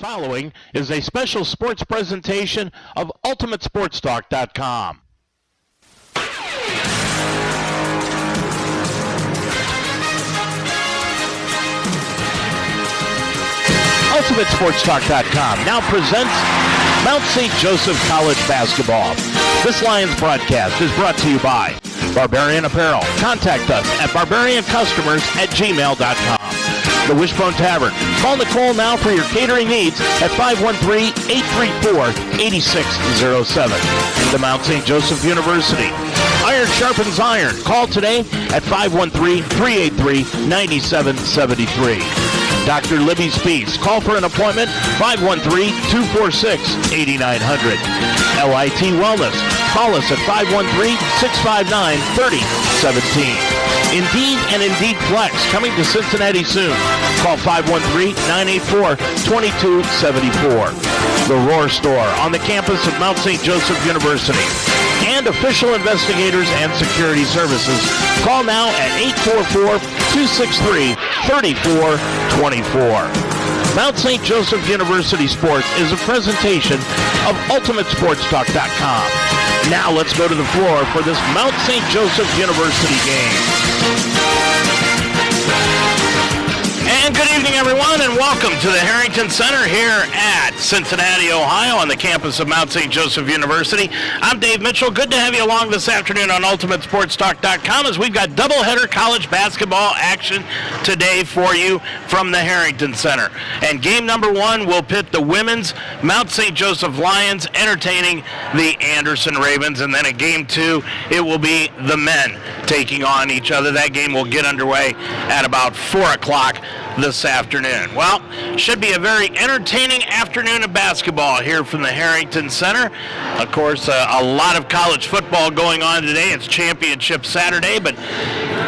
following is a special sports presentation of UltimateSportsTalk.com. UltimateSportsTalk.com now presents Mount St. Joseph College Basketball. This Lions broadcast is brought to you by Barbarian Apparel. Contact us at barbarianCustomers@gmail.com. The Wishbone Tavern. Call Nicole now for your catering needs at 513-834-8607. The Mount St. Joseph University. Iron sharpens iron. Call today at 513-383-9773. Dr. Libby's Feast. Call for an appointment, 513-246-8900. LIT Wellness. Call us at 513-659-3017. Indeed and Indeed Flex, coming to Cincinnati soon. Call 513-984-2274. The Roar Store on the campus of Mount St. Joseph University. And official investigators and security services. Call now at 844-263-3424. Mount St. Joseph University Sports is a presentation of UltimateSportsTalk.com. Now let's go to the floor for this Mount St. Joseph University game. And good evening, everyone, and welcome to the Harrington Center here at Cincinnati, Ohio, on the campus of Mount St. Joseph University. I'm Dave Mitchell. Good to have you along this afternoon on UltimateSportsTalk.com as we've got doubleheader college basketball action today for you from the Harrington Center. And game number one will pit the women's Mount St. Joseph Lions entertaining the Anderson Ravens. And then at game two, it will be the men taking on each other. That game will get underway at about 4 o'clock this afternoon. Well, should be a very entertaining afternoon of basketball here from the Harrington Center. Of course, a lot of college football going on today. It's Championship Saturday, but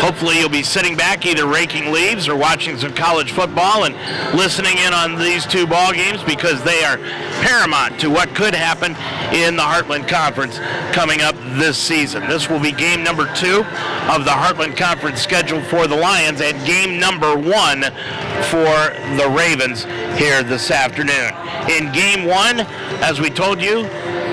hopefully you'll be sitting back either raking leaves or watching some college football and listening in on these two ball games because they are paramount to what could happen in the Heartland Conference coming up this season. This will be game number 2 of the Heartland Conference schedule for the Lions and game number 1 for the Ravens here this afternoon. In game 1, as we told you,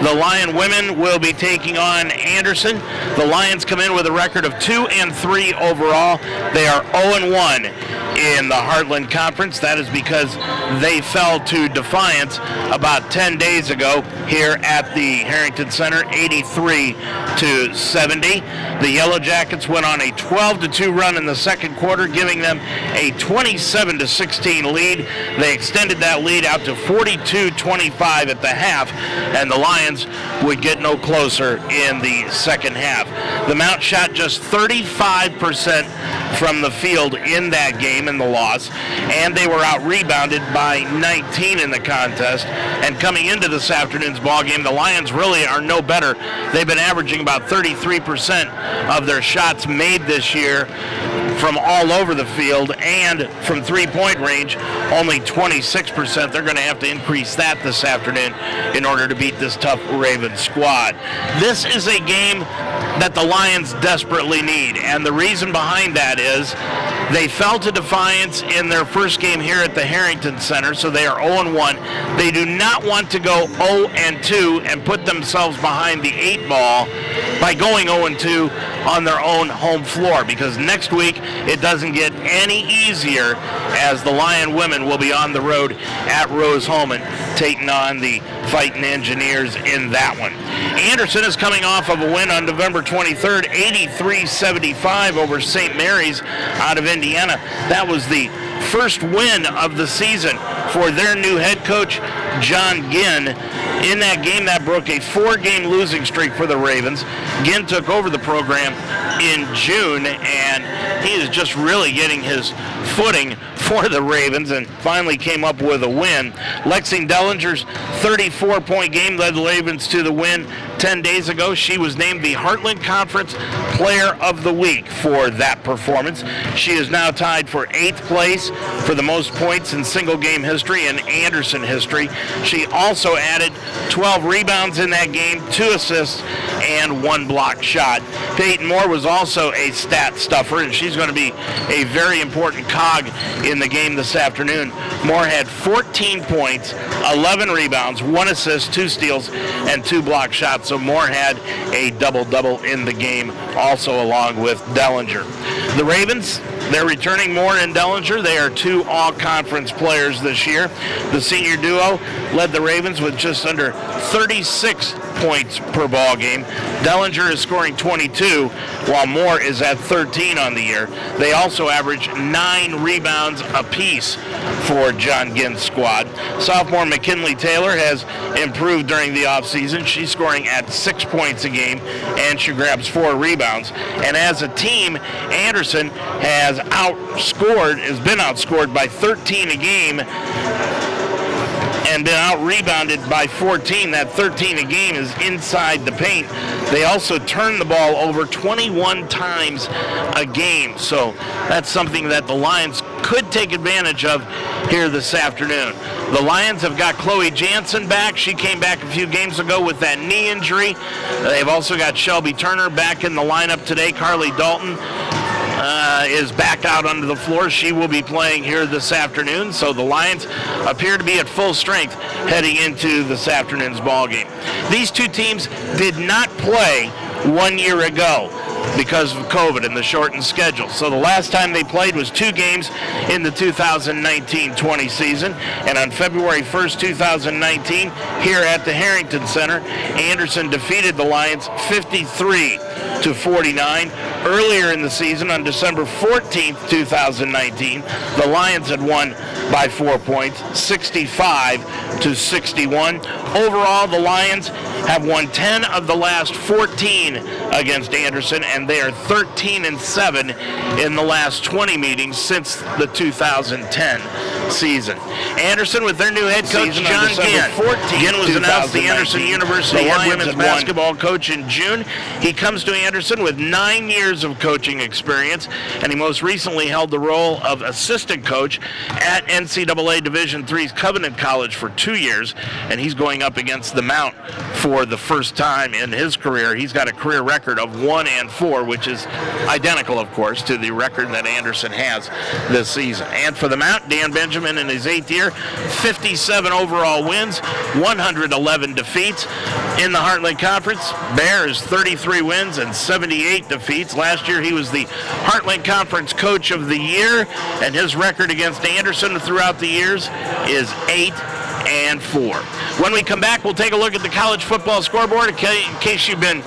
the Lion women will be taking on Anderson. The Lions come in with a record of 2-3 overall. They are 0-1 in the Heartland Conference. That is because they fell to Defiance about 10 days ago here at the Harrington Center, 83-70. The Yellow Jackets went on a 12-2 run in the second quarter, giving them a 27-16 lead. They extended that lead out to 42-25 at the half, and the Lions would get no closer in the second half. The Mount shot just 35% from the field in that game in the loss, and they were out-rebounded by 19 in the contest. And coming into this afternoon's ball game, the Lions really are no better. They've been averaging about 33% of their shots made this year from all over the field, and from three-point range, only 26%. They're going to have to increase that this afternoon in order to beat this tough Ravens squad. This is a game that the Lions desperately need, and the reason behind that is they fell to Defiance in their first game here at the Harrington Center, so they are 0-1. They do not want to go 0-2 and put themselves behind the 8 ball by going 0-2 on their own home floor, because next week it doesn't get any easier as the Lion women will be on the road at Rose-Hulman taking on the Fighting Engineers in that one. Anderson is coming off of a win on November 23rd, 83-75 over St. Mary's out of Indiana. That was the first win of the season for their new head coach, John Ginn. In that game, that broke a 4-game losing streak for the Ravens. Ginn took over the program in June, and he is just really getting his footing for the Ravens and finally came up with a win. Lexing Dellinger's 34-point game led the Ravens to the win. 10 days ago, she was named the Heartland Conference Player of the Week for that performance. She is now tied for 8th place for the most points in single game history and Anderson history. She also added 12 rebounds in that game, 2 assists, and 1 block shot. Peyton Moore was also a stat stuffer, and she's going to be a very important cog in the game this afternoon. Moore had 14 points, 11 rebounds, 1 assist, 2 steals, and 2 block shots. So Moore had a double-double in the game, also along with Dellinger. The Ravens, they're returning Moore and Dellinger. They are 2 all-conference players this year. The senior duo led the Ravens with just under 36 points per ball game. Dellinger is scoring 22, while Moore is at 13 on the year. They also average 9 rebounds apiece for John Ginn's squad. Sophomore McKinley Taylor has improved during the offseason. She's scoring at 6 points a game, and she grabs 4 rebounds. And as a team, Anderson has been outscored by 13 a game and been out-rebounded by 14. That 13 a game is inside the paint. They also turn the ball over 21 times a game. So that's something that the Lions could take advantage of here this afternoon. The Lions have got Chloe Jansen back. She came back a few games ago with that knee injury. They've also got Shelby Turner back in the lineup today. Carly Dalton is back out onto the floor. She will be playing here this afternoon. So the Lions appear to be at full strength heading into this afternoon's ball game. These two teams did not play 1 year ago because of COVID and the shortened schedule. So the last time they played was 2 games in the 2019-20 season. And on February 1st, 2019, here at the Harrington Center, Anderson defeated the Lions 53-49. Earlier in the season, on December 14th, 2019, the Lions had won by 4 points, 65-61. Overall, the Lions have won 10 of the last 14 against Anderson, and they are 13-7 in the last 20 meetings since the 2010 season. Anderson with their new head coach, John Ginn. Ginn was announced the Anderson University head women's basketball coach in June. He comes to Anderson with 9 years of coaching experience, and he most recently held the role of assistant coach at NCAA Division III's Covenant College for 2 years, and he's going up against the Mount for the first time in his career. He's got a career record of 1-4, which is identical, of course, to the record that Anderson has this season. And for the Mount, Dan Benjamin in his 8th year, 57 overall wins, 111 defeats. In the Heartland Conference, Bears 33 wins and 78 defeats. Last year he was the Heartland Conference Coach of the Year, and his record against Anderson throughout the years is 8-4. When we come back, we'll take a look at the college football scoreboard in case you've been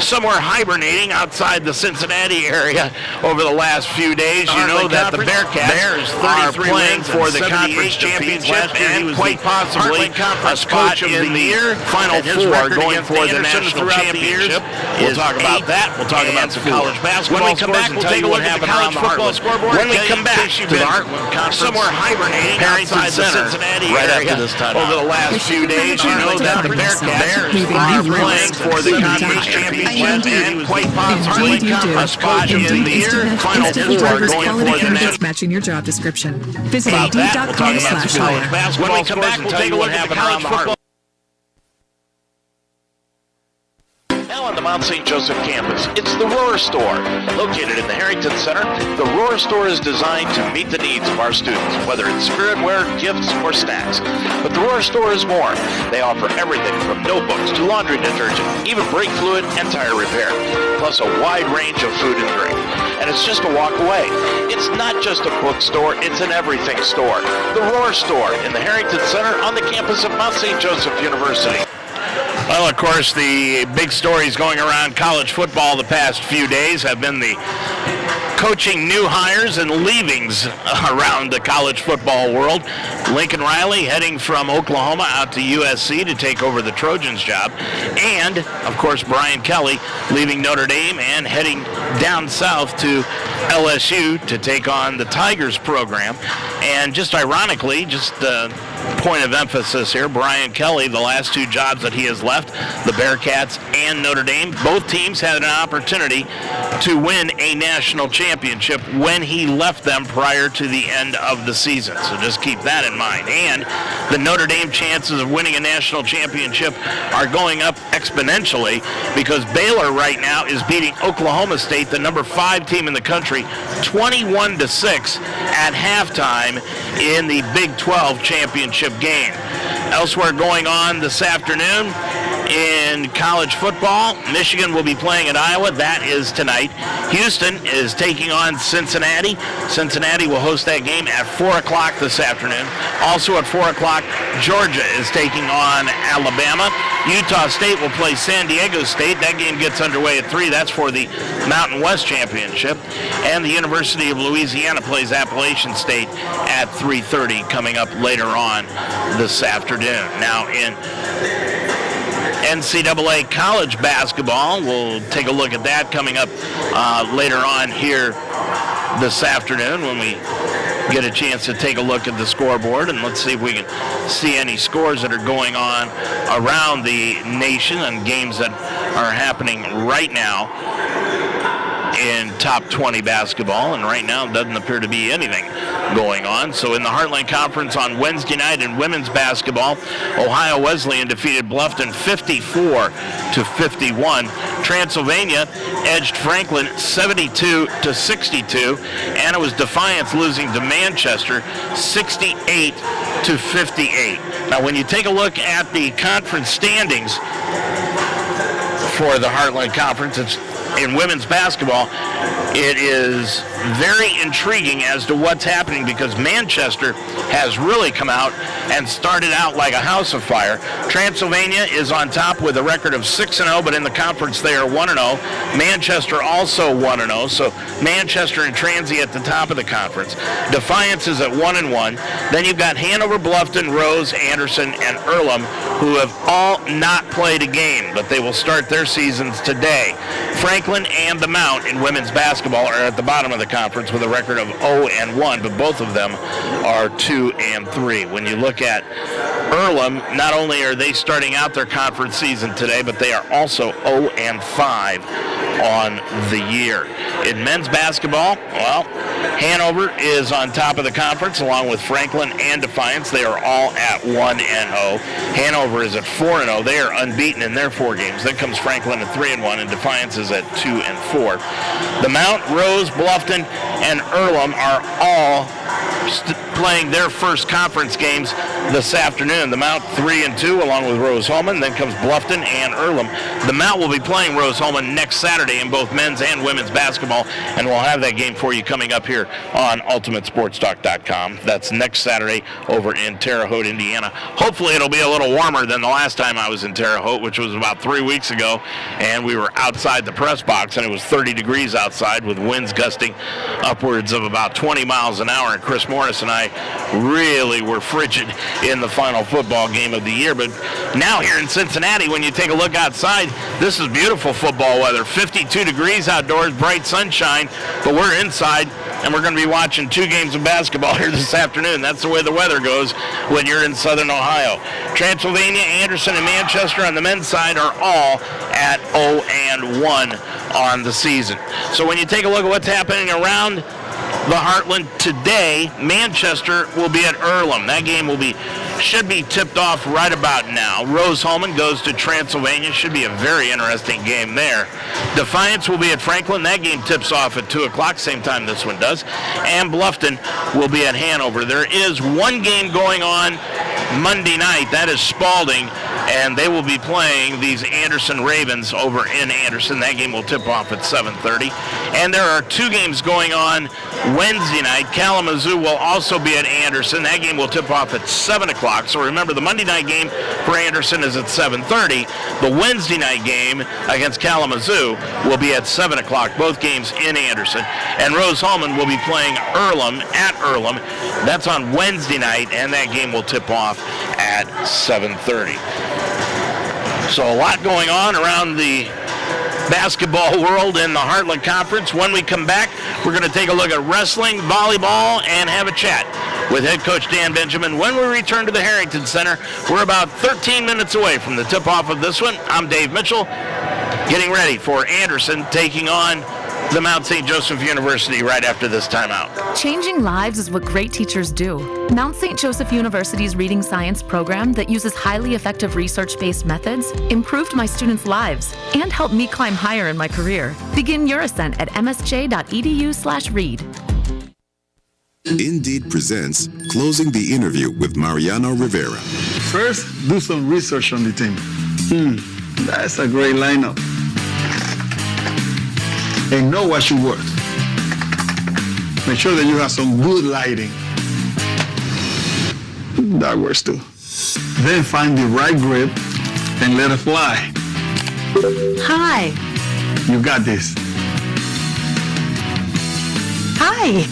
somewhere hibernating outside the Cincinnati area over the last few days. You know that the Bearcats are playing for the conference championship and quite possibly a spot in the Final Four going for the national championship. We'll talk about that. We'll talk about some college basketball. When we come back, we'll take a look at the college football scoreboard. When we come back to the Heartland Conference, somewhere hibernating outside the Cincinnati area over the last few days, you know that the Bearcats are playing for the conference championship and quite possibly a spot in the Final Four going for the national. Matching your job description. Visit Indeed.com/hire. When we come back, we'll take a look at the college football. Now on the Mount St. Joseph campus, it's the Roar Store. Located in the Harrington Center, the Roar Store is designed to meet the needs of our students, whether it's spiritware, gifts, or snacks. But the Roar Store is more. They offer everything from notebooks to laundry detergent, even brake fluid and tire repair, plus a wide range of food and drink. And it's just a walk away. It's not just a bookstore, it's an everything store. The Roar Store in the Harrington Center on the campus of Mount St. Joseph University. Well, of course, the big stories going around college football the past few days have been the coaching new hires and leavings around the college football world. Lincoln Riley heading from Oklahoma out to USC to take over the Trojans job. And, of course, Brian Kelly leaving Notre Dame and heading down south to LSU to take on the Tigers program. And just ironically, just point of emphasis here. Brian Kelly, the last two jobs that he has left, the Bearcats and Notre Dame, both teams had an opportunity to win a national championship when he left them prior to the end of the season. So just keep that in mind. And the Notre Dame chances of winning a national championship are going up exponentially because Baylor right now is beating Oklahoma State, the number 5 team in the country, 21-6 at halftime in the Big 12 championship game. Elsewhere going on this afternoon in college football, Michigan will be playing at Iowa. That is tonight. Houston is taking on Cincinnati. Cincinnati will host that game at 4 o'clock this afternoon. Also at 4 o'clock, Georgia is taking on Alabama. Utah State will play San Diego State. That game gets underway at 3. That's for the Mountain West Championship. And the University of Louisiana plays Appalachian State at 3:30 coming up later on this afternoon. Now in NCAA college basketball, we'll take a look at that coming up later on here this afternoon when we get a chance to take a look at the scoreboard, and let's see if we can see any scores that are going on around the nation and games that are happening right now in top 20 basketball, and right now doesn't appear to be anything going on. So in the Heartland Conference on Wednesday night in women's basketball, Ohio Wesleyan defeated Bluffton 54-51. Transylvania edged Franklin 72-62, and it was Defiance losing to Manchester 68-58. Now when you take a look at the conference standings for the Heartland Conference, it's in women's basketball, it is very intriguing as to what's happening because Manchester has really come out and started out like a house of fire. Transylvania is on top with a record of 6-0, but in the conference they are 1-0. Manchester also 1-0, so Manchester and Transy at the top of the conference. Defiance is at 1-1. Then you've got Hanover, Bluffton, Rose, Anderson, and Earlham, who have all not played a game, but they will start their seasons today. Franklin and the Mount in women's basketball are at the bottom of the conference with a record of 0-1, but both of them are 2-3. When you look at Earlham, not only are they starting out their conference season today, but they are also 0-5 on the year. In men's basketball, well, Hanover is on top of the conference along with Franklin and Defiance. They are all at 1-0. Hanover is at 4-0. They are unbeaten in their 4 games. Then comes Franklin at 3-1, and Defiance is at 2-4. The Mount, Rose, Bluffton, and Earlham are all playing their first conference games this afternoon. The Mount 3-2 along with Rose-Hulman. Then comes Bluffton and Earlham. The Mount will be playing Rose-Hulman next Saturday in both men's and women's basketball, and we'll have that game for you coming up here on UltimateSportsTalk.com. That's next Saturday over in Terre Haute, Indiana. Hopefully it'll be a little warmer than the last time I was in Terre Haute, which was about 3 weeks ago, and we were outside the press box, and it was 30 degrees outside with winds gusting upwards of about 20 miles an hour, and Chris Morris and I really were frigid in the final football game of the year. But now here in Cincinnati, when you take a look outside, this is beautiful football weather. 52 degrees outdoors, bright sunshine, but we're inside, and we're going to be watching 2 games of basketball here this afternoon. That's the way the weather goes when you're in southern Ohio. Transylvania, Anderson, and Manchester on the men's side are all at 0-1 on the season. So when you take a look at what's happening around the Heartland today, Manchester will be at Earlham. That game should be tipped off right about now. Rose-Hulman goes to Transylvania. Should be a very interesting game there. Defiance will be at Franklin. That game tips off at 2 o'clock, same time this one does. And Bluffton will be at Hanover. There is one game going on Monday night. That is Spalding, and they will be playing these Anderson Ravens over in Anderson. That game will tip off at 7:30. And there are 2 games going on Wednesday night. Kalamazoo will also be at Anderson. That game will tip off at 7 o'clock. So remember, the Monday night game for Anderson is at 7:30. The Wednesday night game against Kalamazoo will be at 7 o'clock, both games in Anderson. And Rose-Hulman will be playing Earlham at Earlham. That's on Wednesday night, and that game will tip off at 7:30. So a lot going on around the basketball world in the Heartland Conference. When we come back, we're going to take a look at wrestling, volleyball, and have a chat with head coach Dan Benjamin when we return to the Harrington Center. We're about 13 minutes away from the tip-off of this one. I'm Dave Mitchell, getting ready for Anderson taking on the Mount St. Joseph University right after this timeout. Changing lives is what great teachers do. Mount St. Joseph University's Reading Science program that uses highly effective research-based methods improved my students' lives and helped me climb higher in my career. Begin your ascent at msj.edu/read. Indeed presents Closing the Interview with Mariano Rivera. First, do some research on the team. That's a great lineup. And know what should work. Make sure that you have some good lighting. That works too. Then find the right grip and let it fly. Hi. You got this. Hi.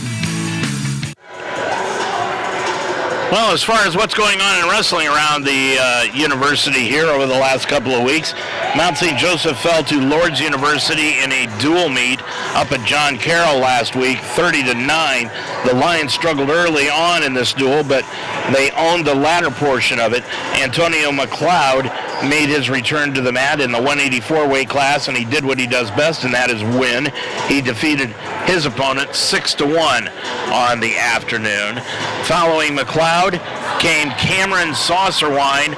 Well, as far as what's going on in wrestling around the university here over the last couple of weeks, Mount St. Joseph fell to Lourdes University in a dual meet up at John Carroll last week, 30-9. The Lions struggled early on in this duel, but they owned the latter portion of it. Antonio McLeod made his return to the mat in the 184 weight class, and he did what he does best, and that is win. He defeated his opponent 6-1 on the afternoon. Following McLeod came Cameron Sauerwine,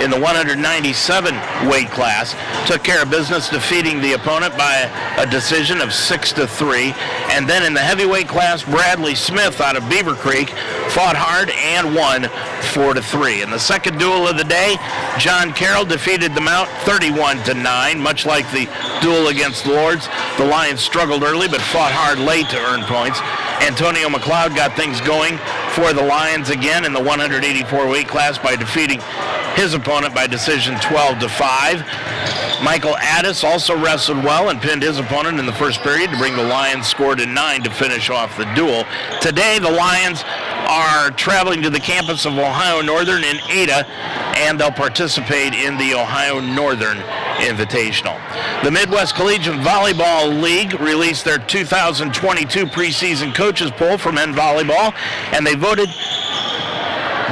in the 197 weight class. Took care of business, defeating the opponent by a decision of 6-3. And then in the heavyweight class, Bradley Smith out of Beaver Creek fought hard and won 4-3. In the second duel of the day, John Carroll defeated the Mount 31-9. Much like the duel against Lourdes, the Lions struggled early but fought hard late to earn points. Antonio McLeod got things going for the Lions again in the 184 weight class by defeating his opponent by decision 12-5. Michael Addis also wrestled well and pinned his opponent in the first period to bring the Lions' score to 9 to finish off the duel. Today, the Lions are traveling to the campus of Ohio Northern in Ada, and they'll participate in the Ohio Northern Invitational. The Midwest Collegiate Volleyball League released their 2022 preseason coaches poll for men volleyball, and they voted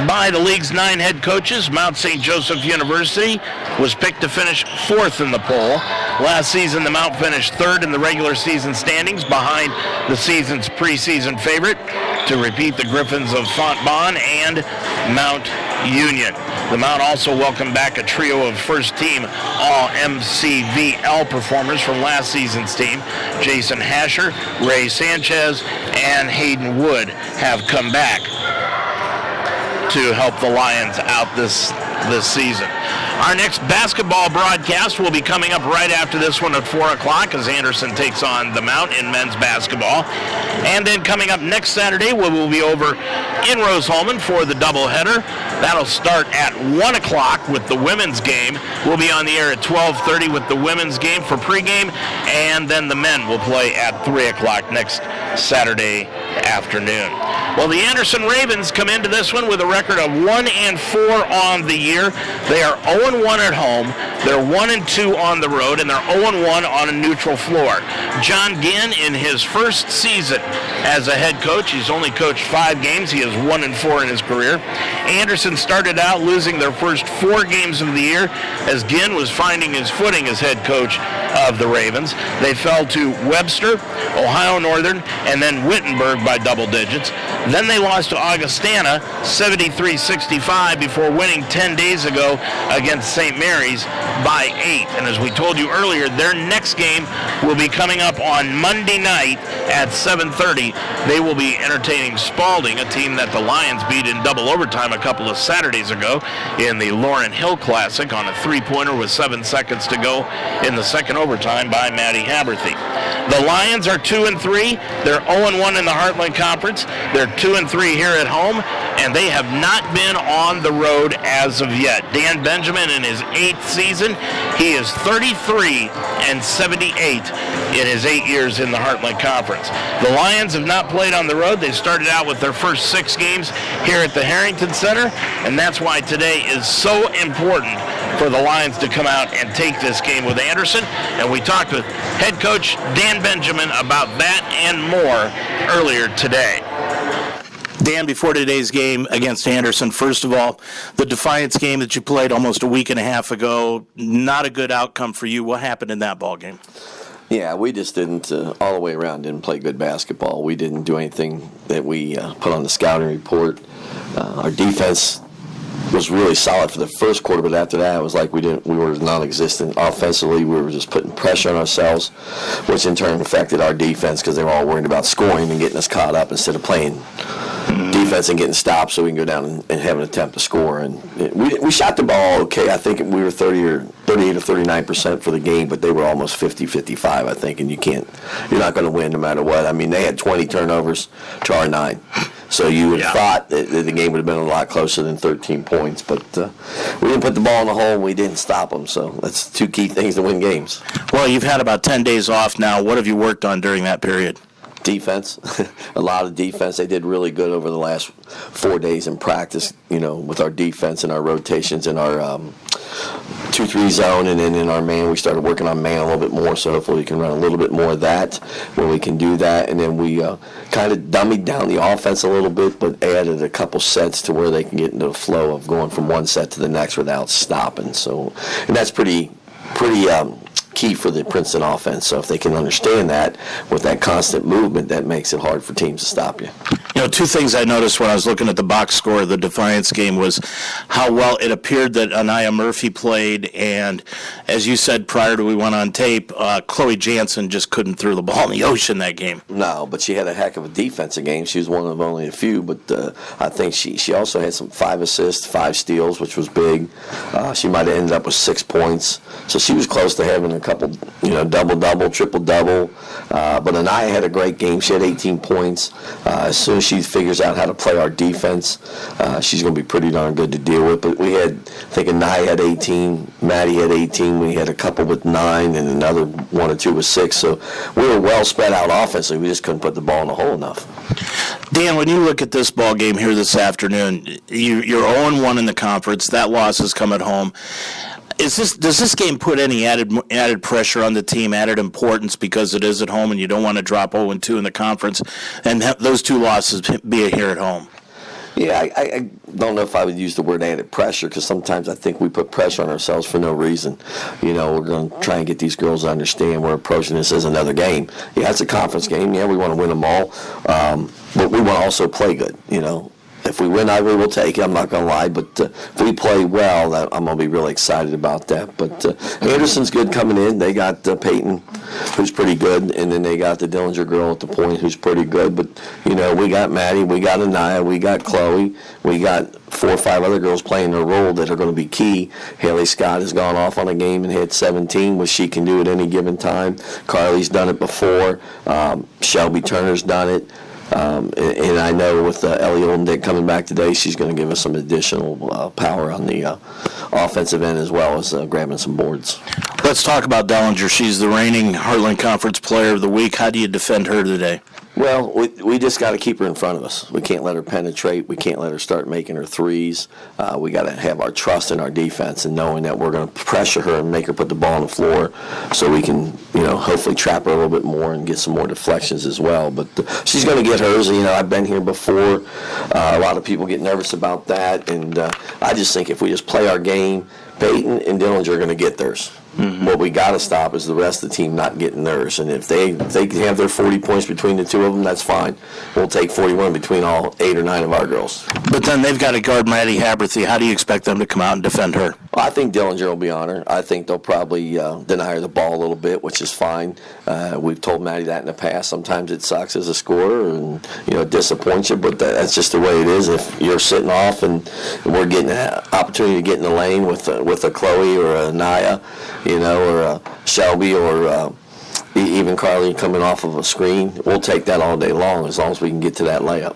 by the league's 9 head coaches. Mount St. Joseph University was picked to finish 4th in the poll. Last season, the Mount finished 3rd in the regular season standings behind the season's preseason favorite, to repeat, the Griffins of Fontbonne and Mount Union. The Mount also welcomed back a trio of first-team All-MCVL performers from last season's team. Jason Hasher, Ray Sanchez, and Hayden Wood have come back to help the Lions out this season. Our next basketball broadcast will be coming up right after this one at 4 o'clock as Anderson takes on the Mount in men's basketball. And then coming up next Saturday, we will be over in Rose-Hulman for the doubleheader. That'll start at 1 o'clock with the women's game. We'll be on the air at 12:30 with the women's game for pregame, and then the men will play at 3 o'clock next Saturday afternoon. Well, the Anderson Ravens come into this one with a record of 1-4 on the year. They are 0-1 at home. They're 1-2 on the road, and they're 0-1 on a neutral floor. John Ginn, in his first season as a head coach, he's only coached 5 games. He is 1-4 in his career. Anderson started out losing their first 4 games of the year as Ginn was finding his footing as head coach of the Ravens. They fell to Webster, Ohio Northern, and then Wittenberg by double digits. Then they lost to Augustana 73-65 before winning 10 days ago against St. Mary's by 8. And as we told you earlier, their next game will be coming up on Monday night at 7:30. They will be entertaining Spalding, a team that the Lions beat in double overtime a couple of Saturdays ago in the Laurel Hill Classic on a 3-pointer with 7 seconds to go in the second overtime by Matty Haberthy. The Lions are 2-3. They're 0-1 in the Heartland Conference. They're 2-3 here at home, and they have not been on the road as of yet. Dan Benjamin, in his 8th season, he is 33-78 in his 8 years in the Heartland Conference. The Lions have not played on the road. They started out with their first 6 games here at the Harrington Center, and that's why today is so important for the Lions to come out and take this game with Anderson. And we talked with head coach Dan Benjamin about that and more earlier today. Dan, before today's game against Anderson, first of all, the Defiance game that you played almost a week and a half ago, not a good outcome for you. What happened in that ball game? Yeah, we just didn't, all the way around, didn't play good basketball. We didn't do anything that we put on the scouting report. Our defense was really solid for the first quarter, but after that, it was like we were non-existent. Offensively, we were just putting pressure on ourselves, which in turn affected our defense because they were all worried about scoring and getting us caught up instead of playing defense and getting stopped so we can go down and have an attempt to score. And we shot the ball okay. I think we were 38 or 39% for the game, but they were almost 50-55, I think, and you're not going to win no matter what. I mean, they had 20 turnovers to our 9. So you would have thought that the game would have been a lot closer than 13 points, but we didn't put the ball in the hole and we didn't stop them. So that's two key things to win games. Well, you've had about 10 days off now. What have you worked on during that period? Defense, a lot of defense. They did really good over the last 4 days in practice, with our defense and our rotations and our 2-3 zone, and then in our man, we started working on man a little bit more, so hopefully we can run a little bit more of that where we can do that. And then we kind of dummied down the offense a little bit, but added a couple sets to where they can get into the flow of going from one set to the next without stopping. So, and that's pretty key for the Princeton offense. So if they can understand that with that constant movement, that makes it hard for teams to stop you. Two things I noticed when I was looking at the box score of the Defiance game was how well it appeared that Anaya Murphy played, and as you said prior to we went on tape, Chloe Jansen just couldn't throw the ball in the ocean that game. No, but she had a heck of a defensive game. She was one of only a few, but I think she also had 5 assists, 5 steals, which was big. She might have ended up with 6 points. So she was close to having a couple, double-double, triple-double. But Anaya had a great game. She had 18 points. As soon as she figures out how to play our defense, she's going to be pretty darn good to deal with. But we had, I think Anaya had 18, Maddie had 18. We had a couple with 9 and another 1 or 2 with 6. So we were well spread out offensively. We just couldn't put the ball in the hole enough. Dan, when you look at this ball game here this afternoon, you're 0-1 in the conference. That loss has come at home. Does this game put any added pressure on the team, added importance because it is at home and you don't want to drop 0-2 in the conference and have those 2 losses be here at home? Yeah, I don't know if I would use the word added pressure because sometimes I think we put pressure on ourselves for no reason. We're going to try and get these girls to understand we're approaching this as another game. Yeah, it's a conference game. Yeah, we want to win them all. But we want to also play good, If we win ugly, we'll take it. I'm not going to lie. But if we play well, I'm going to be really excited about that. But Anderson's good coming in. They got Peyton, who's pretty good. And then they got the Dillinger girl at the point, who's pretty good. But, we got Maddie. We got Anaya. We got Chloe. We got 4 or 5 other girls playing their role that are going to be key. Haley Scott has gone off on a game and hit 17, which she can do at any given time. Carly's done it before. Shelby Turner's done it. And I know with Ellie Oldendick coming back today, she's going to give us some additional power on the offensive end as well as grabbing some boards. Let's talk about Dellinger. She's the reigning Heartland Conference Player of the Week. How do you defend her today? Well, we just got to keep her in front of us. We can't let her penetrate. We can't let her start making her threes. We got to have our trust in our defense and knowing that we're going to pressure her and make her put the ball on the floor so we can, hopefully trap her a little bit more and get some more deflections as well. But she's going to get hers. I've been here before. A lot of people get nervous about that. And I just think if we just play our game, Peyton and Dillinger are going to get theirs. Mm-hmm. What we got to stop is the rest of the team not getting theirs. And if they can have their 40 points between the 2 of them, that's fine. We'll take 41 between all 8 or 9 of our girls. But then they've got to guard Maddie Haberthy. How do you expect them to come out and defend her? Well, I think Dillinger will be on her. I think they'll probably deny her the ball a little bit, which is fine. We've told Maddie that in the past. Sometimes it sucks as a scorer and, it disappoints you, but that's just the way it is. If you're sitting off and we're getting an opportunity to get in the lane with a Chloe or a Naya, or a Shelby or even Carly coming off of a screen, we'll take that all day long as we can get to that layup.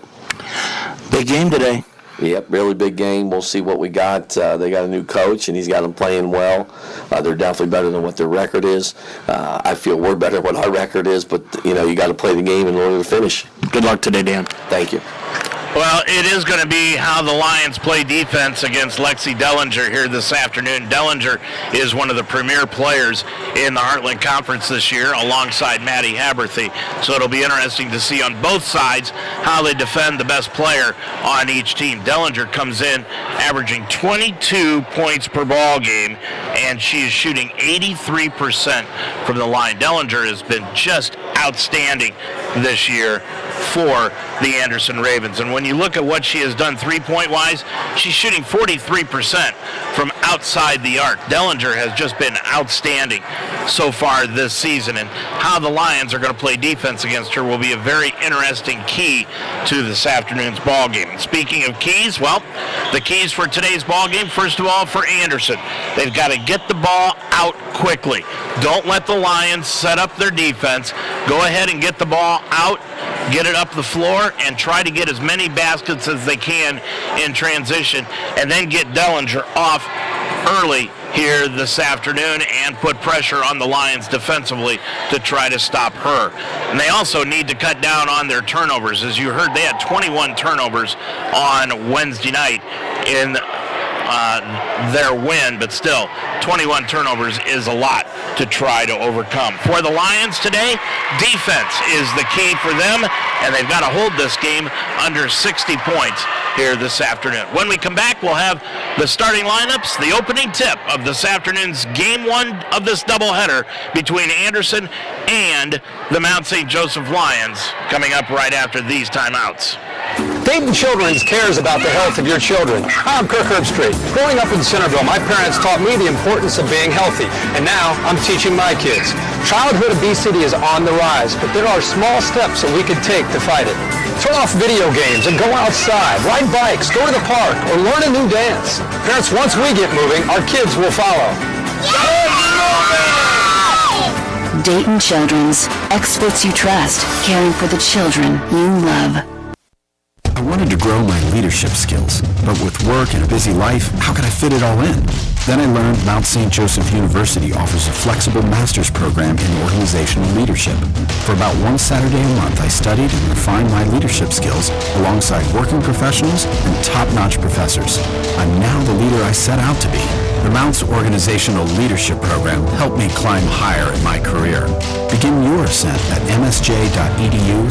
Big game today. Yep, really big game. We'll see what we got. They got a new coach, and he's got them playing well. They're definitely better than what their record is. I feel we're better than what our record is, but, you got to play the game in order to finish. Good luck today, Dan. Thank you. Well, it is going to be how the Lions play defense against Lexi Dellinger here this afternoon. Dellinger is one of the premier players in the Heartland Conference this year alongside Maddie Haberthy. So it'll be interesting to see on both sides how they defend the best player on each team. Dellinger comes in averaging 22 points per ball game, and she is shooting 83% from the line. Dellinger has been just outstanding this year for the Anderson Ravens. And when you look at what she has done three-point wise, she's shooting 43% from outside the arc. Dellinger has just been outstanding so far this season, and how the Lions are going to play defense against her will be a very interesting key to this afternoon's ball game. And speaking of keys, well, the keys for today's ball game, first of all, for Anderson, they've got to get the ball out quickly. Don't let the Lions set up their defense. Go ahead and get the ball out, get it up the floor, and try to get as many baskets as they can in transition, and then get Dellinger off early here this afternoon and put pressure on the Lions defensively to try to stop her. And they also need to cut down on their turnovers. As you heard, they had 21 turnovers on Wednesday night in their win, but still 21 turnovers is a lot to try to overcome. For the Lions today, defense is the key for them, and they've got to hold this game under 60 points here this afternoon. When we come back, we'll have the starting lineups, the opening tip of this afternoon's game one of this doubleheader between Anderson and the Mount St. Joseph Lions coming up right after these timeouts. Dayton Children's cares about the health of your children. I'm Kirk Herbstreit. Growing up in Centerville, my parents taught me the importance of being healthy, and now I'm teaching my kids. Childhood obesity is on the rise, but there are small steps that we can take to fight it. Turn off video games and go outside, ride bikes, go to the park, or learn a new dance. Parents, once we get moving, our kids will follow. Dayton Children's. Experts you trust, caring for the children you love. I wanted to grow my leadership skills, but with work and a busy life, how could I fit it all in? Then I learned Mount St. Joseph University offers a flexible master's program in organizational leadership. For about one Saturday a month, I studied and refined my leadership skills alongside working professionals and top-notch professors. I'm now the leader I set out to be. The Mount's organizational leadership program helped me climb higher in my career. Begin your ascent at msj.edu/MSOL.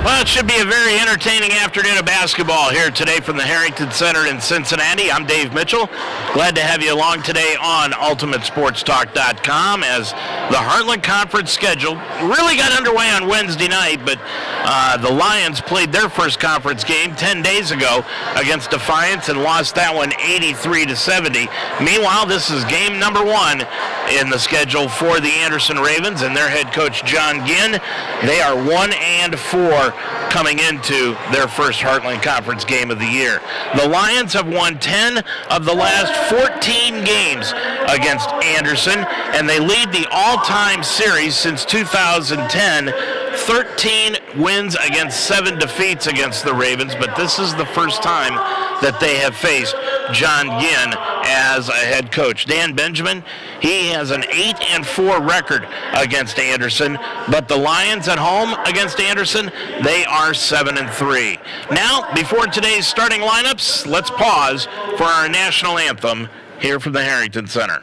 Well, it should be a very entertaining afternoon of basketball here today from the Harrington Center in Cincinnati. I'm Dave Mitchell. Glad to have you along today on UltimateSportsTalk.com as the Heartland Conference schedule really got underway on Wednesday night, but the Lions played their first conference game 10 days ago against Defiance and lost that one 83-70. Meanwhile, this is game number one in the schedule for the Anderson Ravens and their head coach John Ginn. They are 1-4 coming into their first Heartland Conference game of the year. The Lions have won 10 of the last 14 games against Anderson, and they lead the all-time series since 2010. 13 wins against 7 defeats against the Ravens, but this is the first time that they have faced John Ginn as a head coach. Dan Benjamin, he has an 8-4 record against Anderson, but the Lions at home against Anderson, they are 7-3. Now, before today's starting lineups, let's pause for our national anthem here from the Harrington Center.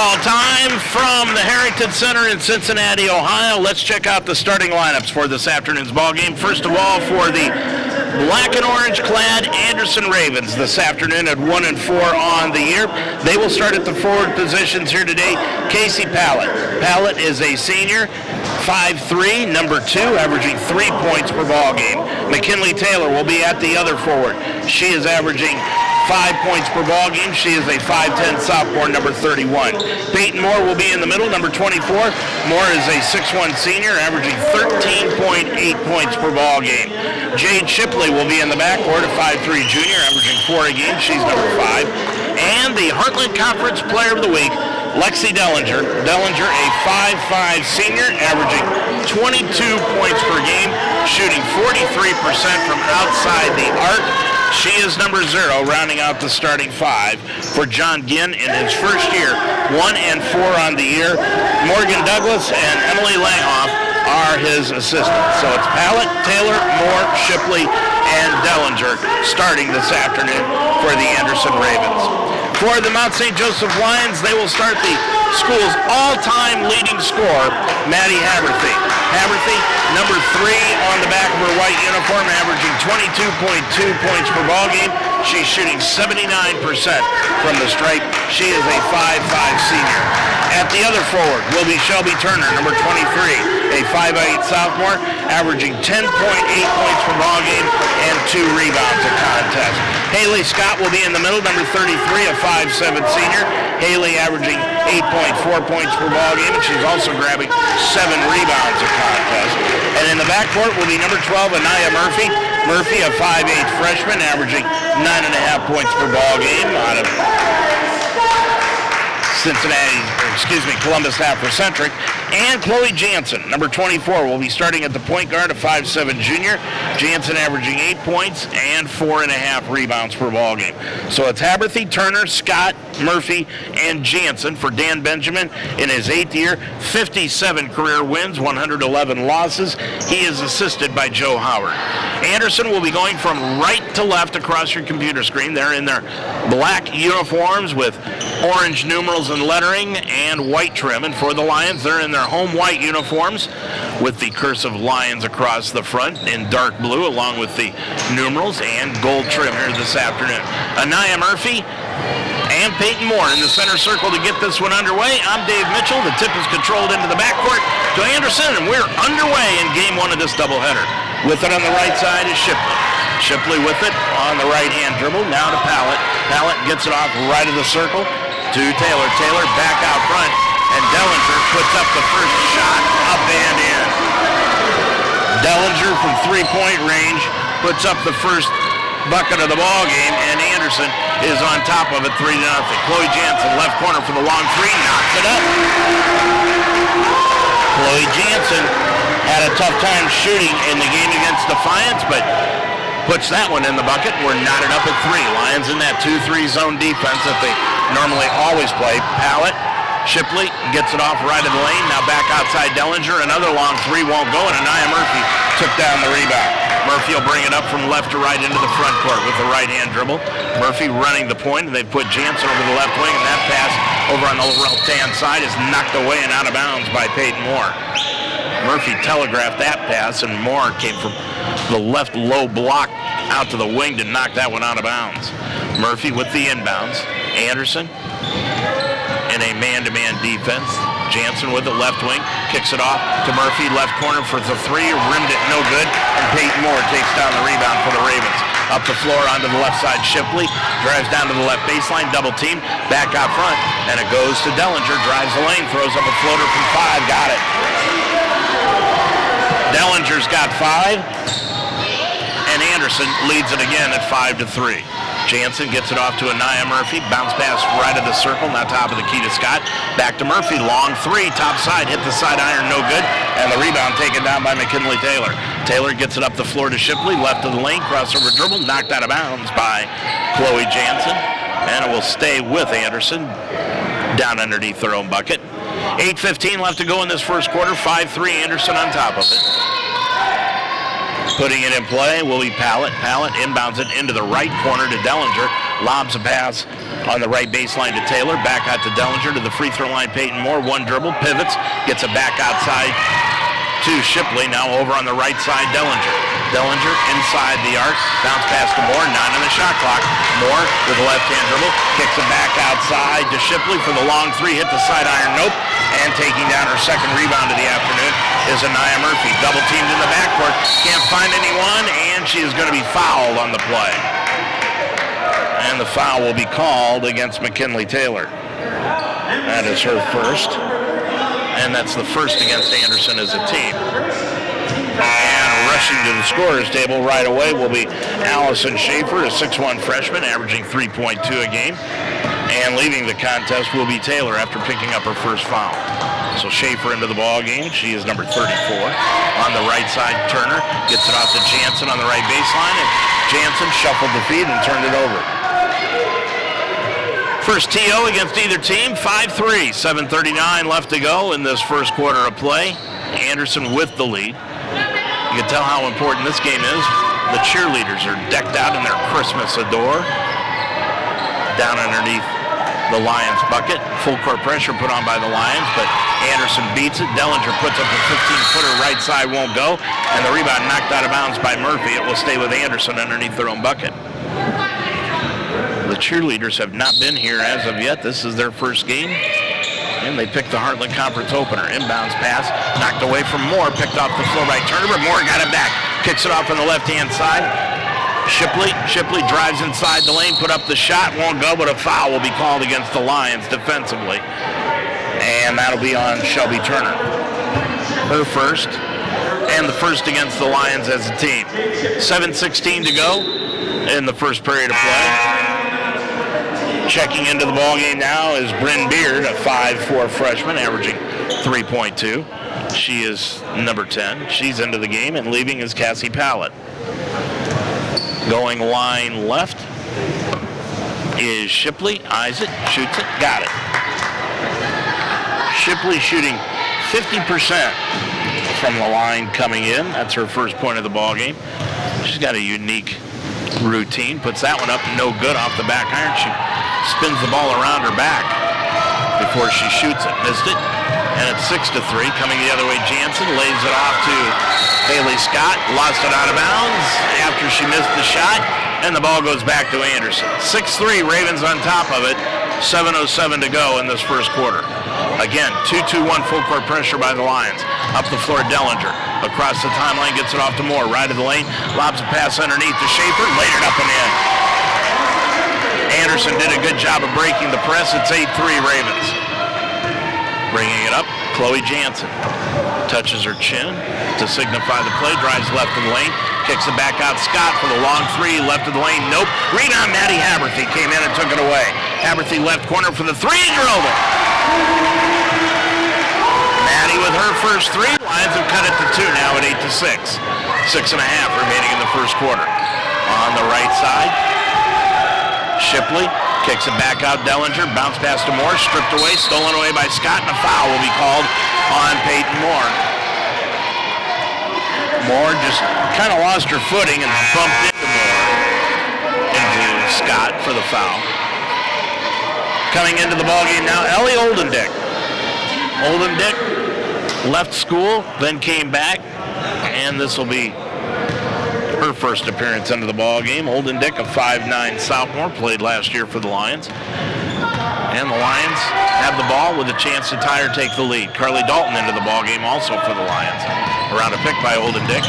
Football time from the Harrington Center in Cincinnati, Ohio. Let's check out the starting lineups for this afternoon's ball game. First of all, for the black and orange clad Anderson Ravens this afternoon at 1-4 on the year. They will start at the forward positions here today. Casey Pallett. Pallett is a senior, 5'3", number 2, averaging 3 points per ball game. McKinley Taylor will be at the other forward. She is averaging 5 points per ball game. She is a 5'10" sophomore, number 31. Peyton Moore will be in the middle, number 24. Moore is a 6'1" senior, averaging 13.8 points per ball game. Jade Shipley will be in the backcourt, a 5'3" junior, averaging 4 a game. She's number 5. And the Heartland Conference Player of the Week, Lexi Dellinger. Dellinger, a 5'5" senior, averaging 22 points per game, shooting 43% from outside the arc. She is number 0, rounding out the starting 5 for John Ginn in his first year, 1-4 on the year. Morgan Douglas and Emily Langhoff are his assistants. So it's Pallett, Taylor, Moore, Shipley, and Dellinger starting this afternoon for the Anderson Ravens. For the Mount St. Joseph Lions, they will start the school's all-time leading scorer, Maddie Haverthy. Haverthy, number 3 on the back of her white uniform, averaging 22.2 points per ball game. She's shooting 79% from the stripe. She is a 5'5" senior. At the other forward will be Shelby Turner, number 23, a 5'8" sophomore, averaging 10.8 points per ball game and 2 rebounds a contest. Haley Scott will be in the middle, number 33, a 5'7" senior. Haley averaging 8.4 points per ball game, and she's also grabbing 7 rebounds a contest. And in the backcourt will be number 12, Anaya Murphy. Murphy, a 5'8" freshman, averaging 9.5 points per ball game out of Columbus Afrocentric. And Chloe Jansen, number 24, will be starting at the point guard, a 5'7" junior. Jansen averaging 8 points and 4.5 rebounds per ball game. So it's Haberthy, Turner, Scott, Murphy, and Jansen for Dan Benjamin in his 8th year. 57 career wins, 111 losses. He is assisted by Joe Howard. Anderson will be going from right to left across your computer screen. They're in their black uniforms with orange numerals and lettering and white trim. And for the Lions, they're in their home white uniforms with the cursive Lions across the front in dark blue, along with the numerals and gold trim here this afternoon. Anaya Murphy and Peyton Moore in the center circle to get this one underway. I'm Dave Mitchell. The tip is controlled into the backcourt to Anderson, and we're underway in game 1 of this doubleheader. With it on the right side is Shipley. Shipley with it on the right-hand dribble. Now to Pallett. Pallett gets it off right of the circle to Taylor. Taylor back out front, and Dellinger puts up the first shot, up and in. Dellinger from three-point range puts up the first bucket of the ball game, and Anderson is on top of it, 3-0. Chloe Jansen, left corner for the long three, knocks it up. Chloe Jansen had a tough time shooting in the game against Defiance, but puts that one in the bucket. We're knotted up at 3. Lions in that 2-3 zone defense that they normally always play. Pallett, Shipley gets it off right of the lane. Now back outside Dellinger. Another long 3 won't go, and Anaya Murphy took down the rebound. Murphy will bring it up from left to right into the front court with the right-hand dribble. Murphy running the point, and they put Jansen over the left wing, and that pass over on the left-hand side is knocked away and out of bounds by Peyton Moore. Murphy telegraphed that pass, and Moore came from the left low block out to the wing to knock that one out of bounds. Murphy with the inbounds. Anderson in a man-to-man defense. Jansen with the left wing, kicks it off to Murphy, left corner for the 3, rimmed it no good, and Peyton Moore takes down the rebound for the Ravens. Up the floor onto the left side, Shipley drives down to the left baseline, double team, back out front, and it goes to Dellinger, drives the lane, throws up a floater from 5, got it. Dellinger's got 5, and Anderson leads it again at 5-3. Jansen gets it off to Anaya Murphy, bounce pass right of the circle, now top of the key to Scott. Back to Murphy, long 3, top side, hit the side iron, no good, and the rebound taken down by McKinley Taylor. Taylor gets it up the floor to Shipley, left of the lane, crossover dribble, knocked out of bounds by Chloe Jansen, and it will stay with Anderson down underneath their own bucket. 8:15 left to go in this first quarter, 5-3, Anderson on top of it. Putting it in play will be Pallett. Pallett inbounds it into the right corner to Dellinger. lobs a pass on the right baseline to Taylor, back out to Dellinger, to the free throw line, Peyton Moore, one dribble, pivots, gets it back outside to Shipley, now over on the right side, Dellinger. Dellinger inside the arc, bounce pass to Moore, 9 on the shot clock. Moore with a left-hand dribble, kicks it back outside to Shipley for the long three, hit the side iron, nope. And taking down her second rebound of the afternoon is Anaya Murphy. Double teamed in the backcourt, can't find anyone, and she is going to be fouled on the play. And the foul will be called against McKinley Taylor. That is her first, and that's the first against Anderson as a team. And rushing to the scorer's table right away will be Allison Schaefer, a 6'1 freshman, averaging 3.2 a game. And leaving the contest will be Taylor after picking up her first foul. So Schaefer into the ball game. She is number 34. On the right side, Turner gets it off to Jansen on the right baseline, and Jansen shuffled the feed and turned it over. First TO against either team, 5-3, 7:39 left to go in this first quarter of play. Anderson with the lead. You can tell how important this game is. The cheerleaders are decked out in their Christmas adore. Down underneath the Lions bucket. Full court pressure put on by the Lions, but Anderson beats it. Dellinger puts up a 15-footer right side, won't go, and the rebound knocked out of bounds by Murphy. It will stay with Anderson underneath their own bucket. The cheerleaders have not been here as of yet. This is their first game, and they picked the Heartland Conference opener. Inbounds pass, knocked away from Moore, picked off the floor by Turner, but Moore got it back. Kicks it off on the left-hand side. Shipley drives inside the lane, put up the shot, won't go, but a foul will be called against the Lions defensively. And that'll be on Shelby Turner. Her first, and the first against the Lions as a team. 7:16 to go in the first period of play. Checking into the ballgame now is Bryn Beard, a 5'4 freshman, averaging 3.2. She is number 10. She's into the game, and leaving is Cassie Pallett. Going line left is Shipley. Eyes it, shoots it, got it. Shipley shooting 50% from the line coming in. That's her first point of the ball game. She's got a unique routine. Puts that one up, no good off the back iron. She spins the ball around her back before she shoots it. Missed it. And it's 6-3. Coming the other way, Jansen lays it off to Haley Scott. Lost it out of bounds after she missed the shot. And the ball goes back to Anderson. 6-3, Ravens on top of it. 7:07 to go in this first quarter. Again, 2-2-1 full court pressure by the Lions. Up the floor, Dellinger. Across the timeline, gets it off to Moore. Right of the lane, lobs a pass underneath to Schaefer. Laid it up and in. Anderson did a good job of breaking the press. It's 8-3 Ravens. Bringing it up, Chloe Jansen. Touches her chin to signify the play. Drives left of the lane. Kicks it back out. Scott for the long three. Left of the lane. Nope. Rebound, Maddie Haberthy came in and took it away. Haberthy left corner for the three. Drilled it. Maddie with her first three. Lions have cut it to 2 now at 8-6. 6.5 remaining in the first quarter. On the right side, Shipley kicks it back out. Dellinger. Bounce pass to Moore. Stripped away. Stolen away by Scott. And a foul will be called on Peyton Moore. Moore just kind of lost her footing and bumped into Scott for the foul. Coming into the ballgame now, Ellie Oldendick. Oldendick left school, then came back, and this will be her first appearance into the ballgame. Oldendick, a 5'9 sophomore, played last year for the Lions. And the Lions have the ball with a chance to tie or take the lead. Carly Dalton into the ballgame also for the Lions. Around a pick by Oldendick.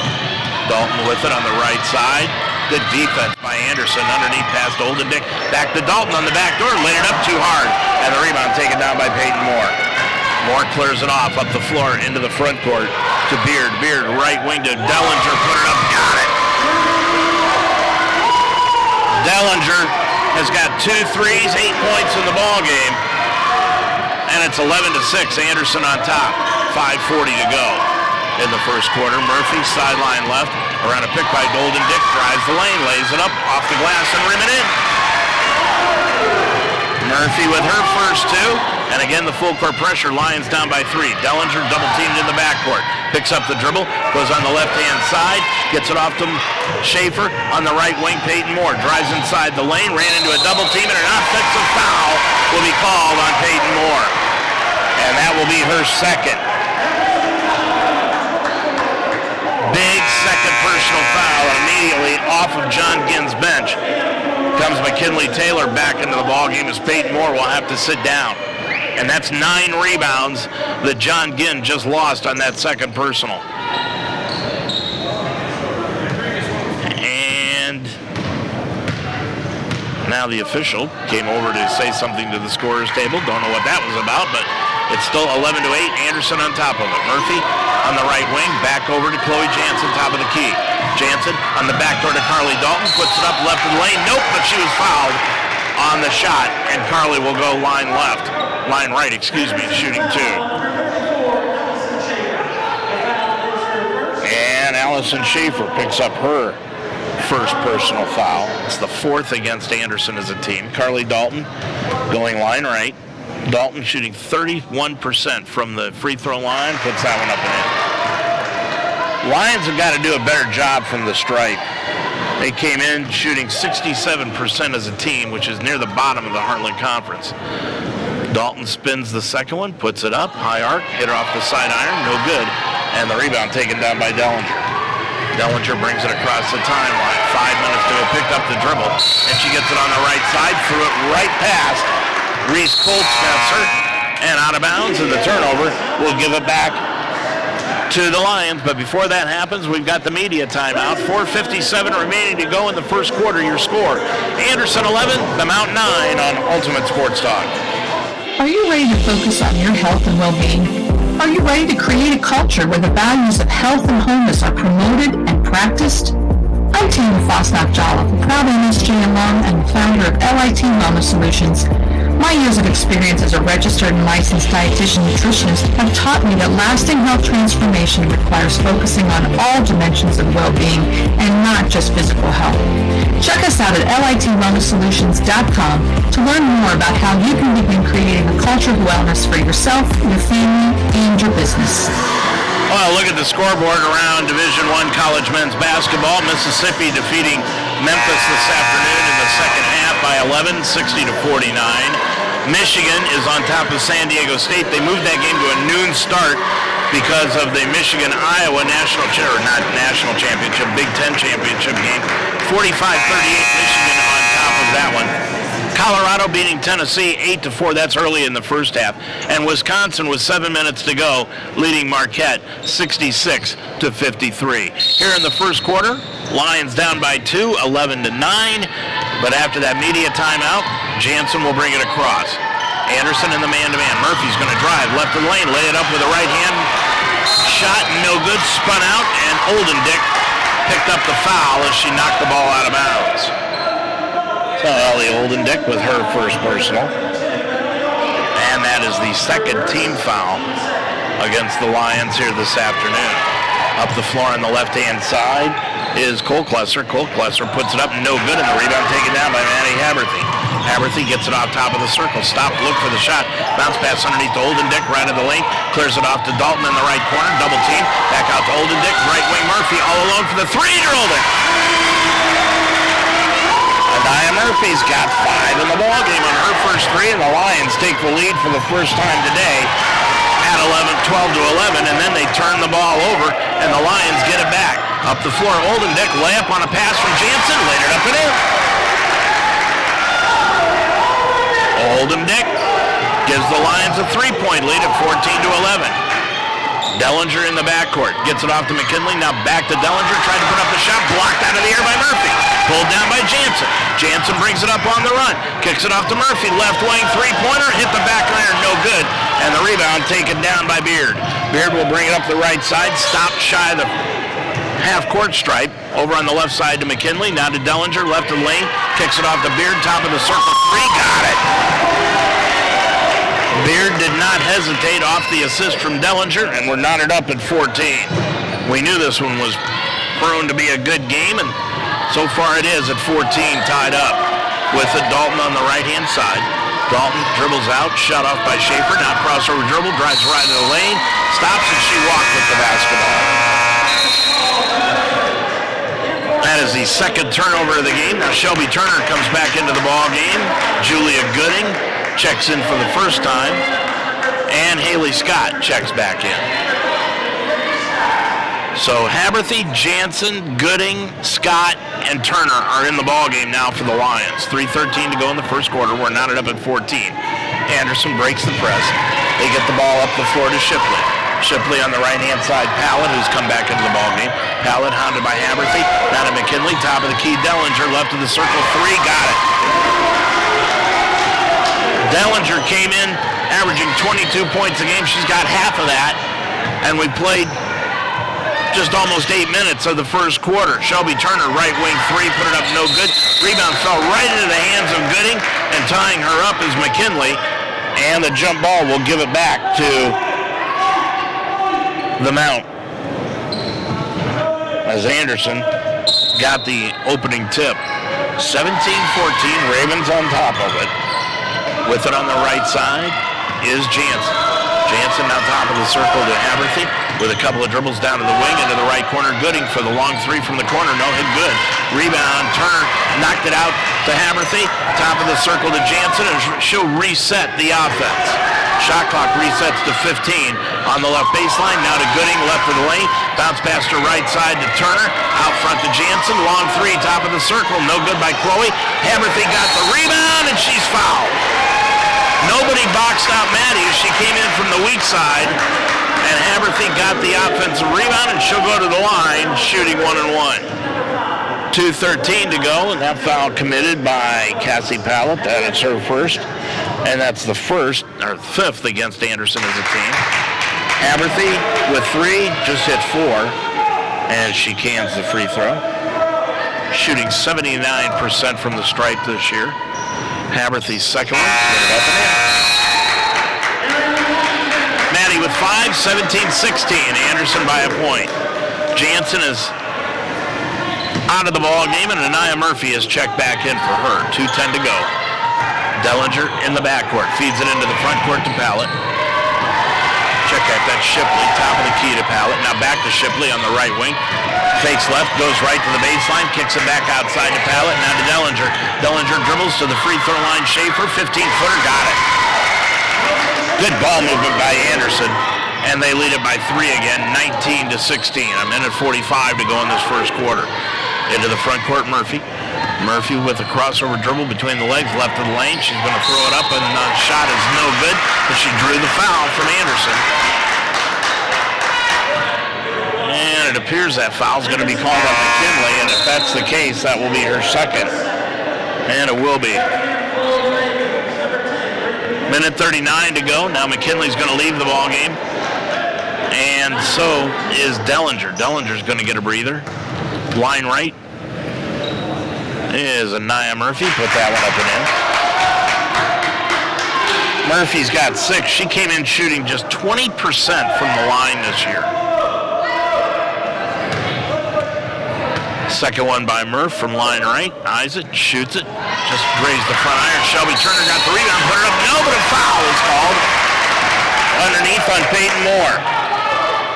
Dalton with it on the right side. Good defense by Anderson. Underneath pass to Oldendick. Back to Dalton on the back door. Laid it up too hard. And the rebound taken down by Peyton Moore. Moore clears it off up the floor into the front court to Beard. Beard right wing to Dellinger. Put it up. Got it. Dellinger has got 2 threes, 8 points in the ball game, and it's 11-6. Anderson on top. 5:40 to go in the first quarter. Murphy sideline left, around a pick by Oldendick, drives the lane, lays it up off the glass and rim it in. Murphy with her first 2. And again, the full court pressure. Lions down by 3. Dellinger double teamed in the backcourt. Picks up the dribble. Goes on the left-hand side. Gets it off to Schaefer. On the right wing, Peyton Moore drives inside the lane. Ran into a double team, and an offensive foul will be called on Peyton Moore. And that will be her second. Big second personal foul immediately off of John Ginn's bench. Comes McKinley Taylor back into the ballgame as Peyton Moore will have to sit down. And that's 9 rebounds that John Ginn just lost on that second personal. And now the official came over to say something to the scorer's table. Don't know what that was about, but it's still 11-8. Anderson on top of it. Murphy on the right wing, back over to Chloe Jansen, top of the key. Jansen on the backdoor to Carly Dalton, puts it up left of the lane. Nope, but she was fouled on the shot, and Carly will go line right, shooting 2. And Allison Schaefer picks up her first personal foul. It's the 4th against Anderson as a team. Carly Dalton going line right. Dalton shooting 31% from the free throw line, puts that one up and in. Lions have got to do a better job from the stripe. They came in shooting 67% as a team, which is near the bottom of the Heartland Conference. Dalton spins the second one, puts it up, high arc, hit it off the side iron, no good, and the rebound taken down by Dellinger. Dellinger brings it across the timeline. 5 minutes to go, picked up the dribble, and she gets it on the right side, threw it right past Reese Coltstetzer, and out of bounds, and the turnover will give it back to the Lions. But before that happens, we've got the media timeout. 4:57 remaining to go in the first quarter. Your score, Anderson 11, the Mount 9 on Ultimate Sports Talk. Are you ready to focus on your health and well-being? Are you ready to create a culture where the values of health and wholeness are promoted and practiced? I'm Tammy Fosnock-Jolliffe, a proud MSJ alum and the founder of LIT Wellness Solutions. My years of experience as a registered and licensed dietitian nutritionist have taught me that lasting health transformation requires focusing on all dimensions of well-being and not just physical health. Check us out at litwellnesssolutions.com to learn more about how you can begin creating a culture of wellness for yourself, your family, and your business. Well, look at the scoreboard around Division I college men's basketball. Mississippi defeating Memphis this afternoon in the second half by 11, 60-49. Michigan is on top of San Diego State. They moved that game to a noon start because of the Michigan-Iowa national championship, Big Ten championship game. 45-38, Michigan on top of that one. Colorado beating Tennessee 8-4. That's early in the first half. And Wisconsin with 7 minutes to go, leading Marquette 66-53. Here in the first quarter, Lions down by 2, 11-9. But after that media timeout, Jansen will bring it across. Anderson in the man-to-man. Murphy's going to drive left of the lane, lay it up with a right hand shot, no good, spun out, and Oldendick picked up the foul as she knocked the ball out of bounds. So Ellie Oldendick with her first personal. And that is the second team foul against the Lions here this afternoon. Up the floor on the left-hand side is Cole Klesser. Cole Klesser puts it up, no good, and the rebound taken down by Maddie Haberthy. Haberthy gets it off top of the circle. Stop, look for the shot. Bounce pass underneath to Oldendick, right of the lane. Clears it off to Dalton in the right corner. Double team. Back out to Oldendick. Right wing Murphy all alone for the three. Drilled it. Adaya Murphy's got 5 in the ballgame on her first 3, and the Lions take the lead for the first time today at 12-11, and then they turn the ball over, and the Lions get it back. Up the floor, Oldendick, layup on a pass from Jansen, laid it up and in. Oldendick gives the Lions a 3-point lead at 14-11. Dellinger in the backcourt, gets it off to McKinley, now back to Dellinger, tried to put up the shot, blocked out of the air by Murphy. Pulled down by Jansen. Jansen brings it up on the run, kicks it off to Murphy, left wing three-pointer, hit the back iron, no good, and the rebound taken down by Beard. Beard will bring it up the right side, stopped shy of the half-court stripe, over on the left side to McKinley, now to Dellinger, left of the lane, kicks it off to Beard, top of the circle, 3, got it. Beard did not hesitate off the assist from Dellinger, and we're knotted up at 14. We knew this one was prone to be a good game, and so far it is at 14, tied up with it. Dalton on the right-hand side. Dalton dribbles out, shut off by Schaefer. Now crossover dribble, drives right into the lane, stops, and she walked with the basketball. That is the second turnover of the game. Now Shelby Turner comes back into the ball game. Julia Gooding checks in for the first time. And Haley Scott checks back in. So Haberthy, Jansen, Gooding, Scott, and Turner are in the ball game now for the Lions. 3:13 to go in the first quarter. We're knotted up at 14. Anderson breaks the press. They get the ball up the floor to Shipley. Shipley on the right-hand side. Pallett, who's come back into the ball game. Pallett hounded by Haberthy. Now to McKinley. Top of the key. Dellinger left of the circle. 3. Got it. Dellinger came in averaging 22 points a game. She's got half of that. And we played just almost 8 minutes of the first quarter. Shelby Turner, right wing 3, put it up, no good. Rebound fell right into the hands of Gooding, and tying her up is McKinley. And the jump ball will give it back to the Mount, as Anderson got the opening tip. 17-14, Ravens on top of it. With it on the right side is Jansen. Jansen now top of the circle to Haberthy with a couple of dribbles down to the wing into the right corner. Gooding for the long 3 from the corner. No hit, good. Rebound, Turner knocked it out to Haberthy. Top of the circle to Jansen, and she'll reset the offense. Shot clock resets to 15 on the left baseline. Now to Gooding, left of the lane. Bounce pass to right side to Turner. Out front to Jansen. Long 3, top of the circle. No good by Chloe. Haberthy got the rebound, and she's fouled. Nobody boxed out Maddie as she came in from the weak side, and Haberthy got the offensive rebound, and she'll go to the line shooting 1-1. 2:13 to go, and that foul committed by Cassie Pallett. That is her first, and that's the first or fifth against Anderson as a team. Haberthy with 3, just hit 4, and she cans the free throw. Shooting 79% from the stripe this year. Haberthy's second one, get it up and in. Maddie with 5, 17-16. Anderson by a point. Jansen is out of the ball game, and Anaya Murphy has checked back in for her. 2:10 to go. Dellinger in the backcourt, feeds it into the front court to Pallett. Check out that Shipley, top of the key to Pallett. Now back to Shipley on the right wing. Fakes left, goes right to the baseline, kicks it back outside to Pallett. Now to Dellinger. Dellinger dribbles to the free throw line. Schaefer, 15-footer, got it. Good ball movement by Anderson, and they lead it by 3 again, 19-16. A minute 45 to go in this first quarter. Into the front court, Murphy. Murphy with a crossover dribble between the legs, left of the lane. She's going to throw it up, and the shot is no good, but she drew the foul from Anderson. And it appears that foul is going to be called on McKinley, and if that's the case, that will be her second. And it will be. Minute 39 to go. Now McKinley's going to leave the ball game, and so is Dellinger. Dellinger's going to get a breather. Line right is Anaya Murphy. Put that one up and in. Murphy's got 6. She came in shooting just 20% from the line this year. Second one by Murph from line right. Eyes it, shoots it. Just grazed the front iron. Shelby Turner got the rebound, put it up. No, but a foul is called underneath on Peyton Moore.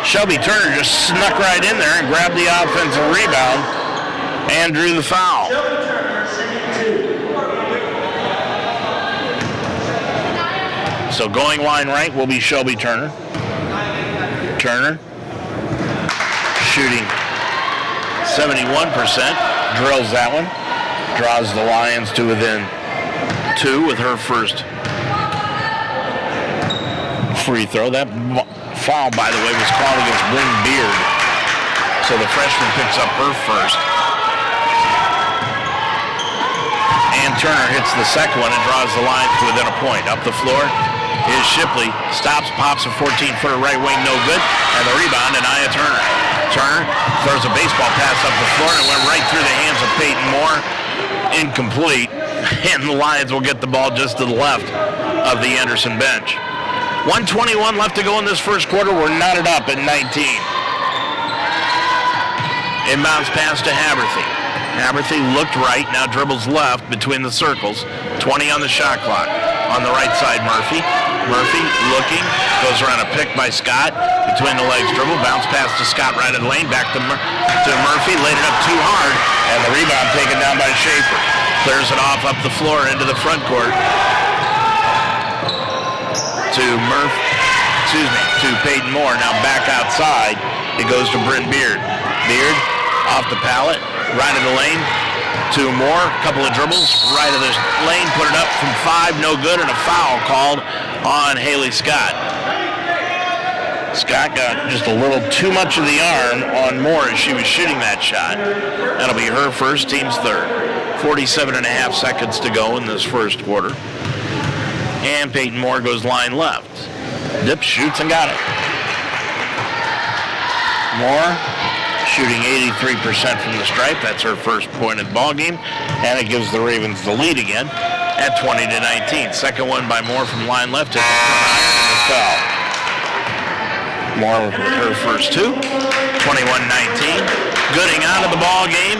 Shelby Turner just snuck right in there and grabbed the offensive rebound and drew the foul. So going line right will be Shelby Turner. Turner shooting 71%, drills that one, draws the Lions to within 2 with her first free throw. That foul, by the way, was called against Bryn Beard. So the freshman picks up her first. And Turner hits the second one and draws the line to within a point. Up the floor is Shipley. Stops, pops a 14-footer right wing, no good. And the rebound, Anaya Turner. Turner throws a baseball pass up the floor and it went right through the hands of Peyton Moore. Incomplete. And the Lions will get the ball just to the left of the Anderson bench. 1:21 left to go in this first quarter. We're knotted up at 19. Inbounds pass to Haberthy. Haberthy looked right, now dribbles left between the circles. 20 on the shot clock. On the right side, Murphy. Murphy looking, goes around a pick by Scott. Between the legs dribble, bounce pass to Scott right of the lane, back to Murphy, laid it up too hard, and the rebound taken down by Schaefer. Clears it off up the floor into the front court to Peyton Moore. Now back outside, it goes to Bryn Beard. Beard off the pallet, right of the lane. 2 more, couple of dribbles, right of the lane, put it up from 5, no good, and a foul called on Haley Scott. Scott got just a little too much of the arm on Moore as she was shooting that shot. That'll be her first, team's third. 47 and a half seconds to go in this first quarter. And Peyton Moore goes line left. Dips, shoots, and got it. Moore shooting 83% from the stripe. That's her first point of the ball game, and it gives the Ravens the lead again at 20-19. Second one by Moore from line left, hit the front iron and the foul. Moore with her first 2, 21-19. Gooding out of the ball game,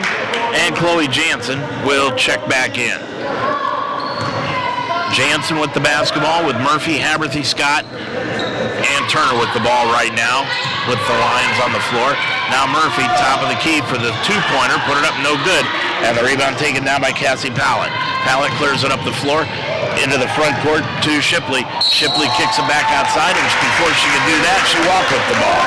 and Chloe Jansen will check back in. Jansen with the basketball with Murphy, Haberthy, Scott, and Turner with the ball right now with the Lions on the floor. Now Murphy, top of the key for the 2-pointer, put it up, no good. And the rebound taken down by Cassie Pallett. Pallett clears it up the floor into the front court to Shipley. Shipley kicks it back outside, and before she could do that, she walked with the ball.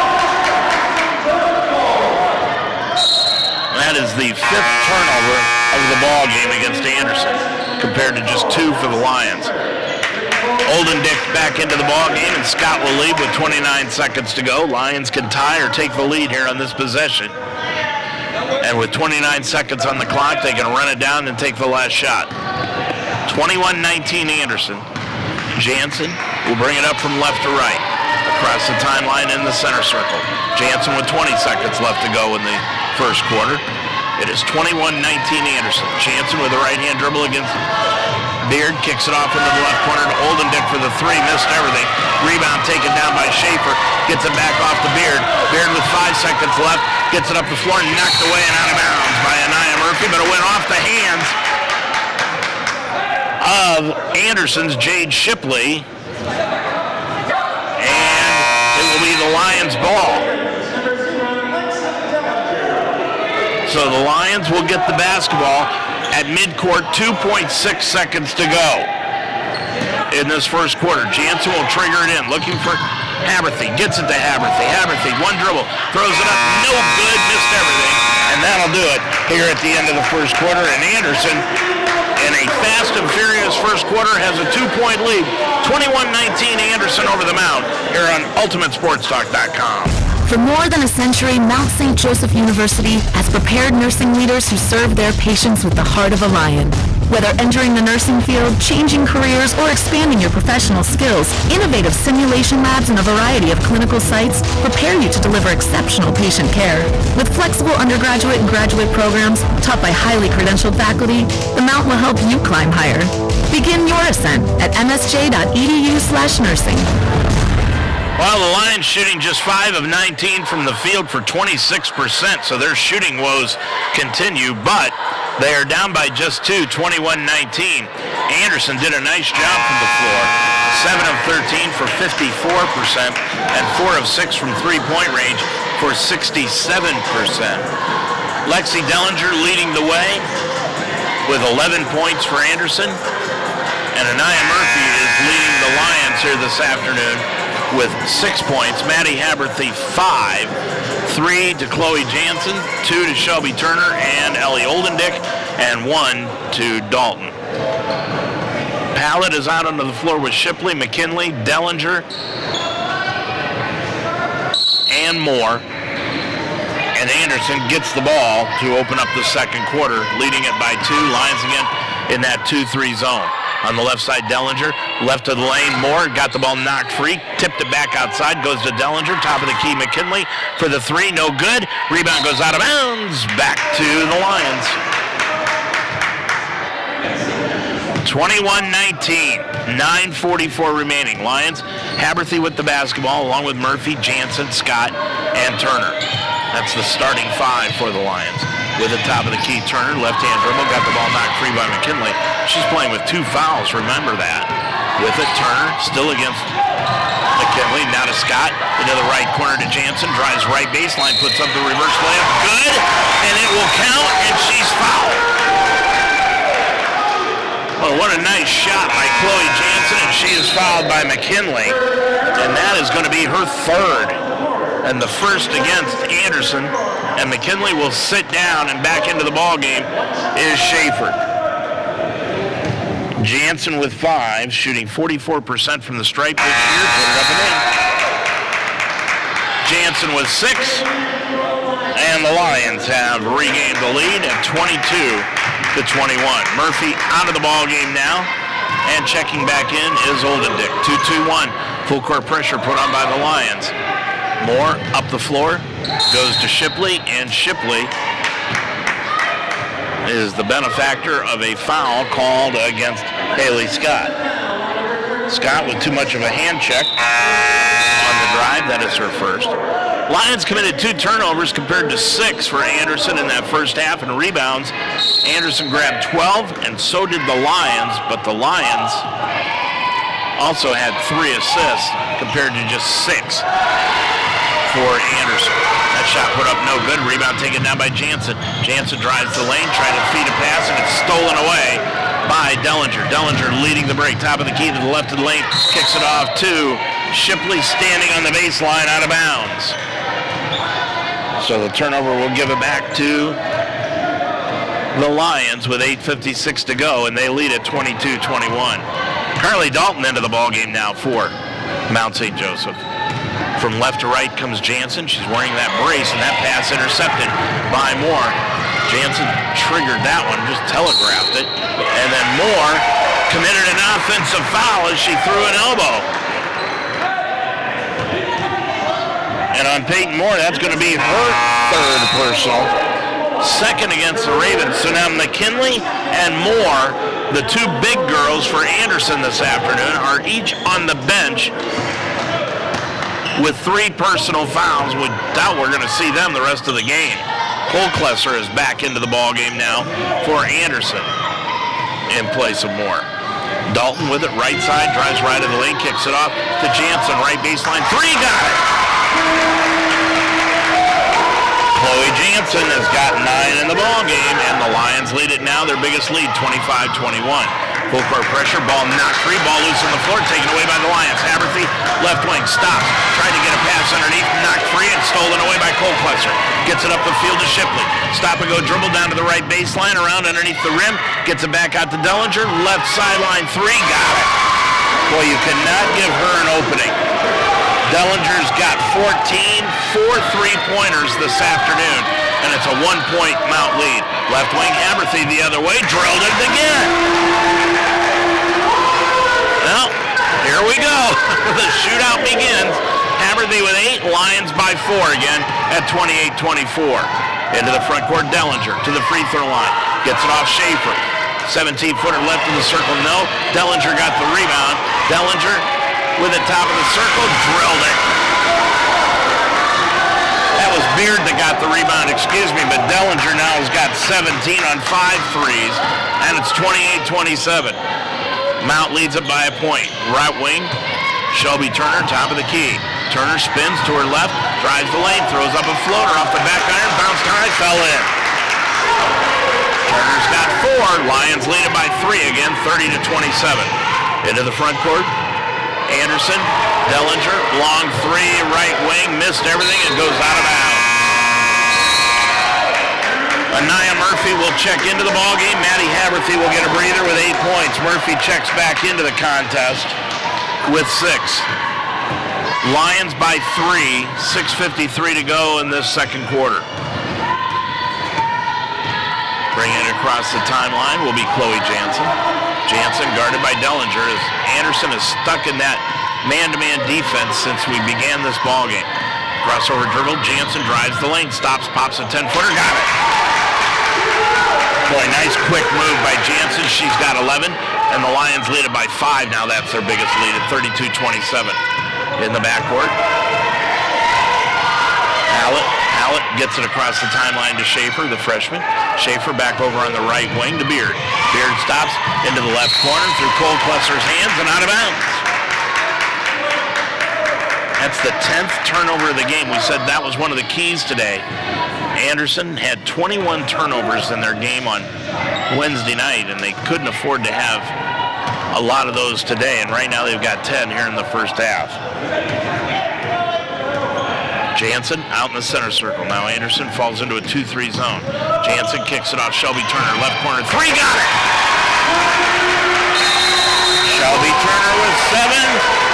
That is the 5th turnover of the ball game against Anderson, compared to just 2 for the Lions. Oldendick back into the ball game, and Scott will lead with 29 seconds to go. Lions can tie or take the lead here on this possession. And with 29 seconds on the clock, they can run it down and take the last shot. 21-19 Anderson. Jansen will bring it up from left to right, across the timeline in the center circle. Jansen with 20 seconds left to go in the first quarter. It is 21-19 Anderson. Jansen with a right-hand dribble against Beard, kicks it off into the left corner to Oldendick for the 3, missed everything. Rebound taken down by Schaefer, gets it back off to Beard. Beard with 5 seconds left, gets it up the floor, knocked away and out of bounds by Anaya Murphy, but it went off the hands of Anderson's Jade Shipley, and it will be the Lions' ball. So the Lions will get the basketball at midcourt, 2.6 seconds to go in this first quarter. Jansen will trigger it in, looking for Haberthy. Gets it to Haberthy. Haberthy, 1 dribble, throws it up, no good, missed everything, and that'll do it here at the end of the first quarter. And Anderson, in a fast and furious first quarter, has a 2-point lead. 21-19 Anderson over the Mount here on UltimateSportsTalk.com. For more than a century, Mount St. Joseph University has prepared nursing leaders who serve their patients with the heart of a lion. Whether entering the nursing field, changing careers, or expanding your professional skills, innovative simulation labs and a variety of clinical sites prepare you to deliver exceptional patient care. With flexible undergraduate and graduate programs taught by highly credentialed faculty, the Mount will help you climb higher. Begin your ascent at msj.edu/nursing. Well, the Lions shooting just 5 of 19 from the field for 26%, so their shooting woes continue, but they are down by just 2, 21-19. Anderson did a nice job from the floor, 7 of 13 for 54%, and 4 of 6 from three-point range for 67%. Lexi Dellinger leading the way with 11 points for Anderson, and Anaya Murphy is leading the Lions here this afternoon with 6 points. Maddie Haberthy, 5. 3 to Chloe Jansen, 2 to Shelby Turner and Ellie Oldendick, and 1 to Dalton. Pallett is out onto the floor with Shipley, McKinley, Dellinger, and Moore. And Anderson gets the ball to open up the second quarter, leading it by 2. Lions again in that 2-3 zone. On the left side, Dellinger, left of the lane, Moore, got the ball knocked free, tipped it back outside, goes to Dellinger, top of the key, McKinley for the 3, no good. Rebound goes out of bounds, back to the Lions. 21-19, 9:44 remaining. Lions, Haberthy with the basketball, along with Murphy, Jansen, Scott, and Turner. That's the starting 5 for the Lions. With the top of the key, Turner, left-hand dribble, got the ball knocked free by McKinley. She's playing with 2 fouls, remember that. With it, Turner still against McKinley. Now to Scott. Into the right corner to Jansen. Drives right baseline. Puts up the reverse layup. Good. And it will count. And she's fouled. Well, what a nice shot by Chloe Jansen. And she is fouled by McKinley. And that is going to be her third. And the first against Anderson. And McKinley will sit down, and back into the ball game is Schaefer. Jansen with 5, shooting 44% from the stripe this year. Put it up and in. Jansen with 6, and the Lions have regained the lead at 22-21. Murphy out of the ball game now, and checking back in is Oldendick. 2-2-1, full court pressure put on by the Lions. Moore up the floor, goes to Shipley, and Shipley is the benefactor of a foul called against Haley Scott. Scott with too much of a hand check on the drive. That is her first. Lions committed 2 turnovers compared to 6 for Anderson in that first half, and rebounds. Anderson grabbed 12, and so did the Lions, but the Lions also had 3 assists compared to just 6 for Anderson. That shot put up no good. Rebound taken down by Jansen. Jansen drives the lane, trying to feed a pass, and it's stolen away by Dellinger. Dellinger leading the break. Top of the key to the left of the lane. Kicks it off to Shipley, standing on the baseline, out of bounds. So the turnover will give it back to the Lions with 8:56 to go, and they lead at 22-21. Carly Dalton into the ball game now for Mount St. Joseph. From left to right comes Jansen. She's wearing that brace, and that pass intercepted by Moore. Jansen triggered that one, just telegraphed it. And then Moore committed an offensive foul as she threw an elbow. And on Peyton Moore, that's going to be her third personal. Second against the Ravens. So now McKinley and Moore, the 2 big girls for Anderson this afternoon, are each on the bench with 3 personal fouls. We doubt we're going to see them the rest of the game. Holklesser is back into the ball game now for Anderson in place of Moore. Dalton with it, right side, drives right of the lane, kicks it off to Jansen, right baseline, 3, got it! Chloe Jansen has got 9 in the ball game, and the Lions lead it now, their biggest lead, 25-21. Full court pressure, ball knocked free, ball loose on the floor, taken away by the Lions. Haberthy, left wing, stops, tried to get a pass underneath, knocked free, and stolen away by Holklesser. Gets it up the field to Shipley. Stop and go dribble down to the right baseline, around underneath the rim, gets it back out to Dellinger, left sideline 3, got it. Boy, you cannot give her an opening. Dellinger's got 4 3-pointers this afternoon, and it's a 1-point Mount lead. Left wing, Haberthy the other way, drilled it again. Well, here we go. The shootout begins. Haberthy with 8, Lions by 4 again at 28-24. Into the front court, Dellinger to the free throw line. Gets it off Schaefer. 17-footer left of the circle, no. Dellinger got the rebound. Dellinger with the top of the circle, drilled it. That was Beard that got the rebound, but Dellinger now has got 17 on 5 threes, and it's 28-27. Mount leads it by a point. Right wing, Shelby Turner, top of the key. Turner spins to her left, drives the lane, throws up a floater off the back iron, bounced high, fell in. Turner's got 4. Lions lead it by 3 again, 30-27. Into the front court. Anderson, Dellinger, long 3, right wing, missed everything and goes out of bounds. Anaya Murphy will check into the ballgame. Maddie Haberthy will get a breather with 8 points. Murphy checks back into the contest with 6. Lions by 3, 6:53 to go in this second quarter. Bringing it across the timeline will be Chloe Jansen. Jansen guarded by Dellinger as Anderson is stuck in that man-to-man defense since we began this ballgame. Crossover dribble, Jansen drives the lane, stops, pops a 10-footer, got it. Boy, nice quick move by Jansen. She's got 11, and the Lions lead it by 5 now. That's their biggest lead at 32-27. In the backcourt. Pallett gets it across the timeline to Schaefer, the freshman. Schaefer back over on the right wing to Beard. Beard stops into the left corner through Cole Klesser's hands and out of bounds. That's the 10th turnover of the game. We said that was one of the keys today. Anderson had 21 turnovers in their game on Wednesday night, and they couldn't afford to have a lot of those today. And right now they've got 10 here in the first half. Jansen out in the center circle. Now Anderson falls into a 2-3 zone. Jansen kicks it off. Shelby Turner, left corner, 3, got it! Shelby Turner with 7.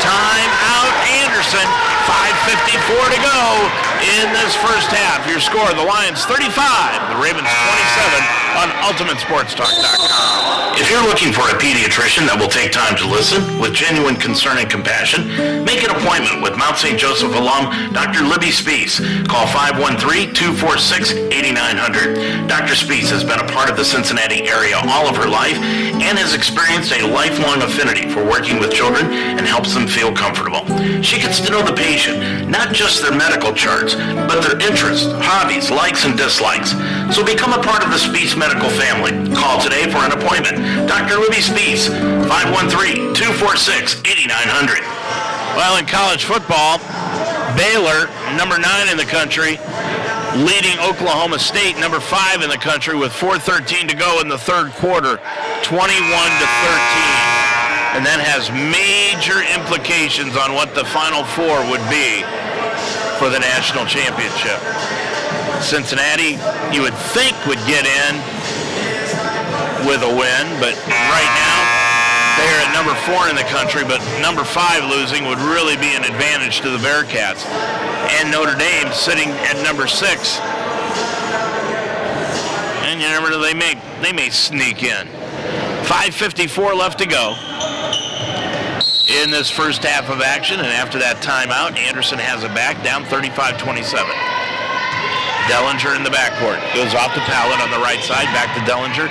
Time out, Anderson. 5:54 to go in this first half. Your score, the Lions 35, the Ravens 27 on UltimateSportsTalk.com. If you're looking for a pediatrician that will take time to listen with genuine concern and compassion, make an appointment with Mount St. Joseph alum Dr. Libby Spees. Call 513-246-8900. Dr. Spees has been a part of the Cincinnati area all of her life and has experienced a lifelong affinity for working with children and helps them feel comfortable. She gets to know the patient, not just their medical charts, but their interests, hobbies, likes, and dislikes. So become a part of the Spees medical family. Call today for an appointment. Dr. Libby Spees, 513-246-8900. Well, in college football, Baylor, number 9 in the country, leading Oklahoma State, number 5 in the country, with 4:13 to go in the third quarter, 21-13. And that has major implications on what the Final Four would be for the national championship. Cincinnati, you would think, would get in with a win, but right now they're at number 4 in the country, but number 5 losing would really be an advantage to the Bearcats. And Notre Dame sitting at number 6. And you never know, they may sneak in. 5:54 left to go in this first half of action, and after that timeout, Anderson has it back, down 35-27. Dellinger in the backcourt, goes off to Pallett on the right side, back to Dellinger,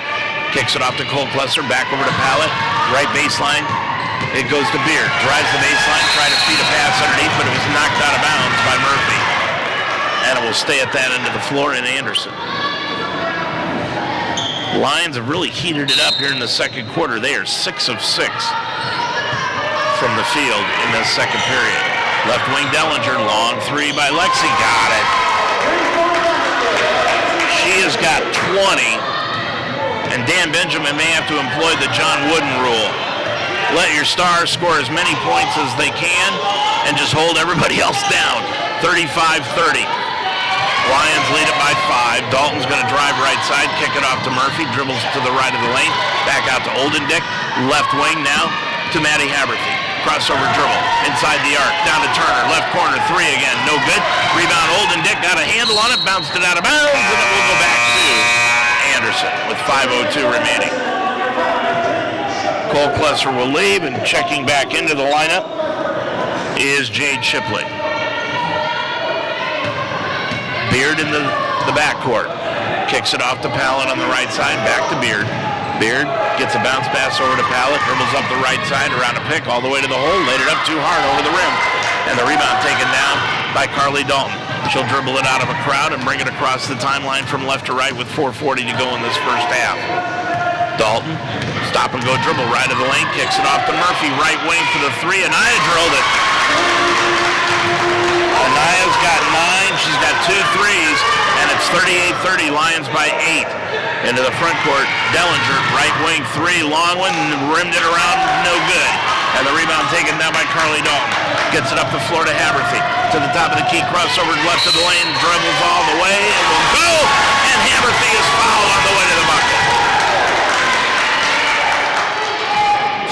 kicks it off to Cole Klesser, back over to Pallett, right baseline, it goes to Beard, drives the baseline, trying to feed a pass underneath, but it was knocked out of bounds by Murphy. And it will stay at that end of the floor in Anderson. Lions have really heated it up here in the second quarter. They are 6 of 6 from the field in the second period. Left wing Dellinger, long 3 by Lexi, got it. She has got 20, and Dan Benjamin may have to employ the John Wooden rule. Let your stars score as many points as they can and just hold everybody else down. 35-30. Lions lead it by 5. Dalton's going to drive right side, kick it off to Murphy, dribbles to the right of the lane, back out to Oldendick, left wing now to Maddie Haberthy. Crossover dribble, inside the arc, down to Turner, left corner, 3 again, no good. Rebound, Oldendick got a handle on it, bounced it out of bounds, and it will go back to Anderson with 5:02 remaining. Cole Klesser will leave, and checking back into the lineup is Jade Shipley. Beard in the backcourt. Kicks it off to Pallett on the right side, back to Beard. Beard gets a bounce pass over to Pallett, dribbles up the right side, around a pick, all the way to the hole, laid it up too hard over the rim. And the rebound taken down by Carly Dalton. She'll dribble it out of a crowd and bring it across the timeline from left to right with 4:40 to go in this first half. Dalton, stop and go dribble right of the lane, kicks it off to Murphy, right wing for the 3, and Anaya drilled it. Anaya's got 9, she's got 2 threes, and it's 38-30, Lions by 8. Into the front court, Dellinger, right wing 3, long one, rimmed it around, no good. And the rebound taken down by Carly Dalton. Gets it up the floor to Haberthy. To the top of the key, crossover left of the lane, dribbles all the way, and will go, and Haberthy is fouled on the way to the bucket.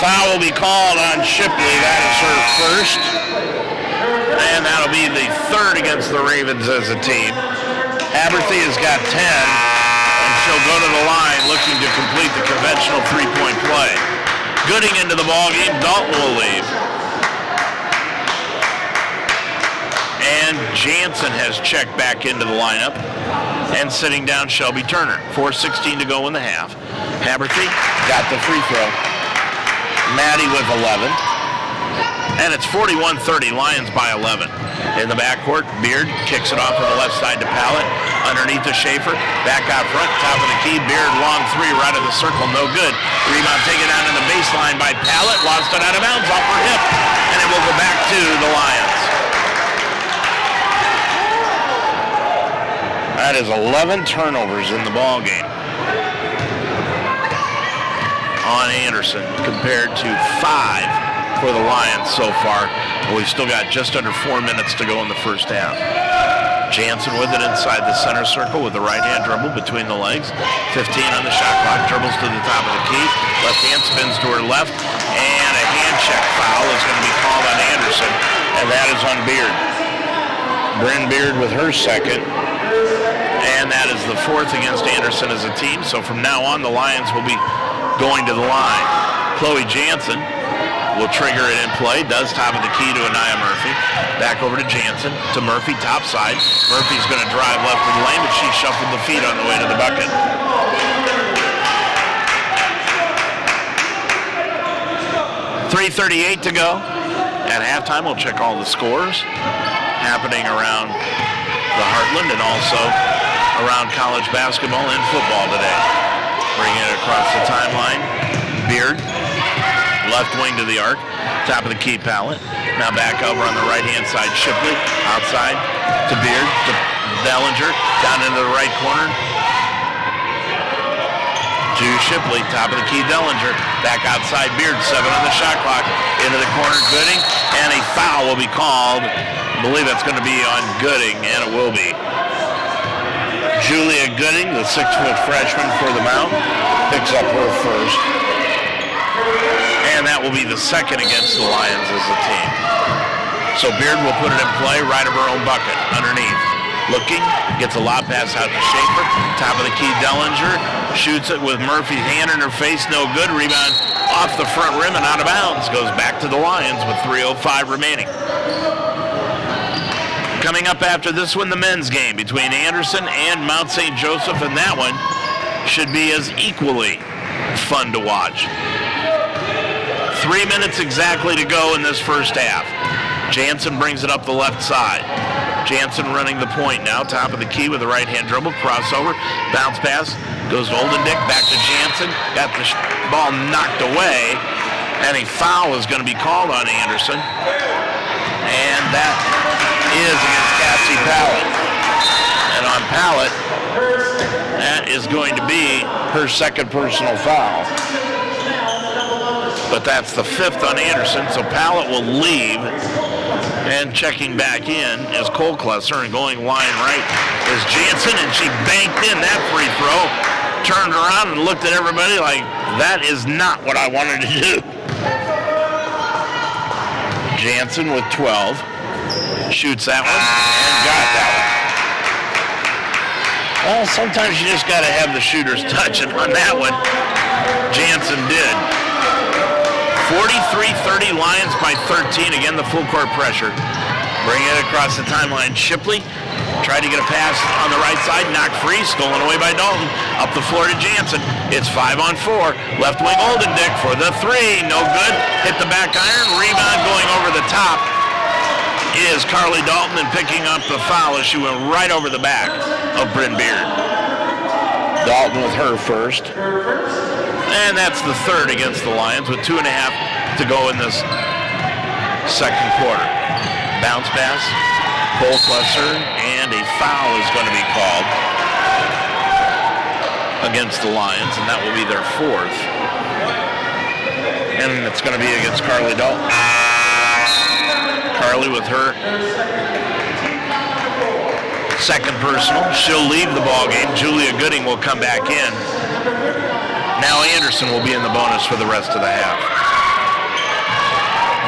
Foul will be called on Shipley, that is her first. And that'll be the 3rd against the Ravens as a team. Haberthy has got 10, and she'll go to the line looking to complete the conventional 3-point play. Gooding into the ballgame, Dalton will leave. And Jansen has checked back into the lineup. And sitting down Shelby Turner. 4:16 to go in the half. Haberthy got the free throw. Maddie with 11. And it's 41-30, Lions by 11. In the backcourt, Beard kicks it off from the left side to Pallett. Underneath to Schaefer. Back out front, top of the key. Beard, long three, right of the circle, no good. Rebound taken out in the baseline by Pallett. Lost it out of bounds off her hip. And it will go back to the Lions. That is 11 turnovers in the ball game on Anderson compared to 5 for the Lions so far. We've still got just under 4 minutes to go in the first half. Jansen with it inside the center circle with the right-hand dribble between the legs. 15 on the shot clock, dribbles to the top of the key. Left hand spins to her left, and a hand check foul is going to be called on Anderson, and that is on Beard. Bryn Beard with her second, and that is the fourth against Anderson as a team. So from now on, the Lions will be going to the line. Chloe Jansen will trigger it in play, does top of the key to Anaya Murphy. Back over to Jansen, to Murphy, top side. Murphy's going to drive left of the lane, but she shuffled the feet on the way to the bucket. .338 to go. At halftime, we'll check all the scores happening around the Heartland and also around college basketball and football today. Bringing it across the timeline. Beard. Left wing to the arc, top of the key, Pallett. Now back over on the right-hand side, Shipley, outside to Beard, to Dellinger, down into the right corner. To Shipley, top of the key, Dellinger, back outside, Beard, 7 on the shot clock, into the corner, Gooding, and a foul will be called. I believe that's going to be on Gooding, and it will be. Julia Gooding, the 6-foot freshman for the Mount, picks up her first. And that will be the second against the Lions as a team. So Beard will put it in play right of her own bucket, underneath. Looking, gets a lob pass out to Schaefer. Top of the key, Dellinger. Shoots it with Murphy's hand in her face, no good. Rebound off the front rim and out of bounds. Goes back to the Lions with 3:05 remaining. Coming up after this one, the men's game between Anderson and Mount St. Joseph, and that one should be as equally fun to watch. 3 minutes exactly to go in this first half. Jansen brings it up the left side. Jansen running the point now, top of the key with the right-hand dribble, crossover, bounce pass, goes to Oldendick, back to Jansen, got the ball knocked away, and a foul is going to be called on Anderson, and that is against Cassie Pallett. And on Pallett, that is going to be her second personal foul. But that's the 5th on Anderson, so Pallett will leave. And checking back in is Colclusser, and going line right is Jansen, and she banked in that free throw, turned around and looked at everybody like, that is not what I wanted to do. Jansen with 12, shoots that one, and got that one. Well, sometimes you just got to have the shooter's touch, and on that one, Jansen did. 43-30, Lions by 13. Again, the full court pressure. Bring it across the timeline. Shipley tried to get a pass on the right side, knocked free, stolen away by Dalton. Up the floor to Jansen. It's 5-on-4. Left wing Oldendick for the 3. No good. Hit the back iron. Rebound going over the top is Carly Dalton, and picking up the foul as she went right over the back of Bryn Beard. Dalton with her first. And that's the 3rd against the Lions with 2.5 to go in this second quarter. Bounce pass, Colclusser, and a foul is going to be called against the Lions, and that will be their 4th. And it's going to be against Carly Dalton. Carly with her second personal. She'll leave the ball game. Julia Gooding will come back in. Now Anderson will be in the bonus for the rest of the half.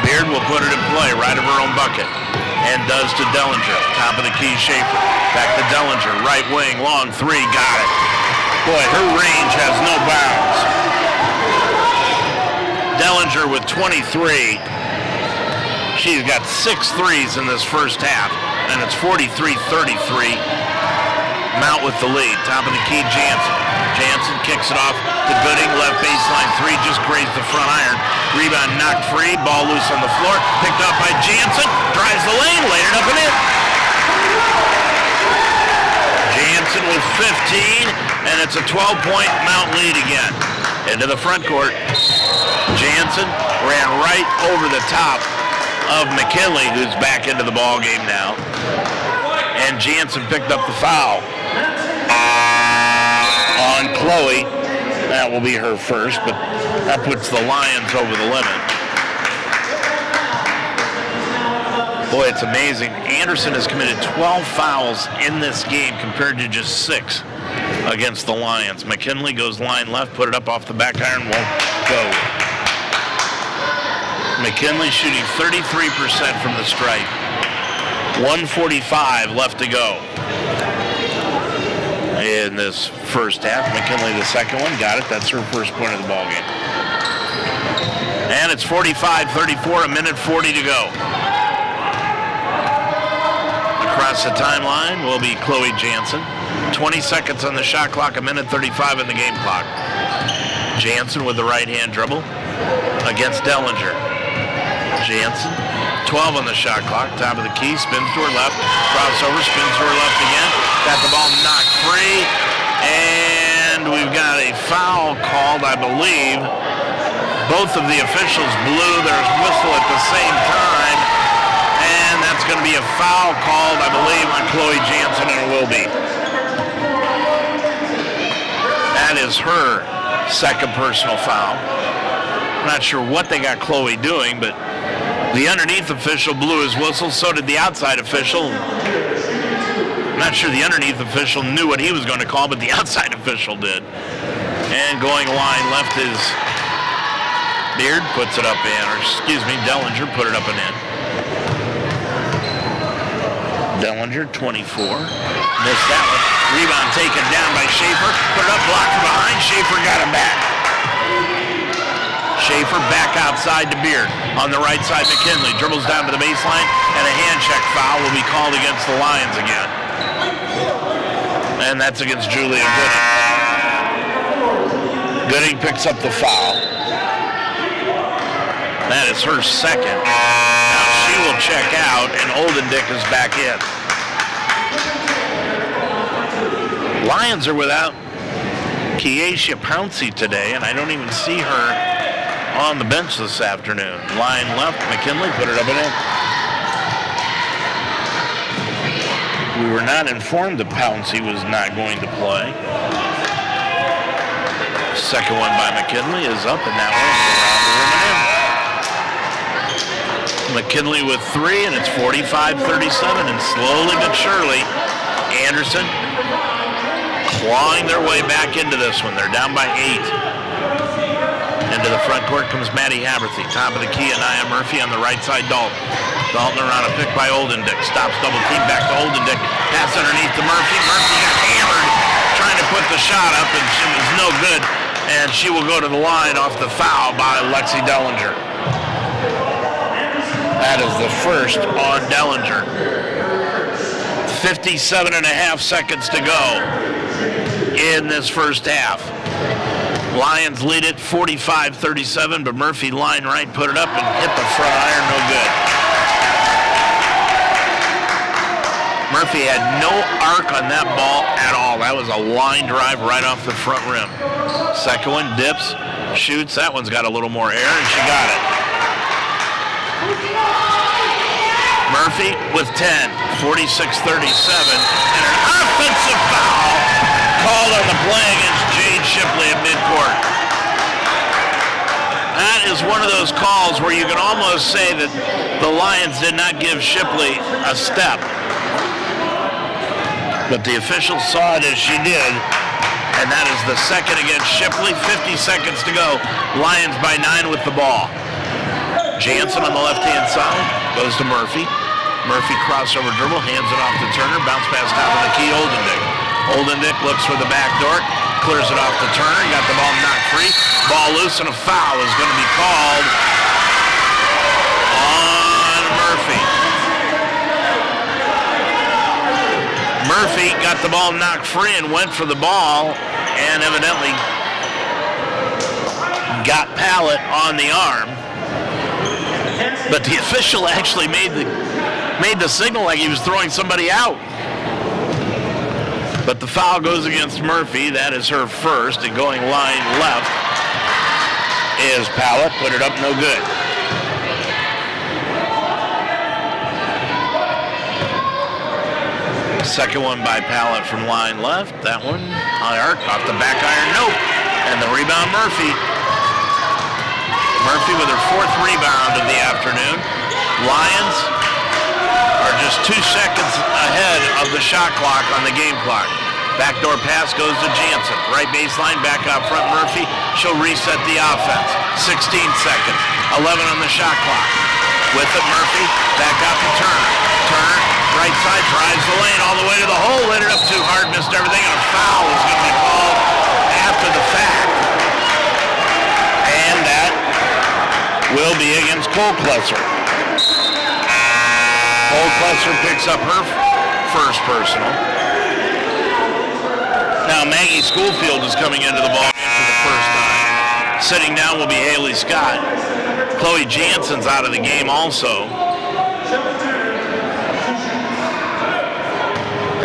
Beard will put it in play right of her own bucket, and does to Dellinger. Top of the key, Schaefer. Back to Dellinger, right wing, long 3, got it. Boy, her range has no bounds. Dellinger with 23. She's got 6 threes in this first half, and it's 43-33. Mount with the lead. Top of the key, Jansen. Jansen kicks Kicks it off to Gooding, left baseline three, just grazed the front iron. Rebound knocked free, ball loose on the floor, picked up by Jansen, drives the lane, laid it up and in. Jansen with 15, and it's a 12-point Mount lead again. Into the front court. Jansen ran right over the top of McKinley, who's back into the ball game now. And Jansen picked up the foul on Chloe. That will be her first, but that puts the Lions over the limit. Boy, it's amazing. Anderson has committed 12 fouls in this game compared to just 6 against the Lions. McKinley goes line left, put it up off the back iron, won't go. McKinley shooting 33% from the stripe. 1:45 left to go in this first half. McKinley, the second one, got it. That's her first point of the ball game. And it's 45-34, 1:40 to go. Across the timeline will be Chloe Jansen. 20 seconds on the shot clock, 1:35 in the game clock. Jansen with the right-hand dribble against Dellinger. Jansen, 12 on the shot clock, top of the key, spins to her left, crossover, spins to her left again, got the ball knocked free, and we've got a foul called, I believe. Both of the officials blew their whistle at the same time, and that's going to be a foul called, I believe, on Chloe Jansen, and it will be. That is her second personal foul. I'm not sure what they got Chloe doing, but the underneath official blew his whistle, so did the outside official. I'm not sure the underneath official knew what he was going to call, but the outside official did. And going line left is Beard, puts it up in, or excuse me, Dellinger put it up and in. Dellinger, 24. Missed that one. Rebound taken down by Schaefer. Put it up, blocked from behind. Schaefer got him back. Schaefer back outside to Beard. On the right side, McKinley dribbles down to the baseline, and a hand check foul will be called against the Lions again. And that's against Julia Gooding. Gooding picks up the foul. That is her second. Now she will check out, and Oldendick is back in. Lions are without Keisha Pouncey today, and I don't even see her on the bench this afternoon. Line left, McKinley put it up and in. We were not informed that Pouncey was not going to play. Second one by McKinley is up, and that one's around the rim and in. McKinley with 3, and it's 45-37, and slowly but surely, Anderson clawing their way back into this one. They're down by 8. Into the front court comes Maddie Haberthy. Top of the key, Anaya Murphy on the right side, Dalton. Dalton around a pick by Oldendick. Stops double team back to Oldendick. Pass underneath to Murphy. Murphy got hammered trying to put the shot up, and she was no good. And she will go to the line off the foul by Lexi Dellinger. That is the first on Dellinger. 57.5 seconds to go in this first half. Lions lead it 45-37, but Murphy line right, put it up and hit the front iron, no good. Murphy had no arc on that ball at all. That was a line drive right off the front rim. Second one, dips, shoots. That one's got a little more air, and she got it. Murphy with 10, 46-37, and an offensive foul called on the play against Jade Shipley at midcourt. That is one of those calls where you can almost say that the Lions did not give Shipley a step. But the officials saw it as she did, and that is the second against Shipley. 50 seconds to go. Lions by 9 with the ball. Jansen on the left-hand side goes to Murphy. Murphy crossover dribble, hands it off to Turner, bounce pass top of the key, Oldendick. Oldendick looks for the back door, clears it off to Turner, got the ball knocked free, ball loose, and a foul is going to be called on Murphy. Murphy got the ball knocked free and went for the ball, and evidently got Pallett on the arm, but the official actually made the signal like he was throwing somebody out. But the foul goes against Murphy. That is her first, and going line left is Pallett. Put it up, no good. Second one by Pallett from line left. That one, high arc, off the back iron, nope. And the rebound, Murphy. Murphy with her fourth rebound of the afternoon. Lions are just 2 seconds ahead of the shot clock on the game clock. Backdoor pass goes to Jansen. Right baseline, back out front, Murphy. She'll reset the offense. 16 seconds, 11 on the shot clock. With it, Murphy, back out to Turner. Turner, right side, drives the lane all the way to the hole. Lit it up too hard, missed everything, and a foul is going to be called after the fact. And that will be against Colklesser. Colklesser picks up her first personal. Now Maggie Schoolfield is coming into the ball game for the first time. Sitting down will be Haley Scott. Chloe Jansen's out of the game also.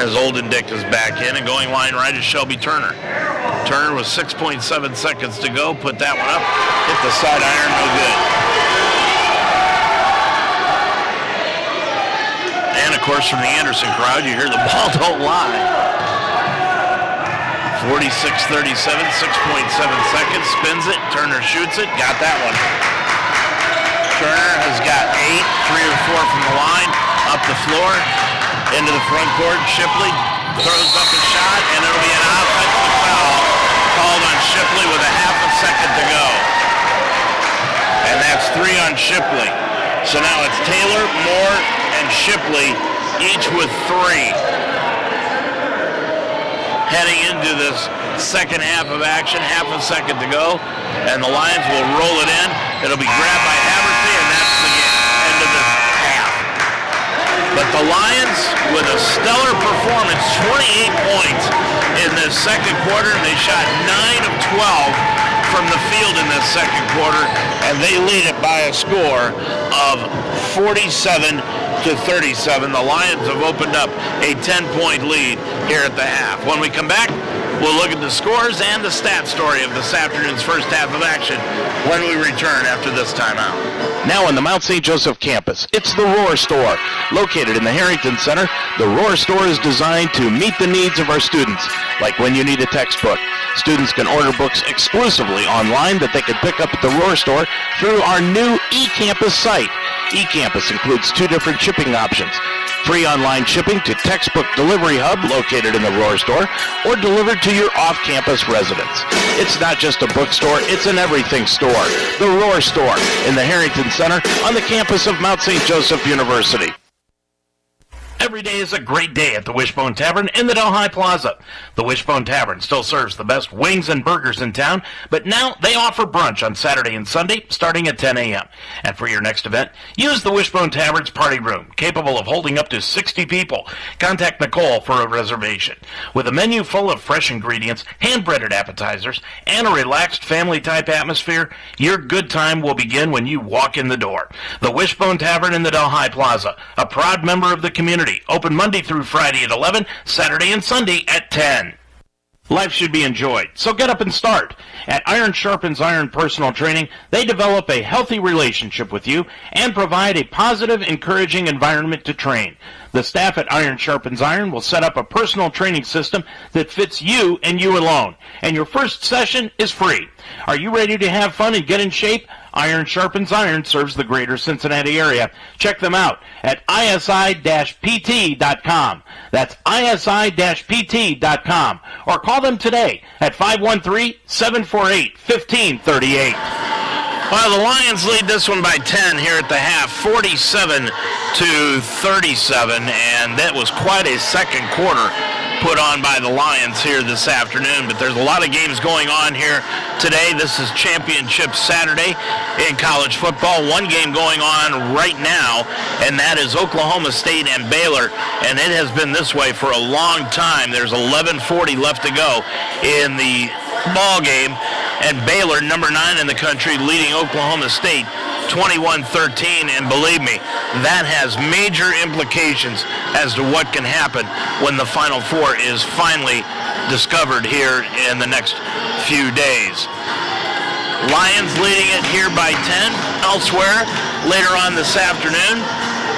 As Olden Dick is back in, and going line right is Shelby Turner. Turner with 6.7 seconds to go. Put that one up. Hit the side iron, no good. And of course from the Anderson crowd, you hear the ball don't lie. 46-37, 6.7 seconds. Spins it. Turner shoots it. Got that one. Turner has got 8, 3 or 4 from the line, up the floor, into the front court. Shipley throws up a shot, and it'll be an offensive foul called on Shipley with a half a second to go. And that's 3 on Shipley. So now it's Taylor, Moore, and Shipley, each with 3. Heading into this second half of action, half a second to go, and the Lions will roll it in. It'll be grabbed by Haverty, and that's the end of the half. But the Lions, with a stellar performance, 28 points in this second quarter, and they shot 9 of 12 from the field in this second quarter, and they lead it by a score of 47-37. The Lions have opened up a 10-point lead here at the half. When we come back, we'll look at the scores and the stat story of this afternoon's first half of action when we return after this timeout. Now on the Mount St. Joseph campus, it's the Roar Store. Located in the Harrington Center, the Roar Store is designed to meet the needs of our students, like when you need a textbook. Students can order books exclusively online that they can pick up at the Roar Store through our new eCampus site. eCampus includes 2 different shipping options. Free online shipping to Textbook Delivery Hub located in the Roar Store, or delivered to your off-campus residence. It's not just a bookstore, it's an everything store. The Roar Store in the Harrington Center on the campus of Mount St. Joseph University. Every day is a great day at the Wishbone Tavern in the Delhi Plaza. The Wishbone Tavern still serves the best wings and burgers in town, but now they offer brunch on Saturday and Sunday starting at 10 a.m. And for your next event, use the Wishbone Tavern's party room, capable of holding up to 60 people. Contact Nicole for a reservation. With a menu full of fresh ingredients, hand-breaded appetizers, and a relaxed family-type atmosphere, your good time will begin when you walk in the door. The Wishbone Tavern in the Delhi Plaza, a proud member of the community. Open Monday through Friday at 11, Saturday and Sunday at 10. Life should be enjoyed, so get up and start. At Iron Sharpens Iron Personal Training, they develop a healthy relationship with you and provide a positive, encouraging environment to train. The staff at Iron Sharpens Iron will set up a personal training system that fits you and you alone, and your first session is free. Are you ready to have fun and get in shape? Iron Sharpens Iron serves the greater Cincinnati area. Check them out at isi-pt.com. That's isi-pt.com. Or call them today at 513-748-1538. Well, the Lions lead this one by 10 here at the half, 47-37, and that was quite a second quarter put on by the Lions here this afternoon. But there's a lot of games going on here today. This is Championship Saturday in college football. One game going on right now, and that is Oklahoma State and Baylor, and it has been this way for a long time. There's 11:40 left to go in the ball game, And Baylor, number 9 in the country, leading Oklahoma State 21-13. And believe me, that has major implications as to what can happen when the Final Four is finally discovered here in the next few days. Lions leading it here by 10. Elsewhere, later on this afternoon,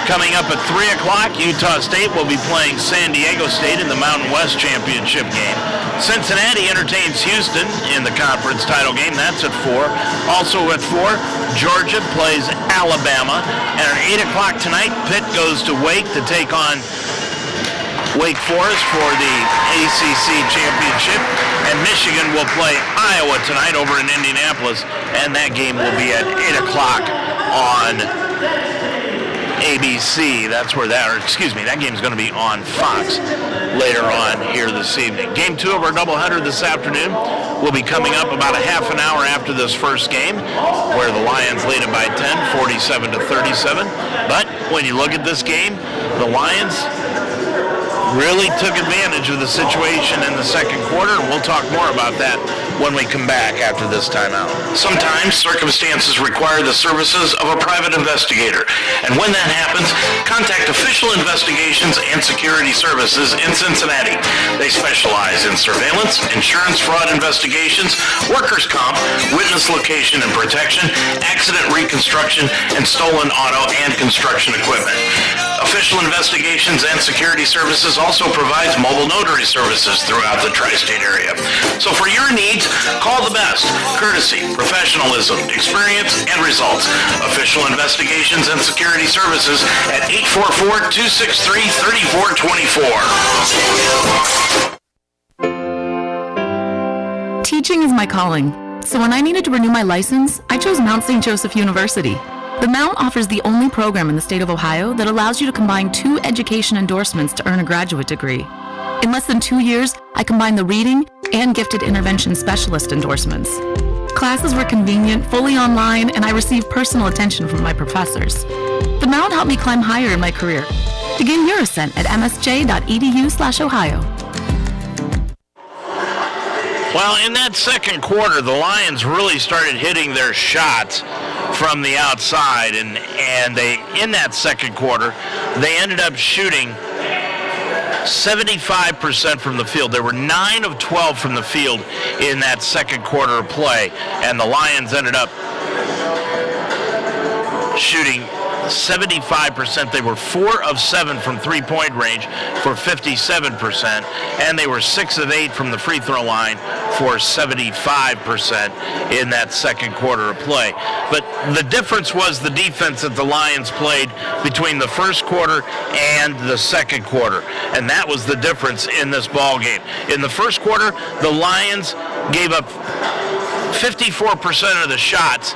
coming up at 3 o'clock, Utah State will be playing San Diego State in the Mountain West Championship game. Cincinnati entertains Houston in the conference title game. That's at 4. Also at 4, Georgia plays Alabama. And at 8 o'clock tonight, Pitt goes to Wake to take on Wake Forest for the ACC Championship. And Michigan will play Iowa tonight over in Indianapolis. And that game will be at 8 o'clock on ABC. That's where that game's going to be on Fox later on here this evening. Game 2 of our doubleheader this afternoon will be coming up about a half an hour after this first game, where the Lions lead it by 10, 47-37. But when you look at this game, the Lions really took advantage of the situation in the second quarter, and we'll talk more about that when we come back after this timeout. Sometimes circumstances require the services of a private investigator, and when that happens, contact Official Investigations and Security Services in Cincinnati. They specialize in surveillance, insurance fraud investigations, workers' comp, witness location and protection, accident reconstruction, and stolen auto and construction equipment. Official Investigations and Security Services also provides mobile notary services throughout the tri-state area. So for your needs, call the best. Courtesy, professionalism, experience, and results. Official Investigations and Security Services at 844-263-3424. Teaching is my calling. So when I needed to renew my license, I chose Mount St. Joseph University. The Mount offers the only program in the state of Ohio that allows you to combine 2 education endorsements to earn a graduate degree. In less than 2 years, I combined the reading and gifted intervention specialist endorsements. Classes were convenient, fully online, and I received personal attention from my professors. The Mount helped me climb higher in my career. Begin your ascent at msj.edu/Ohio. Well, in that second quarter, the Lions really started hitting their shots from the outside, and they, in that second quarter, they ended up shooting 75% from the field. They were 9 of 12 from the field in that second quarter of play, and the Lions ended up shooting 75%. They were 4 of 7 from three-point range for 57%, and they were 6 of 8 from the free throw line for 75% in that second quarter of play. But the difference was the defense that the Lions played between the first quarter and the second quarter, and that was the difference in this ball game. In the first quarter, the Lions gave up 54% of the shots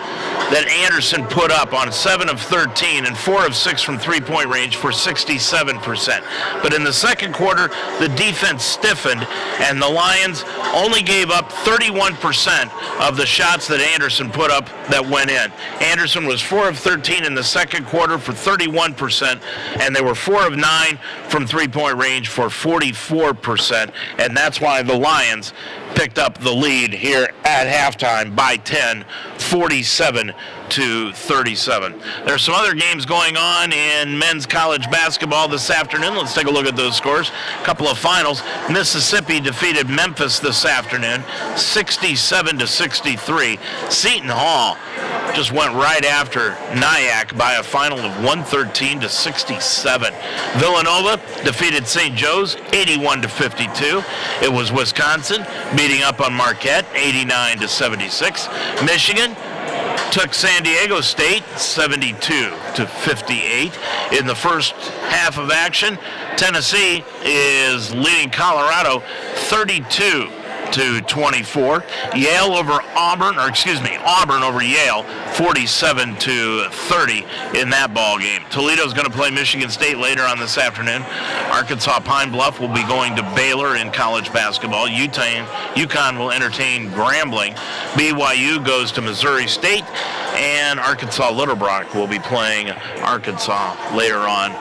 that Anderson put up on 7 of 13 and 4 of 6 from three-point range for 67%. But in the second quarter, the defense stiffened, and the Lions only gave up 31% of the shots that Anderson put up that went in. Anderson was 4 of 13 in the second quarter for 31%, and they were 4 of 9 from three-point range for 44%, and that's why the Lions picked up the lead here at halftime by 10, 47-37. There's some other games going on in men's college basketball this afternoon. Let's take a look at those scores. A couple of finals. Mississippi defeated Memphis this afternoon, 67-63. Seton Hall just went right after Nyack by a final of 113-67. Villanova defeated St. Joe's 81-52. It was Wisconsin beating up on Marquette 89-76. Michigan took San Diego State 72-58. In the first half of action, Tennessee is leading Colorado 32-24. Auburn over Yale 47-30 in that ball game. Toledo's going to play Michigan State later on this afternoon. Arkansas Pine Bluff will be going to Baylor in college basketball. UConn will entertain Grambling. BYU goes to Missouri State, and Arkansas Little Rock will be playing Arkansas later on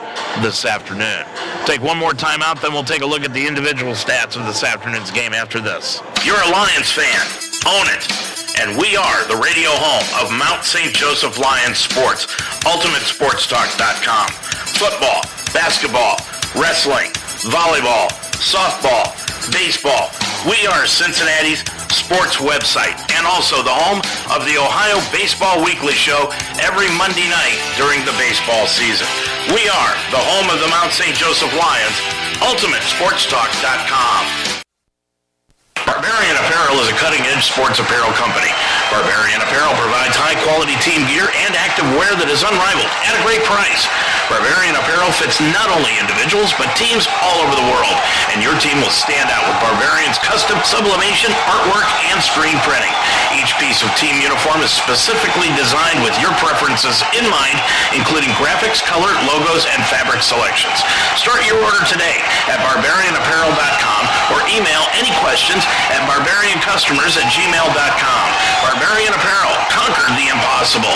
this afternoon. Take one more time out, then we'll take a look at the individual stats of this afternoon's game after this. You're a Lions fan. Own it. and we are the radio home of Mount St. Joseph Lions sports, ultimatesportstalk.com. Football, basketball, wrestling, volleyball, softball, baseball. We are Cincinnati's sports website and also the home of the Ohio Baseball Weekly Show every Monday night during the baseball season. We are the home of the Mount St. Joseph Lions, ultimatesportstalk.com. Barbarian Apparel is a cutting-edge sports apparel company. Barbarian Apparel provides high-quality team gear and active wear that is unrivaled at a great price. Barbarian Apparel fits not only individuals, but teams all over the world. And your team will stand out with Barbarian's custom sublimation, artwork, and screen printing. Each piece of team uniform is specifically designed with your preferences in mind, including graphics, color, logos, and fabric selections. Start your order today at barbarianapparel.com or email any questions at barbariancustomers@gmail.com. Barbarian Apparel, conquer the impossible.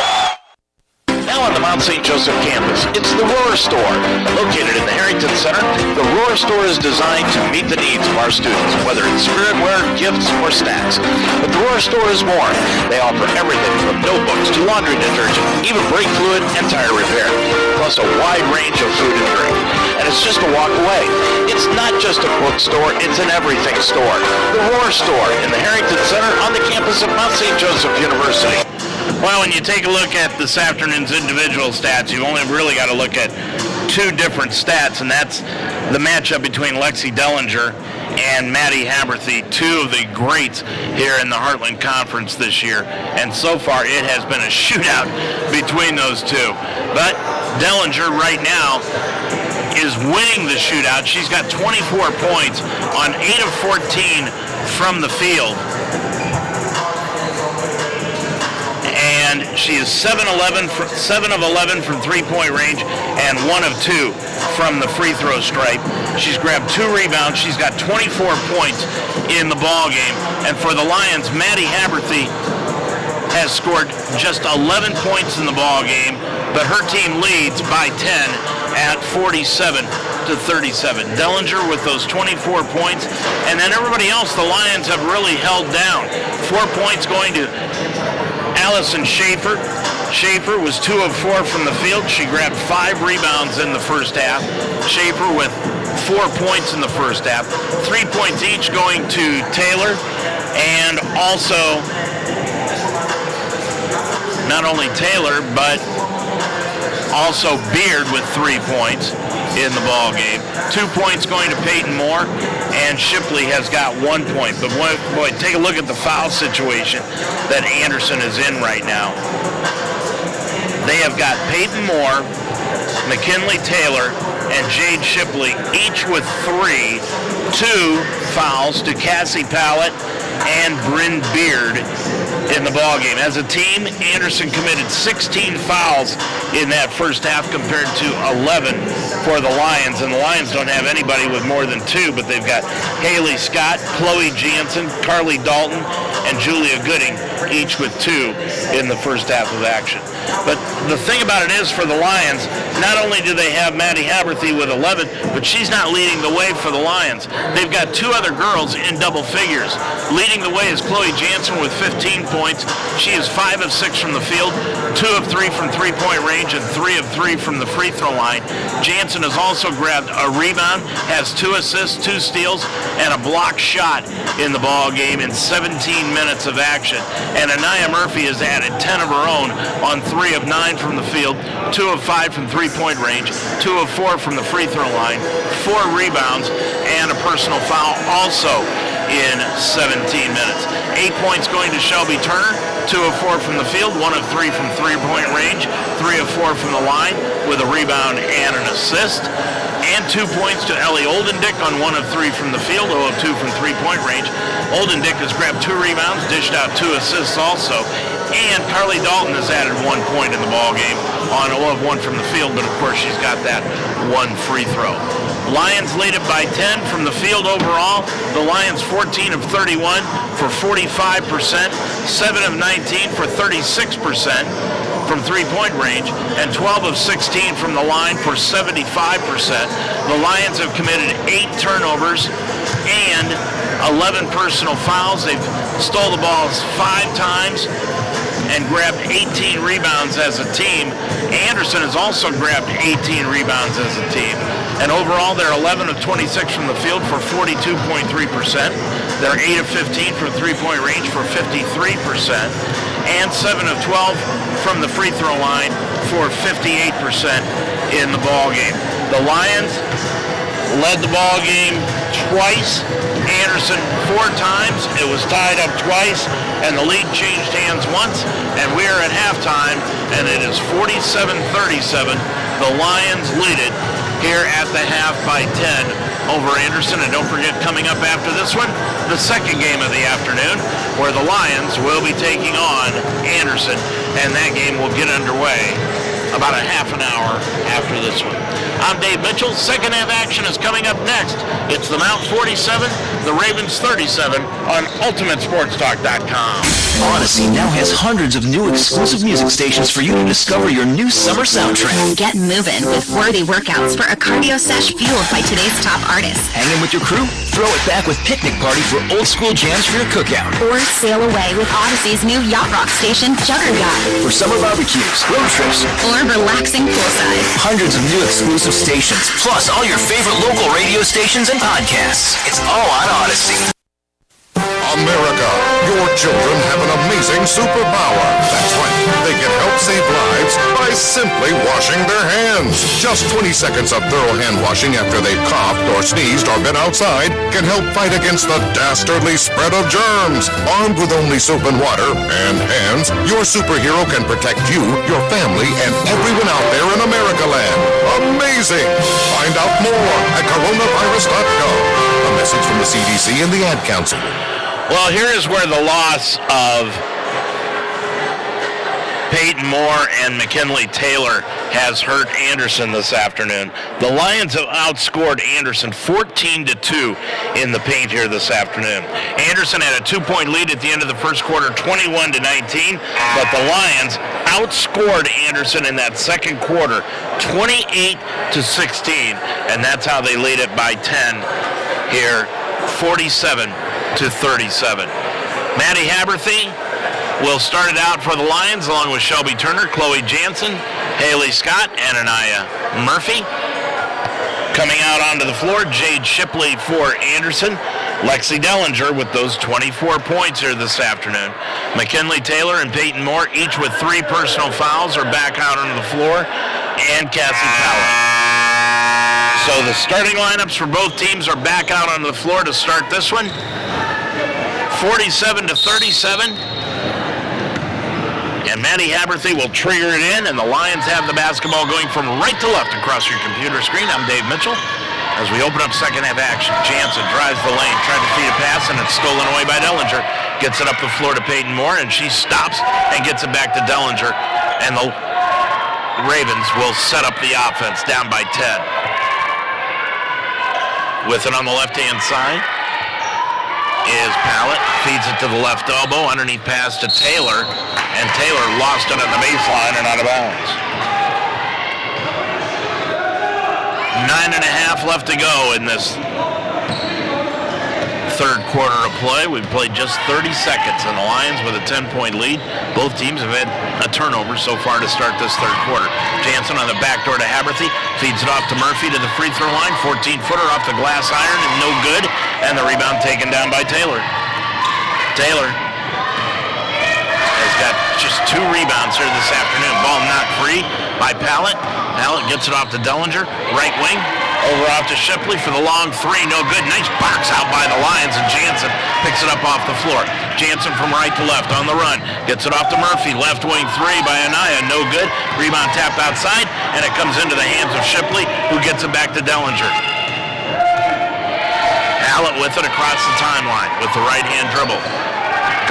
Now on the Mount St. Joseph campus, it's the Roar Store. Located in the Harrington Center, the Roar Store is designed to meet the needs of our students, whether it's spiritware, gifts, or snacks. But the Roar Store is more. They offer everything from notebooks to laundry detergent, even brake fluid and tire repair, plus a wide range of food and drink. And it's just a walk away. It's not just a bookstore, it's an everything store. The Roar Store in the Harrington Center on the campus of Mount St. Joseph University. Well, when you take a look at this afternoon's individual stats, you've only really got to look at two different stats, and that's the matchup between Lexi Dellinger and Maddie Haberthy, two of the greats here in the Heartland Conference this year. And so far, it has been a shootout between those two. But Dellinger right now is winning the shootout. She's got 24 points on 8 of 14 from the field. And she is 7 of 11 from three-point range and 1 of 2 from the free throw stripe. She's grabbed 2 rebounds. She's got 24 points in the ball game. And for the Lions, Maddie Haberthy has scored just 11 points in the ball game, but her team leads by 10 at 47-37. Dellinger with those 24 points, and then everybody else the Lions have really held down. 4 points going to Allison Schaefer. Schaefer was 2 of 4 from the field. She grabbed 5 rebounds in the first half. Schaefer with 4 points in the first half. 3 points each going to Taylor, and also not only Taylor, but also Beard with 3 points in the ball game. 2 points going to Peyton Moore, and Shipley has got 1 point. But boy, take a look at the foul situation that Anderson is in right now. They have got Peyton Moore, McKinley Taylor, and Jade Shipley, each with 3. 2 fouls to Cassie Pallett and Bryn Beard in the ball game. As a team, Anderson committed 16 fouls in that first half compared to 11 for the Lions, and the Lions don't have anybody with more than 2, but they've got Haley Scott, Chloe Jansen, Carly Dalton, and Julia Gooding, each with 2 in the first half of action. But the thing about it is, for the Lions, not only do they have Maddie Haberthy with 11, but she's not leading the way for the Lions. They've got 2 other girls in double figures. Leading the way is Chloe Jansen with 15 points. She is 5 of 6 from the field, 2 of 3 from three-point range, and 3 of 3 from the free throw line. Jansen has also grabbed a rebound, has 2 assists, 2 steals, and a block shot in the ball game in 17 minutes of action. And Anaya Murphy has added 10 of her own on 3 of 9 from the field, 2 of 5 from three-point range, 2 of 4 from the free throw line, 4 rebounds, and a personal foul also in 17 minutes. 8 points going to Shelby Turner, 2 of 4 from the field, 1 of 3 from three-point range, 3 of 4 from the line with a rebound and an assist. And 2 points to Ellie Oldendick on 1 of 3 from the field, 0 of 2 from three-point range. Oldendick has grabbed 2 rebounds, dished out 2 assists also. And Carly Dalton has added 1 point in the ball game on 0 of 1 from the field, but of course she's got that 1 free throw. Lions lead it by 10 from the field overall. The Lions 14 of 31 for 45%, 7 of 19 for 36% from three-point range, and 12 of 16 from the line for 75%. The Lions have committed 8 turnovers and 11 personal fouls. They've stole the balls 5 times and grabbed 18 rebounds as a team. Anderson has also grabbed 18 rebounds as a team. And overall, they're 11 of 26 from the field for 42.3%. They're 8 of 15 from three-point range for 53%. And 7 of 12 from the free throw line for 58% in the ball game. The Lions led the ball game twice. Anderson 4 times. It was tied up twice, and the lead changed hands once. And we are at halftime, and it is 47-37. The Lions lead it here at the half by 10 over Anderson. And don't forget, coming up after this one, the second game of the afternoon, where the Lions will be taking on Anderson, and that game will get underway about a half an hour after this one. I'm Dave Mitchell. Second half action is coming up next. It's the Mount 47, the Ravens 37 on UltimateSportsTalk.com. Odyssey now has hundreds of new exclusive music stations for you to discover your new summer soundtrack. Get moving with worthy workouts for a cardio sesh fueled by today's top artists. Hang in with your crew? Throw it back with Picnic Party for old school jams for your cookout. Or sail away with Odyssey's new yacht rock station, Juggernaut. For summer barbecues, road trips, or relaxing poolside. Hundreds of new exclusive stations, plus all your favorite local radio stations and podcasts. It's all on Odyssey. America, your children have an amazing superpower. That's right, they can help save lives by simply washing their hands. Just 20 seconds of thorough hand washing after they've coughed or sneezed or been outside can help fight against the dastardly spread of germs. Armed with only soap and water and hands, your superhero can protect you, your family, and everyone out there in America land. Amazing! Find out more at coronavirus.gov. A message from the CDC and the Ad Council. Well, here is where the loss of Peyton Moore and McKinley Taylor has hurt Anderson this afternoon. The Lions have outscored Anderson 14-2 in the paint here this afternoon. Anderson had a 2-point lead at the end of the first quarter, 21-19, but the Lions outscored Anderson in that second quarter, 28-16, and that's how they lead it by 10 here, 47-37. Maddie Haberthy will start it out for the Lions along with Shelby Turner, Chloe Jansen, Haley Scott, Ananiah Murphy. Coming out onto the floor, Jade Shipley for Anderson. Lexi Dellinger with those 24 points here this afternoon. McKinley Taylor and Peyton Moore, each with 3 personal fouls, are back out onto the floor. And Cassie Powell. So the starting lineups for both teams are back out on the floor to start this one. 47-37. And Maddie Haberthy will trigger it in, and the Lions have the basketball going from right to left across your computer screen. I'm Dave Mitchell. As we open up second half action, Jansen drives the lane, tried to feed a pass, and it's stolen away by Dellinger. Gets it up the floor to Peyton Moore, and she stops and gets it back to Dellinger. And the Ravens will set up the offense down by 10. With it on the left-hand side is Pallett, feeds it to the left elbow, underneath pass to Taylor, and Taylor lost it on the baseline and out of bounds. 9.5 left to go in this third quarter of play. We've played just 30 seconds, and the Lions with a 10-point lead. Both teams have had a turnover so far to start this third quarter. Jansen on the back door to Haberthy, feeds it off to Murphy to the free throw line, 14-footer off the glass iron, and no good, and the rebound taken down by Taylor. Taylor has got just 2 rebounds here this afternoon. Ball knocked free by Pallett. Pallett gets it off to Dellinger, right wing. Over off to Shipley for the long 3, no good. Nice box out by the Lions, and Jansen picks it up off the floor. Jansen from right to left on the run. Gets it off to Murphy, left wing 3 by Anaya, no good. Rebound tapped outside, and it comes into the hands of Shipley, who gets it back to Dellinger. Pallett with it across the timeline with the right-hand dribble.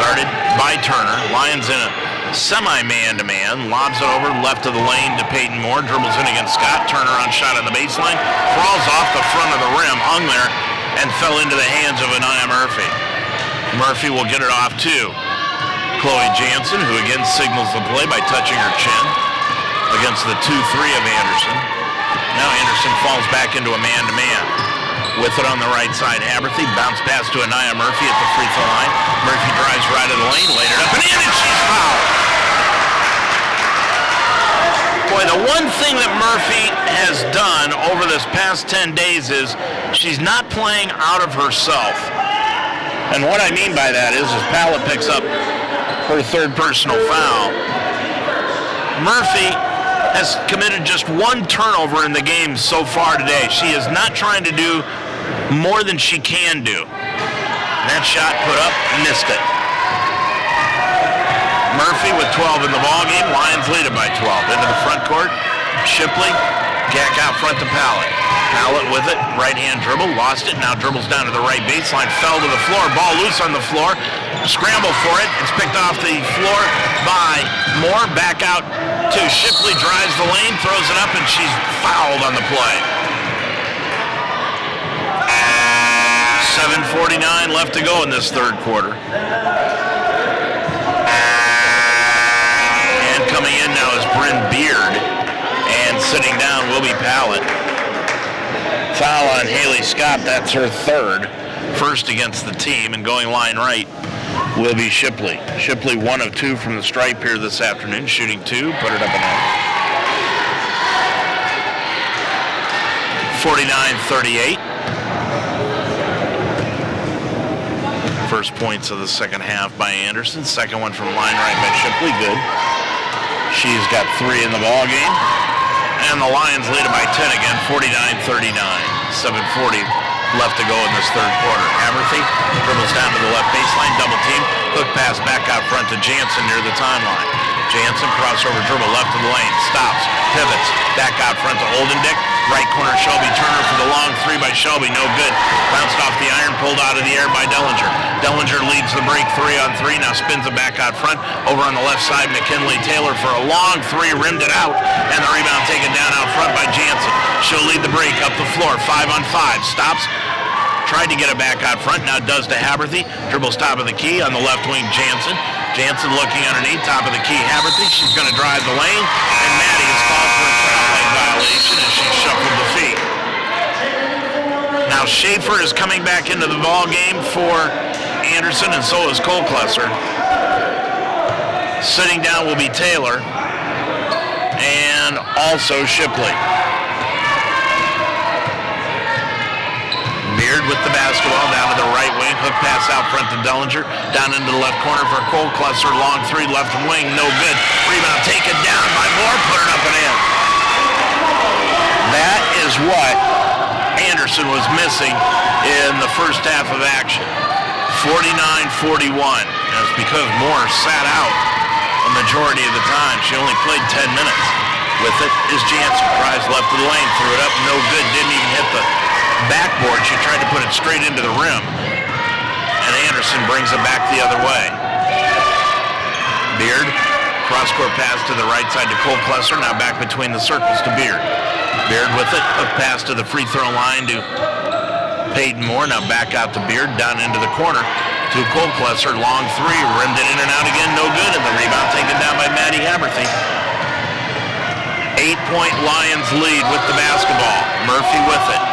Guarded by Turner. Lions in a semi-man-to-man, lobs it over left of the lane to Peyton Moore, dribbles in against Scott. Turner on shot on the baseline, crawls off the front of the rim, hung there, and fell into the hands of Anaya Murphy. Murphy will get it off to Chloe Jansen, who again signals the play by touching her chin against the 2-3 of Anderson. Now Anderson falls back into a man-to-man. With it on the right side, Haberthy. Bounce pass to Anaya Murphy at the free throw line. Murphy drives right of the lane, laid it up and in, and she's fouled. Boy, the one thing that Murphy has done over this past 10 days is she's not playing out of herself. And what I mean by that is Pallett picks up her third personal foul. Murphy has committed just one turnover in the game so far today. She is not trying to do more than she can do. That shot put up, missed it. Murphy with 12 in the ballgame. Lions lead it by 12. Into the front court. Shipley, back out front to Pallett. Pallett with it, right-hand dribble, lost it, now dribbles down to the right baseline, fell to the floor, ball loose on the floor, scramble for it, it's picked off the floor by Moore, back out to Shipley, drives the lane, throws it up, and she's fouled on the play. 7:49 left to go in this third quarter. And coming in now is Bryn Beard, and sitting down will be Pallett. Foul on Haley Scott, that's her third. First against the team, and going line right will be Shipley. Shipley 1 of 2 from the stripe here this afternoon, shooting 2, put it up and out. 49-38. First points of the second half by Anderson. Second one from line right by Shipley, good. She's got 3 in the ball game. And the Lions lead it by 10 again, 49-39. 7:40 left to go in this third quarter. Haberthy dribbles down to the left baseline, double team, hook pass back out front to Jansen near the timeline. Jansen crossover dribble left of the lane, stops, pivots, back out front to Oldendick. Right corner Shelby Turner for the long 3 by Shelby, no good. Bounced off the iron, pulled out of the air by Dellinger. Dellinger leads the break 3 on 3, now spins it back out front. Over on the left side, McKinley Taylor for a long 3, rimmed it out, and the rebound taken down out front by Jansen. She'll lead the break up the floor, 5 on 5, stops. Tried to get it back out front, now does to Haberthy. Dribbles top of the key on the left wing, Jansen. Jansen looking underneath, top of the key, Haberthy. She's going to drive the lane, and Maddie is called for a foul line violation as she shuffled the feet. Now Schaefer is coming back into the ball game for Anderson, and so is Colclusser. Sitting down will be Taylor, and also Shipley. Beard with the basketball down to the right wing. Hook pass out front to Dellinger. Down into the left corner for Colclusser. Long 3 left wing. No good. Rebound taken down by Moore. Put it up and in. That is what Anderson was missing in the first half of action. 49-41. That's because Moore sat out a majority of the time. She only played 10 minutes. With it is Jansen. Drives left of the lane. Threw it up. No good. Didn't even hit the backboard. She tried to put it straight into the rim, and Anderson brings it back the other way. Beard, cross-court pass to the right side to Colclusser, now back between the circles to Beard. Beard with it, hook pass to the free throw line to Peyton Moore, now back out to Beard, down into the corner to Colclusser, long 3, rimmed it in and out again, no good, and the rebound taken down by Maddie Haberthy. 8-point Lions lead with the basketball. Murphy with it.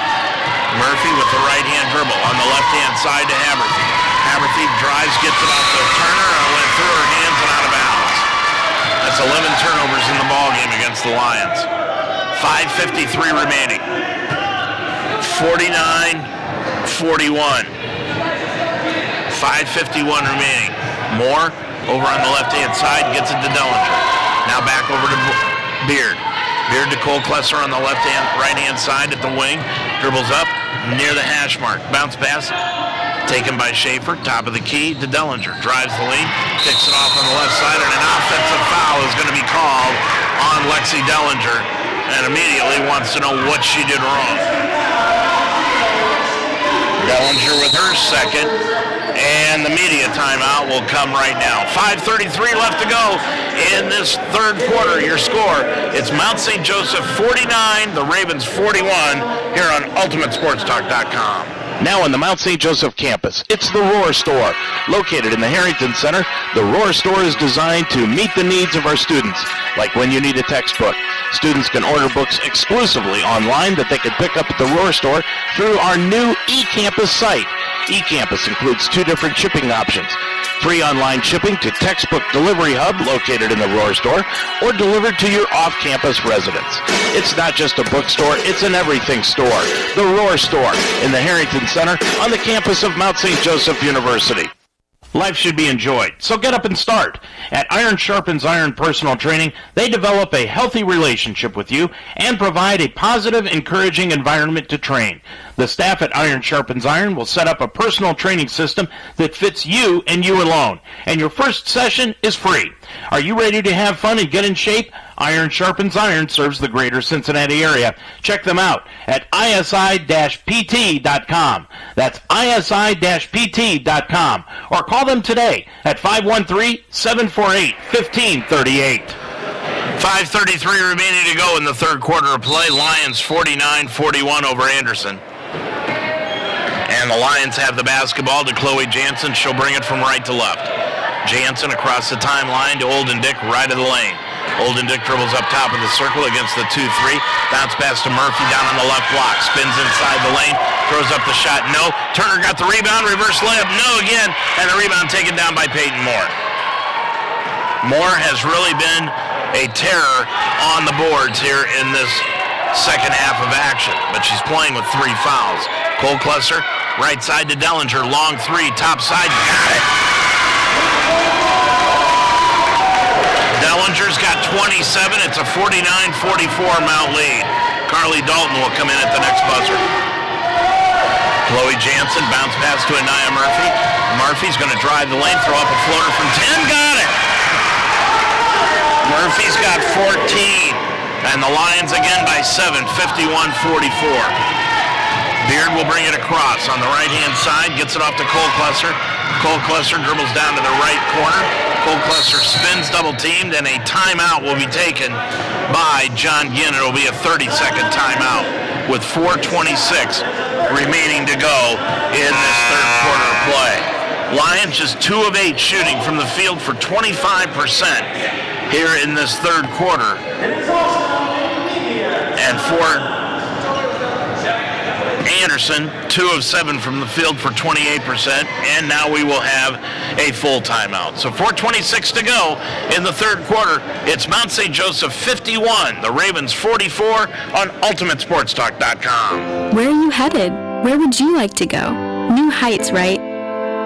Murphy with the right-hand dribble on the left-hand side to Haberthy. Haberthy drives, gets it off to Turner, and it went through her hands and out of bounds. That's 11 turnovers in the ballgame against the Lions. 5:53 remaining. 49-41. 5:51 remaining. Moore over on the left-hand side, gets it to Dellinger. Now back over to Beard. Beard to Colclusser on the right-hand side at the wing. Dribbles up near the hash mark. Bounce pass taken by Schaefer. Top of the key to Dellinger. Drives the lane. Kicks it off on the left side, and an offensive foul is going to be called on Lexi Dellinger, and immediately wants to know what she did wrong. Dellinger with her second, and the media timeout will come right now. 5:33 left to go in this third quarter. Your score, it's Mount St. Joseph 49, the Ravens 41, here on UltimateSportsTalk.com. Now in the Mount St. Joseph campus, it's the Roar Store. Located in the Harrington Center, the Roar Store is designed to meet the needs of our students. Like when you need a textbook, students can order books exclusively online that they can pick up at the Roar Store through our new eCampus site. eCampus includes 2 different shipping options. Free online shipping to Textbook Delivery Hub located in the Roar Store or delivered to your off-campus residence. It's not just a bookstore, it's an everything store. The Roar Store in the Harrington Center on the campus of Mount St. Joseph University. Life should be enjoyed, so get up and start. At Iron Sharpens Iron Personal Training, they develop a healthy relationship with you and provide a positive, encouraging environment to train. The staff at Iron Sharpens Iron will set up a personal training system that fits you and you alone. And your first session is free. Are you ready to have fun and get in shape? Iron Sharpens Iron serves the greater Cincinnati area. Check them out at isi-pt.com. That's isi-pt.com. Or call them today at 513-748-1538. 5:33 remaining to go in the third quarter of play. Lions 49-41 over Anderson. And the Lions have the basketball to Chloe Jansen. She'll bring it from right to left. Jansen across the timeline to Olden Dick, right of the lane. Olden Dick dribbles up top of the circle against the 2-3. Bounce pass to Murphy down on the left block. Spins inside the lane. Throws up the shot. No. Turner got the rebound. Reverse layup. No again. And the rebound taken down by Peyton Moore. Moore has really been a terror on the boards here in this second half of action. But she's playing with 3 fouls. Cole Klesser, right side to Dellinger. Long 3. Top side. Got it. Dellinger's got 27. It's a 49-44 Mount lead. Carly Dalton will come in at the next buzzer. Chloe Jansen, bounce pass to Anaya Murphy. Murphy's going to drive the lane, throw up a floater from 10. Got it! Murphy's got 14. And the Lions again by 7, 51-44. Beard will bring it across on the right-hand side, gets it off to Cole Klesser. Cole Klesser dribbles down to the right corner. Cole Klesser spins, double-teamed, and a timeout will be taken by John Ginn. It will be a 30-second timeout with 4:26 remaining to go in this third quarter of play. Lions just 2 of 8 shooting from the field for 25% here in this third quarter. And for Anderson, 2 of 7 from the field for 28%, and now we will have a full timeout. So 4:26 to go in the third quarter. It's Mount St. Joseph 51, the Ravens 44 on UltimateSportsTalk.com. Where are you headed? Where would you like to go? New heights, right?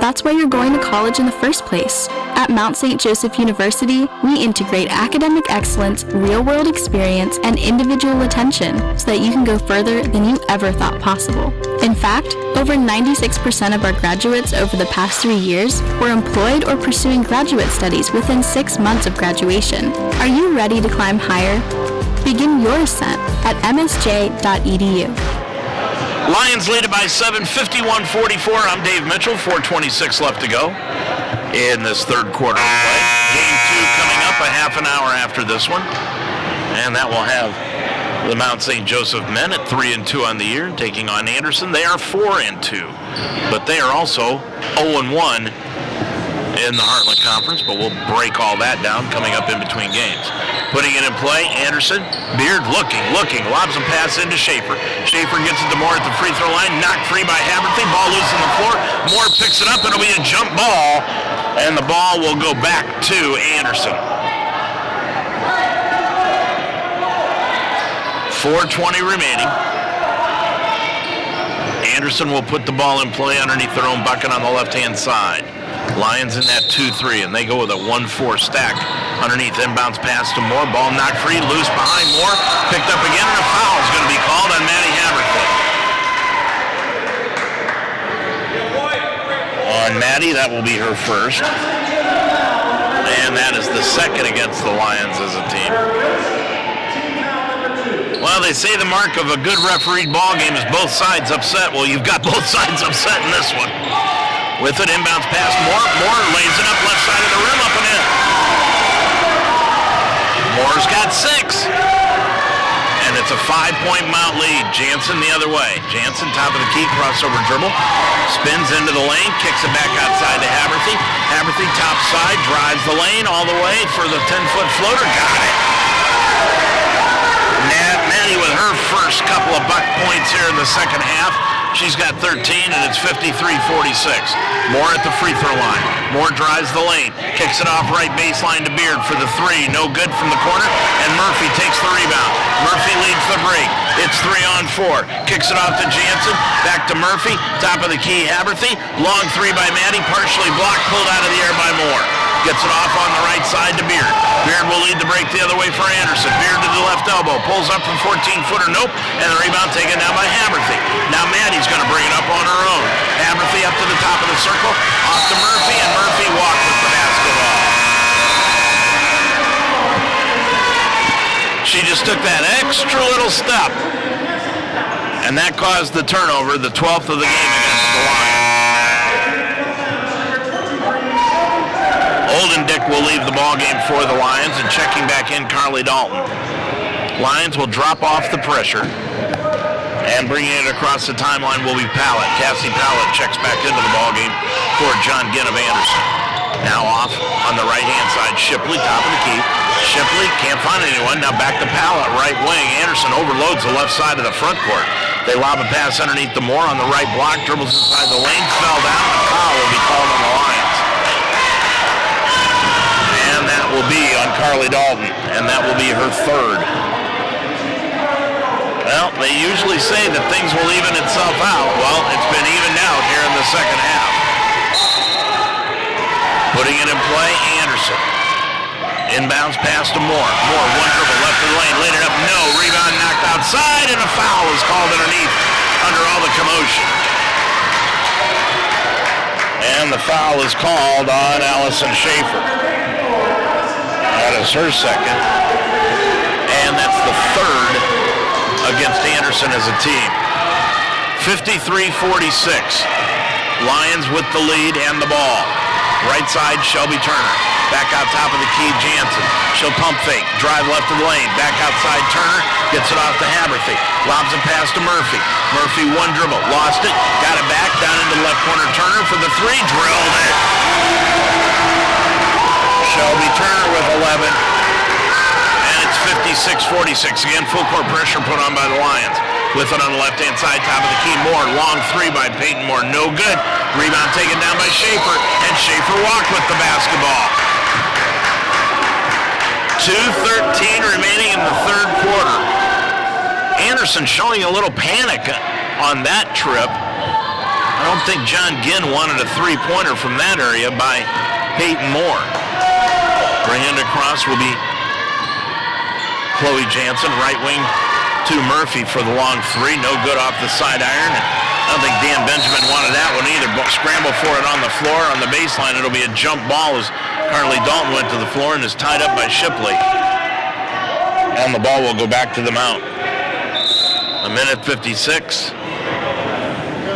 That's why you're going to college in the first place. At Mount St. Joseph University, we integrate academic excellence, real-world experience, and individual attention so that you can go further than you ever thought possible. In fact, over 96% of our graduates over the past 3 years were employed or pursuing graduate studies within 6 months of graduation. Are you ready to climb higher? Begin your ascent at msj.edu. Lions lead it by 7, 51-44. I'm Dave Mitchell, 4:26 left to go in this third quarter of play. Game 2 coming up a half an hour after this one. And that will have the Mount St. Joseph men at 3-2 on the year, taking on Anderson. They are 4-2, but they are also 0-1 in the Heartland Conference, but we'll break all that down coming up in between games. Putting it in play, Anderson, Beard looking, lobs a pass into Schaefer. Schaefer gets it to Moore at the free throw line, knocked free by Haverthy, ball loose on the floor. Moore picks it up, it'll be a jump ball, and the ball will go back to Anderson. 4:20 remaining. Anderson will put the ball in play underneath their own bucket on the left-hand side. Lions in that 2-3, and they go with a 1-4 stack underneath. Inbounds pass to Moore. Ball knocked free, loose behind Moore. Picked up again, and a foul is going to be called on Maddie Haverthy. On Maddie, that will be her first. And that is the second against the Lions as a team. Well, they say the mark of a good refereed ball game is both sides upset. Well, you've got both sides upset in this one. With it, inbounds pass, Moore lays it up left side of the rim, up and in. Moore's got 6. And It's a 5-point Mount lead. Jansen the other way. Jansen, top of the key, crossover dribble. Spins into the lane, kicks it back outside to Haberthy. Haberthy, top side, drives the lane all the way for the 10-foot floater. Got it. Maddie with her first couple of buck points here in the second half. She's got 13, and it's 53-46. Moore at the free throw line. Moore drives the lane, kicks it off right baseline to Beard for the three. No good from the corner, and Murphy takes the rebound. Murphy leads the break. It's 3-on-4. Kicks it off to Jansen. Back to Murphy. Top of the key, Haberthy. Long three by Maddie, partially blocked, pulled out of the air by Moore. Gets it off on the right side to Beard. Beard will lead the break the other way for Anderson. Beard to the left elbow. Pulls up from 14-footer. Nope. And the rebound taken down by Haberthy. Now Maddie's going to bring it up on her own. Haberthy up to the top of the circle. Off to Murphy, and Murphy walked with the basketball. She just took that extra little step. And that caused the turnover, the 12th of the game against the Lions. Oldendick will leave the ball game for the Lions, and checking back in, Carly Dalton. Lions will drop off the pressure, and bringing it across the timeline will be Pallett. Cassie Pallett checks back into the ball game for John Ginn of Anderson. Now off on the right-hand side, Shipley, top of the key. Shipley can't find anyone. Now back to Pallett, right wing. Anderson overloads the left side of the front court. They lob a pass underneath the Moore on the right block, dribbles inside the lane, fell down. A foul will be called on the Lions. And that will be on Carly Dalton, and that will be her third. Well, they usually say that things will even itself out. Well, it's been evened out here in the second half. Putting it in play, Anderson. Inbounds pass to Moore. Moore, one dribble, left of the lane, laid it up, no. Rebound knocked outside, and a foul is called underneath under all the commotion. And the foul is called on Allison Schaefer. That is her second. And that's the third against Anderson as a team. 53-46. Lions with the lead and the ball. Right side, Shelby Turner. Back out top of the key, Jansen. She'll pump fake. Drive left of the lane. Back outside, Turner. Gets it off to Haberthy. Lobs it pass to Murphy. Murphy, one dribble. Lost it. Got it back. Down into the left corner. Turner for the three. Drilled it. Shelby Turner with 11. And it's 56-46. Again, full court pressure put on by the Lions. With it on the left-hand side, top of the key. Moore, long three by Peyton Moore. No good. Rebound taken down by Schaefer. And Schaefer walked with the basketball. 2:13 remaining in the third quarter. Anderson showing a little panic on that trip. I don't think John Ginn wanted a three-pointer from that area by Peyton Moore. Bringing it across will be Chloe Jansen, right wing to Murphy for the long three. No good off the side iron. And I don't think Dan Benjamin wanted that one either. Scramble for it on the floor. On the baseline, it'll be a jump ball as Carly Dalton went to the floor and is tied up by Shipley. And the ball will go back to the Mount. A minute 56.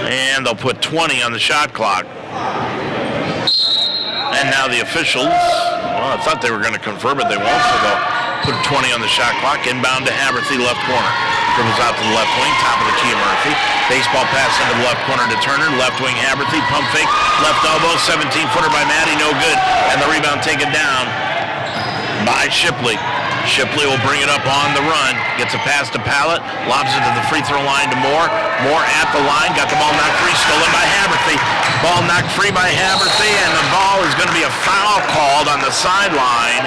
And they'll put 20 on the shot clock. And now the officials, well, I thought they were going to confer, but they won't, so they'll put 20 on the shot clock. Inbound to Haberthy, left corner. Dribbles out to the left wing, top of the key, Murphy. Baseball pass into the left corner to Turner. Left wing, Haberthy, pump fake, left elbow, 17-footer by Maddie, no good. And the rebound taken down by Shipley. Shipley will bring it up on the run. Gets a pass to Pallett. Lobs it to the free throw line to Moore. Moore at the line. Got the ball knocked free. Stolen by Haberthy. Ball knocked free by Haberthy. And the ball is going to be a foul called on the sideline.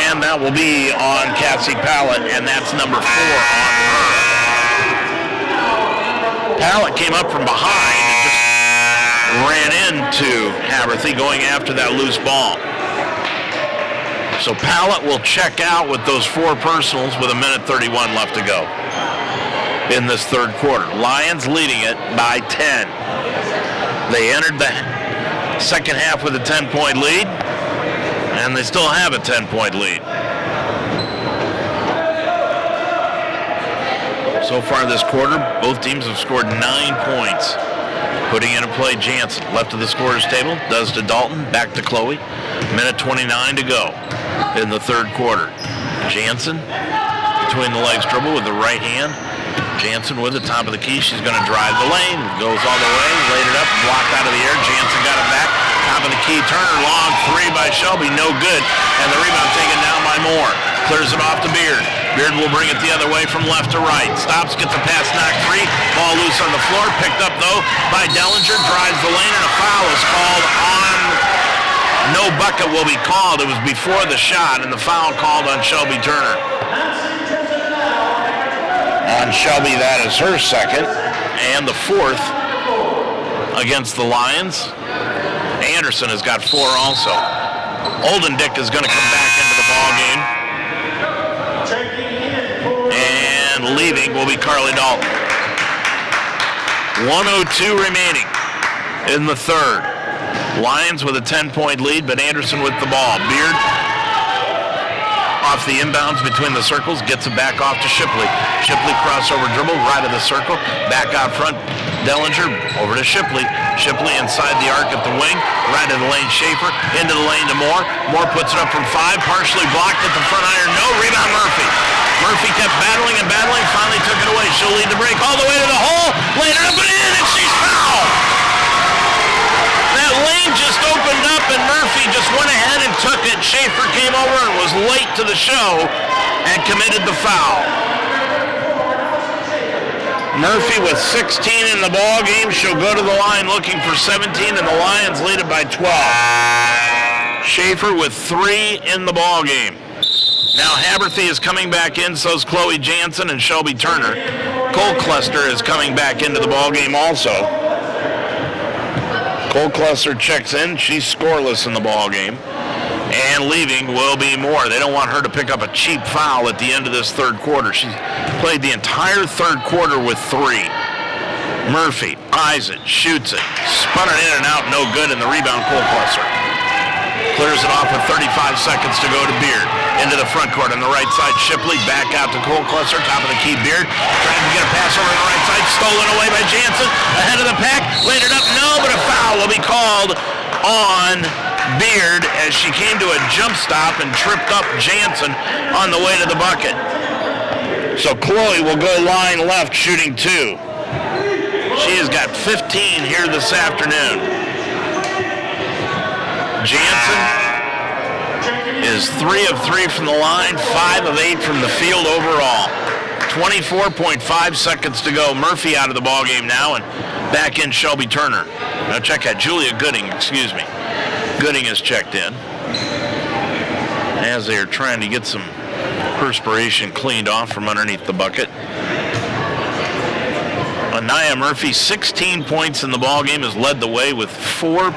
And that will be on Cassie Pallett. And that's number 4 on her. Pallett came up from behind and just ran into Haberthy going after that loose ball. So Pallett will check out with those 4 personals with a minute 31 left to go in this third quarter. Lions leading it by 10. They entered the second half with a 10-point lead, and they still have a 10-point lead. So far this quarter, both teams have scored 9 points. Putting into play Jansen, left of the scorer's table, does to Dalton, back to Chloe. Minute 29 to go in the third quarter. Jansen Between the legs dribble with the right hand. Jansen with the top of the key. She's going to drive the lane. Goes all the way. Laid it up. Blocked out of the air. Jansen got it back. Top of the key. Turner. Long three by Shelby. No good. And the rebound taken down by Moore. Clears it off to Beard. Beard will bring it the other way from left to right. Stops. Gets a pass knock free. Ball loose on the floor. Picked up, though, by Dellinger. Drives the lane. And a foul is called on. No bucket will be called. It was before the shot. And the foul called on Shelby Turner. On Shelby, that is her second, and the fourth against the Lions. Anderson has got 4 also. Olden Dick is going to come back into the ball game. And leaving will be Carly Dalton. 1:02 remaining in the third. Lions with a 10-point lead, but Anderson with the ball. Beard off the inbounds between the circles, gets it back off to Shipley. Shipley crossover dribble, right of the circle, back out front. Dellinger over to Shipley. Shipley inside the arc at the wing, right of the lane Schaefer, into the lane to Moore. Moore puts it up from 5, partially blocked at the front iron. No, rebound Murphy. Murphy kept battling and battling, finally took it away. She'll lead the break all the way to the hole, laid it up and in, and she's fouled. That lane just opened up and Murphy just went ahead and took it. Schaefer came over and was late to the show and committed the foul. Murphy with 16 in the ball game. She'll go to the line looking for 17, and the Lions lead it by 12. Schaefer with 3 in the ball game. Now Haberthy is coming back in, so is Chloe Jansen and Shelby Turner. Cole Cluster is coming back into the ball game also. Cole Cluster checks in. She's scoreless in the ball game. And leaving will be Moore. They don't want her to pick up a cheap foul at the end of this third quarter. She's played the entire third quarter with 3. Murphy eyes it, shoots it, spun it in and out, no good, and the rebound Cole Cluster. Clears it off with 35 seconds to go to Beard. Into the front court on the right side. Shipley back out to Cole Cluster, top of the key. Beard trying to get a pass over on the right side. Stolen away by Jansen. Ahead of the pack. Laid it up. No, but a foul will be called on Beard as she came to a jump stop and tripped up Jansen on the way to the bucket. So Chloe will go line left shooting 2. She has got 15 here this afternoon. Jansen is 3 of 3 from the line, 5 of 8 from the field overall. 24.5 seconds to go. Murphy out of the ball game now, and back in Shelby Turner. Now check out Julia Gooding, excuse me. Gooding is checked in as they are trying to get some perspiration cleaned off from underneath the bucket. Anaya Murphy, 16 points in the ball game, has led the way with 4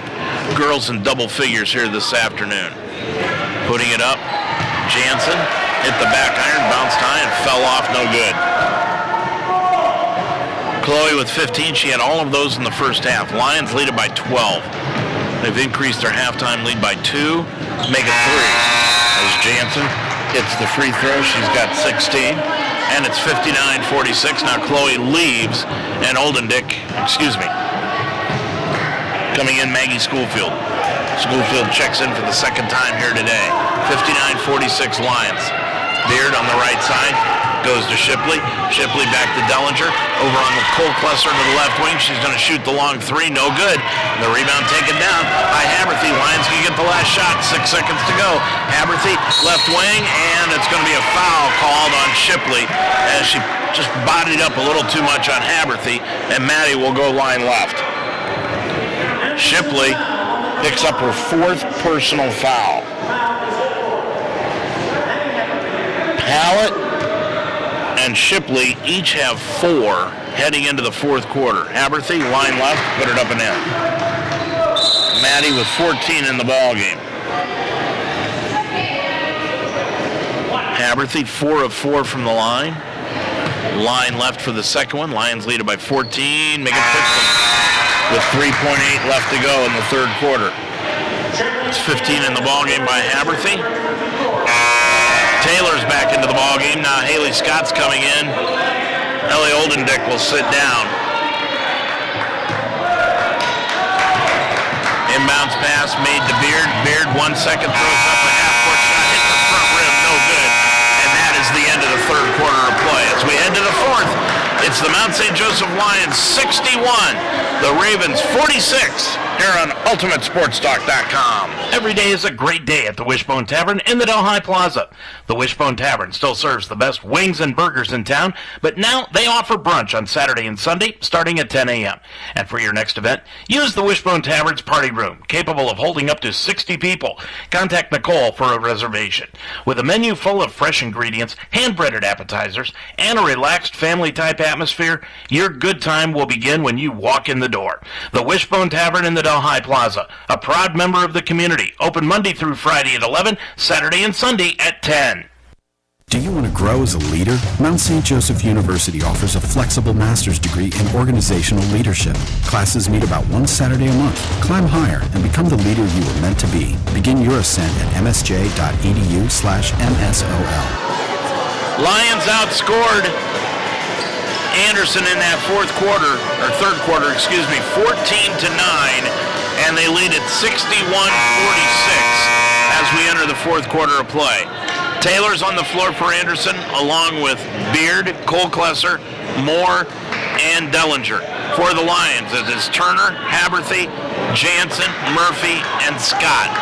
girls in double figures here this afternoon. Putting it up, Jansen hit the back iron, bounced high, and fell off, no good. Chloe with 15, she had all of those in the first half. Lions lead it by 12. They've increased their halftime lead by 2, make it 3. As Jansen hits the free throw, she's got 16, and it's 59-46. Now Chloe leaves, and coming in, Maggie Schoolfield. Schoolfield checks in for the second time here today. 59-46 Lions. Beard on the right side goes to Shipley. Shipley back to Dellinger. Over on the Cole Cluster to the left wing. She's going to shoot the long 3. No good. And the rebound taken down by Haberthy. Lions can get the last shot. 6 seconds to go. Haberthy left wing, and it's going to be a foul called on Shipley as she just bodied up a little too much on Haberthy, and Maddie will go line left. Shipley picks up her 4th personal foul. Hallett and Shipley each have 4 heading into the fourth quarter. Haberthy, line left, put it up and in. Maddie with 14 in the ball game. Haberthy, 4 of 4 from the line. Line left for the second one. Lions lead it by 14. Make it 15 with 3.8 left to go in the third quarter. It's 15 in the ball game by Haberthy. Taylor's back into the ball game. Now Haley Scott's coming in. Ellie Oldendick will sit down. Inbounds pass made to Beard. Beard 1 second throws up a half-court shot, hit the front rim, no good. And that is the end of the third quarter. It's the Mount St. Joseph Lions 61, the Ravens 46, here on UltimateSportsTalk.com. Every day is a great day at the Wishbone Tavern in the Delhi Plaza. The Wishbone Tavern still serves the best wings and burgers in town, but now they offer brunch on Saturday and Sunday starting at 10 a.m. And for your next event, use the Wishbone Tavern's party room, capable of holding up to 60 people. Contact Nicole for a reservation. With a menu full of fresh ingredients, hand-breaded appetizers, and a relaxed family-type atmosphere, your good time will begin when you walk in the door. The Wishbone Tavern in the Delhi Plaza, a proud member of the community, open Monday through Friday at 11, Saturday and Sunday at 10. Do you want to grow as a leader? Mount St. Joseph University offers a flexible master's degree in organizational leadership. Classes meet about one Saturday a month. Climb higher and become the leader you were meant to be. Begin your ascent at msj.edu/MSOL. Lions outscored Anderson in that third quarter, 14-9, and they lead at 61-46 as we enter the fourth quarter of play. Taylor's on the floor for Anderson, along with Beard, Colklesser, Moore, and Dellinger. For the Lions, it is Turner, Haberthy, Jansen, Murphy, and Scott.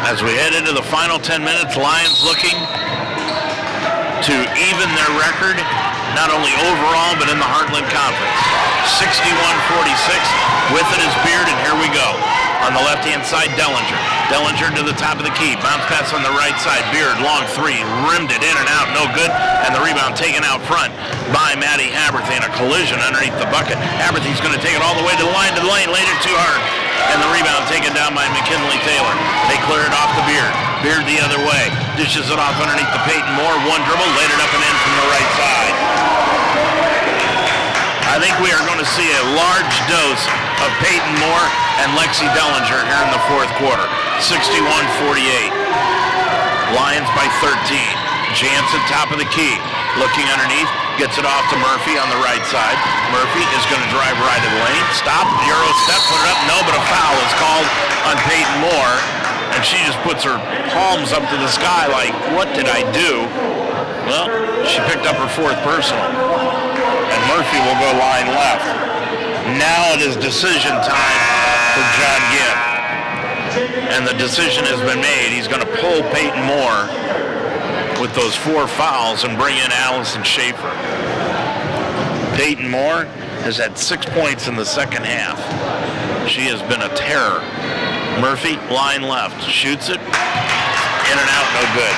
As we head into the final 10 minutes, Lions looking to even their record, not only overall, but in the Heartland Conference. 61-46, with it is Beard, and here we go. On the left-hand side, Dellinger. Dellinger to the top of the key. Bounce pass on the right side. Beard, long three. Rimmed it in and out. No good. And the rebound taken out front by Matty Haberthy in a collision underneath the bucket. Haberthy's going to take it all the way to the line, laid it too hard. And the rebound taken down by McKinley Taylor. They clear it off to Beard. Beard the other way. Dishes it off underneath the Peyton Moore. One dribble. Laid it up and in from the right side. I think we are going to see a large dose of Peyton Moore and Lexi Dellinger here in the fourth quarter. 61-48. Lions by 13. Jansen, top of the key. Looking underneath. Gets it off to Murphy on the right side. Murphy is going to drive right in the lane. Stop. Euro step. Put it up. No, but a foul is called on Peyton Moore. And she just puts her palms up to the sky like, what did I do? Well, she picked up her fourth personal. And Murphy will go line left. Now it is decision time for John Gibb. And the decision has been made. He's going to pull Peyton Moore with those 4 fouls and bring in Allison Schaefer. Peyton Moore has had 6 points in the second half. She has been a terror. Murphy, line left, shoots it, in and out, no good.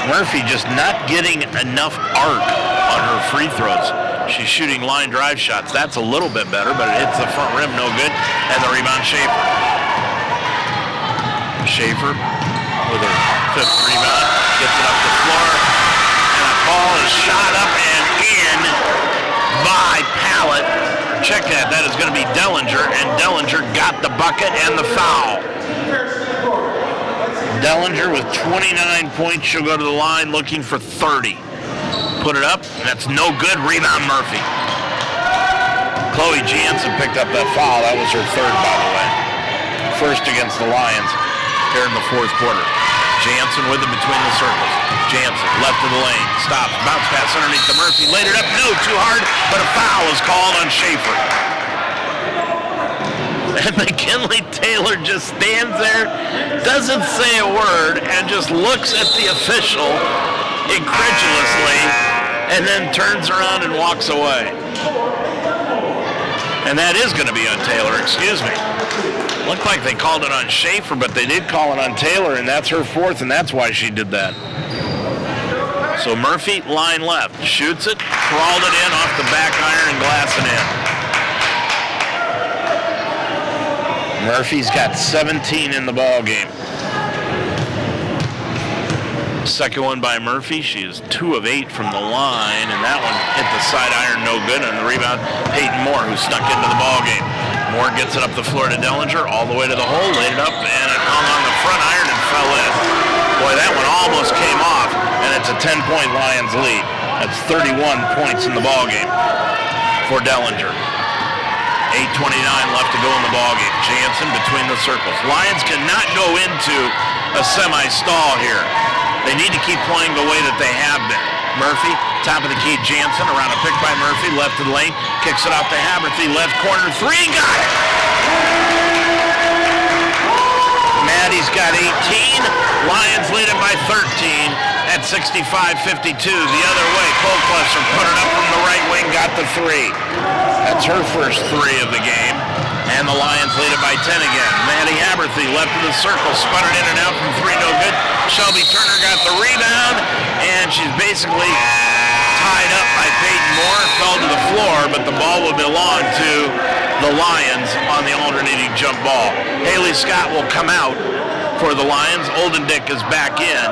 Murphy just not getting enough arc on her free throws. She's shooting line drive shots. That's a little bit better, but it hits the front rim, no good. And the rebound, Schaefer. Schaefer with her 5th rebound, gets it up the floor, and a ball is shot up and in by Pallett. Check that. That is going to be Dellinger, and Dellinger got the bucket and the foul. Dellinger with 29 points. She'll go to the line looking for 30. Put it up. That's no good. Rebound, Murphy. Chloe Jansen picked up that foul. That was her 3rd, by the way. First against the Lions here in the fourth quarter. Jansen with it between the circles. Jansen, left of the lane. Stops. Bounce pass underneath the Murphy. Laid it up. No, too hard. But a foul is called on Schaefer. And McKinley Taylor just stands there, doesn't say a word, and just looks at the official incredulously, and then turns around and walks away. And that is going to be on Taylor, excuse me. Looked like they called it on Schaefer, but they did call it on Taylor, and that's her 4th, and that's why she did that. So Murphy, line left, shoots it, crawled it in off the back iron and glass it in. Murphy's got 17 in the ball game. Second one by Murphy. She is 2 of 8 from the line, and that one hit the side iron, no good. On the rebound, Peyton Moore, who snuck into the ball game. Moore gets it up the floor to Dellinger, all the way to the hole, laid it up, and it hung on the front iron and fell in. Boy, that one almost came off, and it's a 10-point Lions lead. That's 31 points in the ball game for Dellinger. 8:29 left to go in the ballgame. Jansen between the circles. Lions cannot go into a semi-stall here. They need to keep playing the way that they have been. Murphy, top of the key, Jansen, around a pick by Murphy, left of the lane, kicks it off to Haberthy, left corner, three, got it! Maddie's got 18, Lions lead it by 13 at 65-52. The other way, Colclusser put it up from the right wing, got the three. That's her first three of the game. And the Lions lead it by 10 again. Maddie Haberthy left of the circle, spun it in and out from three, no good. Shelby Turner got the rebound, and she's basically tied up by Peyton Moore, fell to the floor, but the ball will belong to the Lions on the alternating jump ball. Haley Scott will come out for the Lions. Oldendick is back in.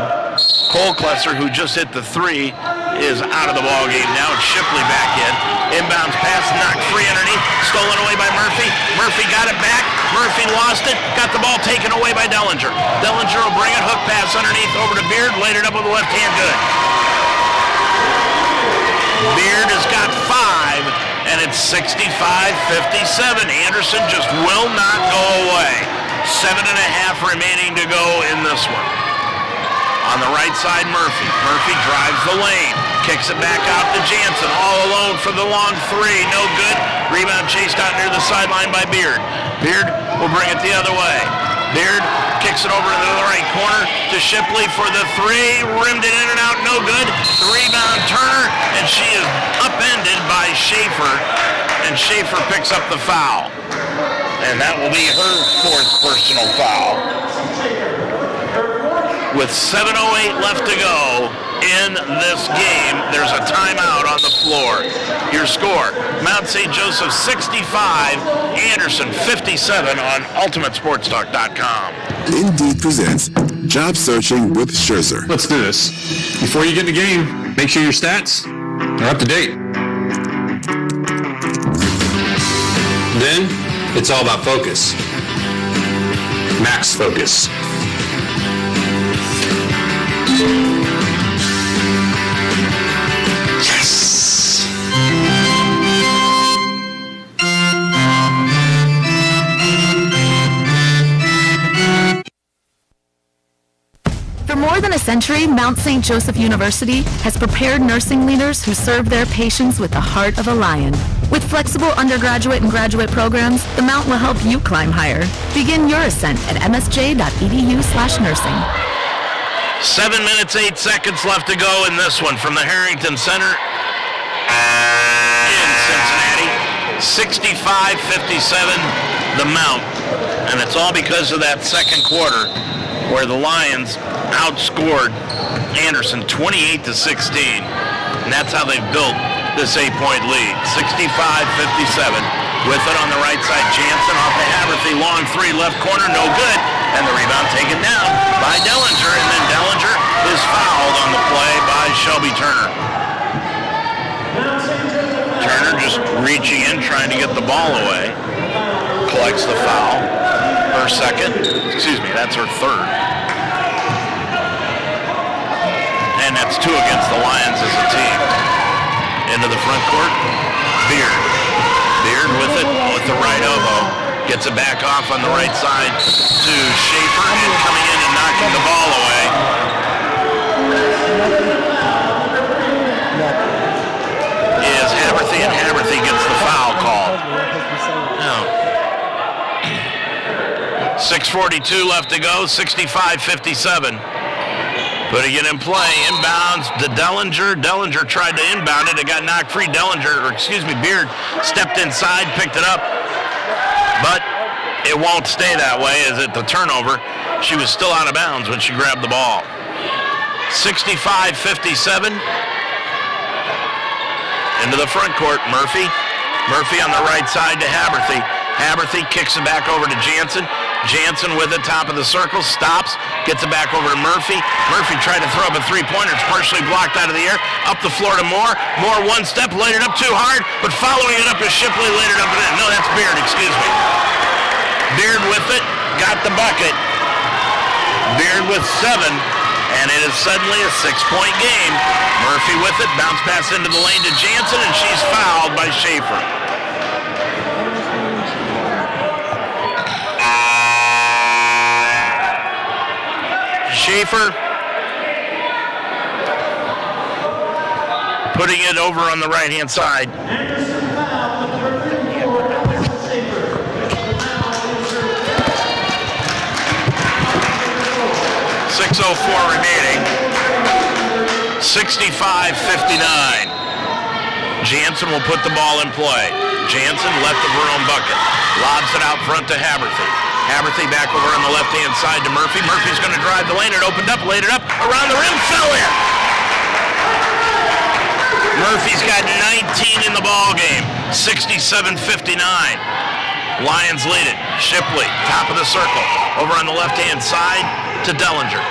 Colclusser, who just hit the three, is out of the ball game now. It's Shipley back in. Inbounds pass, knocked free underneath, stolen away by Murphy. Murphy got it back. Murphy lost it. Got the ball taken away by Dellinger. Dellinger will bring it, hook pass underneath over to Beard. Laid it up with the left hand, good. Beard has got 5, and it's 65-57. Anderson just will not go away. 7.5 remaining to go in this one. On the right side, Murphy. Murphy drives the lane. Kicks it back out to Jansen. All alone for the long three. No good. Rebound chased out near the sideline by Beard. Beard will bring it the other way. Beard kicks it over to the right corner to Shipley for the three. Rimmed it in and out. No good. The rebound, Turner, and she is upended by Schaefer. And Schaefer picks up the foul. And that will be her fourth personal foul. With 7:08 left to go in this game, there's a timeout on the floor. Your score, Mount St. Joseph 65, Anderson 57 on UltimateSportsTalk.com. Indeed presents Job Searching with Scherzer. Let's do this. Before you get in the game, make sure your stats are up to date. Then, it's all about focus. Max focus. Yes! For more than a century, Mount St. Joseph University has prepared nursing leaders who serve their patients with the heart of a lion. With flexible undergraduate and graduate programs, the Mount will help you climb higher. Begin your ascent at msj.edu/nursing. 7 minutes, 8 seconds left to go in this one from the Harrington Center in Cincinnati. 65-57, the Mount. And it's all because of that second quarter where the Lions outscored Anderson 28-16. And that's how they've built this 8-point lead. 65-57. With it on the right side, Jansen off the Haberthy. Long three, left corner, no good. And the rebound taken down by Dellinger. And then Dellinger is fouled on the play by Shelby Turner. Turner just reaching in, trying to get the ball away. Collects the foul. Her second. Excuse me, that's her third. And that's 2 against the Lions as a team. Into the front court, Beard. Beard with it, with the right elbow. Gets it back off on the right side to Schaefer, and coming in and knocking the ball away is Haberthy, and Haberthy gets the foul called. Now, 6:42 left to go, 65-57. Putting it in play, inbounds to Dellinger. Dellinger tried to inbound it. It got knocked free. Beard stepped inside, picked it up. But it won't stay that way as at the turnover. She was still out of bounds when she grabbed the ball. 65-57. Into the front court, Murphy. Murphy on the right side to Haberthy. Haberthy kicks it back over to Jansen. Jansen with it, top of the circle, stops, gets it back over to Murphy. Murphy tried to throw up a three-pointer. It's partially blocked out of the air. Up the floor to Moore. Moore one step, laid it up too hard, but following it up is Shipley, laid it up and in. No, that's Beard, excuse me. Beard with it, got the bucket. Beard with 7, and it is suddenly a 6-point game. Murphy with it, bounce pass into the lane to Jansen, and she's fouled by Schaefer. Schaefer putting it over on the right-hand side. 6:04 remaining. 65-59. Jansen will put the ball in play. Jansen left of her own bucket. Lobs it out front to Haberthy. Haberthy back over on the left-hand side to Murphy. Murphy's going to drive the lane. It opened up, laid it up, around the rim, fell in. Murphy's got 19 in the ball game. 67-59. Lions lead it. Shipley, top of the circle. Over on the left-hand side to Dellinger.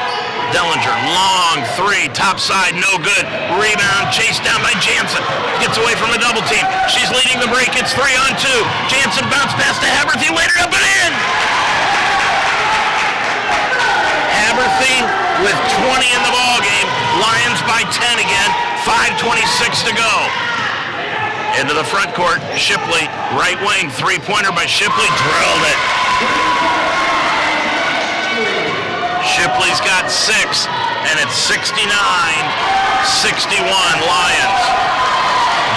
Dellinger, long three, top side, no good. Rebound, chased down by Jansen. Gets away from a double team. She's leading the break. It's 3-on-2. Jansen bounced pass to Haberthy, laid it up and in. Haberthy with 20 in the ball game. Lions by 10 again. 5:26 to go. Into the front court, Shipley, right wing, three-pointer by Shipley, drilled it. Shipley's got 6, and it's 69-61 Lions.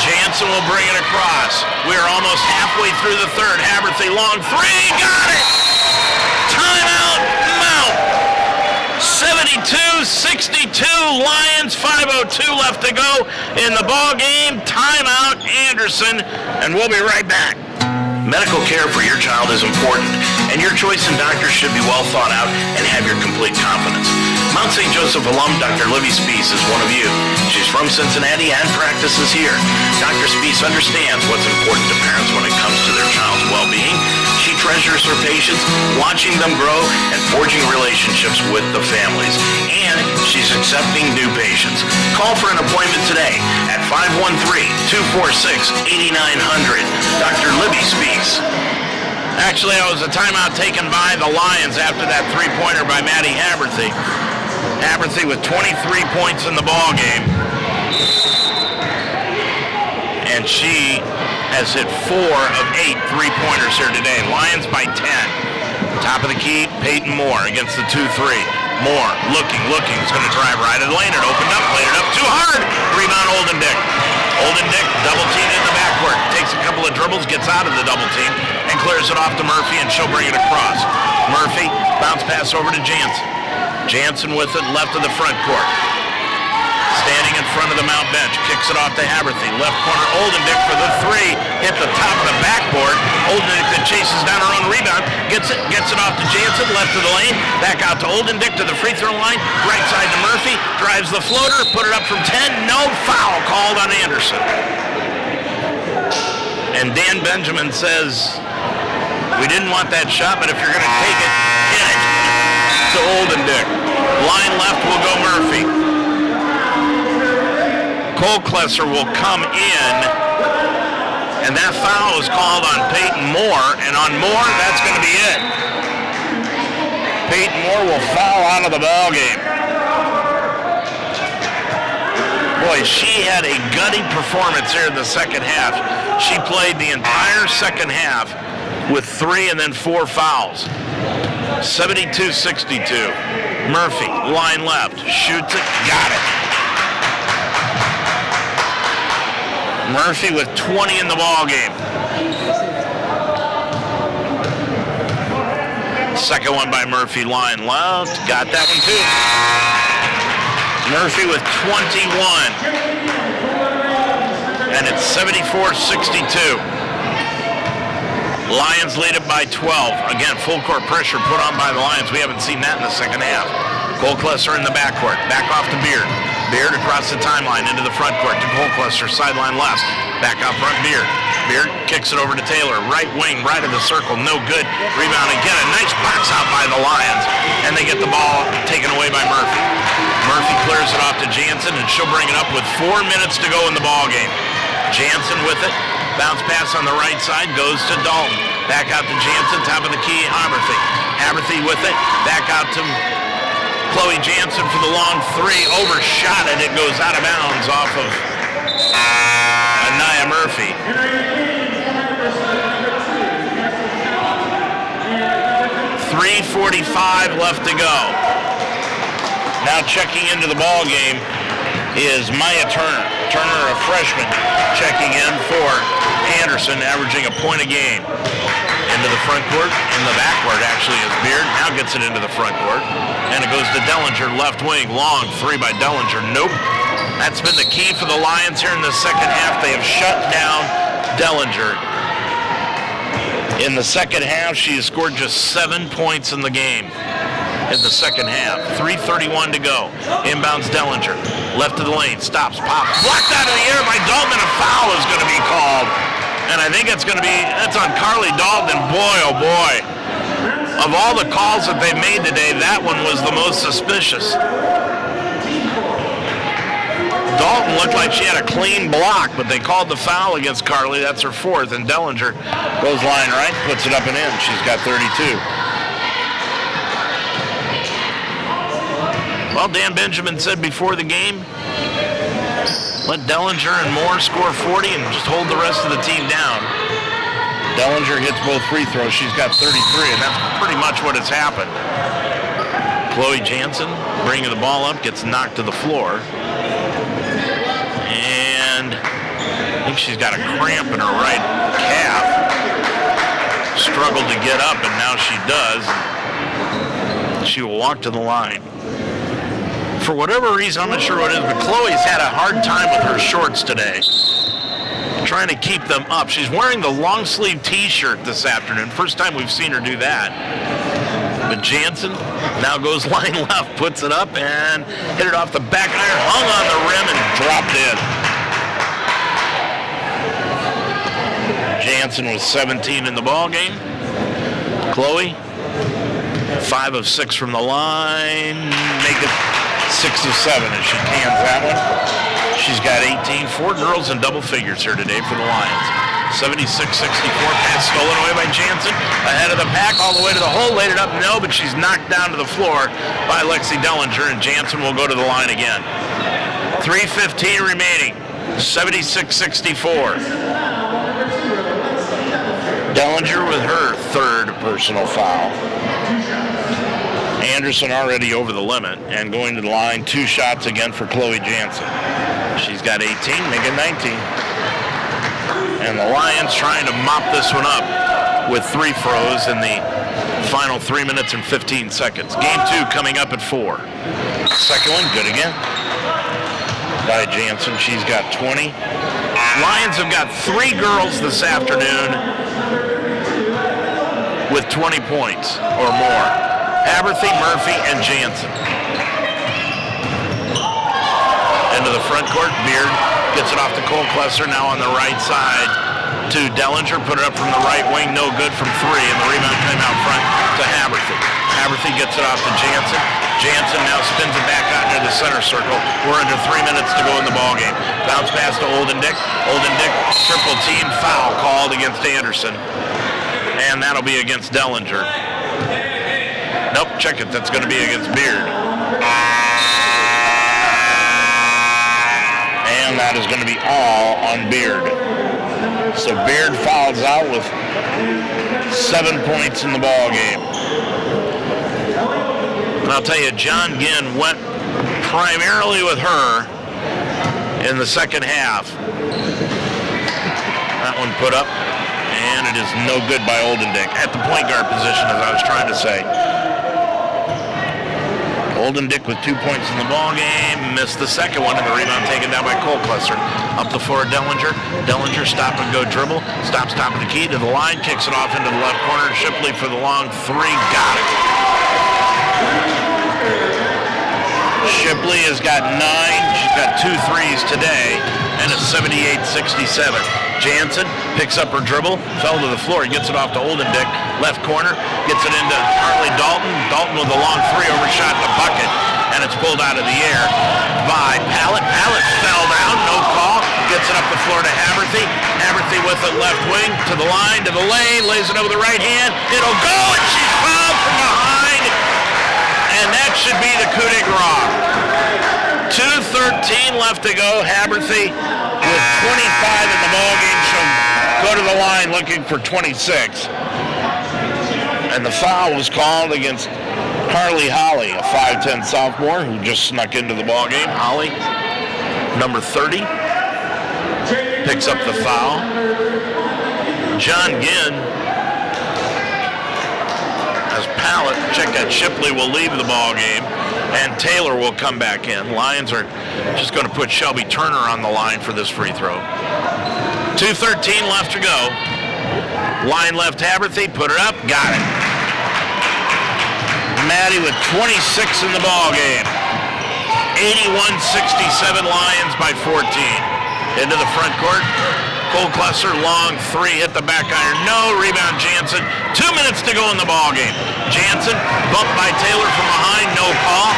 Jansen will bring it across. We're almost halfway through the third. Haberthy, long three, got it! Timeout, Mount. 72-62 Lions, 5:02 left to go in the ball game. Timeout, Anderson, and we'll be right back. Medical care for your child is important, and your choice in doctors should be well thought out and have your complete confidence. Mount St. Joseph alum Dr. Libby Spees is one of you. She's from Cincinnati and practices here. Dr. Spees understands what's important to parents when it comes to their child's well-being. She treasures her patients, watching them grow and forging relationships with the families. And she's accepting new patients. Call for an appointment today at 513-246-8900. Dr. Libby Spees. Actually, that was a timeout taken by the Lions after that three-pointer by Maddie Haberthy. Haberthy with 23 points in the ball game. And she has hit 4 of 8 three-pointers here today. Lions by 10. Top of the key, Peyton Moore against the 2-3. Moore, looking, is going to drive right at the lane. It opened up, played it up too hard. Rebound, Oldendick. Oldendick, double teamed in the backcourt. Takes a couple of dribbles, gets out of the double team, and clears it off to Murphy, and she'll bring it across. Murphy, bounce pass over to Jansen. Jansen with it, left of the front court. Standing in front of the Mount bench, kicks it off to Haberthy. Left corner, Oldendick for the three. Hit the top of the backboard. Oldendick that chases down her own rebound. Gets it off to Jansen, left of the lane. Back out to Oldendick to the free throw line. Right side to Murphy. Drives the floater. Put it up from 10. No foul called on Anderson. And Dan Benjamin says, we didn't want that shot, but if you're going to take it, hit it. To Oldendick. Line left will go Murphy. Colklesser will come in, and that foul is called on Peyton Moore, and on Moore, that's going to be it. Peyton Moore will foul out of the ball game. Boy, she had a gutty performance here in the second half. She played the entire second half with 3 and then 4 fouls. 72-62. Murphy, line left, shoots it, got it. Murphy with 20 in the ball game. Second one by Murphy, line left, got that one too. Murphy with 21. And it's 74-62. Lions lead it by 12. Again, full court pressure put on by the Lions. We haven't seen that in the second half. Colklesser in the backcourt. Back off to Beard. Beard across the timeline into the front court to Colklesser, sideline left. Back out front, Beard. Beard kicks it over to Taylor. Right wing, right of the circle. No good. Rebound again. A nice box out by the Lions. And they get the ball taken away by Murphy. Murphy clears it off to Jansen, and she'll bring it up with 4 minutes to go in the ball game. Jansen with it. Bounce pass on the right side goes to Dalton. Back out to Jansen, top of the key, Haberthy. Haberthy with it. Back out to Chloe Jansen for the long three. Overshot it. It goes out of bounds off of Anaya Murphy. .345 left to go. Now checking into the ball game is Maya Turner. Turner, a freshman, checking in for Anderson, averaging a point a game. Into the front court, in the backcourt actually is Beard. Now gets it into the front court. And it goes to Dellinger, left wing. Long three by Dellinger. Nope. That's been the key for the Lions here in the second half. They have shut down Dellinger. In the second half, she has scored just 7 points in the game. In the second half. 3:31 to go. Inbounds Dellinger. Left of the lane. Stops. Pops. Blocked out of the air by Dalton. A foul is going to be called. And I think it's going to be, that's on Carly Dalton. Boy, oh boy. Of all the calls that they've made today, that one was the most suspicious. Dalton looked like she had a clean block, but they called the foul against Carly. That's her fourth. And Dellinger goes line right, puts it up and in. She's got 32. Well, Dan Benjamin said before the game, let Dellinger and Moore score 40 and just hold the rest of the team down. Dellinger hits both free throws. She's got 33, and that's pretty much what has happened. Chloe Jansen bringing the ball up, gets knocked to the floor. And I think she's got a cramp in her right calf. Struggled to get up, and now she does. She will walk to the line. For whatever reason, I'm not sure what it is, but Chloe's had a hard time with her shorts today. Trying to keep them up. She's wearing the long sleeve t-shirt this afternoon. First time we've seen her do that. But Jansen now goes line left, puts it up, and hit it off the back iron, hung on the rim, and dropped in. Jansen was 17 in the ball game. Chloe, 5 of 6 from the line, make it 6 of 7 as she cans that one. She's got 18. 4 girls in double figures here today for the Lions. 76-64. Pass stolen away by Jansen. Ahead of the pack, all the way to the hole. Laid it up, no, but she's knocked down to the floor by Lexi Dellinger, and Jansen will go to the line again. 3:15 remaining. 76-64. Dellinger with her third personal foul. Anderson already over the limit and going to the line. 2 shots again for Chloe Jansen. She's got 18, making 19. And the Lions trying to mop this one up with 3 throws in the final 3 minutes and 15 seconds. Game 2 coming up at 4. Second one, good again by Jansen. She's got 20. Lions have got 3 girls this afternoon with 20 points or more. Haberthy, Murphy, and Jansen. Into the front court, Beard gets it off to Cole-Klesser, now on the right side to Dellinger, put it up from the right wing, no good from 3, and the rebound came out front to Haberthy. Haberthy gets it off to Jansen. Jansen now spins it back out near the center circle. We're under 3 minutes to go in the ballgame. Bounce pass to Oldendick. Oldendick, triple team foul called against Anderson, and that'll be against Dellinger. Nope, check it. That's going to be against Beard. And that is going to be all on Beard. So Beard fouls out with 7 points in the ball game. And I'll tell you, John Ginn went primarily with her in the second half. That one put up, and it is no good by Oldendick at the point guard position, as I was trying to say. Oldendick with 2 points in the ball game, missed the second one, and the rebound taken down by Cole-Klesser. Up the floor, Dellinger. Dellinger stop and go dribble. Stops top of the key to the line, kicks it off into the left corner. Shipley for the long 3, got it. Shipley has got 9. She's got 2 threes today, and it's 78-67. Jansen picks up her dribble, fell to the floor, gets it off to Oldendick, left corner, gets it into Harley Dalton. Dalton with a long 3, overshot the bucket, and it's pulled out of the air by Pallett. Pallett fell down, no call, gets it up the floor to Haberthy. Haberthy with it left wing, to the line, to the lane, lays it over the right hand, it'll go, and she's fouled from behind, and that should be the coup de grace. 2:13 left to go. Haberthy with 25 in the ballgame. She'll go to the line looking for 26. And the foul was called against Carly Holly, a 5'10 sophomore who just snuck into the ballgame. Holly, number 30. picks up the foul. John Ginn has Pallett. Check that. Shipley will leave the ball game, and Taylor will come back in. Lions are just going to put Shelby Turner on the line for this free throw. 2:13 left to go. Line left Haberthy, put it up, got it. Maddie with 26 in the ball game. 81-67 Lions by 14. Into the front court. Cole Klesser, long three, hit the back iron. No, rebound Jansen. 2 minutes to go in the ball game. Jansen bumped by Taylor from behind, no call.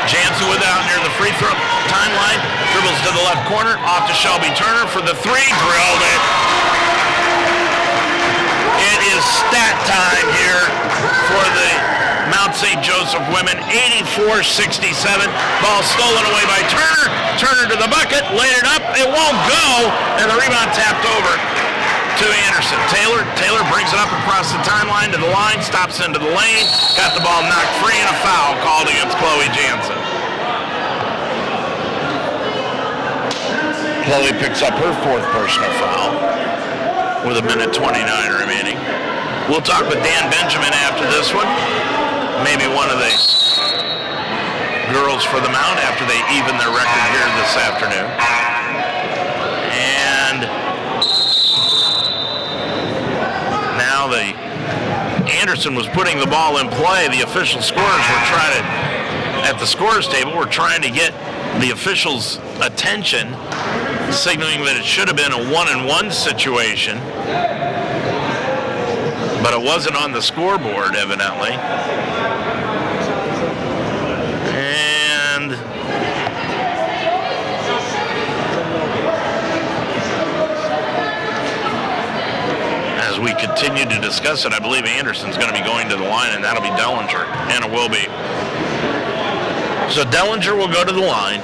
Jansen without near the free throw timeline. Dribbles to the left corner, off to Shelby Turner for the three, drilled it. It is stat time here for the Mount St. Joseph women. 84-67. Ball stolen away by Turner. Turner to the bucket, laid it up. It won't go, and the rebound tapped over to Anderson. Taylor brings it up across the timeline to the line, stops into the lane, got the ball knocked free, and a foul called against Chloe Jansen. Chloe picks up her fourth personal foul with 1:29 remaining. We'll talk with Dan Benjamin after this one. Maybe one of the girls for the Mount after they even their record here this afternoon. And now Anderson was putting the ball in play. The official scorers were trying to, at the scorers table, were trying to get the officials' attention, signaling that it should have been a 1-and-1 situation. But it wasn't on the scoreboard, evidently. And as we continue to discuss it, I believe Anderson's going to be going to the line, and that'll be Dellinger, and it will be. So Dellinger will go to the line.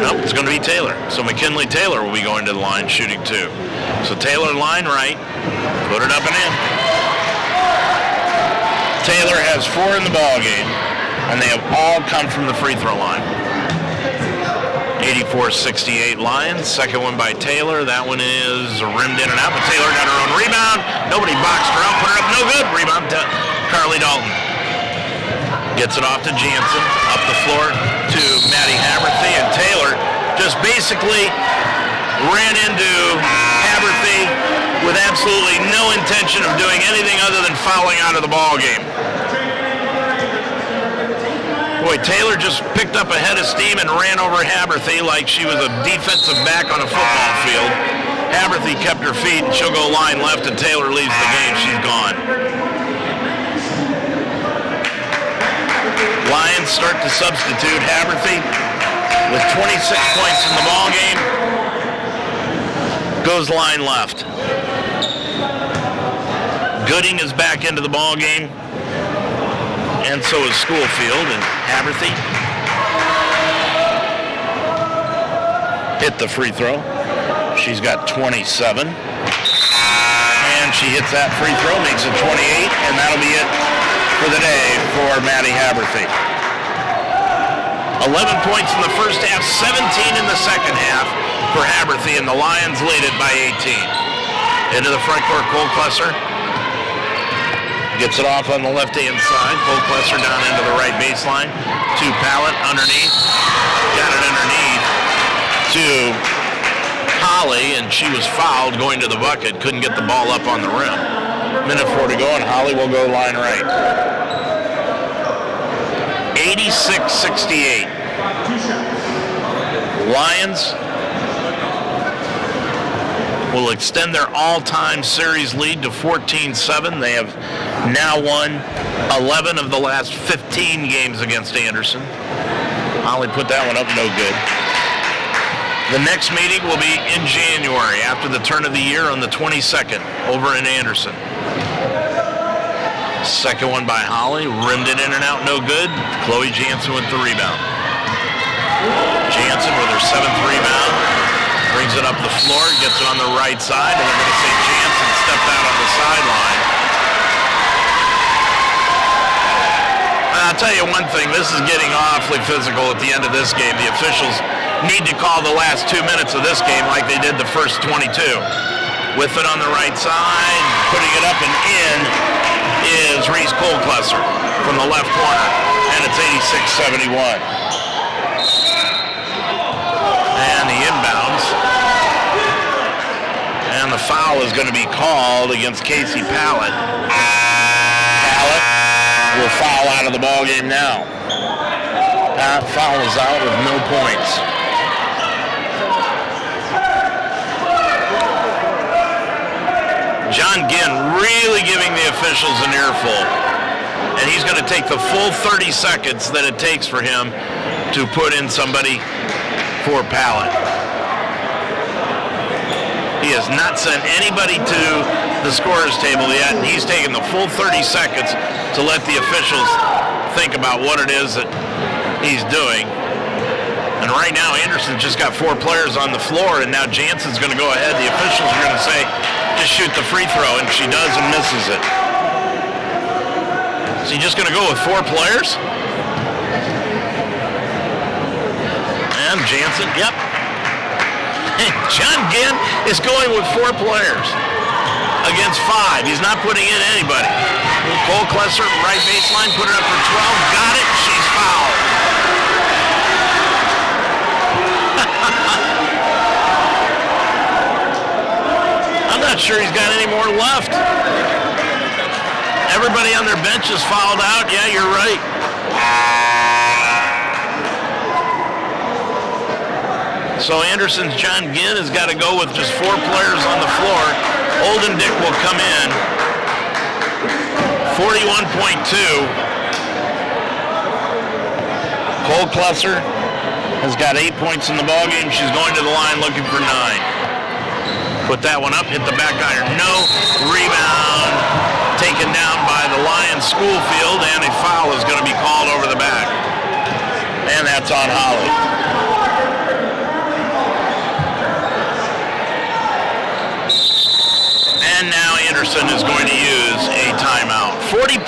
Nope, it's going to be Taylor. So McKinley Taylor will be going to the line, shooting two. So Taylor line right, put it up and in. Taylor has 4 in the ball game, and they have all come from the free throw line. 84-68 Lions. Second one by Taylor. That one is rimmed in and out, but Taylor got her own rebound. Nobody boxed her out, put her up, no good. Rebound to Carly Dalton. Gets it off to Jansen, up the floor to Maddie Haberthy, and Taylor just basically ran into Haberthy with absolutely no intention of doing anything other than fouling out of the ball game. Boy, Taylor just picked up a head of steam and ran over Haberthy like she was a defensive back on a football field. Haberthy kept her feet, and she'll go line left, and Taylor leaves the game. She's gone. Lions start to substitute. Haberthy with 26 points in the ball game goes line left. Gooding is back into the ball game, and so is Schoolfield. And Haberthy hit the free throw. She's got 27, and she hits that free throw, makes it 28, and that'll be it for the day for Maddie Haberthy. 11 points in the first half, 17 in the second half for Haberthy, and the Lions lead it by 18. Into the front court, Cole Klesser gets it off on the left-hand side. Cole Klesser down into the right baseline to Pallett underneath. Got it underneath to Holly, and she was fouled going to the bucket. Couldn't get the ball up on the rim. Minute 4 to go, and Holly will go line right. 86-68. Lions will extend their all-time series lead to 14-7. They have now won 11 of the last 15 games against Anderson. Holly put that one up, no good. The next meeting will be in January after the turn of the year on the 22nd over in Anderson. Second one by Holly, rimmed it in and out, no good. Chloe Jansen with the rebound. Jansen with her 7th rebound, brings it up the floor, gets it on the right side, and they're going to say Jansen stepped out on the sideline. I'll tell you one one thing, this is getting awfully physical at the end of this game. The officials need to call the last 2 minutes of this game like they did the first 22. With it on the right side, putting it up and in is Reese Colclusser from the left corner, and it's 86-71. And the inbounds. And the foul is going to be called against Casey Pallett. Pallett will foul out of the ballgame now. Pat fouls out with no points. John Ginn really giving the officials an earful. And he's going to take the full 30 seconds that it takes for him to put in somebody for Pallett. He has not sent anybody to the scorer's table yet, and he's taken the full 30 seconds to let the officials think about what it is that he's doing. And right now, Anderson just got 4 players on the floor, and now Jansen's going to go ahead. The officials are going to say, just shoot the free throw, and she does and misses it. So you're just going to go with 4 players? And Jansen, yep. John Ginn is going with 4 players against 5. He's not putting in anybody. Colclusser, right baseline, put it up for 12. Got it. She's fouled. I'm not sure he's got any more left. Everybody on their bench is fouled out. Yeah, you're right. So Anderson's John Ginn has got to go with just 4 players on the floor. Olden Dick will come in. 41.2. Colclusser has got 8 points in the ballgame. She's going to the line looking for 9. Put that one up, hit the back iron. No. Rebound taken down by the Lions Schoolfield, and a foul is going to be called over the back. And that's on Holly. And now Anderson is going to use a timeout. 40.2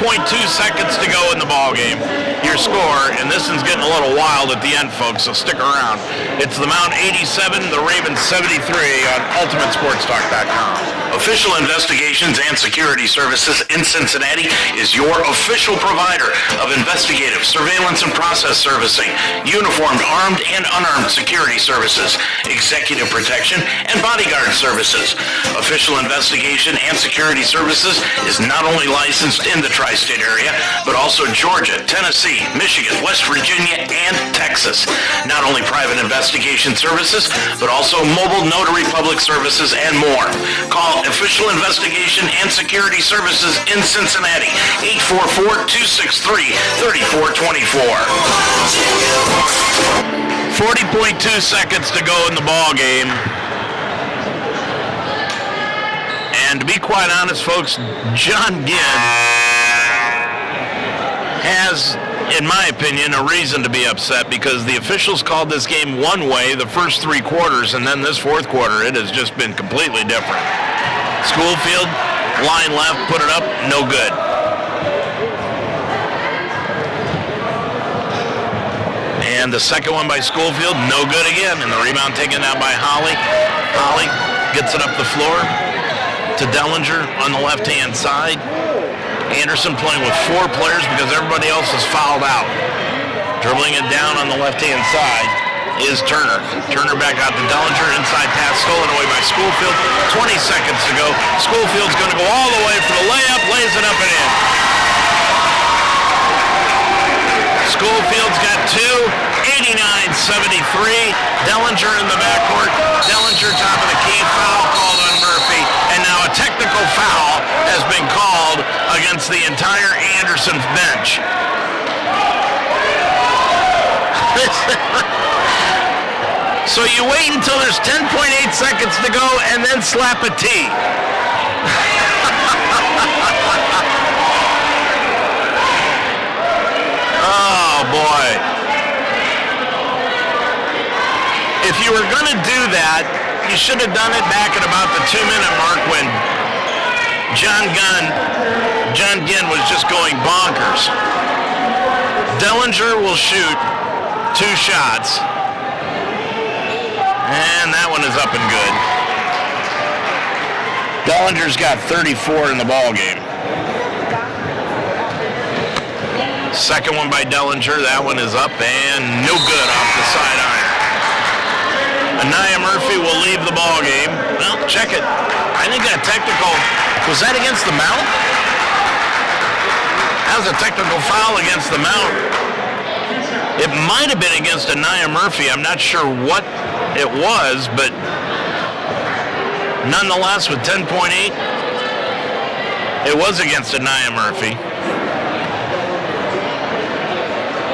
seconds to go in the ballgame. Your score, and this one's getting a little wild at the end, folks, so stick around. It's the Mount 87, the Ravens 73 on UltimateSportsTalk.com. Official Investigations and Security Services in Cincinnati is your official provider of investigative, surveillance, and process servicing, uniformed, armed, and unarmed security services, executive protection, and bodyguard services. Official Investigation and Security Services is not only licensed in the tri-state area, but also Georgia, Tennessee, Michigan, West Virginia, and Texas. Not only private investigation services, but also mobile notary public services and more. Call Official Investigation and Security Services in Cincinnati, 844-263-3424. 40.2 seconds to go in the ball game. And to be quite honest, folks, John Ginn has, in my opinion, a reason to be upset because the officials called this game one way the first 3 quarters, and then this 4th quarter, it has just been completely different. Schoolfield, line left, put it up, no good. And the second one by Schoolfield, no good again. And the rebound taken out by Holly. Holly gets it up the floor to Dellinger on the left-hand side. Anderson playing with 4 players because everybody else is fouled out. Dribbling it down on the left-hand side is Turner. Turner back out to Dellinger, inside pass stolen away by Schoolfield. 20 seconds to go. Schoolfield's going to go all the way for the layup, lays it up and in. Schofield's got 2, 89-73. Dellinger in the backcourt. Dellinger top of the key, foul called on Murphy. And now a technical foul has been called against the entire Anderson bench. So you wait until there's 10.8 seconds to go and then slap a T. Oh, boy. If you were going to do that, you should have done it back at about the 2-minute mark when John Ginn was just going bonkers. Dellinger will shoot 2 shots. And that one is up and good. Dellinger's got 34 in the ball game. Second one by Dellinger. That one is up and no good off the side iron. Anaya Murphy will leave the ball game. Well, check it. I think that technical, was that against the Mount? That was a technical foul against the Mount. It might have been against Anaya Murphy. I'm not sure what it was, but nonetheless, with 10.8, it was against Anaya Murphy.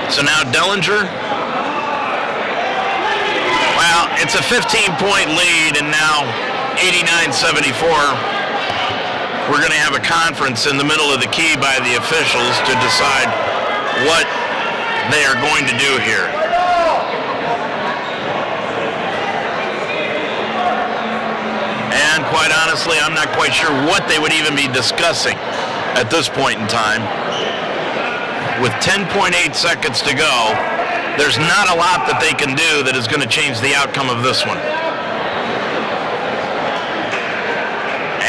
So now Dellinger, well, it's a 15-point lead, and now 89-74. We're going to have a conference in the middle of the key by the officials to decide what they are going to do here. And quite honestly, I'm not quite sure what they would even be discussing at this point in time. With 10.8 seconds to go, there's not a lot that they can do that is going to change the outcome of this one.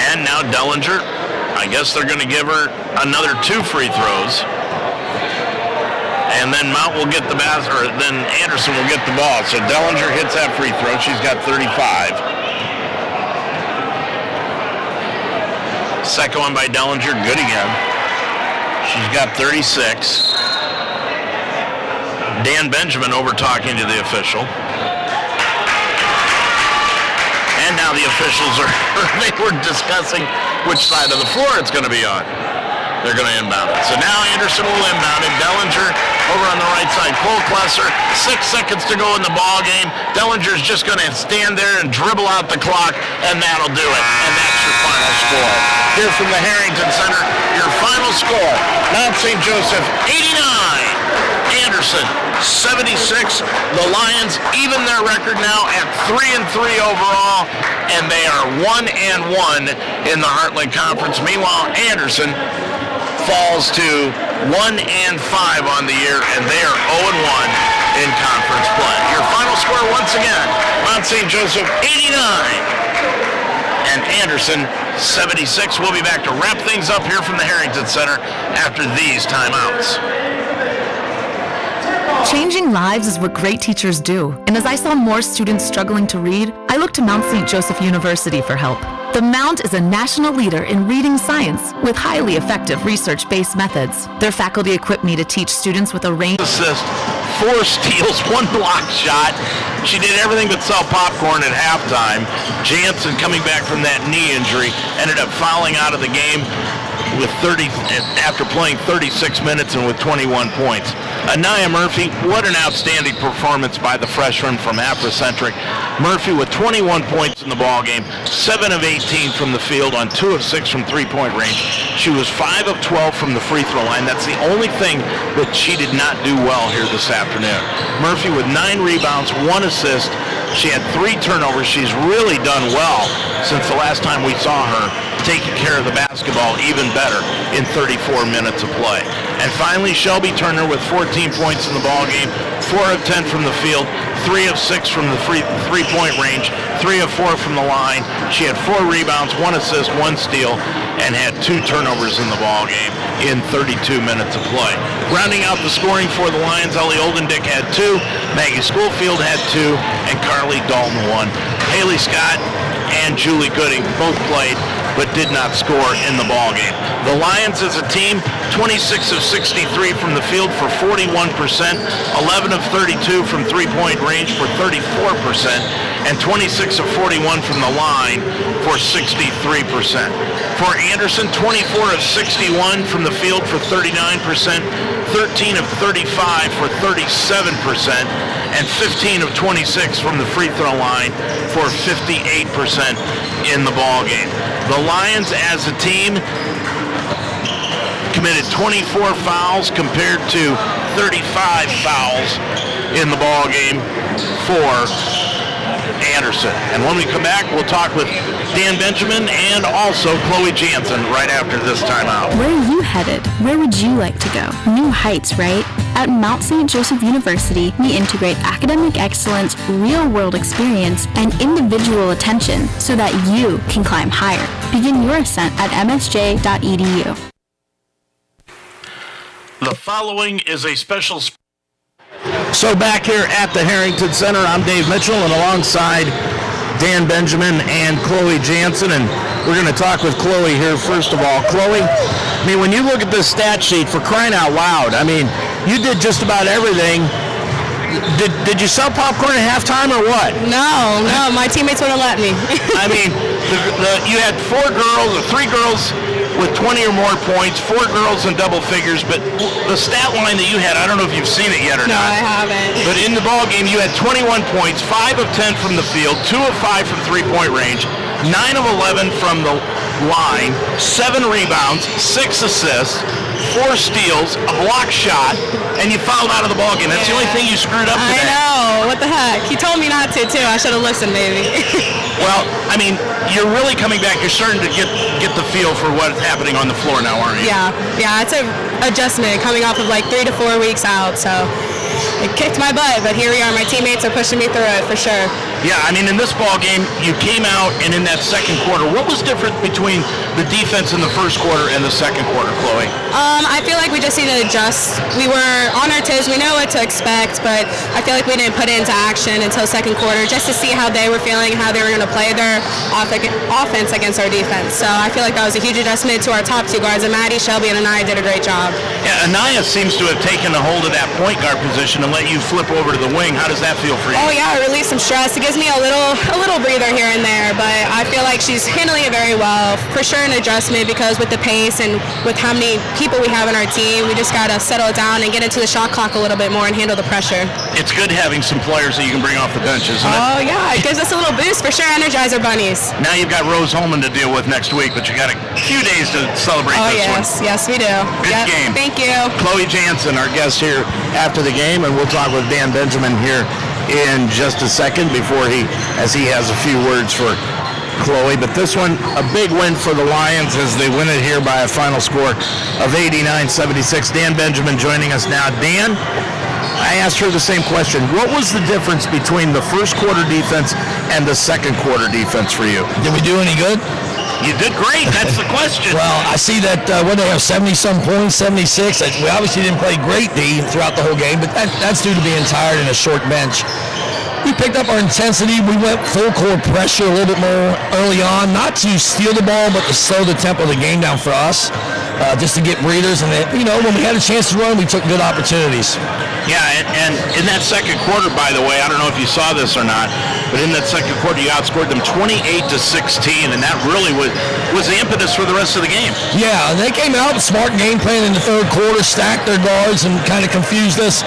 And now Dellinger, I guess they're going to give her another 2 free throws. And then Mount will get the basket, or then Anderson will get the ball. So Dellinger hits that free throw. She's got 35. Second one by Dellinger, good again. She's got 36. Dan Benjamin over talking to the official. And now the officials they were discussing which side of the floor it's going to be on. They're going to inbound it. So now Anderson will inbound it. Dellinger over on the right side. Cole Klesser, 6 seconds to go in the ball game. Dellinger's just going to stand there and dribble out the clock, and that'll do it. And that's your final score. Here from the Harrington Center, your final score, Mount St. Joseph 89, Anderson 76. The Lions even their record now at 3-3 overall, and they are 1-1 in the Heartland Conference. Meanwhile, Anderson falls to 1-5 on the year, and they are 0-1 in conference play. Your final score once again, Mount St. Joseph 89 and Anderson 76. We'll be back to wrap things up here from the Harrington Center after these timeouts. Changing lives is what great teachers do. And as I saw more students struggling to read, I looked to Mount St. Joseph University for help. The Mount is a national leader in reading science with highly effective research-based methods. Their faculty equipped me to teach students with a range Assist, 4 steals, 1 block shot. She did everything but sell popcorn at halftime. Jansen, coming back from that knee injury, ended up fouling out of the game with after playing 36 minutes and with 21 points. Anaya Murphy, what an outstanding performance by the freshman from Afrocentric. Murphy with 21 points in the ball game, 7 of 18 from the field on 2 of 6 from three-point range. She was 5 of 12 from the free throw line. That's the only thing that she did not do well here this afternoon. Murphy with 9 rebounds, 1 assist. She had 3 turnovers. She's really done well since the last time we saw her taking care of the basketball even better in 34 minutes of play. And finally, Shelby Turner with 14 points in the ball game, 4 of 10 from the field, 3 of 6 from the three-point range, 3 of 4 from the line. She had 4 rebounds, 1 assist, 1 steal, and had 2 turnovers in the ball game in 32 minutes of play. Rounding out the scoring for the Lions, Ellie Oldendick had 2, Maggie Schofield had 2, and Carly Dalton 1. Haley Scott and Julie Gooding both played but did not score in the ball game. The Lions as a team, 26 of 63 from the field for 41%, 11 of 32 from three-point range for 34%, and 26 of 41 from the line for 63%. For Anderson, 24 of 61 from the field for 39%, 13 of 35 for 37%, and 15 of 26 from the free throw line for 58% in the ball game. The Lions as a team committed 24 fouls compared to 35 fouls in the ball game for Anderson. And when we come back, we'll talk with Dan Benjamin and also Chloe Jansen right after this timeout. Where are you headed? Where would you like to go? New heights, right? At Mount St. Joseph University, we integrate academic excellence, real-world experience, and individual attention so that you can climb higher. Begin your ascent at msj.edu. The following is a special... So back here at the Harrington Center, I'm Dave Mitchell, and alongside Dan Benjamin and Chloe Jansen, and we're going to talk with Chloe here first of all. Chloe, I mean, when you look at this stat sheet, for crying out loud, I mean, you did just about everything. Did you sell popcorn at halftime or what? No, my teammates wouldn't let me. I mean, you had three girls with 20 or more points, 4 girls in double figures, but the stat line that you had, I don't know if you've seen it yet or not. No, I haven't. But in the ball game, you had 21 points, 5 of 10 from the field, 2 of 5 from three-point range, 9 of 11 from the line, 7 rebounds, 6 assists, 4 steals, a block shot, and you fouled out of the ball game. That's the only thing you screwed up today. I know. What the heck? He told me not to, too. I should have listened, maybe. Well, I mean, you're really coming back. You're starting to get the feel for what's happening on the floor now, aren't you? Yeah. It's an adjustment coming off of like 3 to 4 weeks out, so it kicked my butt, but here we are. My teammates are pushing me through it for sure. Yeah, I mean, in this ball game, you came out, and in that second quarter, what was different between the defense in the first quarter and the second quarter, Chloe? I feel like we just need to adjust. We were on our toes. We know what to expect, but I feel like we didn't put it into action until second quarter just to see how they were feeling, how they were going to play their offense against our defense. So I feel like that was a huge adjustment to our top 2 guards, and Maddie, Shelby, and Anaya did a great job. Yeah, Anaya seems to have taken a hold of that point guard position and let you flip over to the wing. How does that feel for you? Oh, yeah, it released some stress. It gives me a little breather here and there, but I feel like she's handling it very well. For sure an adjustment because with the pace and with how many people we have in our team, we just got to settle it down and get into the shot clock a little bit more and handle the pressure. It's good having some players that you can bring off the bench, isn't it? Oh, yeah, it gives us a little boost for sure. Energizer bunnies. Now you've got Rose Holman to deal with next week, but you got a few days to celebrate this one. Yes, we do. Good game. Thank you. Chloe Jansen, our guest here after the game, and we'll talk with Dan Benjamin here in just a second as he has a few words for Chloe. But this one, a big win for the Lions as they win it here by a final score of 89-76. Dan Benjamin joining us now. Dan, I asked her the same question. What was the difference between the first quarter defense and the second quarter defense for you? Did we do any good? You did great. That's the question. Well, I see that, they have 70-some points, 76. We obviously didn't play great D throughout the whole game, but that's due to being tired and a short bench. We picked up our intensity. We went full court pressure a little bit more early on, not to steal the ball, but to slow the tempo of the game down for us, just to get breathers. And, when we had a chance to run, we took good opportunities. Yeah, and in that second quarter, by the way, I don't know if you saw this or not, but in that second quarter, you outscored them 28-16, and that really was the impetus for the rest of the game. Yeah, and they came out with smart game plan in the third quarter, stacked their guards, and kind of confused us.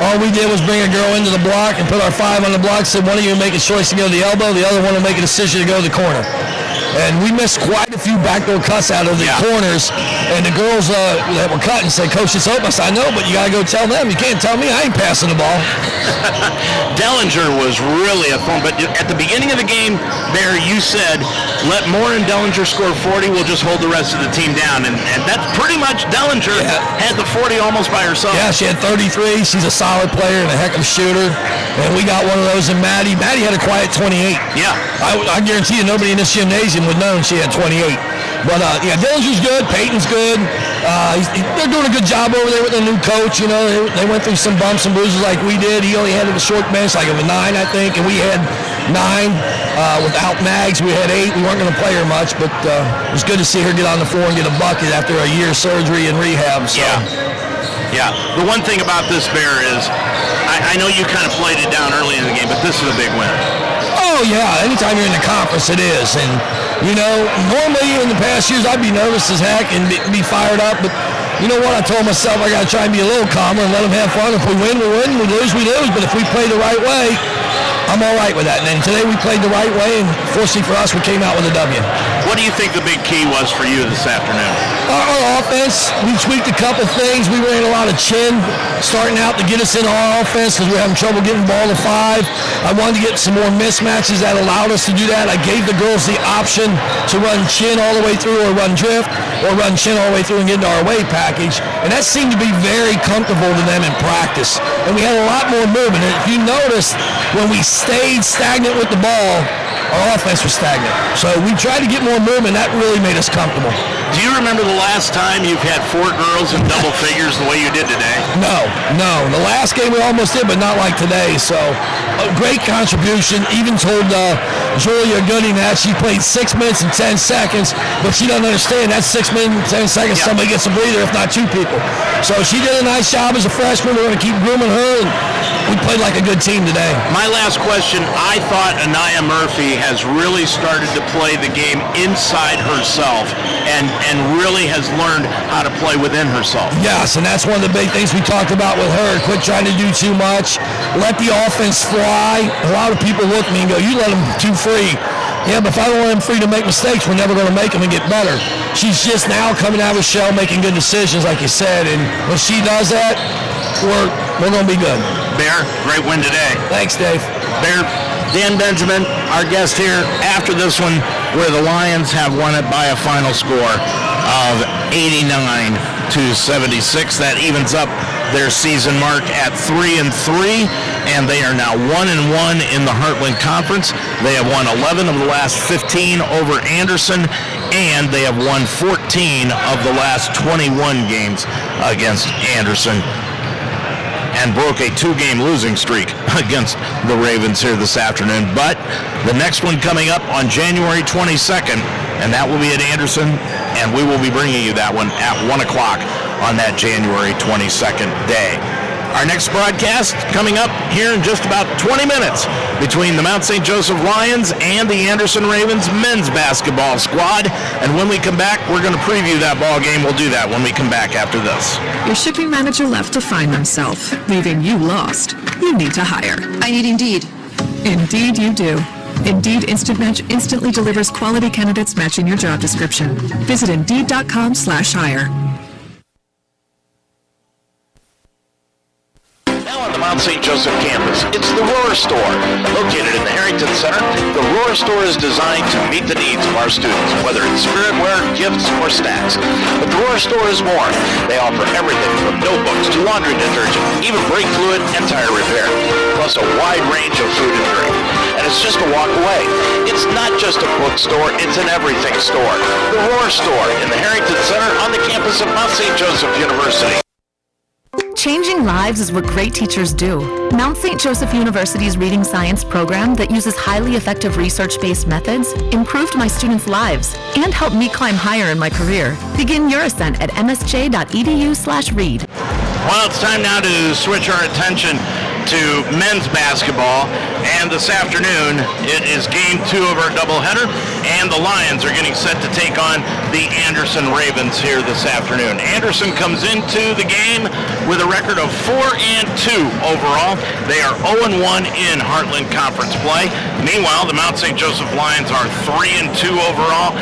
All we did was bring a girl into the block and put our 5 on the block, said one of you make a choice to go to the elbow, the other one will make a decision to go to the corner. And we missed quite a few backdoor cuts out of the corners. And the girls that were cutting said, "Coach, it's open." I said, "I know, but you got to go tell them. You can't tell me. I ain't passing the ball." Dellinger was really a fun. But at the beginning of the game there, you said, let Moore and Dellinger score 40. We'll just hold the rest of the team down. And that's pretty much Dellinger had the 40 almost by herself. Yeah, she had 33. She's a solid player and a heck of a shooter. And we got one of those in Maddie. Maddie had a quiet 28. Yeah. I guarantee you nobody in this gymnasium would know she had 28. But, Dillinger's good. Peyton's good. They're doing a good job over there with their new coach. They went through some bumps and bruises like we did. He only had a short bench, like of a 9, I think, and we had 9. Without Mags, we had 8. We weren't going to play her much, but it was good to see her get on the floor and get a bucket after a year of surgery and rehab. So. Yeah. The one thing about this, Bear, is I know you kind of played it down early in the game, but this is a big win. Oh, yeah. Anytime you're in the conference, it is. And, normally in the past years, I'd be nervous as heck and be fired up. But you know what? I told myself I got to try and be a little calmer and let them have fun. If we win, we win. We lose, we lose. But if we play the right way, I'm all right with that. And then today we played the right way, and fortunately for us, we came out with a W. What do you think the big key was for you this afternoon? Our offense, we tweaked a couple things. We ran a lot of chin starting out to get us in our offense because we're having trouble getting the ball to 5. I wanted to get some more mismatches that allowed us to do that. I gave the girls the option to run chin all the way through or run drift or run chin all the way through and get into our away package. And that seemed to be very comfortable to them in practice. And we had a lot more movement. And if you noticed, when we stayed stagnant with the ball, our offense was stagnant. So we tried to get more movement. That really made us comfortable. Do you remember the last time you've had 4 girls in double figures the way you did today? No. The last game we almost did, but not like today. So a great contribution. Even told Julia Gooding that she played 6 minutes and 10 seconds, but she doesn't understand that's 6 minutes and 10 seconds. Somebody gets a breather, if not 2 people. So she did a nice job as a freshman. We're going to keep grooming her, and we played like a good team today. My last question, I thought Anaya Murphy has really started to play the game inside herself and really has learned how to play within herself. Yes, and that's one of the big things we talked about with her. Quit trying to do too much. Let the offense fly. A lot of people look at me and go, you let them too free. Yeah, but if I don't let them free to make mistakes, we're never going to make them and get better. She's just now coming out of her shell, making good decisions, like you said, and when she does that, we're going to be good. Bear, great win today. Thanks, Dave. Bear, Dan Benjamin, our guest here after this one, where the Lions have won it by a final score of 89-76. That evens up their season mark at 3-3, and they are now 1-1 in the Heartland Conference. They have won 11 of the last 15 over Anderson, and they have won 14 of the last 21 games against Anderson, and broke a 2-game losing streak against the Ravens here this afternoon. But the next one coming up on January 22nd, and that will be at Anderson, and we will be bringing you that one at 1 o'clock on that January 22nd day. Our next broadcast coming up here in just about 20 minutes between the Mount St. Joseph Lions and the Anderson Ravens men's basketball squad. And when we come back, we're going to preview that ball game. We'll do that when we come back after this. Your shipping manager left to find themselves, leaving you lost. You need to hire. I need Indeed. Indeed you do. Indeed Instant Match instantly delivers quality candidates matching your job description. Visit Indeed.com/hire. Mount St. Joseph campus. It's the Roar Store. Located in the Harrington Center, the Roar Store is designed to meet the needs of our students, whether it's spiritware, gifts, or snacks. But the Roar Store is more. They offer everything from notebooks to laundry detergent, even brake fluid and tire repair, plus a wide range of food and drink. And it's just a walk away. It's not just a bookstore, it's an everything store. The Roar Store in the Harrington Center on the campus of Mount St. Joseph University. Changing lives is what great teachers do. Mount St. Joseph University's Reading Science program that uses highly effective research-based methods improved my students' lives and helped me climb higher in my career. Begin your ascent at msj.edu/read. Well, it's time now to switch our attention to men's basketball, and this afternoon it is game 2 of our doubleheader, and the Lions are getting set to take on the Anderson Ravens here this afternoon. Anderson comes into the game with a record of 4-2 overall. They are 0-1 in Heartland Conference play. Meanwhile, the Mount St. Joseph Lions are 3-2 overall,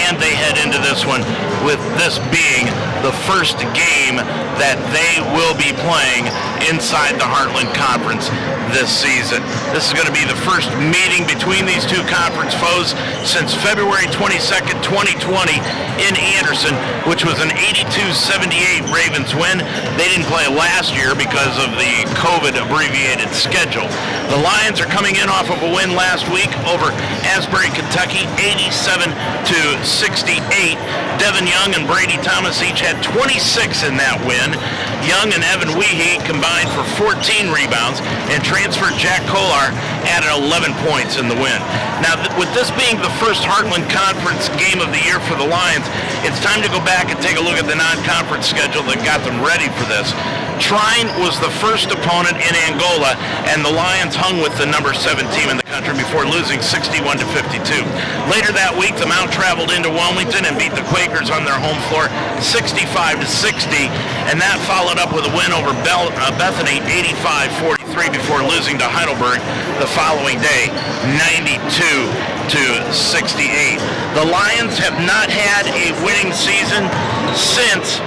and they head into this one with this being the first game that they will be playing inside the Heartland Conference this season. This is going to be the first meeting between these two conference foes since February 22nd, 2020 in Anderson, which was an 82-78 Ravens win. They didn't play last year because of the COVID abbreviated schedule. The Lions are coming in off of a win last week over Asbury, Kentucky, 87-68. Devin Young and Brady Thomas each had 26 in that win. Young and Evan Weehee combined for 14 rebounds, and transfer Jack Kolar added 11 points in the win. Now, with this being the first Heartland Conference game of the year for the Lions, it's time to go back and take a look at the non-conference schedule that got them ready for this. Trine was the first opponent in Angola, and the Lions hung with the number 7 team in the country before losing 61-52. Later that week, the Mount traveled into Wilmington and beat the Quakers on their home floor 65-60, and that followed up with a win over Bethany 85-43 before losing to Heidelberg the following day 92-83. to 68. The Lions have not had a winning season since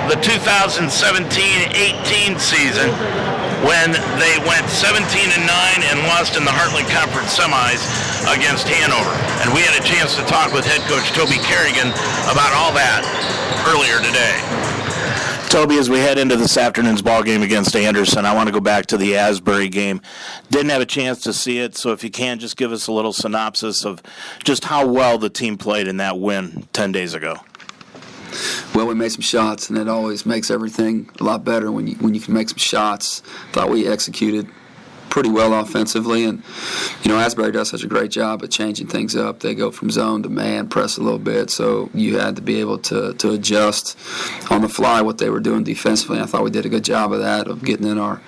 the 2017-18 season, when they went 17-9 and lost in the Heartland Conference semis against Hanover. And we had a chance to talk with head coach Toby Kerrigan about all that earlier today. Toby, as we head into this afternoon's ball game against Anderson, I want to go back to the Asbury game. Didn't have a chance to see it, so if you can, just give us a little synopsis of just how well the team played in that win 10 days ago. Well, we made some shots, and it always makes everything a lot better when you can make some shots. Thought we executed pretty well offensively, and Asbury does such a great job at changing things up. They go from zone to man, press a little bit, so you had to be able to adjust on the fly what they were doing defensively. I thought we did a good job of that, of getting in our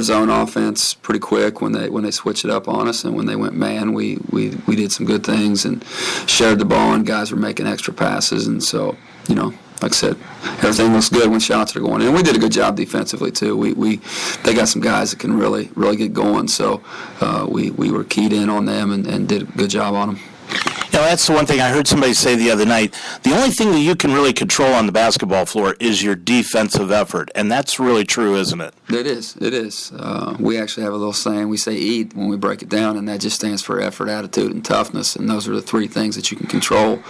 zone offense pretty quick when they switched it up on us, and when they went man, we did some good things and shared the ball, and guys were making extra passes, and so like I said, everything looks good when shots are going in. And we did a good job defensively too. They got some guys that can really get going. So we were keyed in on them and did a good job on them. That's the one thing I heard somebody say the other night. The only thing that you can really control on the basketball floor is your defensive effort, and that's really true, isn't it? It is. We actually have a little saying. We say EAT when we break it down, and that just stands for effort, attitude, and toughness, and those are the three things that you can control.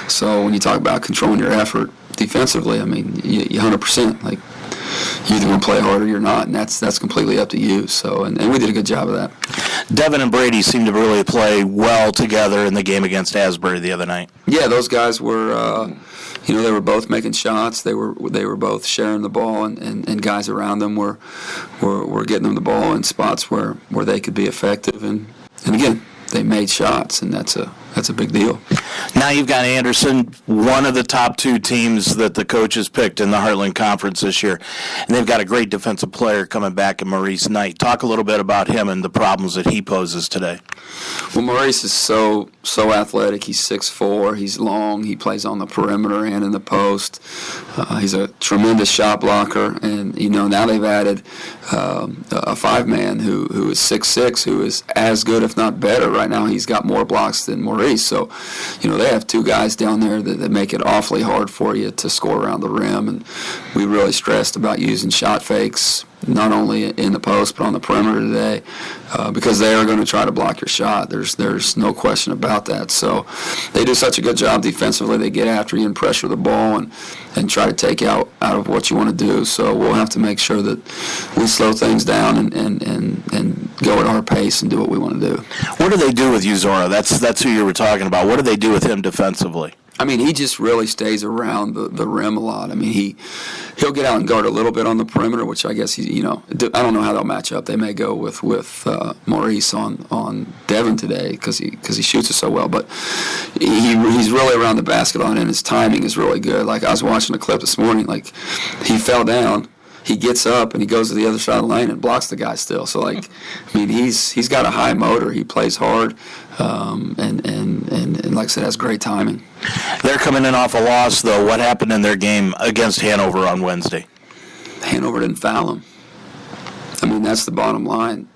So when you talk about controlling your effort defensively, I mean, you 100%. Like, you're either going to play hard or you're not, and that's completely up to you. So, and we did a good job of that. Devin and Brady seemed to really play well together in the game against Asbury the other night. Yeah, those guys were, they were both making shots. They were both sharing the ball, and guys around them were getting them the ball in spots where they could be effective. And again, they made shots, and that's a big deal. Now you've got Anderson, one of the top two teams that the coaches picked in the Heartland Conference this year, and they've got a great defensive player coming back in Maurice Knight. Talk a little bit about him and the problems that he poses today. Well, Maurice is so athletic. He's 6'4". He's long. He plays on the perimeter and in the post. He's a tremendous shot blocker, and now they've added a five-man who is 6'6", who is as good, if not better. Right now, he's got more blocks than Maurice. So, they have two guys down there that make it awfully hard for you to score around the rim, and we really stressed about using shot fakes, not only in the post but on the perimeter today, because they are going to try to block your shot. There's no question about that. So they do such a good job defensively. They get after you and pressure the ball and try to take out of what you want to do. So we'll have to make sure that we slow things down and go at our pace and do what we want to do. What do they do with Uzora? That's who you were talking about. What do they do with him defensively? I mean, he just really stays around the rim a lot. I mean, he'll get out and guard a little bit on the perimeter, which I guess I don't know how they'll match up. They may go with Maurice on Devin today because he shoots it so well. But he's really around the basket and his timing is really good. Like, I was watching a clip this morning. Like, he fell down. He gets up and he goes to the other side of the lane and blocks the guy still. So, like, I mean, he's got a high motor. He plays hard, and like I said, has great timing. They're coming in off a loss, though. What happened in their game against Hanover on Wednesday? Hanover didn't foul him. I mean, that's the bottom line.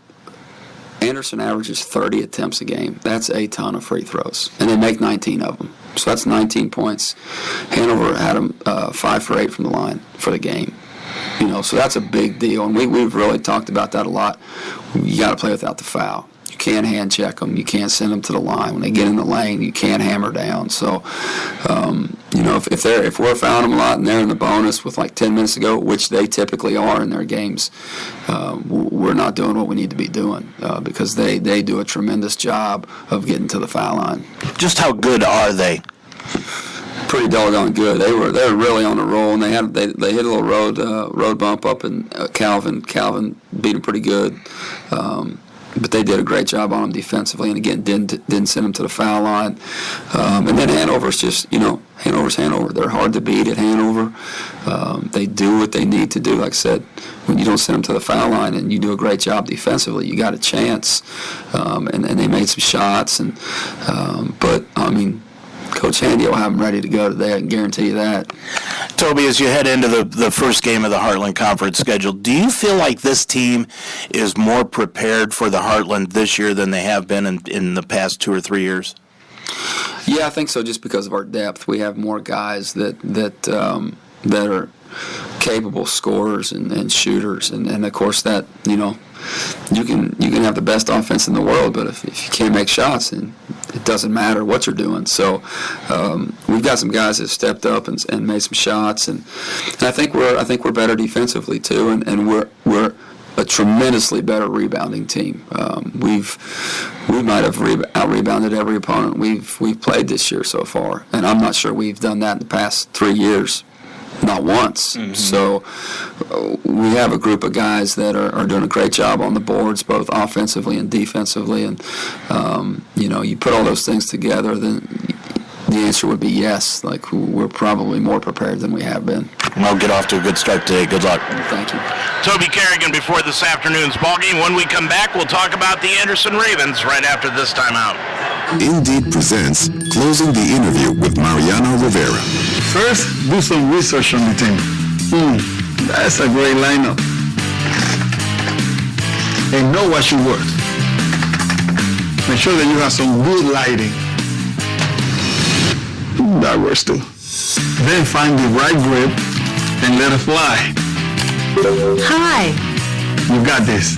Anderson averages 30 attempts a game. That's a ton of free throws, and they make 19 of them. So that's 19 points. Hanover had him 5 for 8 from the line for the game. So that's a big deal, and we've really talked about that a lot. You got to play without the foul. You can't hand check them. You can't send them to the line. When they get in the lane, you can't hammer down. So, if we're fouling them a lot and they're in the bonus with like 10 minutes to go, which they typically are in their games, we're not doing what we need to be doing because they do a tremendous job of getting to the foul line. Just how good are they? Pretty doggone good. They were really on a roll, and they hit a little road bump up in Calvin. Calvin beat them pretty good, but they did a great job on them defensively, and again didn't send them to the foul line. And then Hanover's just Hanover's Hanover. They're hard to beat at Hanover. They do what they need to do. Like I said, when you don't send them to the foul line and you do a great job defensively, you got a chance. And they made some shots, but I mean, Coach Handy will have them ready to go today. I can guarantee you that. Toby, as you head into the first game of the Heartland Conference schedule, do you feel like this team is more prepared for the Heartland this year than they have been in the past 2 or 3 years? Yeah, I think so. Just because of our depth, we have more guys that are capable scorers and shooters, and of course that you can have the best offense in the world, but if you can't make shots, then it doesn't matter what you're doing. So we've got some guys that stepped up and made some shots, and I think we're better defensively too, and we're a tremendously better rebounding team. We might have out-rebounded every opponent we've played this year so far, and I'm not sure we've done that in the past 3 years. Not once. Mm-hmm. So we have a group of guys that are doing a great job on the boards, both offensively and defensively. And, you put all those things together, then the answer would be yes. Like, we're probably more prepared than we have been. Well, get off to a good start today. Good luck. Thank you. Toby Kerrigan before this afternoon's ballgame. When we come back, we'll talk about the Anderson Ravens right after this timeout. Indeed presents Closing the Interview with Mariano Rivera. First, do some research on the team. That's a great lineup. And know what you work. Make sure that you have some good lighting. That works too. Then find the right grip and let it fly. Hi. You got this.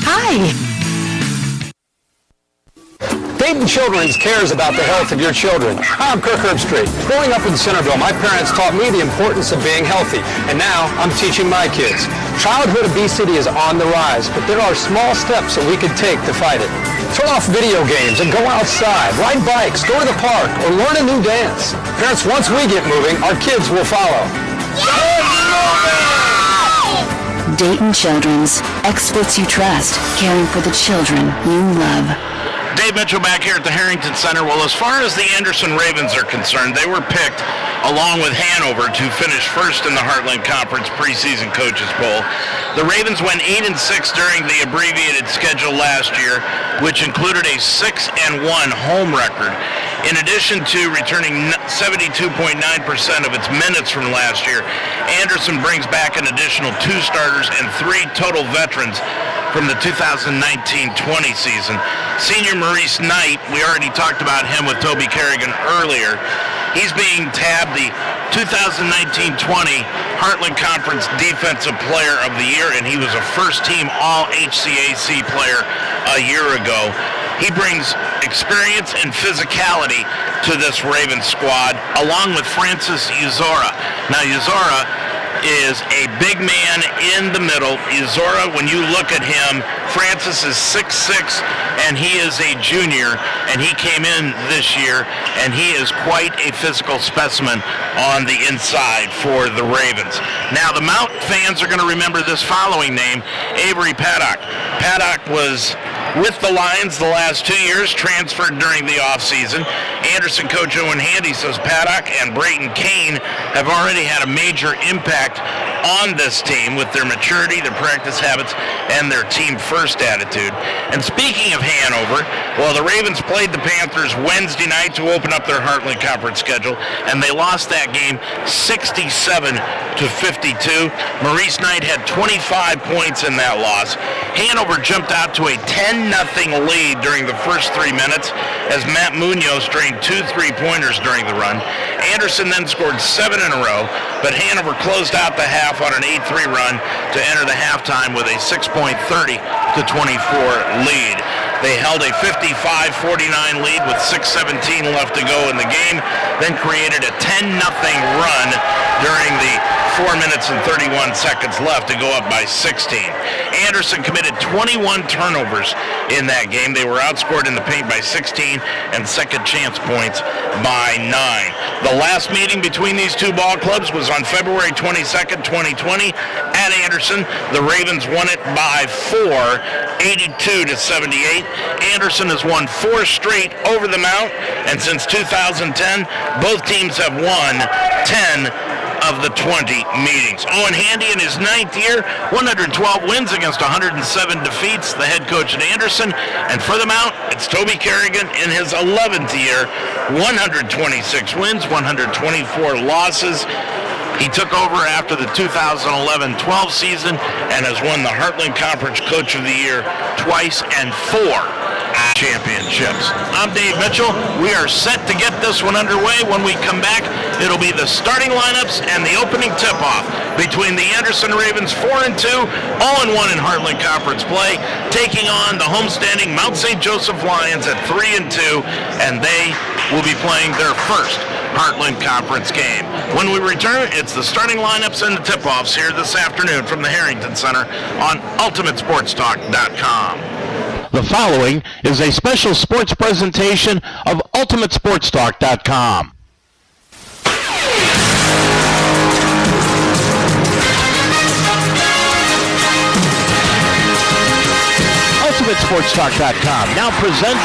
Hi. Dayton Children's cares about the health of your children. I'm Kirk Herbstreit. Growing up in Centerville, my parents taught me the importance of being healthy, and now I'm teaching my kids. Childhood obesity is on the rise, but there are small steps that we can take to fight it. Turn off video games and go outside, ride bikes, go to the park, or learn a new dance. Parents, once we get moving, our kids will follow. Dayton Children's. Experts you trust, caring for the children you love. Dave Mitchell back here at the Harrington Center. Well, as far as the Anderson Ravens are concerned, they were picked along with Hanover to finish first in the Heartland Conference preseason coaches poll. The Ravens went 8-6 during the abbreviated schedule last year, which included a 6-1 home record. In addition to returning 72.9% of its minutes from last year, Anderson brings back an additional 2 starters and 3 total veterans from the 2019-20 season. Senior Maurice Knight, we already talked about him with Toby Kerrigan earlier. He's being tabbed the 2019-20 Heartland Conference Defensive Player of the Year, and he was a first-team All-HCAC player a year ago. He brings experience and physicality to this Ravens squad, along with Francis Uzora. Now, Uzora is a big man in the middle. Uzora, when you look at him, Francis is 6'6", and he is a junior, and he came in this year, and he is quite a physical specimen on the inside for the Ravens. Now, the Mount fans are going to remember this following name, Avery Paddock. Paddock was with the Lions the last 2 years, transferred during the offseason. Anderson coach Owen Handy says Paddock and Brayton Kane have already had a major impact on this team with their maturity, their practice habits, and their team-first attitude. And speaking of Hanover, well, the Ravens played the Panthers Wednesday night to open up their Heartland Conference schedule, and they lost that game 67-52. Maurice Knight had 25 points in that loss. Hanover jumped out to a 10-0 lead during the first 3 minutes as Matt Munoz drained 2 3-pointers during the run. Anderson then scored 7 in a row, but Hanover closed out the half on an 8-3 run to enter the halftime with a 6-point 30-24 lead. They held a 55-49 lead with 6:17 left to go in the game, then created a 10-0 run during the 4 minutes and 31 seconds left to go up by 16. Anderson committed 21 turnovers in that game. They were outscored in the paint by 16 and second chance points by 9. The last meeting between these two ball clubs was on February 22nd, 2020 at Anderson. The Ravens won it by 4, 82-78. Anderson has won 4 straight over the Mount, and since 2010, both teams have won 10 of the 20 meetings. Owen Handy in his 9th year, 112 wins against 107 defeats, the head coach at Anderson. And for the Mount, it's Toby Kerrigan in his 11th year, 126 wins, 124 losses. He took over after the 2011-12 season and has won the Heartland Conference Coach of the Year twice and 4 championships. I'm Dave Mitchell. We are set to get this one underway. When we come back, it'll be the starting lineups and the opening tip-off between the Anderson Ravens 4-2, 0-1 in Heartland Conference play, taking on the homestanding Mount St. Joseph Lions at 3-2, and they will be playing their first Heartland Conference game. When we return, it's the starting lineups and the tip-offs here this afternoon from the Harrington Center on UltimateSportsTalk.com. The following is a special sports presentation of UltimateSportsTalk.com. UltimateSportsTalk.com now presents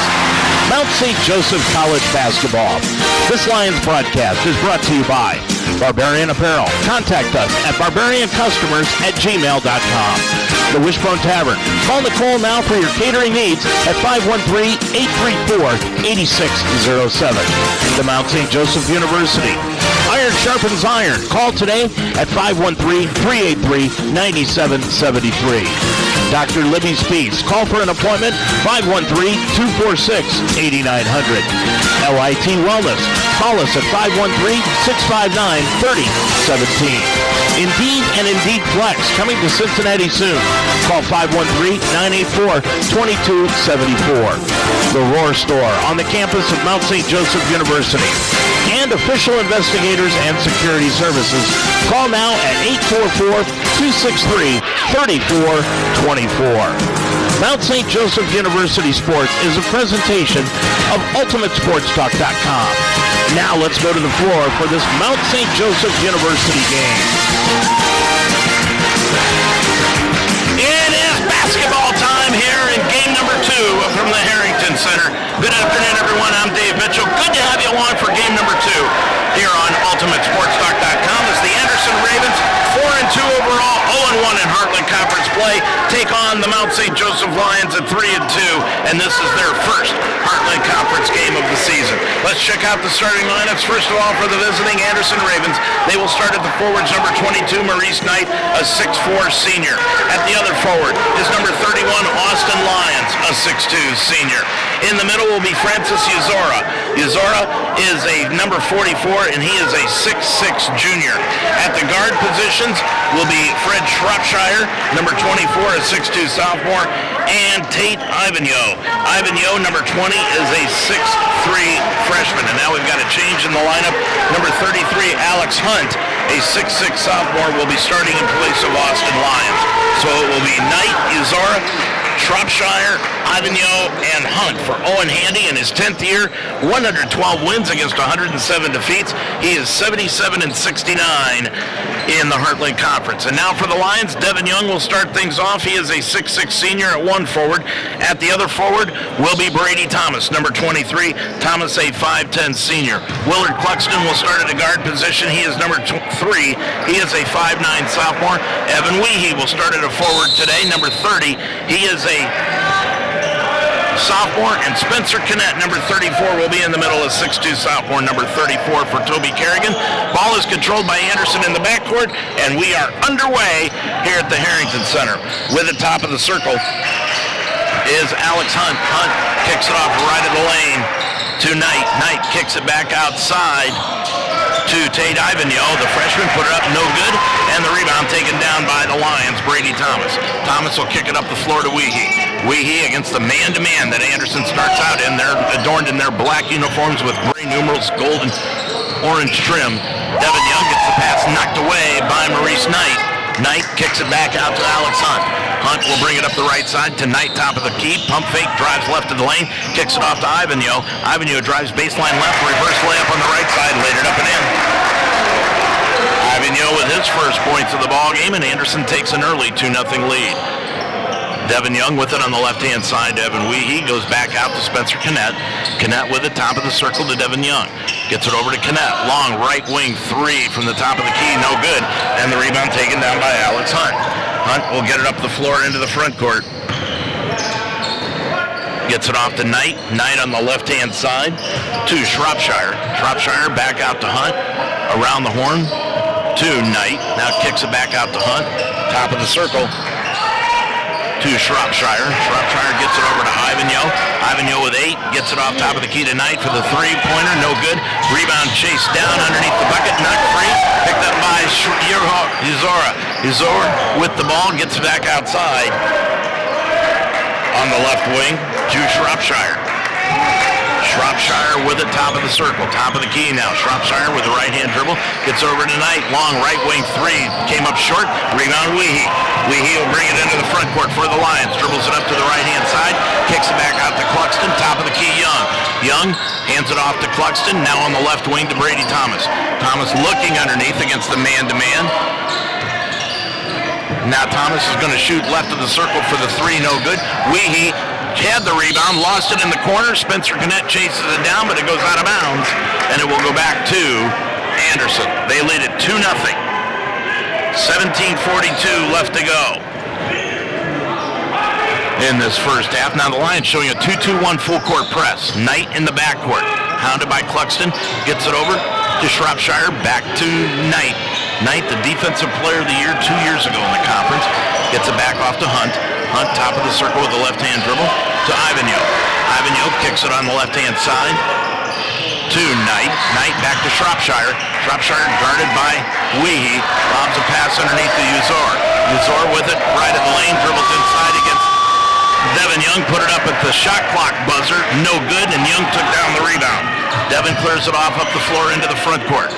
Mount St. Joseph College Basketball. This Lions broadcast is brought to you by Barbarian Apparel. Contact us at barbariancustomers@gmail.com. The Wishbone Tavern. Call Nicole now for your catering needs at 513-834-8607. The Mount St. Joseph University. Iron sharpens iron. Call today at 513-383-9773. Dr. Libby Speaks. Call for an appointment, 513-246-8900. LIT Wellness. Call us at 513-659-3017. Indeed and Indeed Flex, coming to Cincinnati soon. Call 513-984-2274. The Roar Store on the campus of Mount St. Joseph University. And official investigators and security services. Call now at 844-263-3424. Mount St. Joseph University Sports is a presentation of UltimateSportsTalk.com. Now let's go to the floor for this Mount St. Joseph University game. It is basketball time here in game number 2 from the Harrington Center. Good afternoon, everyone. I'm Dave Mitchell. Good to have you along for game number 2 here on UltimateSportsTalk.com as the Anderson Ravens, 4-2 overall, 0-1 in Heartland Conference play, take on the Mount St. Joseph Lions at 3-2, and this is their first Heartland Conference game of the season. Let's check out the starting lineups. First of all, for the visiting Anderson Ravens, they will start at the forwards, number 22, Maurice Knight, a 6'4 senior. At the other forward is number 31, Austin Lyons, a 6'2 senior. In the middle will be Francis Uzora. Uzora is a number 44, and he is a 6'6 junior. At the guard positions will be Fred Shropshire, number 24, a 6'2 sophomore, and Tate Ivanyo. Ivanyo, number 20, is a 6'3 freshman. And now we've got a change in the lineup. Number 33, Alex Hunt, a 6'6 sophomore, will be starting in place of Austin Lyons. So it will be Knight, Uzora, Shropshire, Ivanyo, and Hunt for Owen Handy in his 10th year, 112 wins against 107 defeats. He is 77-69 in the Heartland Conference. And now for the Lions, Devin Young will start things off. He is a 6'6 senior at one forward. At the other forward will be Brady Thomas, number 23. Thomas, a 5'10 senior. Willard Cluxton will start at the guard position. He is number 3. He is a 5'9 sophomore. Evan Weehee will start at a forward today, number 30. He is a sophomore, and Spencer Kinnett, number 34, will be in the middle as 6'2 sophomore, number 34 for Toby Kerrigan. Ball is controlled by Anderson in the backcourt, and we are underway here at the Harrington Center. With the top of the circle is Alex Hunt. Hunt kicks it off right of the lane to Knight. Knight kicks it back outside to Tate Ivanyo. The freshman put it up, no good, and the rebound taken down by the Lions, Brady Thomas. Thomas will kick it up the floor to Weehee. Weehee against the man-to-man that Anderson starts out in. They're adorned in their black uniforms with gray numerals, gold and orange trim. Devin Young gets the pass knocked away by Maurice Knight. Knight kicks it back out to Alex Hunt. Hunt will bring it up the right side to Knight, top of the key. Pump fake, drives left of the lane, kicks it off to Ivanyo. Ivanyo drives baseline left, reverse layup on the right side, laid it up and in. Ivanyo with his first points of the ball game, and Anderson takes an early 2-0 lead. Devin Young with it on the left-hand side. Evan Weehee goes back out to Spencer Knet. Knet with it, top of the circle to Devin Young. Gets it over to Knet. Long right wing three from the top of the key, no good. And the rebound taken down by Alex Hunt. Hunt will get it up the floor into the front court. Gets it off to Knight. Knight on the left-hand side to Shropshire. Shropshire back out to Hunt. Around the horn to Knight. Now kicks it back out to Hunt. Top of the circle to Shropshire. Shropshire gets it over to Ivanyo. Ivanyo with 8. Gets it off top of the key to Knight for the three-pointer. No good. Rebound chased down underneath the bucket. Knocked free. Picked up by Uzora. Uzora with the ball. Gets it back outside on the left wing to Shropshire. Shropshire with it, top of the circle, top of the key now. Shropshire with the right-hand dribble, gets over to Knight. Long right wing three, came up short. Rebound Weehee. Weehee will bring it into the front court for the Lions. Dribbles it up to the right-hand side, kicks it back out to Cluxton. Top of the key, Young. Young hands it off to Cluxton. Now on the left wing to Brady Thomas. Thomas looking underneath against the man-to-man. Now Thomas is going to shoot left of the circle for the three, no good. Weehee had the rebound, lost it in the corner. Spencer Knet chases it down, but it goes out of bounds, and it will go back to Anderson. They lead it 2-0. 17:42 left to go in this first half. Now the Lions showing a 2-2-1 full court press. Knight in the backcourt, hounded by Cluxton, gets it over to Shropshire, back to Knight. Knight, the defensive player of the year 2 years ago in the conference, gets it back off to Hunt. Hunt, top of the circle with the left-hand dribble to Ivanyo. Ivanyo kicks it on the left-hand side to Knight. Knight back to Shropshire. Shropshire guarded by Weehee. Lobs a pass underneath to Uzor. Uzor with it, right at the lane, dribbles inside against Devin Young. Put it up at the shot clock buzzer. No good, and Young took down the rebound. Devin clears it off up the floor into the front court.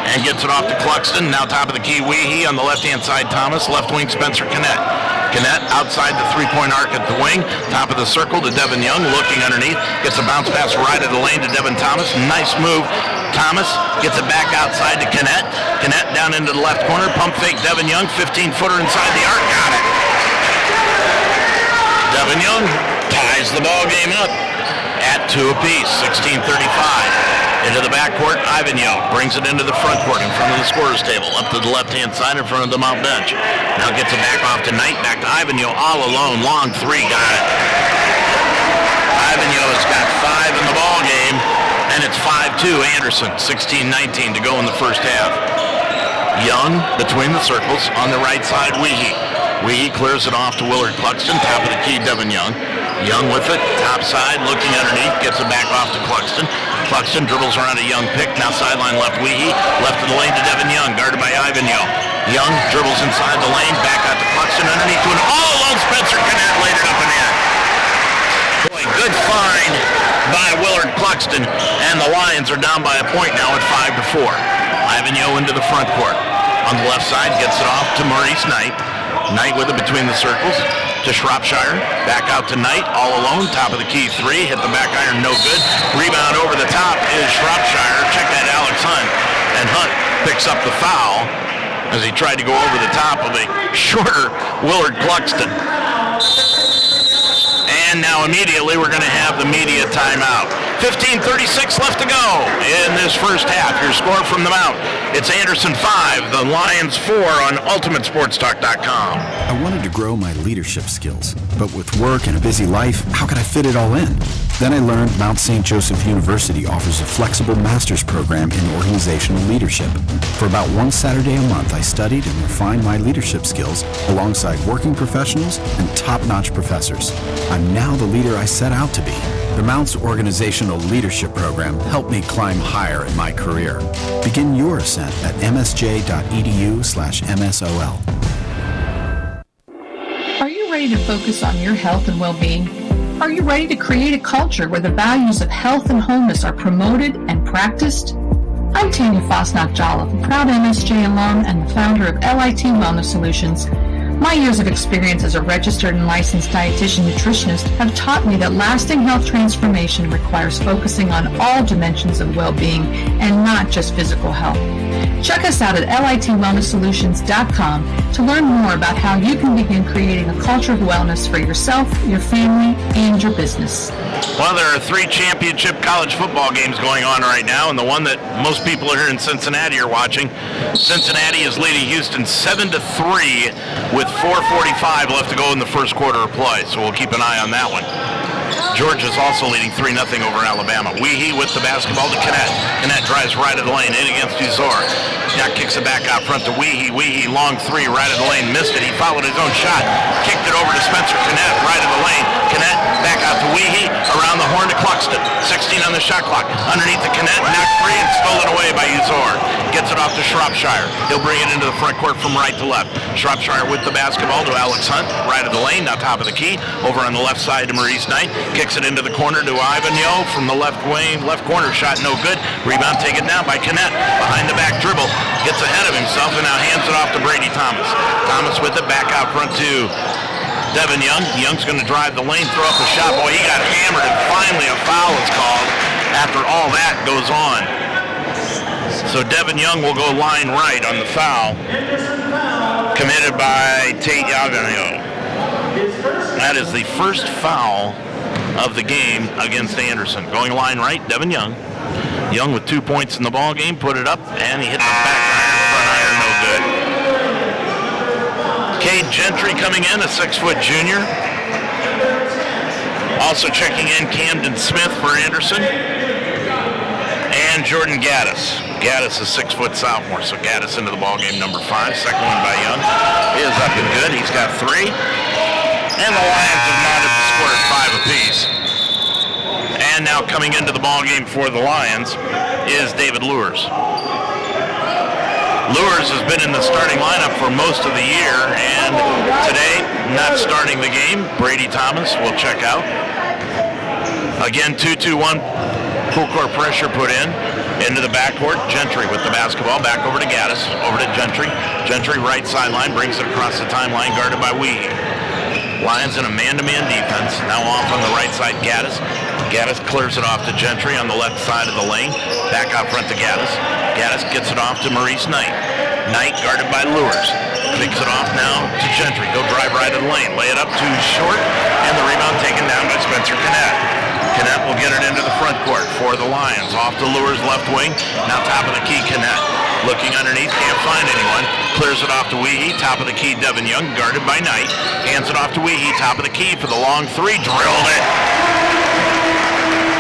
And gets it off to Cluxton. Now top of the key, Weehee. On the left-hand side, Thomas. Left wing, Spencer Knet. Knet outside the three-point arc at the wing. Top of the circle to Devin Young. Looking underneath. Gets a bounce pass right at the lane to Devin Thomas. Nice move. Thomas gets it back outside to Knet. Knet down into the left corner. Pump fake Devin Young. 15-footer inside the arc. Got it. Devin Young ties the ball game up at 2 apiece. 16:35. Into the backcourt, Ivanyo brings it into the front court in front of the scorer's table, up to the left-hand side in front of the Mount bench. Now gets it back off to Knight, back to Ivanyo, all alone, long three, got it. Ivanyo has got 5 in the ball game, and it's 5-2 Anderson, 16-19 to go in the first half. Young between the circles on the right side, Weehee. Weehee clears it off to Willard Cluxton, top of the key, Devin Young. Young with it, top side, looking underneath, gets it back off to Cluxton. Cluxton dribbles around a Young pick, now sideline left Weehee, left of the lane to Devin Young, guarded by Ivanyo. Young dribbles inside the lane, back out to Cluxton, underneath to an all-alone Spencer Knet, laid it up and in. Boy, good find by Willard Cluxton, and the Lions are down by a point now at 5-4. Ivanyo into the front court. On the left side, gets it off to Maurice Knight. Knight with it between the circles to Shropshire. Back out to Knight, all alone. Top of the key three. Hit the back iron, no good. Rebound over the top is Shropshire. Check that, Alex Hunt. And Hunt picks up the foul as he tried to go over the top of a shorter Willard Cluxton. And now immediately we're going to have the media timeout. 15:36 left to go in this first half. Your score from the Mount. It's Anderson 5, the Lions 4 on UltimateSportsTalk.com. I wanted to grow my leadership skills, but with work and a busy life, how could I fit it all in? Then I learned Mount St. Joseph University offers a flexible master's program in organizational leadership. For about one Saturday a month, I studied and refined my leadership skills alongside working professionals and top-notch professors. I'm now the leader I set out to be. The Mount's organizational leadership program helped me climb higher in my career. Begin your ascent at msj.edu/MSOL. Are you ready to focus on your health and well-being? Are you ready to create a culture where the values of health and wholeness are promoted and practiced? I'm Tanya Fosnock-Jolliffe, a proud MSJ alum and the founder of LIT Wellness Solutions. My years of experience as a registered and licensed dietitian nutritionist have taught me that lasting health transformation requires focusing on all dimensions of well-being and not just physical health. Check us out at litwellnesssolutions.com to learn more about how you can begin creating a culture of wellness for yourself, your family, and your business. Well, there are 3 championship college football games going on right now, and the one that most people here in Cincinnati are watching, Cincinnati is leading Houston 7-3 with 4:45 left to go in the first quarter of play, so we'll keep an eye on that one. Georgia's also leading 3-0 over Alabama. Weehee with the basketball to Kennett. Kennett drives right of the lane, in against Uzor. Now kicks it back out front to Weehee. Weehee, long 3, right of the lane, missed it. He followed his own shot, kicked it over to Spencer Kennett, right of the lane. Kennett back out to Weehee, around the horn to Cluxton. 16 on the shot clock. Underneath the Kennett, knocked free and stolen away by Uzor. Gets it off to Shropshire. He'll bring it into the front court from right to left. Shropshire with the basketball to Alex Hunt, right of the lane, now top of the key. Over on the left side to Maurice Knight. Kicks it into the corner to Ivan Yo from the left wing. Left corner shot, no good. Rebound taken down by Kennett. Behind the back dribble. Gets ahead of himself and now hands it off to Brady Thomas. Thomas with it back out front to Devin Young. Young's going to drive the lane, throw up a shot. Boy, he got hammered, and finally a foul is called after all that goes on. So Devin Young will go line right on the foul committed by Tate Yavanio. That is the first foul of the game against Anderson. Going line right, Devin Young. Young with 2 points in the ball game, put it up, and he hit the back iron, front iron, no good. Cade Gentry coming in, a 6-foot junior. Also checking in Camden Smith for Anderson. And Jordan Gaddis. Gaddis is 6-foot sophomore, so Gaddis into the ball game, number 5. Second one by Young. He is up and good. He's got 3. And the Lions have mounted the score at 5 apiece. And now coming into the ball game for the Lions is David Lewers. Lewers has been in the starting lineup for most of the year, and today, not starting the game, Brady Thomas will check out. Again, 2-2-1 full court pressure put in. Into the backcourt, Gentry with the basketball, back over to Gaddis, over to Gentry. Gentry right sideline, brings it across the timeline, guarded by Weehee. Lions in a man-to-man defense. Now off on the right side, Gaddis. Gaddis clears it off to Gentry on the left side of the lane. Back out front to Gaddis. Gaddis gets it off to Maurice Knight. Knight guarded by Lewers. Picks it off now to Gentry. He'll drive right of the lane. Lay it up too short, and the rebound taken down by Spencer Kennett. Kennett will get it into the front court for the Lions. Off to Lewers' left wing. Now top of the key, Kennett. Looking underneath, can't find anyone. Clears it off to Weehee. Top of the key, Devin Young, guarded by Knight. Hands it off to Weehee. Top of the key for the long 3. Drilled it.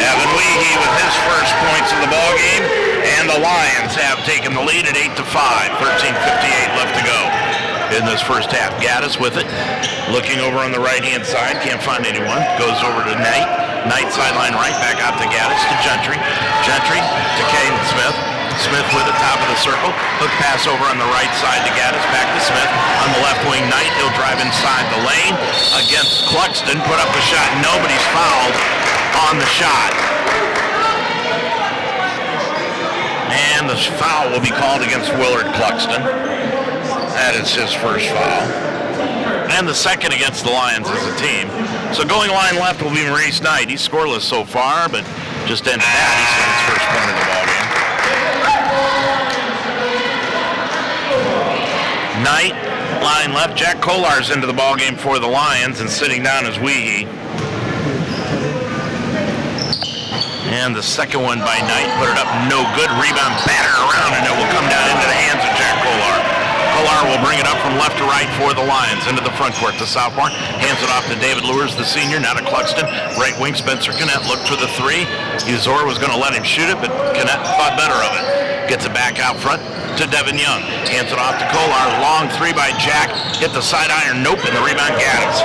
Evan Weehee with his first points of the ball game. And the Lions have taken the lead at 8-5. 13:58 left to go in this first half. Gaddis with it. Looking over on the right-hand side. Can't find anyone. Goes over to Knight. Knight sideline right, back out to Gaddis to Gentry. Gentry to Caden Smith. Smith with the top of the circle. Hook pass over on the right side to Gaddis. Back to Smith. On the left wing, Knight. He'll drive inside the lane against Cluxton. Put up a shot. Nobody's fouled on the shot. And the foul will be called against Willard Cluxton. That is his first foul. And the second against the Lions as a team. So going line left will be Maurice Knight. He's scoreless so far, but just ended that. He's got his first point of the ball game. Knight, line left. Jack Kolar's into the ball game for the Lions, and sitting down is Weehee. And the second one by Knight, put it up, no good. Rebound battered around, and it will come down into the hands of Jack Kolar. Kolar will bring it up from left to right for the Lions. Into the front court, the sophomore. Hands it off to David Lewers, the senior. Now to Cluxton. Right wing, Spencer Kennett looked for the 3. Uzor was going to let him shoot it, but Kennett thought better of it. Gets it back out front to Devin Young. Hands it off to Kolar. Long 3 by Jack. Hit the side iron. Nope, and the rebound Gaddis.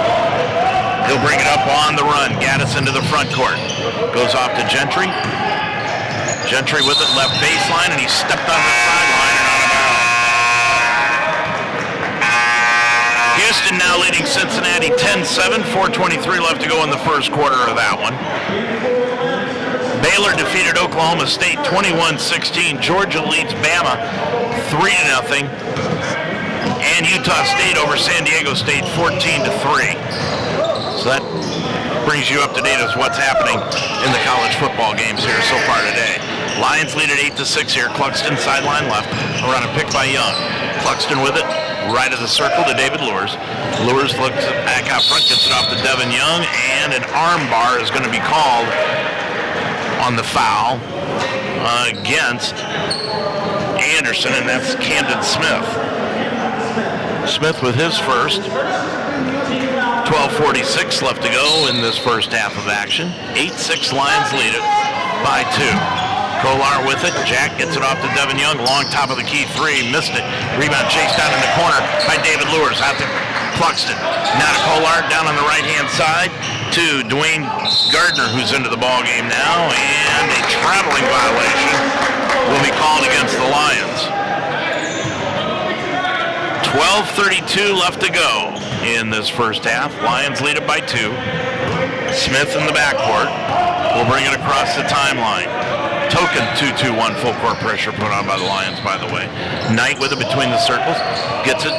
He'll bring it up on the run. Gaddis into the front court. Goes off to Gentry. Gentry with it left baseline, and he stepped on the sideline and out of bounds. Houston now leading Cincinnati 10-7. 4:23 left to go in the first quarter of that one. Baylor defeated Oklahoma State 21-16. Georgia leads Bama 3-0. And Utah State over San Diego State 14-3. So that brings you up to date as what's happening in the college football games here so far today. Lions lead at 8-6 here. Cluxton sideline left. A run and pick by Young. Cluxton with it. Right of the circle to David Lures. Lures looks back out front, gets it off to Devin Young, and an arm bar is going to be called on the foul against Anderson, and that's Camden Smith. Smith with his first. 12:46 left to go in this first half of action. 8-6 Lions lead it by 2. Kolar with it. Jack gets it off to Devin Young. Long top of the key three. Missed it. Rebound chased down in the corner by David Lures. Out to Cluxton. Now to Kolar down on the right-hand side to Dwayne Gardner, who's into the ball game now. And a traveling violation will be called against the Lions. 12:32 left to go in this first half. Lions lead it by 2. Smith in the backcourt will bring it across the timeline. Token 2-2-1 full court pressure put on by the Lions, by the way. Knight with it between the circles. Gets it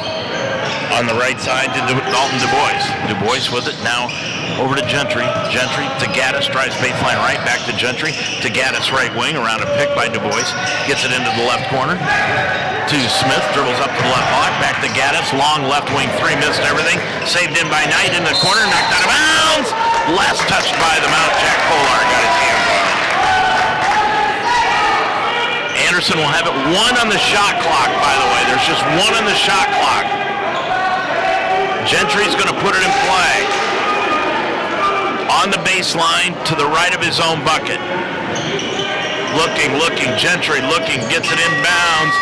on the right side to Dalton DuBois. DuBois with it now over to Gentry. Gentry to Gaddis. Drives baseline right. Back to Gentry. To Gaddis right wing. Around a pick by DuBois. Gets it into the left corner. To Smith. Dribbles up to the left block. Back to Gaddis. Long left wing three. Missed everything. Saved in by Knight in the corner. Knocked out of bounds. Last touched by the Mount. Jack Kolar got his hands on it. Anderson will have it 1 on the shot clock, by the way. There's just 1 on the shot clock. Gentry's going to put it in play. On the baseline to the right of his own bucket. Looking. Gentry looking. Gets it inbounds.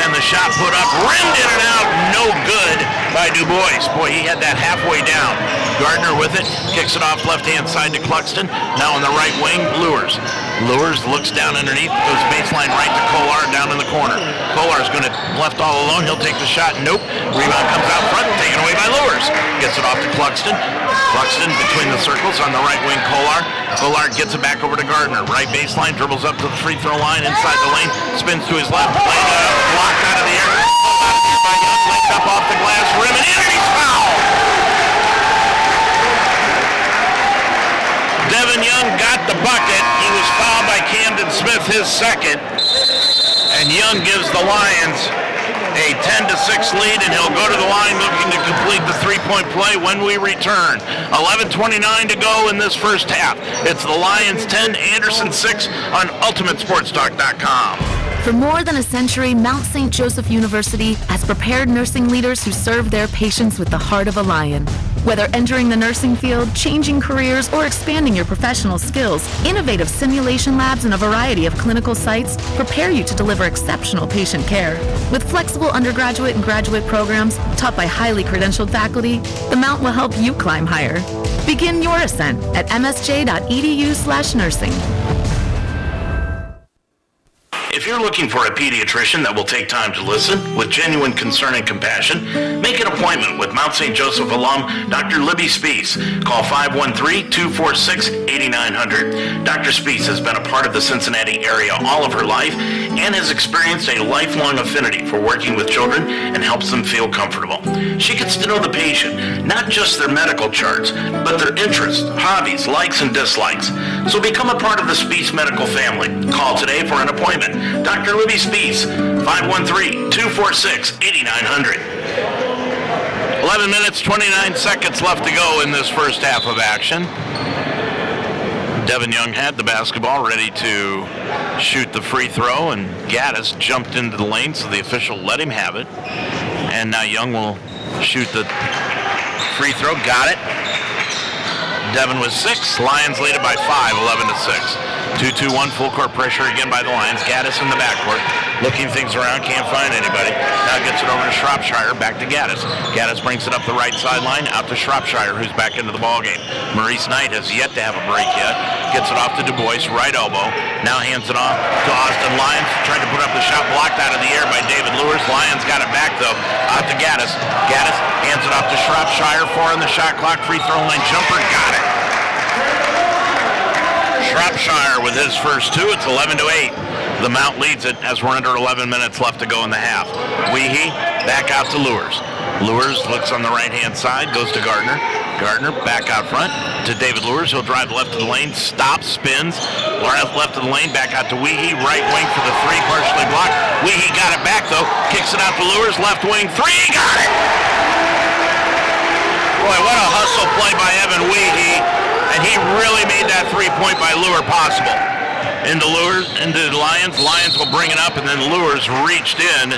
And the shot put up. Rimmed in and out. No good by DuBois. Boy, he had that halfway down. Gardner with it. Kicks it off left-hand side to Cluxton. Now on the right wing, Lures. Lures looks down underneath. Goes baseline right to Kolar down in the corner. Kolar's going to left all alone. He'll take the shot. Nope. Rebound comes out front. Taken away by Lures. Gets it off to Cluxton. Cluxton between the circles on the right wing, Kolar. Kolar gets it back over to Gardner. Right baseline, dribbles up to the free throw line, inside the lane, spins to his left, blocked out of the air. By Young, linked up off the glass rim, and he's fouled. Devin Young got the bucket. He was fouled by Camden Smith, his second. And Young gives the Lions a 10-6 lead, and he'll go to the line looking to complete the three-point play when we return. 11:29 to go in this first half. It's the Lions 10, Anderson 6 on UltimateSportsTalk.com. For more than a century, Mount St. Joseph University has prepared nursing leaders who serve their patients with the heart of a lion. Whether entering the nursing field, changing careers, or expanding your professional skills, innovative simulation labs and a variety of clinical sites prepare you to deliver exceptional patient care. With flexible undergraduate and graduate programs taught by highly credentialed faculty, the Mount will help you climb higher. Begin your ascent at msj.edu/nursing. If you're looking for a pediatrician that will take time to listen with genuine concern and compassion, make an appointment with Mount St. Joseph alum Dr. Libby Spees. Call 513-246-8900. Dr. Spees has been a part of the Cincinnati area all of her life and has experienced a lifelong affinity for working with children and helps them feel comfortable. She gets to know the patient, not just their medical charts, but their interests, hobbies, likes, and dislikes. So become a part of the Spees medical family. Call today for an appointment. Dr. Libby Spees, 513-246-8900. 11 minutes, 29 seconds left to go in this first half of action. Devin Young had the basketball ready to shoot the free throw, and Gaddis jumped into the lane, so the official let him have it. And now Young will shoot the free throw. Got it. Devin with 6. Lions lead it by 5, 11-6. 2-2-1 full court pressure again by the Lions. Gaddis in the backcourt, looking things around, can't find anybody. Now gets it over to Shropshire, back to Gaddis. Gaddis brings it up the right sideline, out to Shropshire, who's back into the ballgame. Maurice Knight has yet to have a break yet. Gets it off to DuBois, right elbow. Now hands it off to Austin Lyons. Tried to put up the shot, blocked out of the air by David Lures. Lyons got it back though, out to Gaddis. Gaddis hands it off to Shropshire, 4 on the shot clock, free throw line jumper, got it. Shropshire with his first 2. It's 11-8. The Mount leads it as we're under 11 minutes left to go in the half. Weehee back out to Lures. Lures looks on the right-hand side, goes to Gardner. Gardner back out front to David Lures. He'll drive left of the lane, stops, spins. Left of the lane, back out to Weehee. Right wing for the three, partially blocked. Weehee got it back, though. Kicks it out to Lures. Left wing, three, got it! Boy, what a hustle play by Evan Weehee. And he really made that three-point by Lure possible. Into Lures, into the Lions. Lions will bring it up, and then Lures reached in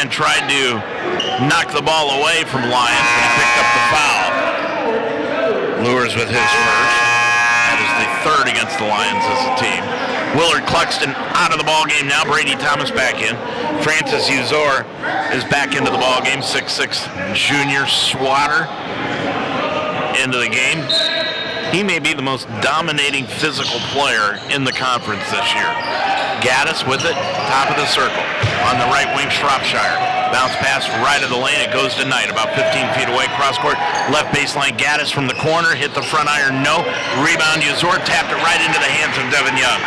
and tried to knock the ball away from Lions, but he picked up the foul. Lures with his first. That is the third against the Lions as a team. Willard Cluxton out of the ball game now. Brady Thomas back in. Francis Uzor is back into the ball game. 6'6" junior swatter into the game. He may be the most dominating physical player in the conference this year. Gaddis with it, top of the circle. On the right wing, Shropshire. Bounce pass right of the lane. It goes to Knight, about 15 feet away. Cross court, left baseline. Gaddis from the corner. Hit the front iron, no. Rebound, Uzor tapped it right into the hands of Devin Young.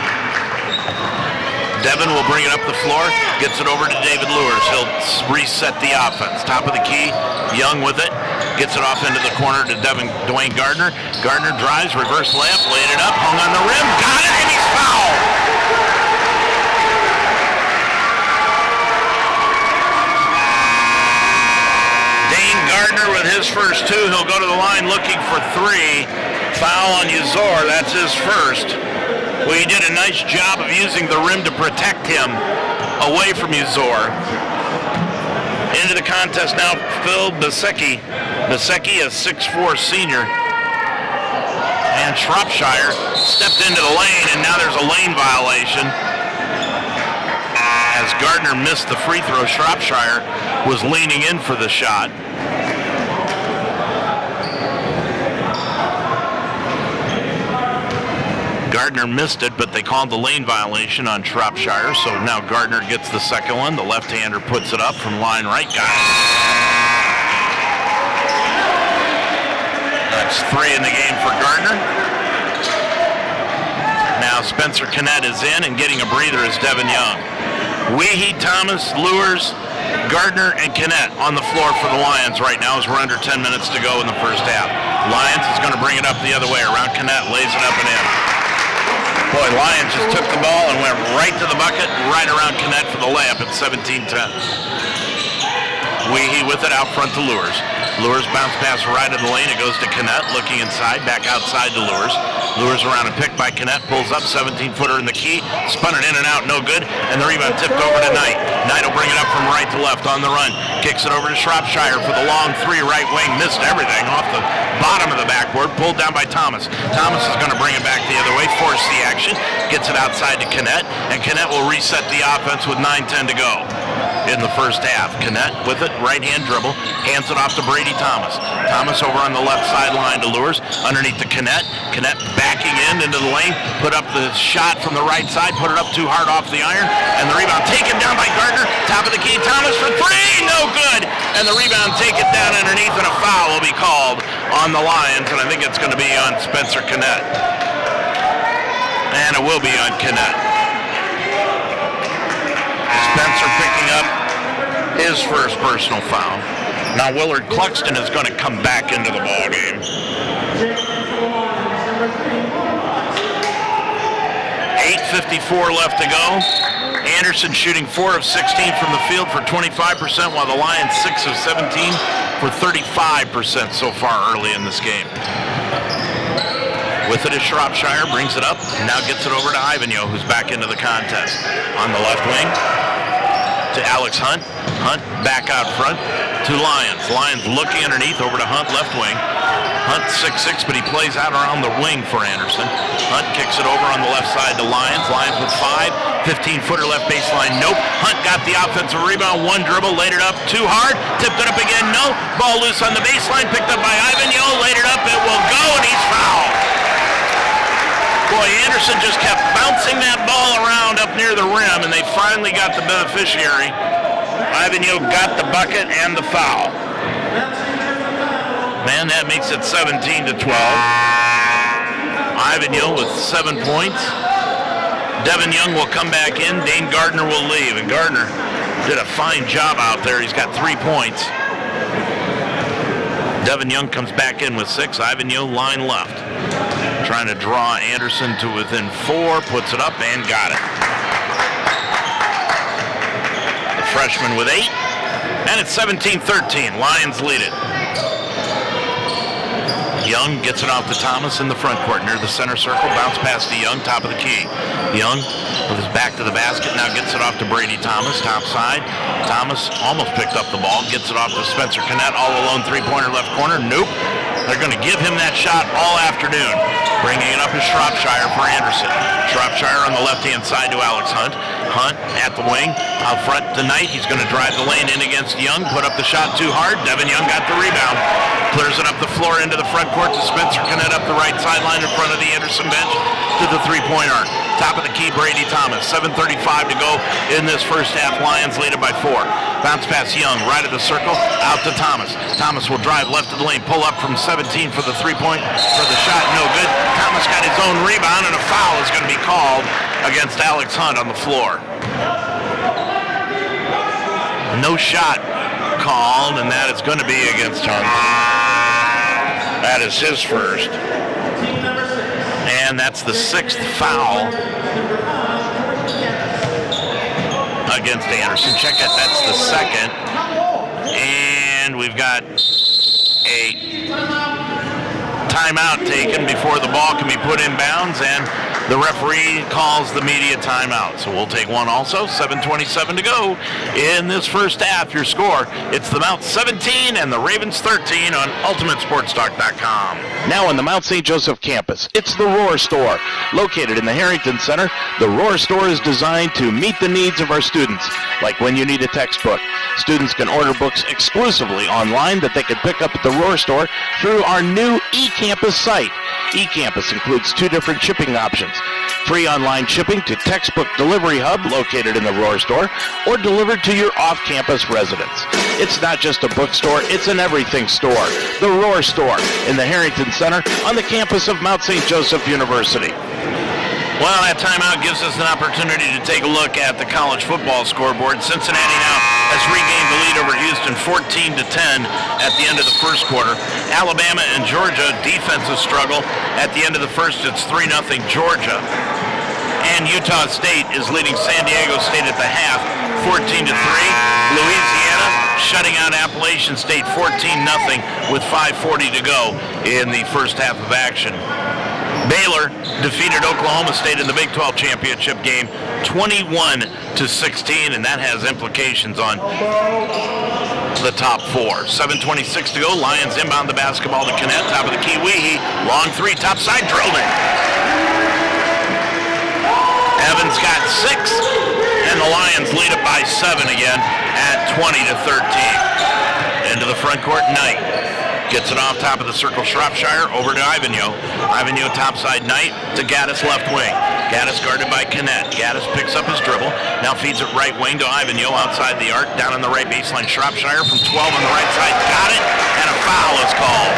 Devin will bring it up the floor. Gets it over to David Lures. He'll reset the offense. Top of the key, Young with it. Gets it off into the corner to Dwayne Gardner. Gardner drives, reverse layup, laid it up, hung on the rim, got it, and he's fouled. Dane Gardner with his first two. He'll go to the line looking for three. Foul on Uzor, that's his first. Well, he did a nice job of using the rim to protect him away from Uzor. Into the contest now, Phil Basecki. Basecki, a 6'4" senior. And Shropshire stepped into the lane, and now there's a lane violation. As Gardner missed the free throw, Shropshire was leaning in for the shot. Gardner missed it, but they called the lane violation on Shropshire, so now Gardner gets the second one. The left-hander puts it up from line right. Got it. That's three in the game for Gardner. Now Spencer Kinnett is in, and getting a breather is Devin Young. Weehee, Thomas, Lures, Gardner, and Kinnett on the floor for the Lions right now as we're under 10 minutes to go in the first half. Lions is going to bring it up the other way. Around Kinnett, lays it up and in. Boy, Lions just took the ball and went right to the bucket, right around Kinnett for the layup at 17-10. Weehee with it out front to Lures. Lures bounce pass right of the lane. It goes to Kinnett, looking inside, back outside to Lures. Lures around and picked by Kinnett, pulls up, 17-footer in the key, spun it in and out, no good, and the rebound tipped over to Knight. Knight will bring it up from right to left on the run. Kicks it over to Shropshire for the long three, right wing, missed everything off the bottom of the backboard, pulled down by Thomas. Thomas is going to bring it back the other way, force the action, gets it outside to Kinnett, and Kinnett will reset the offense with 9:10 to go in the first half. Kinnett with it, right-hand dribble, hands it off to Brady Thomas. Thomas over on the left sideline to Lures, underneath to Kinnett. Kinnett backing into the lane, put up the shot from the right side, put it up too hard off the iron, and the rebound taken down by Gardner. Top of the key, Thomas for three, no good, and the rebound taken down underneath, and a foul will be called on the Lions, and I think it's going to be on Spencer Kinnett. And it will be on Kinnett. Spencer picking up his first personal foul. Now Willard Cluxton is going to come back into the ball game. 8:54 left to go. Anderson shooting 4 of 16 from the field for 25%, while the Lions 6 of 17 for 35% so far early in this game. With it is Shropshire, brings it up, and now gets it over to Ivanyo, who's back into the contest. On the left wing to Alex Hunt. Hunt back out front to Lyons. Lyons looking underneath over to Hunt, left wing. Hunt 6'6", but he plays out around the wing for Anderson. Hunt kicks it over on the left side to Lyons. Lyons with 5, 15-footer left baseline, nope. Hunt got the offensive rebound, one dribble, laid it up too hard, tipped it up again, no. Ball loose on the baseline, picked up by Ivanyo, laid it up, it will go, and he's fouled. Boy, Anderson just kept bouncing that ball around up near the rim, and they finally got the beneficiary. Ivanyo got the bucket and the foul. Man, that makes it 17-12. Ivanyo with 7 points. Devin Young will come back in. Dane Gardner will leave, and Gardner did a fine job out there. He's got 3 points. Devin Young comes back in with 6. Ivan Yo line left. Trying to draw Anderson to within 4. Puts it up and got it. The freshman with 8. And it's 17-13. Lions lead it. Young gets it off to Thomas in the front court near the center circle. Bounce pass to Young, top of the key. Young with his back to the basket now gets it off to Brady Thomas, top side. Thomas almost picked up the ball, gets it off to Spencer Kennett, all alone three-pointer left corner. Nope. They're going to give him that shot all afternoon. Bringing it up is Shropshire for Anderson. Shropshire on the left-hand side to Alex Hunt. Hunt at the wing. Out front tonight, he's going to drive the lane in against Young. Put up the shot too hard. Devin Young got the rebound. Clears it up the floor into the front court to Spencer Kennett up the right sideline in front of the Anderson bench to the three-point arc. Top of the key, Brady Thomas. 7:35 to go in this first half. Lions lead it by 4. Bounce pass Young, right of the circle, out to Thomas. Thomas will drive left of the lane, pull up from 17 for the three-point, for the shot, no good. Thomas got his own rebound, and a foul is going to be called against Alex Hunt on the floor. No shot called, and that is going to be against Hunt. That is his first. And that's the 6th foul against Anderson. Check it, that's the 2nd. And we've got a timeout taken before the ball can be put in bounds, and the referee calls the media timeout. So we'll take one also. 7:27 to go in this first half. Your score, it's the Mount 17 and the Ravens 13 on UltimateSportsTalk.com. Now on the Mount St. Joseph campus, it's the Roar Store. Located in the Harrington Center, the Roar Store is designed to meet the needs of our students. Like when you need a textbook, students can order books exclusively online that they can pick up at the Roar Store through our new eCampus site. eCampus includes 2 different shipping options. Free online shipping to Textbook Delivery Hub located in the Roar Store, or delivered to your off-campus residence. It's not just a bookstore, it's an everything store. The Roar Store in the Harrington Center on the campus of Mount St. Joseph University. Well, that timeout gives us an opportunity to take a look at the college football scoreboard. Cincinnati now has regained the lead over Houston 14-10 at the end of the first quarter. Alabama and Georgia, defensive struggle. At the end of the first, it's 3-0 Georgia. And Utah State is leading San Diego State at the half 14-3. Louisiana shutting out Appalachian State 14-0 with 5:40 to go in the first half of action. Baylor defeated Oklahoma State in the Big 12 championship game 21-16, and that has implications on the top 4. 7:26 to go. Lions inbound the basketball to Kennett, top of the key. Weehee, long 3, top side, drilled it. Evans got 6, and the Lions lead it by 7 again at 20-13. Into the front court, Knight gets it off top of the circle. Shropshire over to Ivan Yo. Ivan Yo topside, Knight to Gaddis left wing. Gaddis guarded by Kennett. Gaddis picks up his dribble. Now feeds it right wing to Ivan Yo outside the arc. Down on the right baseline. Shropshire from 12 on the right side. Got it. And a foul is called.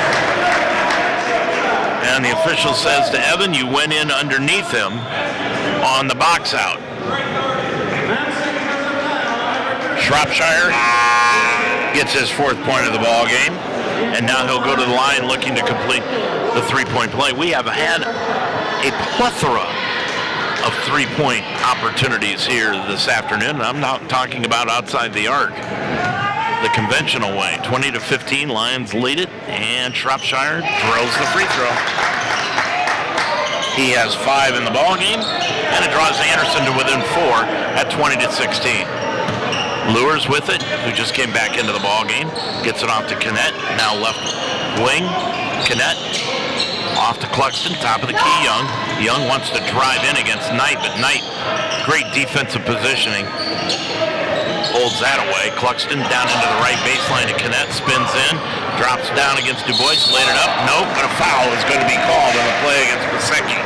And the official says to Evan, you went in underneath him on the box out. Shropshire gets his 4th point of the ball game. And now he'll go to the line looking to complete the 3-point play. We have had a plethora of 3-point opportunities here this afternoon. And I'm not talking about outside the arc, the conventional way. 20-15, Lions lead it, and Shropshire drills the free throw. He has 5 in the ball game, and it draws Anderson to within 4 at 20-16. Lures with it, who just came back into the ball game, gets it off to Kennett, now left wing. Kennett off to Cluxton, top of the key, Young. Young wants to drive in against Knight, but Knight, great defensive positioning, holds that away. Cluxton down into the right baseline to Kennett, spins in, drops down against Du Bois, laid it up, nope, but a foul is going to be called on the play against Basecki.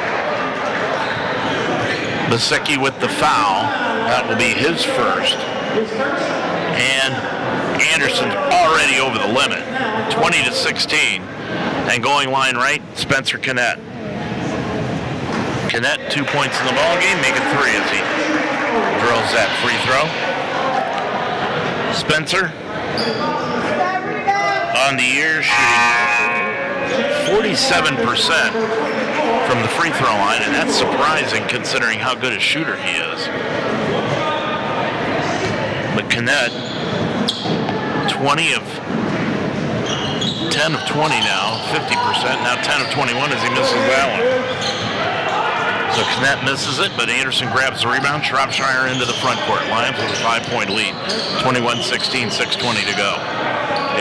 Basecki with the foul, that will be his first. And Anderson's already over the limit, 20-16. And going line right, Spencer Kennett. Kennett, 2 points in the ball game, making 3 as he drills that free throw. Spencer, on the year, shooting 47% from the free throw line, and that's surprising considering how good a shooter he is. But Kennett, 10 of 20 now, 50%. Now 10 of 21 as he misses that one. So Kennett misses it, but Anderson grabs the rebound. Shropshire into the front court. Lions with a 5-point lead. 21-16, 6:20 to go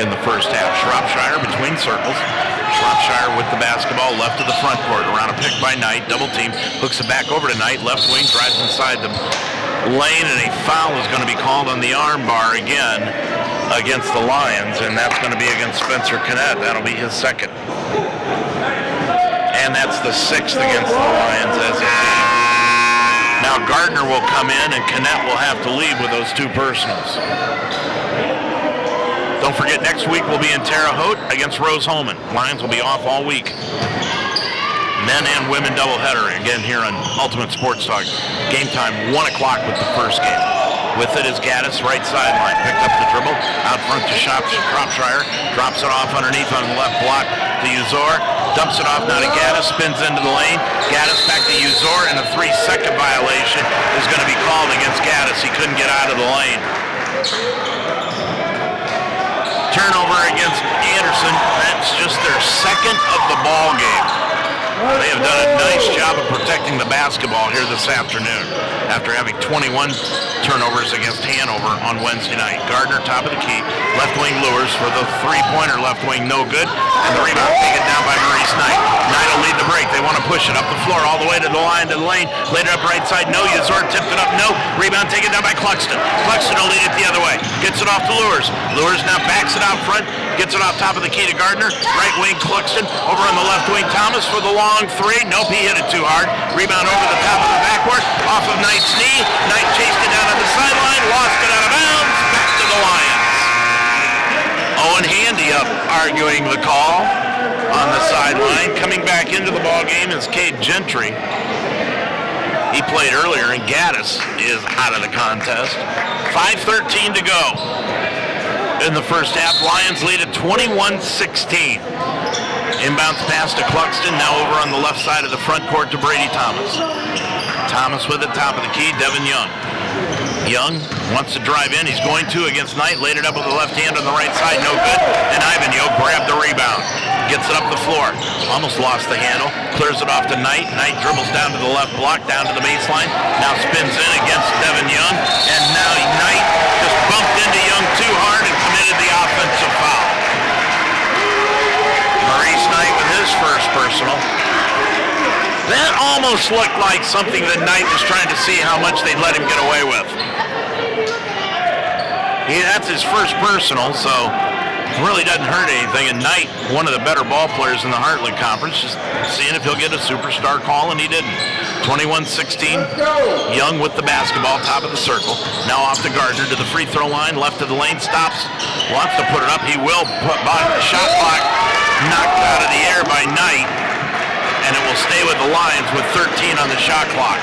in the first half. Shropshire between circles. Shropshire with the basketball left of the front court. Around a pick by Knight. Double team. Hooks it back over to Knight. Left wing drives inside the lane, and a foul is going to be called on the arm bar again against the Lions, and that's going to be against Spencer Kennett. That'll be his second. And that's the sixth against the Lions as a team. Now Gardner will come in, and Kennett will have to leave with those two personals. Don't forget, next week we'll be in Terre Haute against Rose-Hulman. Lions will be off all week. Men and women doubleheader again here on Ultimate Sports Talk. Game time 1 o'clock with the first game. With it is Gaddis, right sideline. Picked up the dribble, out front to Shropshire. Drops it off underneath on the left block to Uzor. Dumps it off now to Gaddis, spins into the lane. Gaddis back to Uzor, and a 3-second violation is going to be called against Gaddis. He couldn't get out of the lane. Turnover against Anderson. That's just their second of the ball game. They have done a nice job of protecting the basketball here this afternoon after having 21 turnovers against Hanover on Wednesday night. Gardner, top of the key. Left wing lures for the three-pointer. Left wing, no good. And the rebound taken down by Maurice Knight. Knight will lead the break. They want to push it up the floor all the way to the line, to the lane. Laid it up right side. No. Uzor tipped it up. No. Rebound taken down by Cluxton. Cluxton will lead it the other way. Gets it off to Lures. Lures now backs it out front. Gets it off top of the key to Gardner. Right wing Cluxton. Over on the left wing Thomas for the long three. Nope, he hit it too hard. Rebound over the top of the backboard. Off of Knight's knee. Knight chased it down on the sideline. Lost it out of bounds. Back to the Lions. Owen Handy up arguing the call on the sideline. Coming back into the ball game is Cade Gentry. He played earlier, and Gaddis is out of the contest. 5:13 to go in the first half. Lions lead at 21-16. Inbounds pass to Cluxton, now over on the left side of the front court to Brady Thomas. Thomas with it, top of the key, Devin Young. Young wants to drive in. He's going to against Knight. Laid it up with the left hand on the right side. No good. And Ivanyo grabbed the rebound. Gets it up the floor. Almost lost the handle. Clears it off to Knight. Knight dribbles down to the left block, down to the baseline. Now spins in against Devin Young. And now Knight just bumped into Young too hard and committed the offensive foul. Maurice Knight with his first personal. That almost looked like something that Knight was trying to see how much they'd let him get away with. That's his first personal, so it really doesn't hurt anything. And Knight, one of the better ball players in the Heartland Conference, just seeing if he'll get a superstar call, and he didn't. 21-16. Young with the basketball, top of the circle. Now off to Gardner to the free throw line, left of the lane, stops, wants to put it up. He will put the shot clock knocked out of the air by Knight, and it will stay with the Lions with 13 on the shot clock.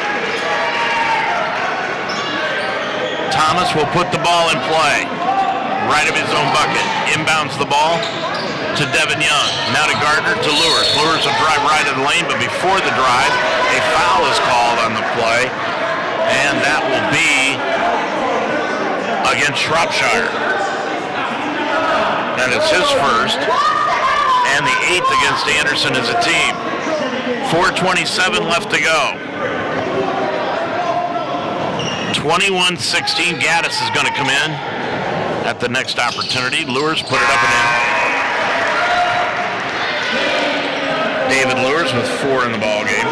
Thomas will put the ball in play. Right of his own bucket. Inbounds the ball to Devin Young. Now to Gardner to Lures. Lures will drive right of the lane, but before the drive, a foul is called on the play, and that will be against Shropshire. And it's his first, and the 8th against Anderson as a team. 4:27 left to go. 21-16. Gaddis is going to come in at the next opportunity. Lures put it up and in. David Lures with 4 in the ball game.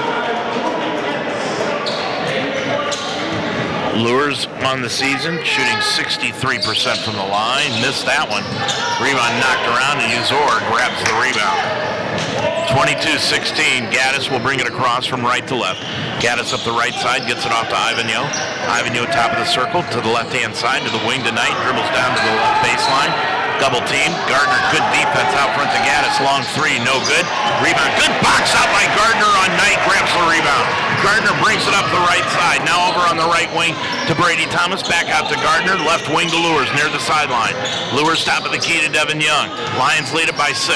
Lures on the season, shooting 63% from the line. Missed that one. Rebound knocked around, and Uzor grabs the rebound. 22-16. Gaddis will bring it across from right to left. Gaddis up the right side, gets it off to Ivanyo. Ivanyo top of the circle to the left-hand side, to the wing to Knight. Dribbles down to the left baseline. Double team. Gardner, good defense out front to Gaddis. Long three, no good. Rebound, good box out by Gardner on Knight. Grabs the rebound. Gardner brings it up the right side. Now over on the right wing to Brady Thomas. Back out to Gardner. Left wing to Lures near the sideline. Lures top of the key to Devin Young. Lions lead it by 6.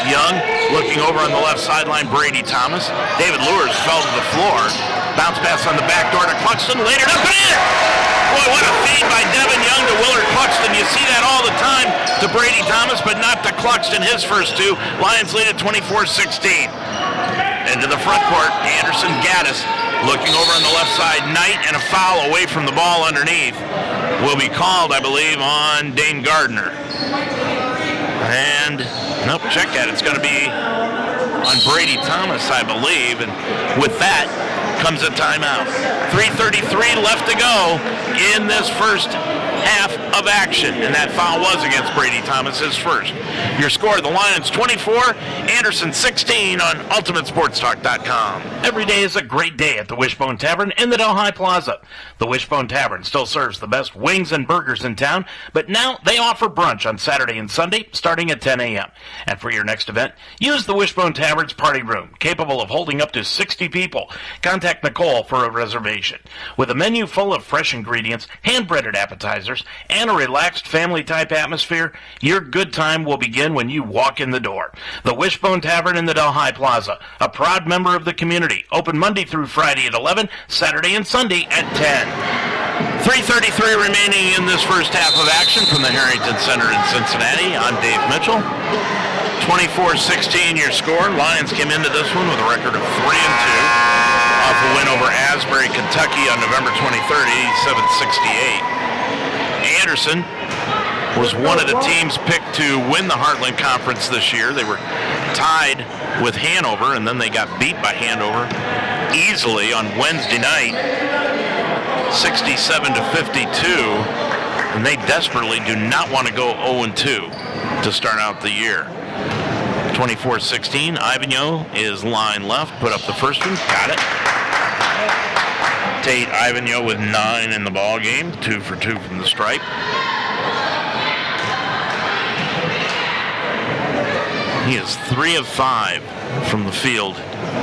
Young looking over on the left sideline. Brady Thomas. David Lures fell to the floor. Bounce pass on the back door to Cluxton. Laid it up and in! Boy, what a feed by Devin Young to Willard Cluxton. You see that all the time to Brady Thomas, but not to Cluxton, his first two. Lions lead at 24-16. Into the front court, Anderson Gaddis looking over on the left side. Knight and a foul away from the ball underneath will be called, I believe, on Dane Gardner. And, nope, check that. It's going to be on Brady Thomas, I believe. And with that comes a timeout. 3:33 left to go in this first half of action, and that foul was against Brady Thomas, his first. Your score, the Lions 24, Anderson 16 on UltimateSportsTalk.com. Every day is a great day at the Wishbone Tavern in the Delhi Plaza. The Wishbone Tavern still serves the best wings and burgers in town, but now they offer brunch on Saturday and Sunday starting at 10 a.m. And for your next event, use the Wishbone Tavern's party room, capable of holding up to 60 people. Contact Nicole for a reservation. With a menu full of fresh ingredients, hand-breaded appetizers, and a relaxed family-type atmosphere, your good time will begin when you walk in the door. The Wishbone Tavern in the Delhi Plaza, a proud member of the community, open Monday through Friday at 11, Saturday and Sunday at 10. 3:33 remaining in this first half of action from the Harrington Center in Cincinnati. I'm Dave Mitchell. 24-16 your score. Lions came into this one with a record of 3-2. Off a win over Asbury, Kentucky on November 23rd, 87-68. Anderson was one of the teams picked to win the Heartland Conference this year. They were tied with Hanover, and then they got beat by Hanover easily on Wednesday night, 67-52. And they desperately do not want to go 0-2 to start out the year. 24-16, Ivanhoe is line left, put up the first one, got it. Tate Ivanhoe with 9 in the ball game, 2 for 2 from the stripe. He is 3 of 5 from the field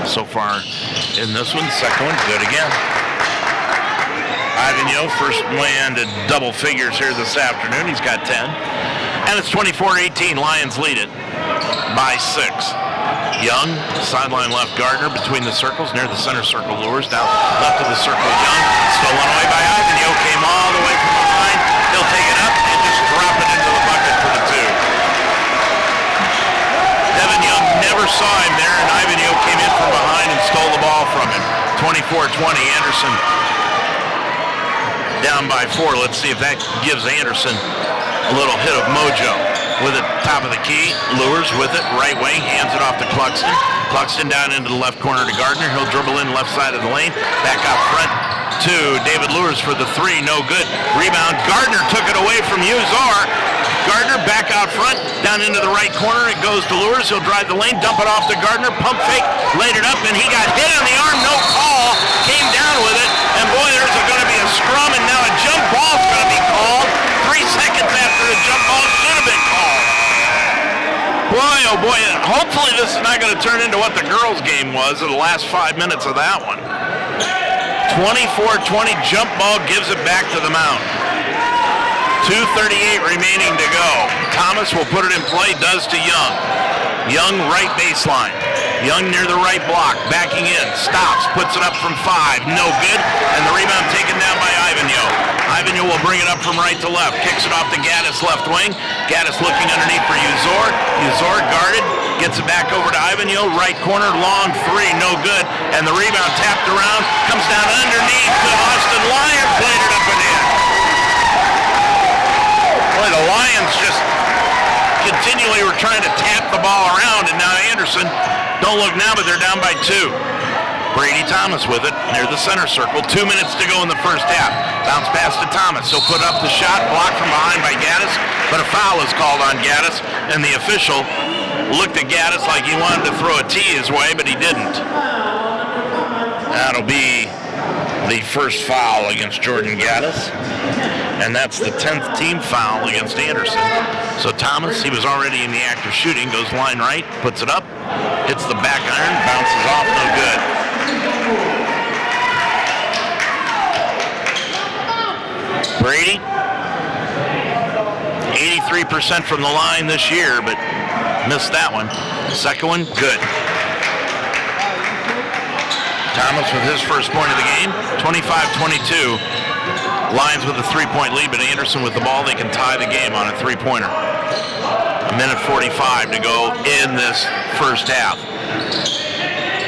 so far in this one. Second one, good again. Ivanhoe first landed double figures here this afternoon. He's got 10. And it's 24-18. Lions lead it by 6. Young, sideline left Gardner between the circles, near the center circle Lures, down left of the circle Young, stolen away by Ivanhoe, came all the way from behind, he'll take it up and just drop it into the bucket for the 2. Devin Young never saw him there, and Ivanhoe came in from behind and stole the ball from him. 24-20, Anderson down by 4. Let's see if that gives Anderson a little hit of mojo. With it, top of the key, Lures with it, right wing, hands it off to Cluxton. Cluxton down into the left corner to Gardner. He'll dribble in left side of the lane. Back out front to David Lures for the 3, no good. Rebound, Gardner took it away from Uzar. Gardner back out front, down into the right corner. It goes to Lures. He'll drive the lane, dump it off to Gardner. Pump fake, laid it up, and he got hit on the arm. No call. Came down with it. And boy, there's going to be a scrum, and now a jump ball's going to be called. 3 seconds after the jump ball should have been called. Boy, oh boy, hopefully this is not going to turn into what the girls' game was in the last 5 minutes of that one. 24-20, jump ball gives it back to the Mount. 2:38 remaining to go. Thomas will put it in play, does to Young. Young right baseline. Young near the right block, backing in, stops, puts it up from 5, no good, and the rebound taken down by Ivanhoe. Ivanhoe will bring it up from right to left, kicks it off to Gaddis left wing. Gaddis looking underneath for Uzor. Uzor guarded, gets it back over to Ivanhoe, right corner, long 3, no good, and the rebound tapped around, comes down underneath to Austin Lyons, played it up and in. Boy, the Lions just continually were trying to tap the ball around, and now Anderson, don't look now, but they're down by 2. Brady Thomas with it near the center circle. 2 minutes to go in the first half. Bounce pass to Thomas. He'll put up the shot, blocked from behind by Gaddis, but a foul is called on Gaddis, and the official looked at Gaddis like he wanted to throw a tee his way, but he didn't. That'll be the first foul against Jordan Gaddis, and that's the 10th team foul against Anderson. So Thomas, he was already in the act of shooting, goes line right, puts it up, hits the back iron, bounces off, no good. Brady, 83% from the line this year, but missed that one. Second one, good. Thomas with his first point of the game, 25-22. Lions with a 3-point lead, but Anderson with the ball, they can tie the game on a three-pointer. A minute 45 to go in this first half.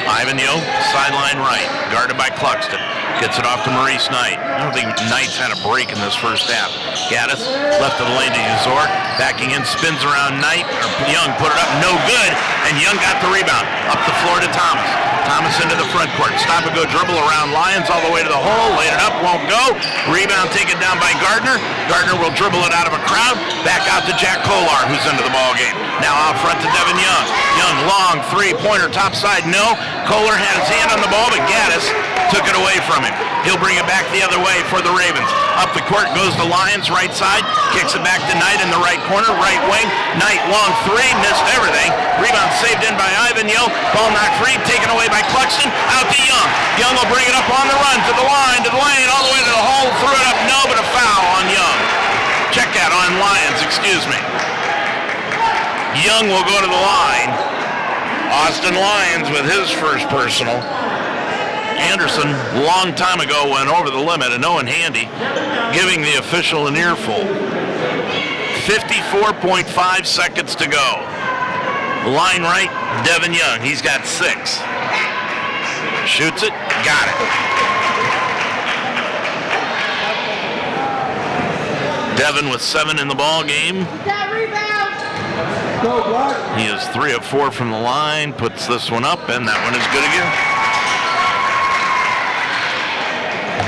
Ivan Yo, sideline right, guarded by Cluxton. Gets it off to Maurice Knight. I don't think Knight's had a break in this first half. Gaddis left of the lane to Uzor. Backing in, spins around Knight. Young put it up, no good. And Young got the rebound. Up the floor to Thomas. Thomas into the front court. Stop and go dribble around Lyons all the way to the hole. Laid it up, won't go. Rebound taken down by Gardner. Gardner will dribble it out of a crowd. Back out to Jack Kolar, who's into the ball game. Now out front to Devin Young. Young, long three-pointer, top side, no. Kolar had his hand on the ball, but Gaddis took it away from him. He'll bring it back the other way for the Ravens. Up the court goes the Lions, right side. Kicks it back to Knight in the right corner, right wing. Knight, long three, missed everything. Rebound saved in by Ivan Yo. Ball knocked free, taken away by Cluxton. Out to Young. Young will bring it up on the run to the line, to the lane, all the way to the hole. Threw it up, no, but a foul on Young. Check that on Lions, excuse me. Young will go to the line. Austin Lyons with his first personal. Anderson, long time ago, went over the limit, and Owen Handy giving the official an earful. 54.5 seconds to go. Line right, Devin Young. He's got 6. Shoots it, got it. Devin with 7 in the ball game. He is 3 of 4 from the line, puts this one up, and that one is good again.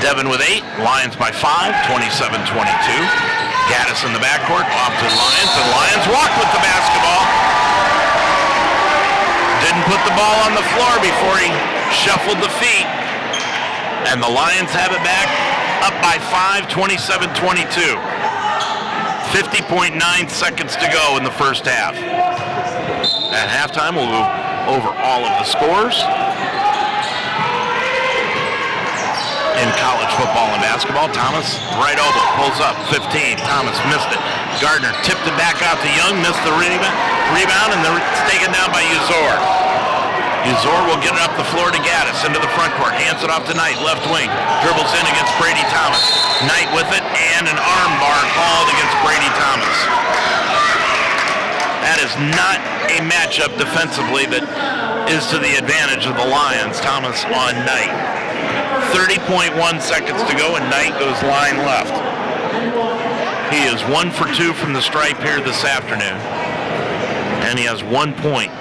Devin with 8, Lions by 5, 27-22. Gaddis in the backcourt, off to Lions, and Lions walk with the basketball. Didn't put the ball on the floor before he shuffled the feet. And the Lions have it back, up by 5, 27-22. 50.9 seconds to go in the first half. At halftime, we'll go over all of the scores in college football and basketball. Thomas, right elbow, pulls up, 15. Thomas missed it. Gardner tipped it back out to Young, missed the rebound, and it's taken down by Uzor. Uzor will get it up the floor to Gaddis, into the front court, hands it off to Knight, left wing, dribbles in against Brady Thomas. Knight with it, and an arm bar called against Brady Thomas. That is not a matchup defensively that is to the advantage of the Lions. Thomas on Knight. 30.1 seconds to go, and Knight goes line left. He is 1 for 2 from the stripe here this afternoon, and he has 1 point.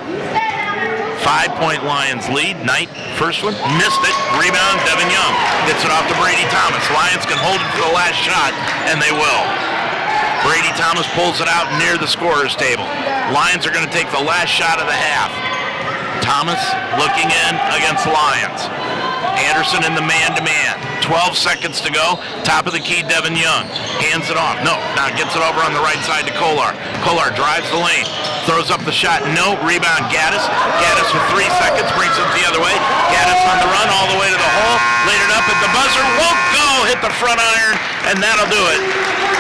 5-point Lions lead. Knight, first one, missed it. Rebound, Devin Young gets it off to Brady Thomas. Lions can hold it for the last shot, and they will. Brady Thomas pulls it out near the scorer's table. Lions are going to take the last shot of the half. Thomas looking in against Lions. Anderson in the man-to-man. 12 seconds to go. Top of the key, Devin Young. Hands it off. No, now gets it over on the right side to Kolar. Kolar drives the lane. Throws up the shot. No. Rebound, Gaddis. Gaddis with 3 seconds. Brings it the other way. Gaddis on the run all the way to the hole. Laid it up at the buzzer. Won't go. Hit the front iron. And that'll do it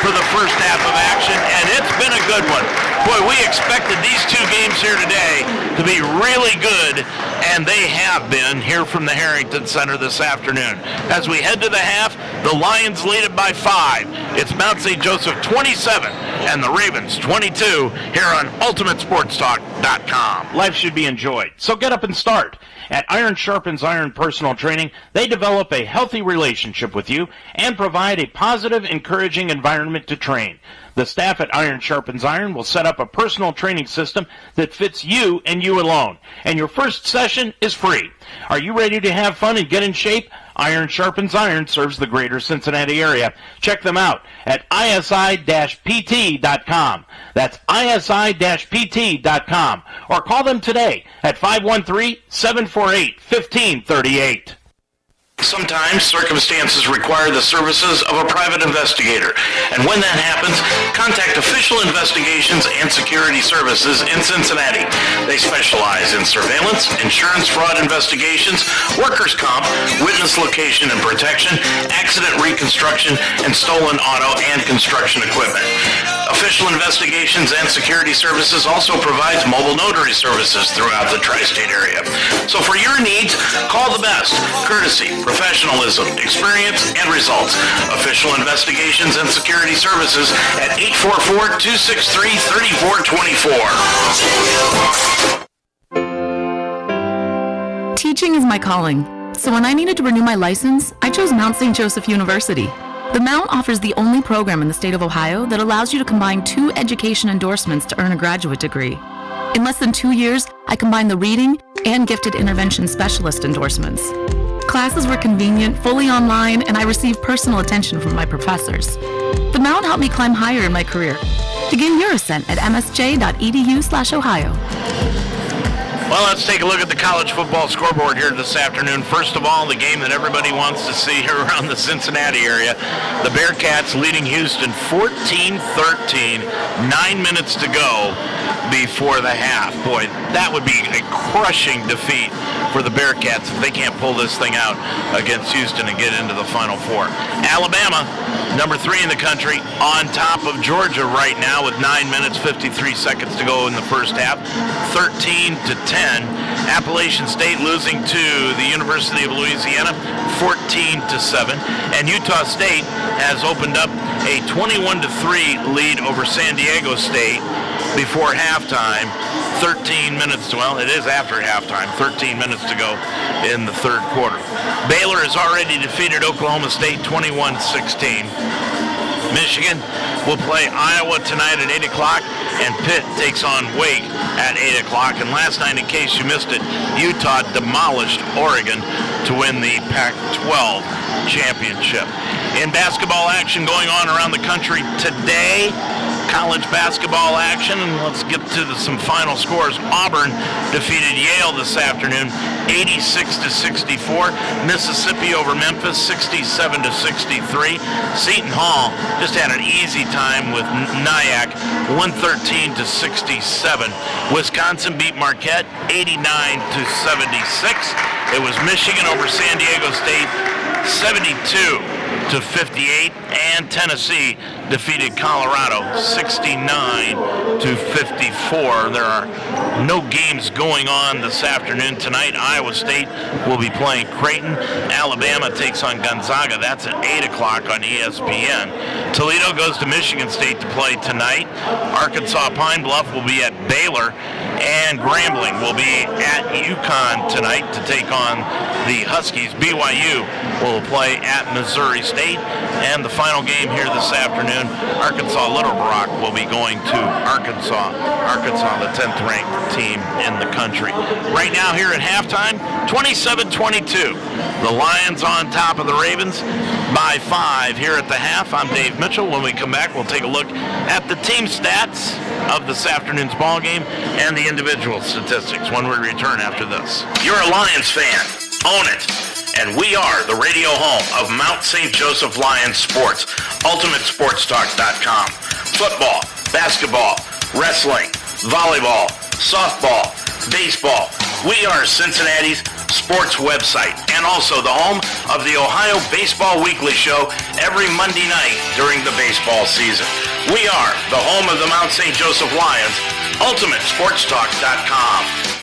for the first half of action. And it's been a good one. Boy, we expected these 2 games here today to be really good, and they have been here from the Harrington Center this afternoon. As we head to the half, the Lions lead it by 5. It's Mount St. Joseph 27 and the Ravens 22 here on UltimateSportsTalk.com. Life should be enjoyed, so get up and start. At Iron Sharpens Iron Personal Training, they develop a healthy relationship with you and provide a positive, encouraging environment to train. The staff at Iron Sharpens Iron will set up a personal training system that fits you and you alone. And your first session is free. Are you ready to have fun and get in shape? Iron Sharpens Iron serves the greater Cincinnati area. Check them out at isi-pt.com. That's isi-pt.com. Or call them today at 513-748-1538. Sometimes circumstances require the services of a private investigator, and when that happens, contact Official Investigations and Security Services in Cincinnati. They specialize in surveillance, insurance fraud investigations, workers' comp, witness location and protection, accident reconstruction, and stolen auto and construction equipment. Official Investigations and Security Services also provides mobile notary services throughout the tri-state area. So for your needs, call the best. Courtesy, professionalism, experience, and results. Official Investigations and Security Services at 844-263-3424. Teaching is my calling. So when I needed to renew my license, I chose Mount St. Joseph University. The Mount offers the only program in the state of Ohio that allows you to combine 2 education endorsements to earn a graduate degree. In less than 2 years, I combined the reading and gifted intervention specialist endorsements. Classes were convenient, fully online, and I received personal attention from my professors. The Mount helped me climb higher in my career. Begin your ascent at msj.edu/Ohio. Well, let's take a look at the college football scoreboard here this afternoon. First of all, the game that everybody wants to see here around the Cincinnati area. The Bearcats leading Houston 14-13, 9 minutes to go before the half. Boy, that would be a crushing defeat for the Bearcats if they can't pull this thing out against Houston and get into the Final Four. Alabama, number 3 in the country, on top of Georgia right now with 9 minutes, 53 seconds to go in the first half, 13-10. Appalachian State losing to the University of Louisiana 14-7, and Utah State has opened up a 21-3 lead over San Diego State before halftime. 13 minutes, well, it is after halftime, 13 minutes to go in the third quarter. Baylor has already defeated Oklahoma State 21-16. Michigan will play Iowa tonight at 8 o'clock, and Pitt takes on Wake at 8 o'clock. And last night, in case you missed it, Utah demolished Oregon to win the Pac-12 championship. In basketball action going on around the country today, college basketball action, and let's get to some final scores. Auburn defeated Yale this afternoon 86-64. Mississippi over Memphis 67-63. Seton Hall just had an easy time with Nyack 113-67. Wisconsin beat Marquette 89-76. It was Michigan over San Diego State 72-58, and Tennessee defeated Colorado 69-54. There are no games going on this afternoon. Tonight, Iowa State will be playing Creighton. Alabama takes on Gonzaga. That's at 8 o'clock on ESPN. Toledo goes to Michigan State to play tonight. Arkansas Pine Bluff will be at Baylor, and Grambling will be at UConn tonight to take on the Huskies. BYU will play at Missouri State, and the final game here this afternoon, Arkansas Little Rock will be going to Arkansas, the 10th ranked team in the country. Right now here at halftime, 27-22. The Lions on top of the Ravens by 5 here at the half. I'm Dave Mitchell. When we come back, we'll take a look at the team stats of this afternoon's ball game and the individual statistics when we return after this. You're a Lions fan. Own it. And we are the radio home of Mount St. Joseph Lions Sports, UltimateSportsTalk.com. Football, basketball, wrestling, volleyball, softball, baseball. We are Cincinnati's sports website and also the home of the Ohio Baseball Weekly Show every Monday night during the baseball season. We are the home of the Mount St. Joseph Lions, UltimateSportsTalk.com.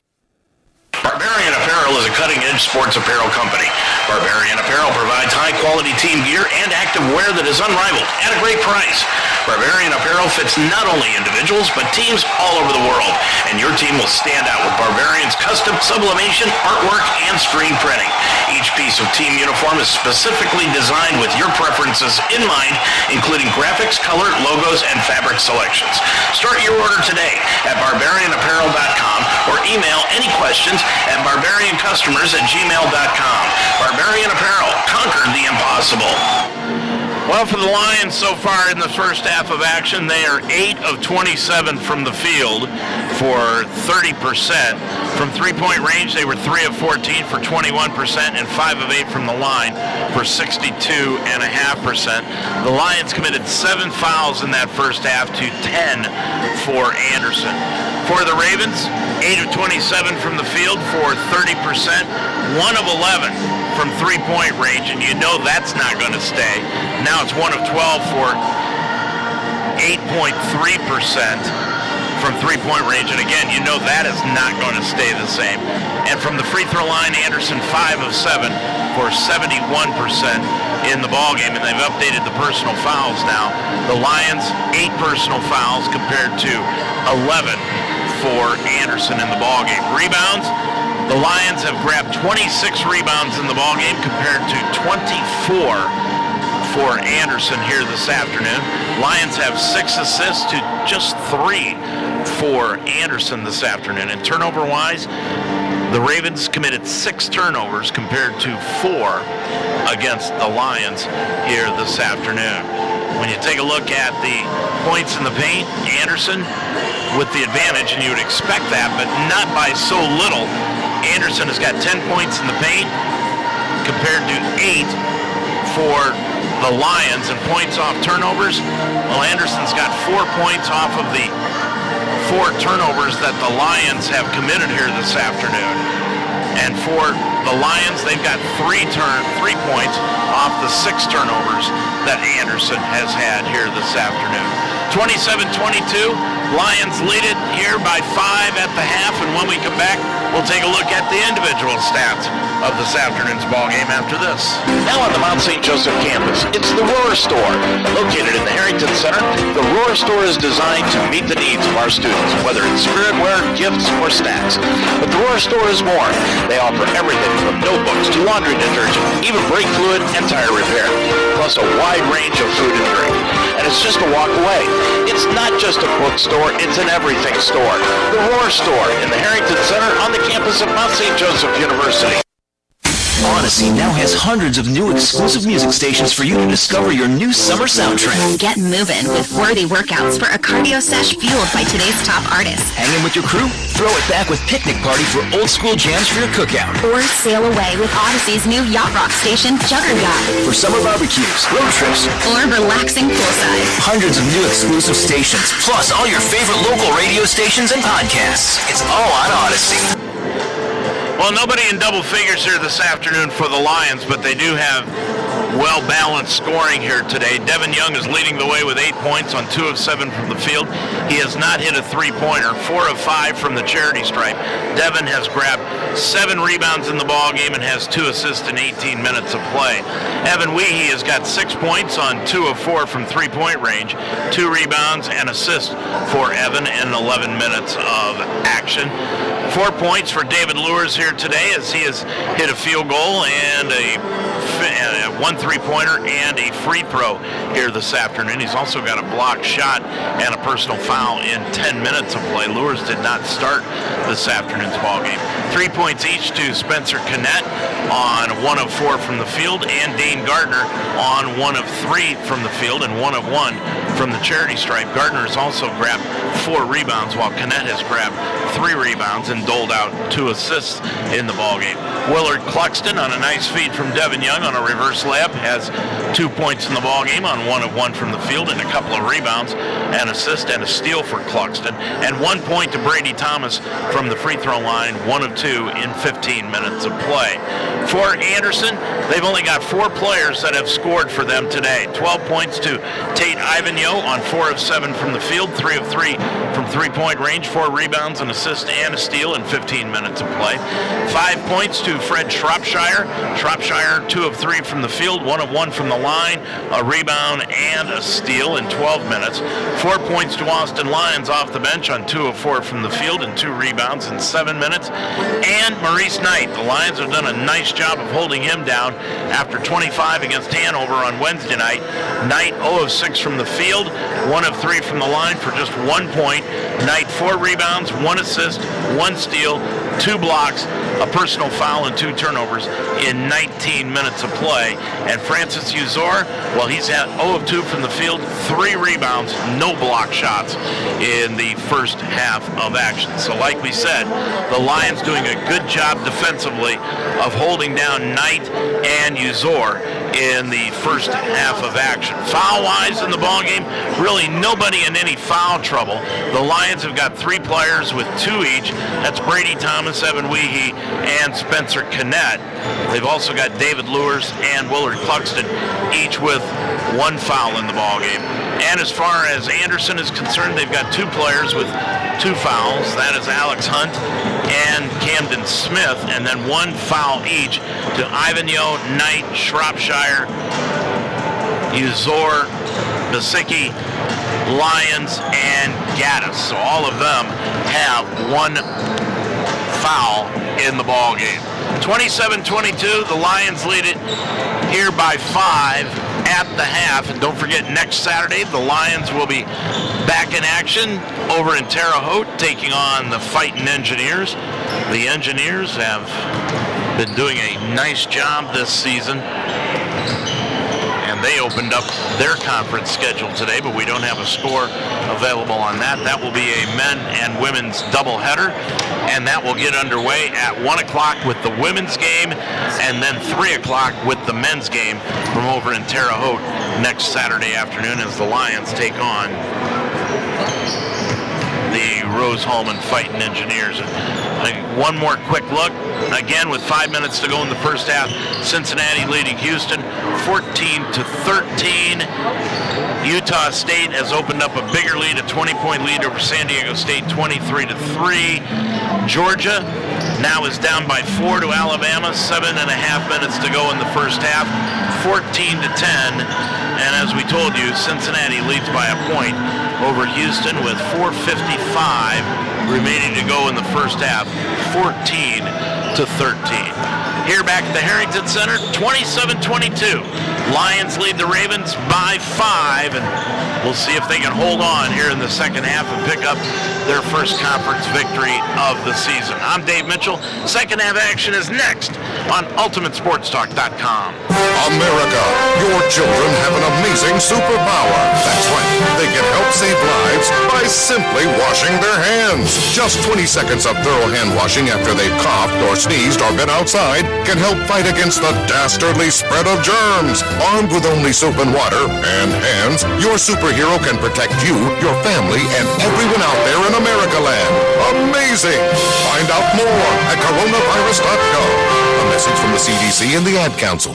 Barbarian Apparel is a cutting-edge sports apparel company. Barbarian Apparel provides high-quality team gear and active wear that is unrivaled at a great price. Barbarian Apparel fits not only individuals, but teams all over the world. And your team will stand out with Barbarian's custom sublimation, artwork, and screen printing. Each piece of team uniform is specifically designed with your preferences in mind, including graphics, color, logos, and fabric selections. Start your order today at barbarianapparel.com or email any questions at barbariancustomers@gmail.com. Barbarian Apparel, conquer the impossible. Well, for the Lions so far in the first half of action, they are 8 of 27 from the field for 30%. From three-point range, they were 3 of 14 for 21% and 5 of 8 from the line for 62.5%. The Lions committed 7 fouls in that first half to 10 for Anderson. For the Ravens, 8 of 27 from the field for 30%, 1 of 11 from three-point range, and you know that's not going to stay. Now it's 1 of 12 for 8.3% from three-point range, and again, you know that is not going to stay the same. And from the free throw line, Anderson 5 of 7 for 71% in the ballgame, and they've updated the personal fouls now. The Lions, 8 personal fouls compared to 11 for Anderson in the ballgame. Rebounds, the Lions have grabbed 26 rebounds in the ballgame compared to 24 for Anderson here this afternoon. Lions have 6 assists to just 3 for Anderson this afternoon. And turnover-wise, the Ravens committed 6 turnovers compared to 4 against the Lions here this afternoon. When you take a look at the points in the paint, Anderson with the advantage, and you would expect that, but not by so little. Anderson has got 10 points in the paint compared to 8 for the Lions, and points off turnovers. Well, Anderson's got 4 points off of the 4 turnovers that the Lions have committed here this afternoon. And for the Lions, they've got 3 points off the 6 turnovers that Anderson has had here this afternoon. 27-22, Lions lead it here by 5 at the half, and when we come back, we'll take a look at the individual stats of this afternoon's ballgame after this. Now on the Mount St. Joseph campus, it's the Roar Store. Located in the Harrington Center, the Roar Store is designed to meet the needs of our students, whether it's spiritware, gifts, or snacks. But the Roar Store is more. They offer everything from notebooks to laundry detergent, even brake fluid and tire repair, plus a wide range of food and drink. And it's just a walk away. It's not just a bookstore, it's an everything store. The Roar Store in the Harrington Center on the campus of Mount St. Joseph University. Odyssey now has hundreds of new exclusive music stations for you to discover your new summer soundtrack. Get moving with worthy workouts for a cardio sesh fueled by today's top artists. Hanging with your crew? Throw it back with Picnic Party for old school jams for your cookout. Or sail away with Odyssey's new yacht rock station, Juggernaut. For summer barbecues, road trips, or relaxing poolside. Hundreds of new exclusive stations, plus all your favorite local radio stations and podcasts. It's all on Odyssey. Well, nobody in double figures here this afternoon for the Lions, but they do have well-balanced scoring here today. Devin Young is leading the way with 8 points on 2 of 7 from the field. He has not hit a three-pointer, 4 of 5 from the charity stripe. Devin has grabbed 7 rebounds in the ball game and has 2 assists in 18 minutes of play. Evan Weehee has got 6 points on 2 of 4 from three-point range, 2 rebounds and assists for Evan in 11 minutes of action. 4 points for David Lewis here today as he has hit a field goal and one three-pointer and a free throw here this afternoon. He's also got a blocked shot and a personal foul in 10 minutes of play. Lewis did not start this afternoon's ballgame. 3 points each to Spencer Cannett on 1 of 4 from the field, and Dane Gardner on 1 of 3 from the field and 1 of 1 from the charity stripe. Gardner has also grabbed 4 rebounds, while Cannett has grabbed 3 rebounds and doled out 2 assists in the ballgame. Willard Cluxton on a nice feed from Devin Young on a reverse layup has 2 points in the ballgame on 1 of 1 from the field and a couple of rebounds, an assist and a steal for Cluxton, and 1 point to Brady Thomas from the free throw line, 1 of 2 in 15 minutes of play. For Anderson, they've only got 4 players that have scored for them today. 12 points to Tate Ivanyo on 4 of 7 from the field, 3 of 3 from three-point range, 4 rebounds, an assist and a steal in 15 minutes of play. 5 points to Fred Shropshire. Shropshire, 2 of 3 from the field, 1 of 1 from the line, a rebound and a steal in 12 minutes. 4 points to Austin Lyons off the bench on 2 of 4 from the field and 2 rebounds in 7 minutes. And Maurice Knight. The Lions have done a nice job of holding him down after 25 against Hanover on Wednesday night. Knight 0 of 6 from the field, 1 of 3 from the line for just 1 point. Knight 4 rebounds, 1 assist, 1 steal, 2 blocks, a personal foul, and 2 turnovers in 19 minutes of play And Francis Uzor, well, he's at 0 of 2 from the field, 3 rebounds, no block shots in the first half of action. So like we said, the Lions doing a good job defensively of holding down Knight and Uzor in the first half of action. Foul-wise in the ballgame, really nobody in any foul trouble. The Lions have got 3 players with 2 each. That's Brady Thomas, Evan Weehee, and Spencer Kinnett. They've also got David Lewis and Willard Cluxton, each with 1 foul in the ballgame. And as far as Anderson is concerned, they've got 2 players with 2 fouls. That is Alex Hunt and Camden Smith, and then 1 foul each to Ivanyo, Knight, Shropshire, Uzor, Basicki, Lyons, and Gaddis. So all of them have 1 foul in the ball game. 27-22, the Lions lead it here by 5 at the half. And don't forget, next Saturday, the Lions will be back in action over in Terre Haute, taking on the Fighting Engineers. The Engineers have been doing a nice job this season, and they opened up their conference schedule today, but we don't have a score available on that. That will be a men and women's doubleheader, and that will get underway at 1 o'clock with the women's game, and then 3 o'clock with the men's game from over in Terre Haute next Saturday afternoon as the Lions take on the Rose-Hulman Fighting Engineers. One more quick look. Again, with 5 minutes to go in the first half, Cincinnati leading Houston 14-13. Utah State has opened up a bigger lead, a 20-point lead over San Diego State, 23-3. Georgia now is down by 4 to Alabama, 7.5 minutes to go in the first half, 14-10. And as we told you, Cincinnati leads by a point over Houston with 4:55 remaining to go in the first half, 14-13. Here back at the Harrington Center, 27-22. Lions lead the Ravens by 5, and we'll see if they can hold on here in the second half and pick up their first conference victory of the season. I'm Dave Mitchell. Second half action is next on UltimateSportsTalk.com. America, your children have an amazing superpower. That's right. They can help save lives by simply washing their hands. Just 20 seconds of thorough hand washing after they've coughed or sneezed or been outside can help fight against the dastardly spread of germs. Armed with only soap and water and hands, your superhero can protect you, your family, and everyone out there in America land. Amazing! Find out more at coronavirus.gov. A message from the CDC and the Ad Council.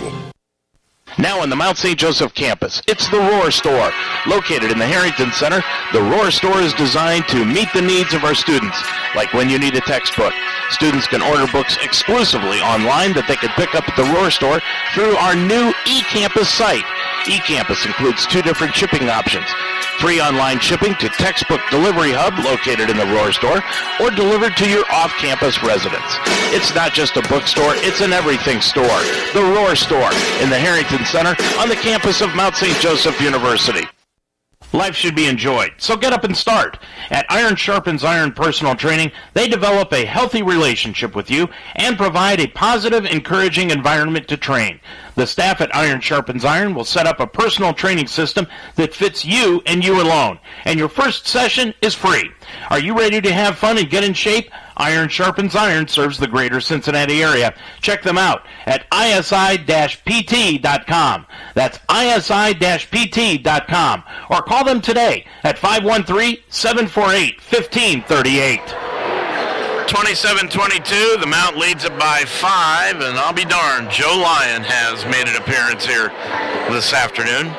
Now on the Mount St. Joseph campus, it's the Roar Store. Located in the Harrington Center, the Roar Store is designed to meet the needs of our students. Like when you need a textbook, students can order books exclusively online that they can pick up at the Roar Store through our new eCampus site. eCampus includes 2 different shipping options. Free online shipping to Textbook Delivery Hub located in the Roar Store, or delivered to your off-campus residence. It's not just a bookstore, it's an everything store. The Roar Store in the Harrington Center on the campus of Mount St. Joseph University. Life should be enjoyed, so get up and start. At Iron Sharpens Iron Personal Training, they develop a healthy relationship with you and provide a positive, encouraging environment to train. The staff at Iron Sharpens Iron will set up a personal training system that fits you and you alone. And your first session is free. Are you ready to have fun and get in shape? Iron Sharpens Iron serves the greater Cincinnati area. Check them out at isi-pt.com. That's isi-pt.com. Or call them today at 513-748-1538. 27-22, the Mount leads it by 5, and I'll be darned, Joe Lyon has made an appearance here this afternoon.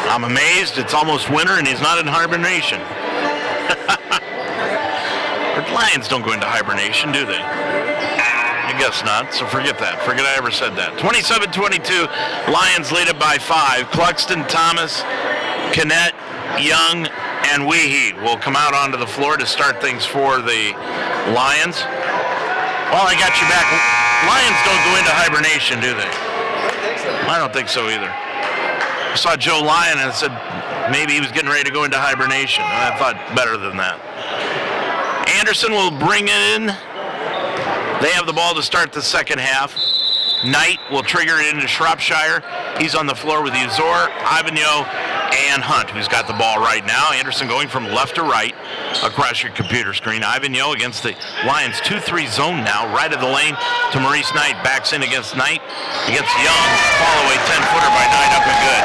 I'm amazed, it's almost winter and he's not in hibernation. Lions don't go into hibernation, do they? I guess not, so forget that. Forget I ever said that. 27-22, Lions lead it by 5. Cluxton, Thomas, Kinnett, Young, and Weehee will come out onto the floor to start things for the Lions. Well, I got you back. Lions don't go into hibernation, do they? I don't think so either. I saw Joe Lyon and said maybe he was getting ready to go into hibernation. I thought better than that. Anderson will bring it in. They have the ball to start the second half. Knight will trigger it into Shropshire. He's on the floor with Uzor, Ivanyo, and Hunt, who's got the ball right now. Anderson going from left to right across your computer screen. Ivanyo against the Lions 2-3 zone now, right of the lane to Maurice Knight. Backs in against Knight, against Young. Fall away 10-footer by Knight, up and good.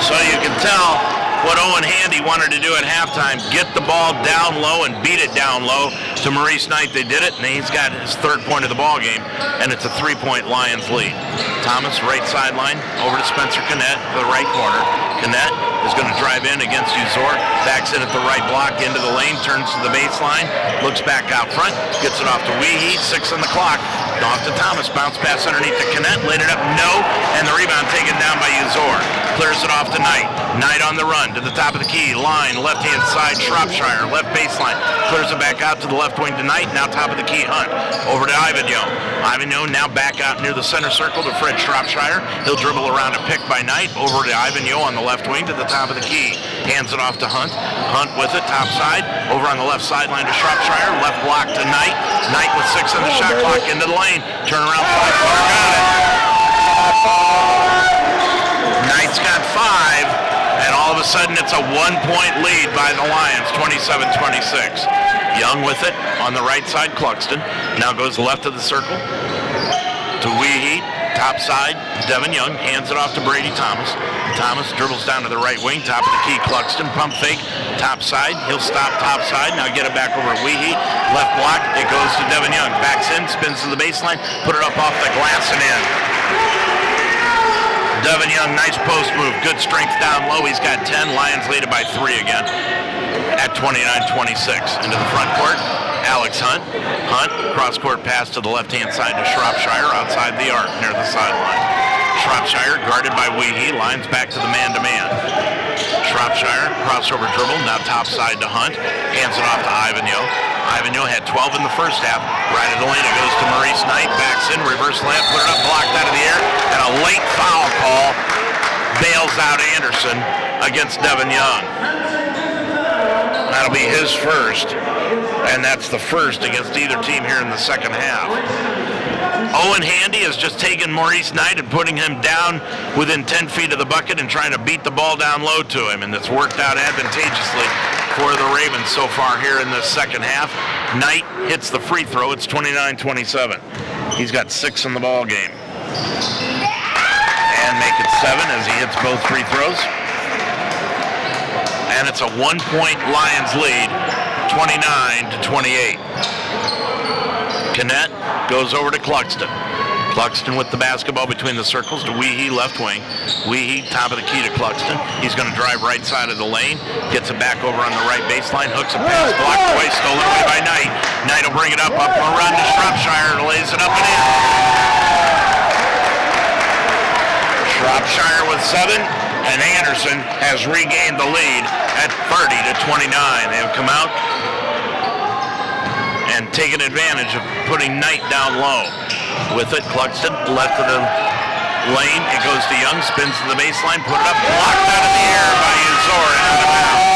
So you can tell what Owen Handy wanted to do at halftime, get the ball down low and beat it down low to Maurice Knight. They did it, and he's got his third point of the ball game, and it's a 3-point Lions lead. Thomas, right sideline, over to Spencer Kennett to the right corner. Kennett is going to drive in against Uzor, backs in at the right block, into the lane, turns to the baseline, looks back out front, gets it off to Weehee, 6 on the clock. Off to Thomas, bounce pass underneath to Kennett, laid it up, no, and the rebound taken down by Uzor. Clears it off to Knight. Knight on the run to the top of the key, line, left-hand side, Shropshire, left baseline. Clears it back out to the left wing to Knight, now top of the key, Hunt. Over to Ivanyo. Ivanyo now back out near the center circle to Fred Shropshire. He'll dribble around a pick by Knight, over to Ivanyo on the left wing to the top of the key. Hands it off to Hunt. Hunt with it, top side, over on the left sideline to Shropshire, left block to Knight. Knight with 6 on the shot clock, into the lane. Turn around, 5-footer, got it. Knight's got 5, and all of a sudden it's a 1-point lead by the Lions, 27-26. Young with it on the right side, Cluxton. Now goes left of the circle to Weehee, top side. Devin Young hands it off to Brady Thomas. Thomas dribbles down to the right wing, top of the key, Cluxton, pump fake, top side. He'll stop top side, now get it back over to Weehee. Left block, it goes to Devin Young. Backs in, spins to the baseline, put it up off the glass and in. Devin Young, nice post move, good strength down low. He's got 10, Lions lead it by 3 again at 29-26. Into the front court, Alex Hunt. Hunt, cross-court pass to the left-hand side to Shropshire, outside the arc, near the sideline. Shropshire guarded by Weehee, Lions back to the man-to-man. Shropshire, crossover dribble, now top side to Hunt, hands it off to Ivanyo. Ivanyo had 12 in the first half. Right of the lane, it goes to Maurice Knight, backs in, reverse layup, put it up, blocked out of the air, and a late foul call bails out Anderson against Devin Young. That'll be his first, and that's the first against either team here in the second half. Owen Handy has just taken Maurice Knight and putting him down within 10 feet of the bucket and trying to beat the ball down low to him, and it's worked out advantageously for the Ravens so far here in the second half. Knight hits the free throw. It's 29-27. He's got 6 in the ball game. And make it 7 as he hits both free throws. And it's a 1-point Lions lead, 29-28. Kennett goes over to Cluxton. Cluxton with the basketball between the circles to Weehee, left wing. Weehee, top of the key to Cluxton. He's going to drive right side of the lane. Gets it back over on the right baseline. Hooks a pass, blocked away, stolen away by Knight. Knight will bring it up a run to Shropshire. Lays it up and in. Shropshire with 7, and Anderson has regained the lead at 30-29. They have come out and taken advantage of putting Knight down low. With it, Cluxton left of the lane. It goes to Young, spins to the baseline, put it up, blocked out of the air by Uzor, and out of bounds.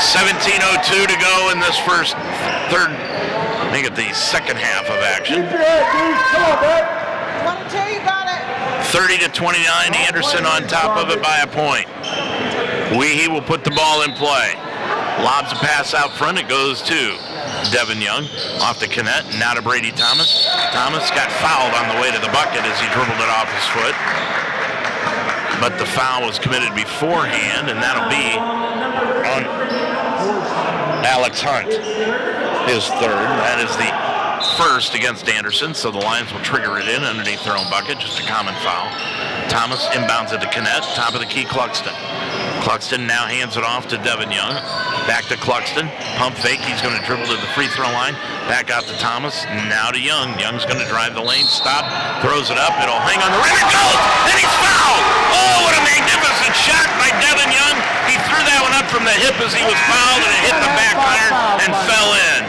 17:02 to go in this I think at the second half of action. 30-29, Anderson on top of it by a point. Weehee will put the ball in play. Lobs a pass out front. It goes to Devin Young. Off to Kennett. Now to Brady Thomas. Thomas got fouled on the way to the bucket as he dribbled it off his foot. But the foul was committed beforehand, and that'll be on Alex Hunt, his third. That is the first against Anderson, so the Lions will trigger it in underneath their own bucket. Just a common foul. Thomas inbounds it to Kennett. Top of the key, Cluxton. Cluxton now hands it off to Devin Young. Back to Cluxton. Pump fake. He's going to dribble to the free throw line. Back out to Thomas. Now to Young. Young's going to drive the lane. Stop. Throws it up. It'll hang on the rim. It goes! And he's fouled! Oh, what a magnificent shot by Devin Young. He threw that one up from the hip as he was fouled, and it hit the back iron and fell in.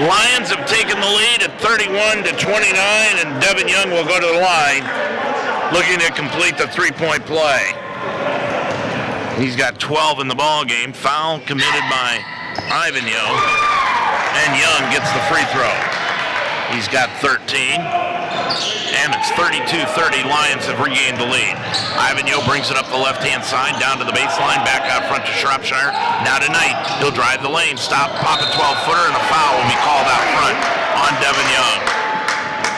Lions have taken the lead at 31-29, and Devin Young will go to the line looking to complete the three-point play. He's got 12 in the ball game. Foul committed by Ivanyo, And Young gets the free throw. He's got 13. And it's 32-30. Lions have regained the lead. Ivan Yo brings it up the left-hand side, down to the baseline, back out front to Shropshire. Now tonight, he'll drive the lane, stop, pop a 12-footer, and a foul will be called out front on Devin Young.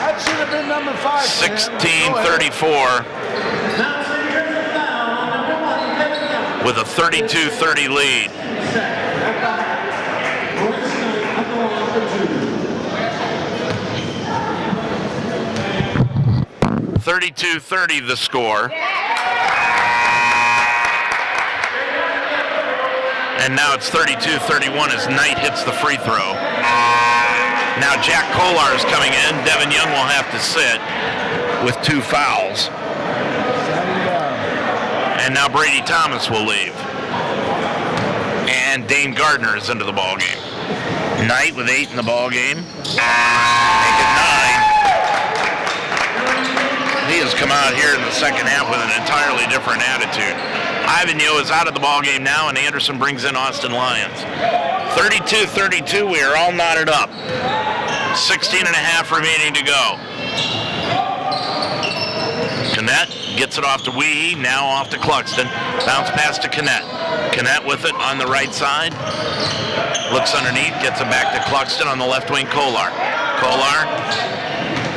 That should have been number 5. 16-34. With a 32-30 lead. 32-30 the score. And now it's 32-31 as Knight hits the free throw. Now Jack Kolar is coming in. Devin Young will have to sit with 2 fouls. And now Brady Thomas will leave. And Dane Gardner is into the ball game. Knight with 8 in the ball game. Make it 9. He has come out here in the second half with an entirely different attitude. Ivan Yo is out of the ball game now, and Anderson brings in Austin Lyons. 32-32, we are all knotted up. 16 and a half remaining to go. Knet gets it off to Weehee, now off to Cluxton. Bounce pass to Knet. Knet with it on the right side. Looks underneath, gets it back to Cluxton on the left wing. Kolar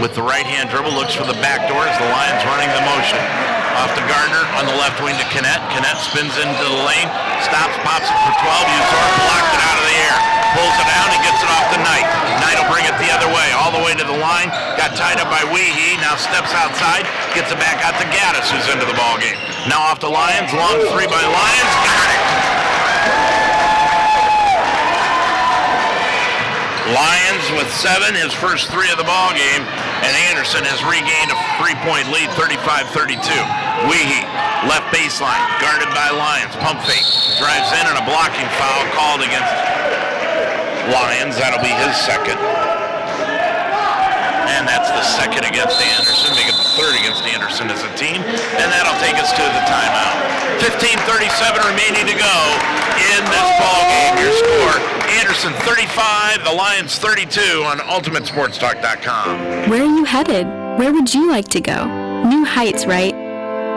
with the right-hand dribble, looks for the back door as the Lions running the motion. Off to Gardner on the left wing to Knet. Knet spins into the lane, stops, pops it for 12. Uzor blocked it out of the air. Pulls it down and gets it off to Knight. Knight will bring it the other way, all the way to the line. Got tied up by Weehee, now steps outside, gets it back out to Gaddis, who's into the ball game. Now off to Lyons, long 3 by Lyons, got it! Lyons with 7, his first 3 of the ball game, and Anderson has regained a 3-point lead, 35-32. Weehee, left baseline, guarded by Lyons, pump fake, drives in, and a blocking foul called against Lyons. That'll be his second. And that's the second against Anderson, make it the third against Anderson as a team, and that'll take us to the timeout. 15:37 remaining to go in this ball game. Your score, Anderson 35, the Lions 32 on UltimateSportsTalk.com. Where are you headed? Where would you like to go? New heights, right?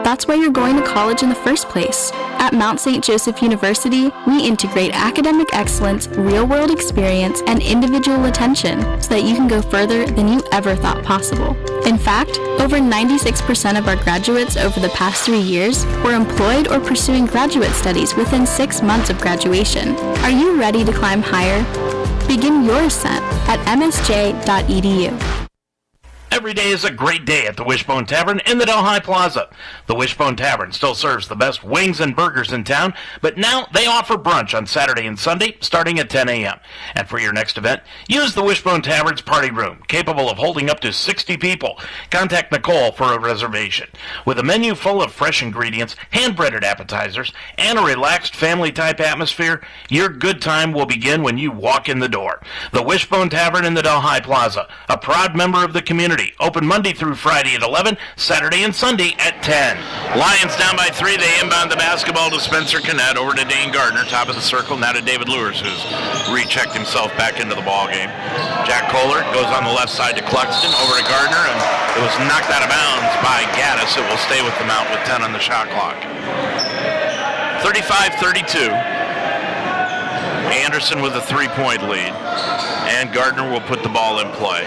That's why you're going to college in the first place. At Mount St. Joseph University, we integrate academic excellence, real-world experience, and individual attention so that you can go further than you ever thought possible. In fact, over 96% of our graduates over the past 3 years were employed or pursuing graduate studies within 6 months of graduation. Are you ready to climb higher? Begin your ascent at msj.edu. Every day is a great day at the Wishbone Tavern in the Delhi Plaza. The Wishbone Tavern still serves the best wings and burgers in town, but now they offer brunch on Saturday and Sunday starting at 10 a.m. And for your next event, use the Wishbone Tavern's party room, capable of holding up to 60 people. Contact Nicole for a reservation. With a menu full of fresh ingredients, hand-breaded appetizers, and a relaxed family-type atmosphere, your good time will begin when you walk in the door. The Wishbone Tavern in the Delhi Plaza, a proud member of the community. Open Monday through Friday at 11, Saturday and Sunday at 10. Lions down by 3. They inbound the basketball to Spencer Knet, over to Dane Gardner, top of the circle, now to David Lewis, who's rechecked himself back into the ball game. Jack Kolar goes on the left side to Cluxton, over to Gardner, and it was knocked out of bounds by Gaddis. It will stay with them out with 10 on the shot clock. 35-32. Anderson with a 3-point lead, and Gardner will put the ball in play.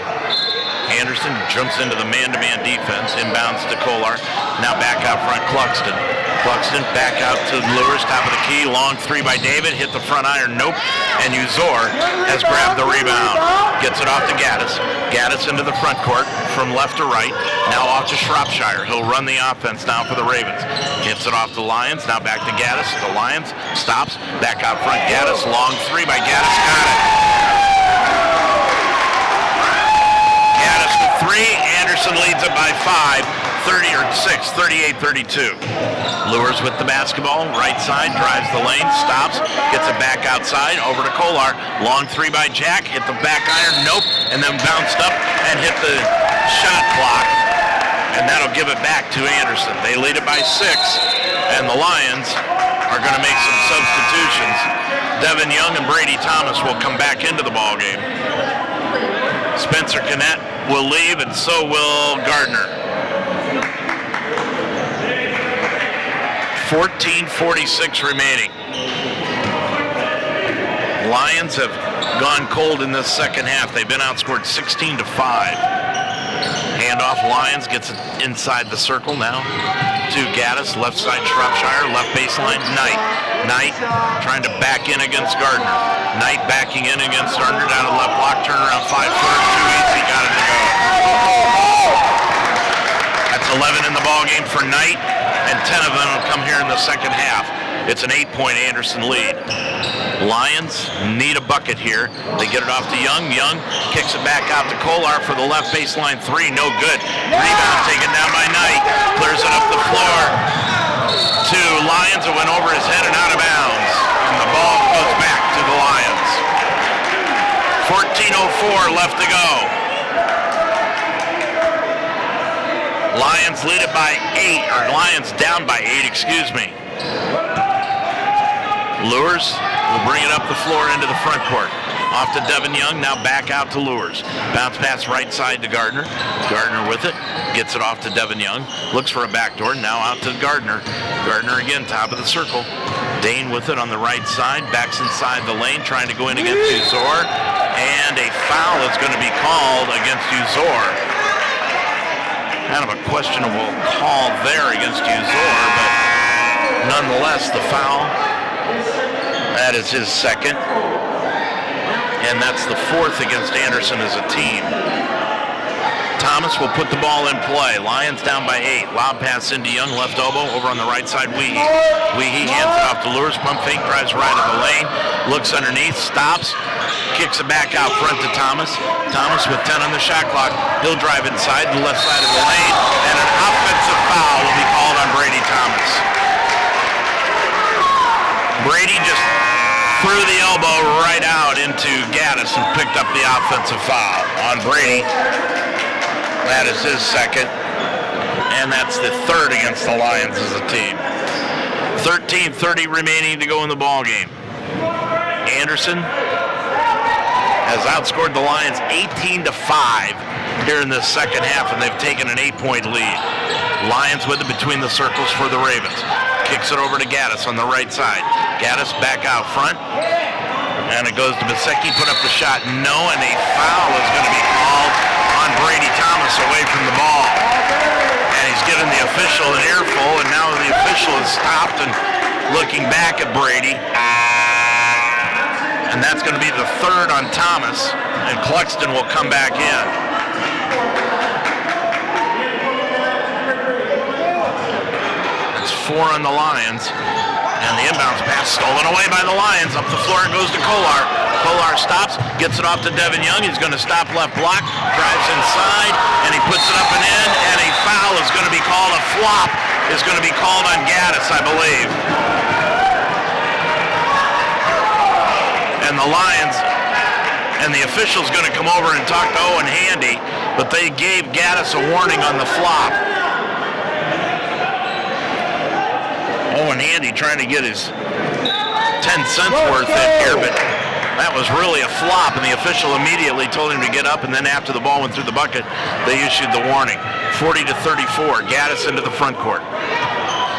Anderson jumps into the man-to-man defense, inbounds to Kolar. Now back out front, Cluxton. Cluxton back out to Lewis, top of the key. Long 3 by David, hit the front iron, nope. And Uzor has grabbed the rebound. Gets it off to Gaddis. Gaddis into the front court from left to right. Now off to Shropshire. He'll run the offense now for the Ravens. Gets it off to Lyons. Now back to Gaddis. The Lions stops. Back out front, Gaddis. Long 3 by Gaddis. Got it. Gaddis with 3. Anderson leads it by 5. 38-32. Lures with the basketball, right side, drives the lane, stops, gets it back outside, over to Kolar. Long 3 by Jack, hit the back iron, nope, and then bounced up and hit the shot clock. And that'll give it back to Anderson. They lead it by 6, and the Lions are going to make some substitutions. Devin Young and Brady Thomas will come back into the ball game. Spencer Cannett will leave, and so will Gardner. 14:46 remaining. Lions have gone cold in this second half. They've been outscored 16-5. Handoff, Lions gets it inside the circle now to Gaddis, left side Shropshire, left baseline, Knight trying to back in against Gardner. Knight backing in against Gardner, down to left block, turnaround 5-footer, too easy, got it to go. That's 11 in the ball game for Knight, and 10 of them will come here in the second half. It's an 8-point Anderson lead. Lions need a bucket here. They get it off to Young. Young kicks it back out to Kolar for the left baseline three. No good. Rebound taken down by Knight. Clears it up the floor to Lions. It went over his head and out of bounds. And the ball goes back to the Lions. 14:04 left to go. Lions lead it by 8, or Lions down by 8, excuse me. Lures will bring it up the floor into the front court. Off to Devin Young, now back out to Lures. Bounce pass right side to Gardner. Gardner with it, gets it off to Devin Young. Looks for a backdoor, now out to Gardner. Gardner again, top of the circle. Dane with it on the right side, backs inside the lane, trying to go in against Uzor. And a foul is going to be called against Uzor. Kind of a questionable call there against Uzor, but nonetheless, the foul. That is his second. And that's the fourth against Anderson as a team. Thomas will put the ball in play. Lions down by 8. Lob pass into Young, left elbow, over on the right side, Weehee. Weehee hands it off to Lures, pump fake, drives right of the lane, looks underneath, stops, kicks it back out front to Thomas. Thomas with 10 on the shot clock. He'll drive inside the left side of the lane, and an offensive foul will be called on Brady Thomas. Brady just threw the elbow right out into Gaddis and picked up the offensive foul on Brady. That is his second, and that's the third against the Lions as a team. 13:30 remaining to go in the ball game. Anderson has outscored the Lions 18-5 here in this second half, and they've taken an 8-point lead. Lions with it between the circles for the Ravens. Kicks it over to Gaddis on the right side. Gaddis back out front. And it goes to Bisecki, put up the shot. No, and a foul is going to be called on Brady Thomas away from the ball. And he's given the official an earful, and now the official is stopped and looking back at Brady. And that's going to be the third on Thomas, and Cluxton will come back in. It's 4 on the Lions. And the inbounds pass stolen away by the Lions. Up the floor it goes to Kolar. Kolar stops, gets it off to Devin Young. He's going to stop left block, drives inside, and he puts it up and in. And a foul is going to be called. A flop is going to be called on Gaddis, I believe. And the Lions and the official's going to come over and talk to Owen Handy, but they gave Gaddis a warning on the flop. Owen Handy trying to get his 10 cents worth in here, but that was really a flop, and the official immediately told him to get up, and then after the ball went through the bucket, they issued the warning. 40-34, Gaddis into the front court.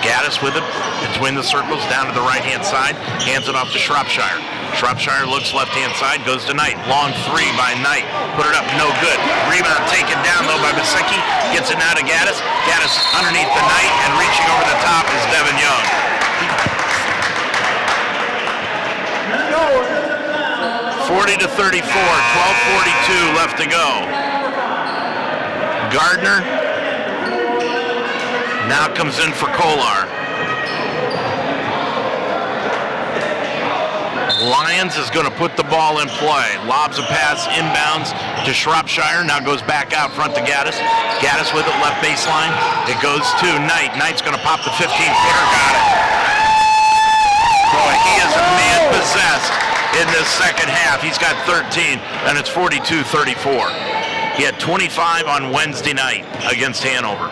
Gaddis with it between the circles, down to the right-hand side, hands it off to Shropshire. Shropshire looks left-hand side, goes to Knight. Long three by Knight. Put it up, no good. Rebound taken down, though, by Bisecki. Gets it now to Gaddis. Gaddis underneath the Knight, and reaching over the top is Devin Young. No. 40-34, 12:42 left to go. Gardner now comes in for Kolar. Lions is going to put the ball in play. Lobs a pass inbounds to Shropshire. Now goes back out front to Gaddis. Gaddis with it left baseline. It goes to Knight. Knight's going to pop the 15-footer. Got it. Boy, he is a man possessed in this second half. He's got 13, and it's 42-34. He had 25 on Wednesday night against Hanover.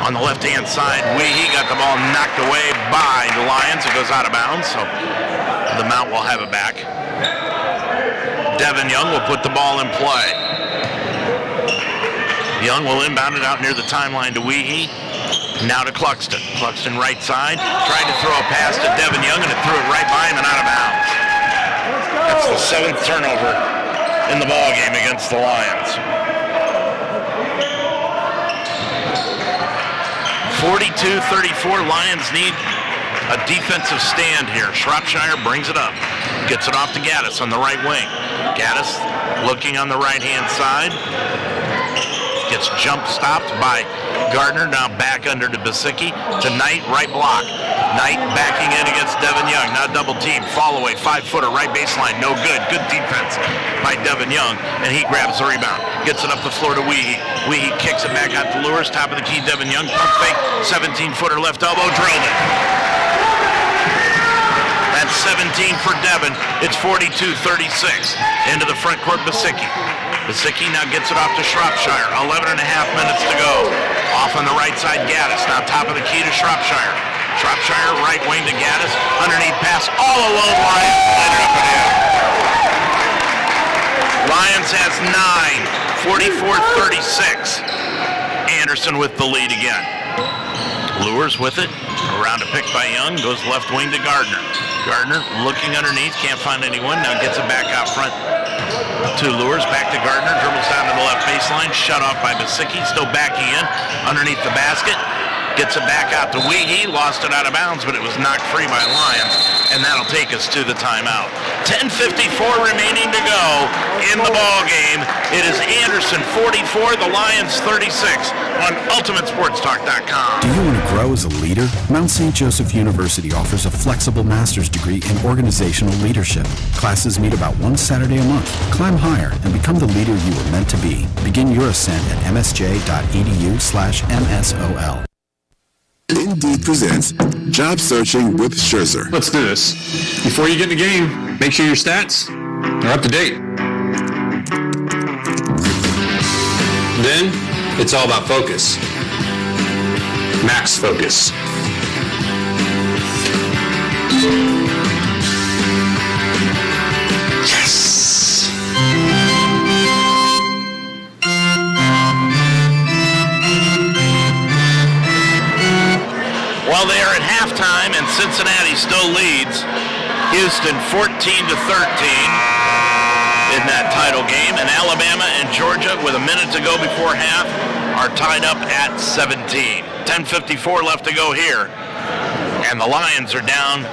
On the left-hand side, he got the ball knocked away by the Lions. It goes out of bounds, so the Mount will have it back. Devin Young will put the ball in play. Young will inbound it out near the timeline to Weehee. Now to Cluxton. Cluxton right side. Tried to throw a pass to Devin Young, and it threw it right by him and out of bounds. That's the 7th turnover in the ball game against the Lions. 42-34. Lions need a defensive stand here. Shropshire brings it up. Gets it off to Gaddis on the right wing. Gaddis looking on the right-hand side. Gets jump stopped by Gardner. Now back under to Basicki. To Knight, right block. Knight backing in against Devin Young. Now double team. Fall away. 5-footer. Right baseline. No good. Good defense by Devin Young. And he grabs the rebound. Gets it up the floor to Weehee. Weehee kicks it back out to Lures. Top of the key. Devin Young. Pump fake. 17-footer left elbow. Drilled it. That's 17 for Devin. It's 42-36. Into the front court, Basicki. Basicki now gets it off to Shropshire. 11 and a half minutes to go. Off on the right side, Gaddis. Now top of the key to Shropshire. Shropshire, right wing to Gaddis. Underneath pass, all alone, Lions. Later up and in. Lions has 9. 44-36. Anderson with the lead again. Lures with it. Around a pick by Young. Goes left wing to Gardner. Gardner looking underneath. Can't find anyone. Now gets it back out front to Lures. Back to Gardner. Dribbles down to the left baseline. Shut off by Basicki. Still backing in underneath the basket. Gets it back out to Weehee. Lost it out of bounds, but it was knocked free by Lions. And that'll take us to the timeout. 10:54 remaining to go in the ball game. It is Anderson 44, the Lions 36 on UltimateSportsTalk.com. Do you want to grow as a leader? Mount St. Joseph University offers a flexible master's degree in organizational leadership. Classes meet about one Saturday a month. Climb higher and become the leader you were meant to be. Begin your ascent at msj.edu/MSOL. Indeed presents Job Searching with Scherzer. Let's do this. Before you get in the game, make sure your stats are up to date. Then, it's all about focus. Max focus. Yes! Well, they are at halftime, and Cincinnati still leads. Houston 14-13 in that title game, and Alabama and Georgia, with a minute to go before half, are tied up at 17. 10:54 left to go here, and the Lions are down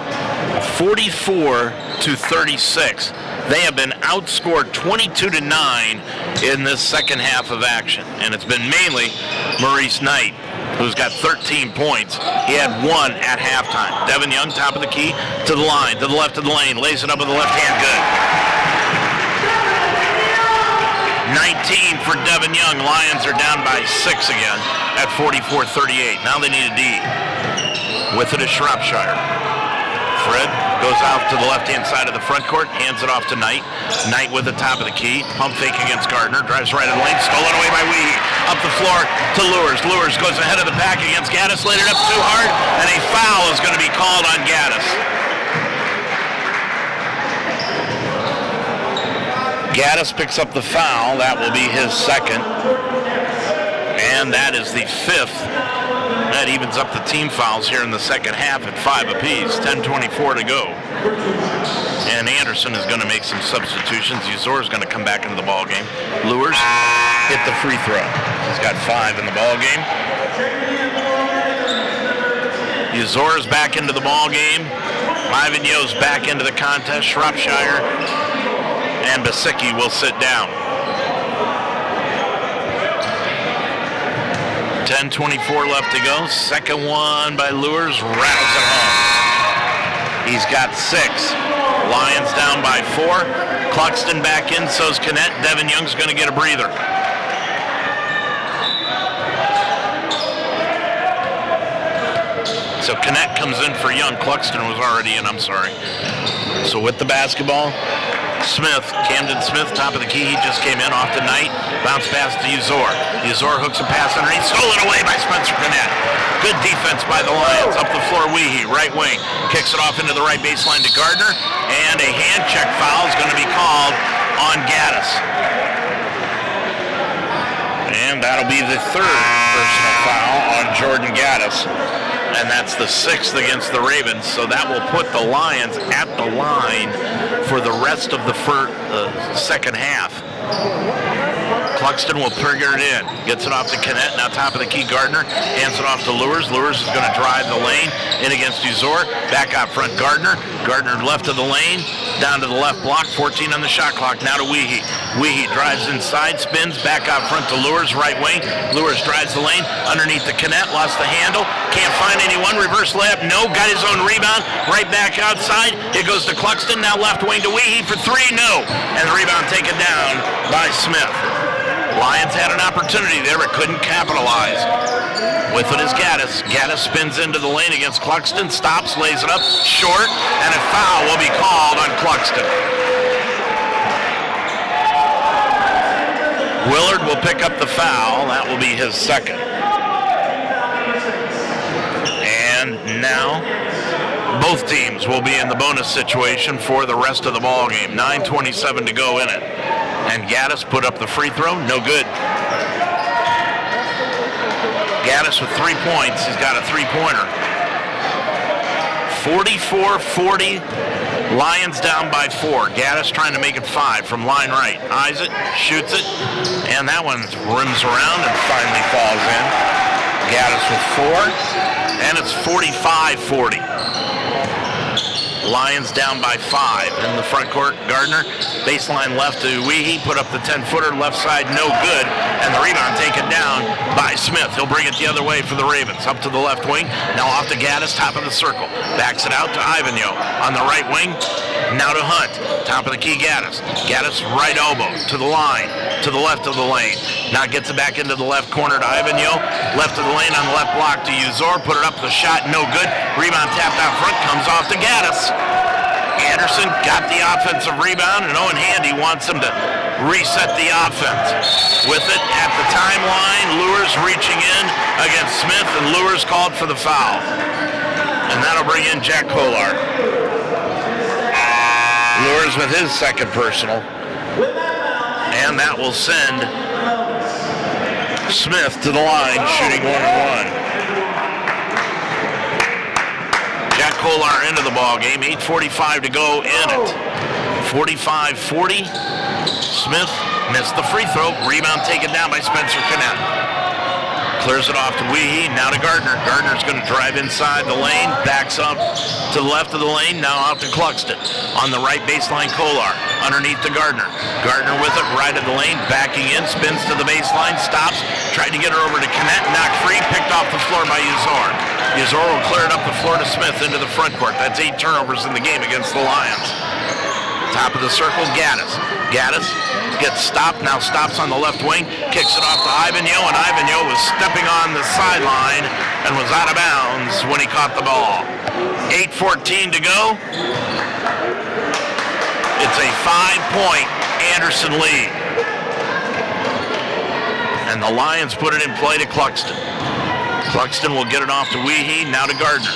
44-36. They have been outscored 22-9 in this second half of action, and it's been mainly Maurice Knight, who's got 13 points. He had 1 at halftime. Devin Young, top of the key, to the line, to the left of the lane, lays it up with the left hand, good. 19 for Devin Young. Lions are down by 6 again at 44-38. Now they need a D. With it is Shropshire. Fred goes out to the left-hand side of the front court, hands it off to Knight. Knight with the top of the key, pump fake against Gardner, drives right in the lane, stolen away by Weehee. Up the floor to Lures. Lures goes ahead of the pack against Gaddis, laid it up too hard, and a foul is going to be called on Gaddis. Gaddis picks up the foul. That will be his second. And that is the 5th. That evens up the team fouls here in the second half at 5 apiece. 10:24 to go. And Anderson is going to make some substitutions. Uzor is going to come back into the ball game. Lures hit the free throw. He's got 5 in the ball game. Uzor is back into the ball game. Ivan Yo's back into the contest. Shropshire and Basicki will sit down. 10:24 left to go. Second one by Lures, rattles it home. He's got 6. Lions down by 4. Cluxton back in, so's Kinnett. Devin Young's going to get a breather. So Kinnett comes in for Young. Cluxton was already in, I'm sorry. So with the basketball, Camden Smith, top of the key. He just came in off the night. Bounce pass to Uzor. Uzor hooks a pass underneath. Stolen away by Spencer Gannett. Good defense by the Lions. Up the floor, Weehee, right wing. Kicks it off into the right baseline to Gardner. And a hand check foul is going to be called on Gaddis. And that'll be the third personal foul on Jordan Gaddis. And that's the 6th against the Ravens. So that will put the Lions at the line for the rest of the second half. Cluxton will trigger it in. Gets it off to Kinnett. Now top of the key, Gardner. Hands it off to Lewis. Lewis is going to drive the lane in against Uzor. Back out front, Gardner. Gardner left of the lane. Down to the left block. 14 on the shot clock. Now to Weehee. Weehee drives inside. Spins. Back out front to Lewis. Right wing. Lewis drives the lane. Underneath the Kinnett. Lost the handle. Can't find anyone. Reverse layup. No. Got his own rebound. Right back outside. It goes to Cluxton. Now left wing to Weehee for 3. No. And the rebound taken down by Smith. Lions had an opportunity there but couldn't capitalize. With it is Gaddis. Gaddis spins into the lane against Cluxton, stops, lays it up, short, and a foul will be called on Cluxton. Willard will pick up the foul. That will be his second. And now both teams will be in the bonus situation for the rest of the ball game. 9:27 to go in it. And Gaddis put up the free throw. No good. Gaddis with 3 points. He's got a three-pointer. 44-40. Lions down by 4. Gaddis trying to make it 5 from line right. Eyes it, shoots it, and that one rims around and finally falls in. Gaddis with 4, and it's 45-40. Lions down by 5 in the front court. Gardner, baseline left to Weehee, put up the 10-footer, left side, no good, and the rebound taken down by Smith. He'll bring it the other way for the Ravens. Up to the left wing, now off to Gaddis, top of the circle. Backs it out to Ivanyo. On the right wing, now to Hunt. Top of the key, Gaddis. Gaddis right elbow to the line, to the left of the lane. Now gets it back into the left corner to Ivanyo. Left of the lane on the left block to Uzor. Put it up the shot, no good. Rebound tapped out front, comes off to Gaddis. Anderson got the offensive rebound, and Owen Handy wants him to reset the offense. With it at the timeline, Lewis reaching in against Smith, and Lewis called for the foul. And that'll bring in Jack Kolar. Lewis with his second personal. And that will send Smith to the line, shooting 1-1. Kolar into the ball game. 8:45 to go in it. 45-40. Smith missed the free throw. Rebound taken down by Spencer Kinnett. Clears it off to Weehee. Now to Gardner. Gardner's going to drive inside the lane. Backs up to the left of the lane. Now out to Cluxton. On the right baseline, Kolar. Underneath to Gardner. Gardner with it. Right of the lane. Backing in. Spins to the baseline. Stops. Tried to get her over to Kinnett. Knocked free. Picked off the floor by Uzor. Uzor will clear it up the floor to Smith into the front court. That's 8 turnovers in the game against the Lions. Top of the circle, Gaddis. Gaddis gets stopped, now stops on the left wing, kicks it off to Ivanyo, and Ivanyo was stepping on the sideline and was out of bounds when he caught the ball. 8:14 to go. It's a 5-point Anderson lead. And the Lions put it in play to Cluxton. Cluxton will get it off to Weehee, now to Gardner.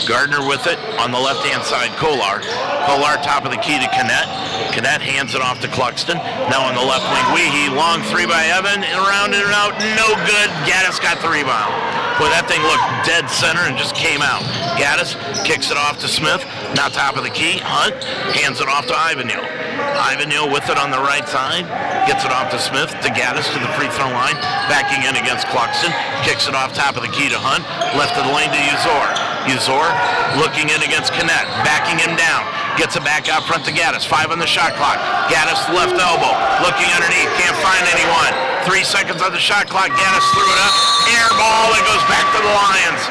Gardner with it on the left-hand side, Kolar. Kolar top of the key to Kinnett. Kinnett hands it off to Cluxton. Now on the left wing, Weehee, long three by Evan, around and out, no good. Gaddis got the rebound. Boy, that thing looked dead center and just came out. Gaddis kicks it off to Smith, now top of the key. Hunt hands it off to Ivanyo. Ivanyo with it on the right side, gets it off to Smith, to Gaddis to the free throw line, backing in against Cluxton, kicks it off top of the key to Hunt, left of the lane to Uzor. Uzor looking in against Kinnett, backing him down, gets it back out front to Gaddis, 5 on the shot clock. Gaddis left elbow, looking underneath, can't find anyone. 3 seconds on the shot clock, Gaddis threw it up, air ball, it goes back to the Lions.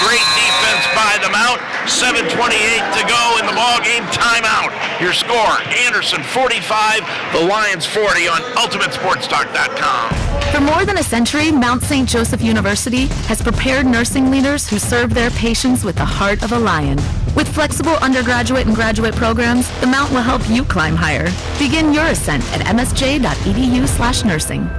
Great defense by the Mount. 7:28 to go in the ball game. Timeout. Your score: Anderson 45, the Lions 40 on UltimateSportsTalk.com. For more than a century, Mount St. Joseph University has prepared nursing leaders who serve their patients with the heart of a lion. With flexible undergraduate and graduate programs, the Mount will help you climb higher. Begin your ascent at msj.edu/nursing.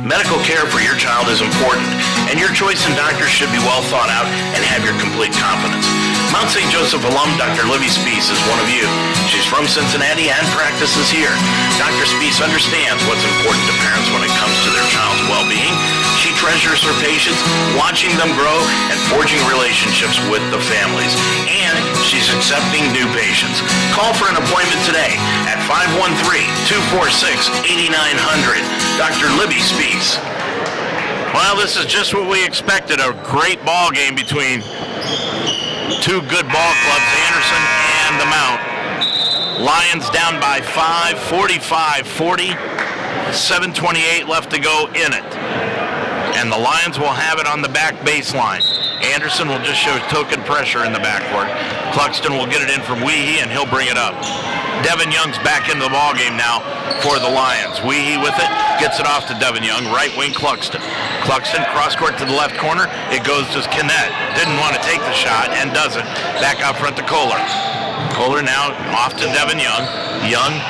Medical care for your child is important, and your choice in doctors should be well thought out and have your complete confidence. Mount St. Joseph alum Dr. Libby Spees is one of you. She's from Cincinnati and practices here. Dr. Spees understands what's important to parents when it comes to their child's well-being. She treasures her patients, watching them grow and forging relationships with the families. And she's accepting new patients. Call for an appointment today at 513-246-8900. Dr. Libby Spees. Well, this is just what we expected, a great ball game between two good ball clubs, Anderson and the Mount. Lions down by 5, 45-40, 7:28 left to go in it. And the Lions will have it on the back baseline. Anderson will just show token pressure in the backcourt. Cluxton will get it in from Weehee, and he'll bring it up. Devin Young's back into the ballgame now for the Lions. Weehee with it, gets it off to Devin Young, right wing Cluxton. Cluxton cross court to the left corner. It goes to Kinnett. Didn't want to take the shot and doesn't. Back out front to Kohler. Kohler now off to Devin Young. Young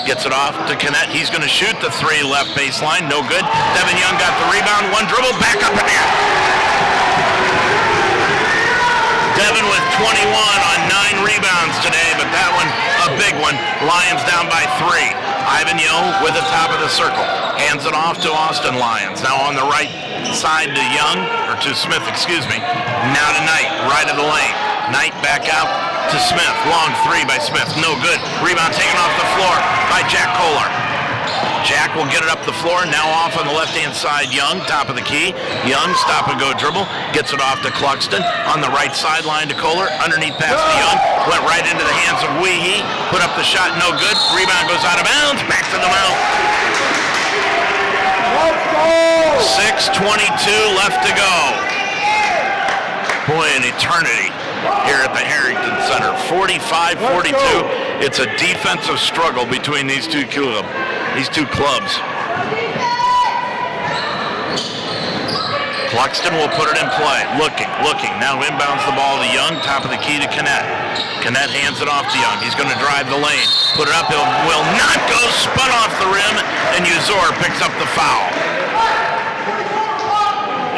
gets it off to Kinnett. He's going to shoot the three left baseline. No good. Devin Young got the rebound. One dribble. Back up in there. Devin with 21 on 9 rebounds today, but that one a big one. Lions down by 3. Ivan Yo with the top of the circle. Hands it off to Austin Lyons. Now on the right side to Young, or to Smith, excuse me. Now to Knight, right of the lane. Knight back out to Smith. Long three by Smith. No good. Rebound taken off the floor by Jack Kohler. Jack will get it up the floor. Now off on the left-hand side, Young, top of the key. Young, stop-and-go dribble. Gets it off to Cluxton. On the right sideline to Kohler. Underneath pass to Young. Went right into the hands of Weehee. Put up the shot, no good. Rebound goes out of bounds. Back to the Mount. 6:22 left to go. Boy, an eternity here at the Harrington Center. 45-42. It's a defensive struggle between these two clubs. Cluxton will put it in play. Looking. Now inbounds the ball to Young. Top of the key to Kinnett. Kinnett hands it off to Young. He's going to drive the lane. Put it up. It will not go. Spun off the rim. And Uzor picks up the foul.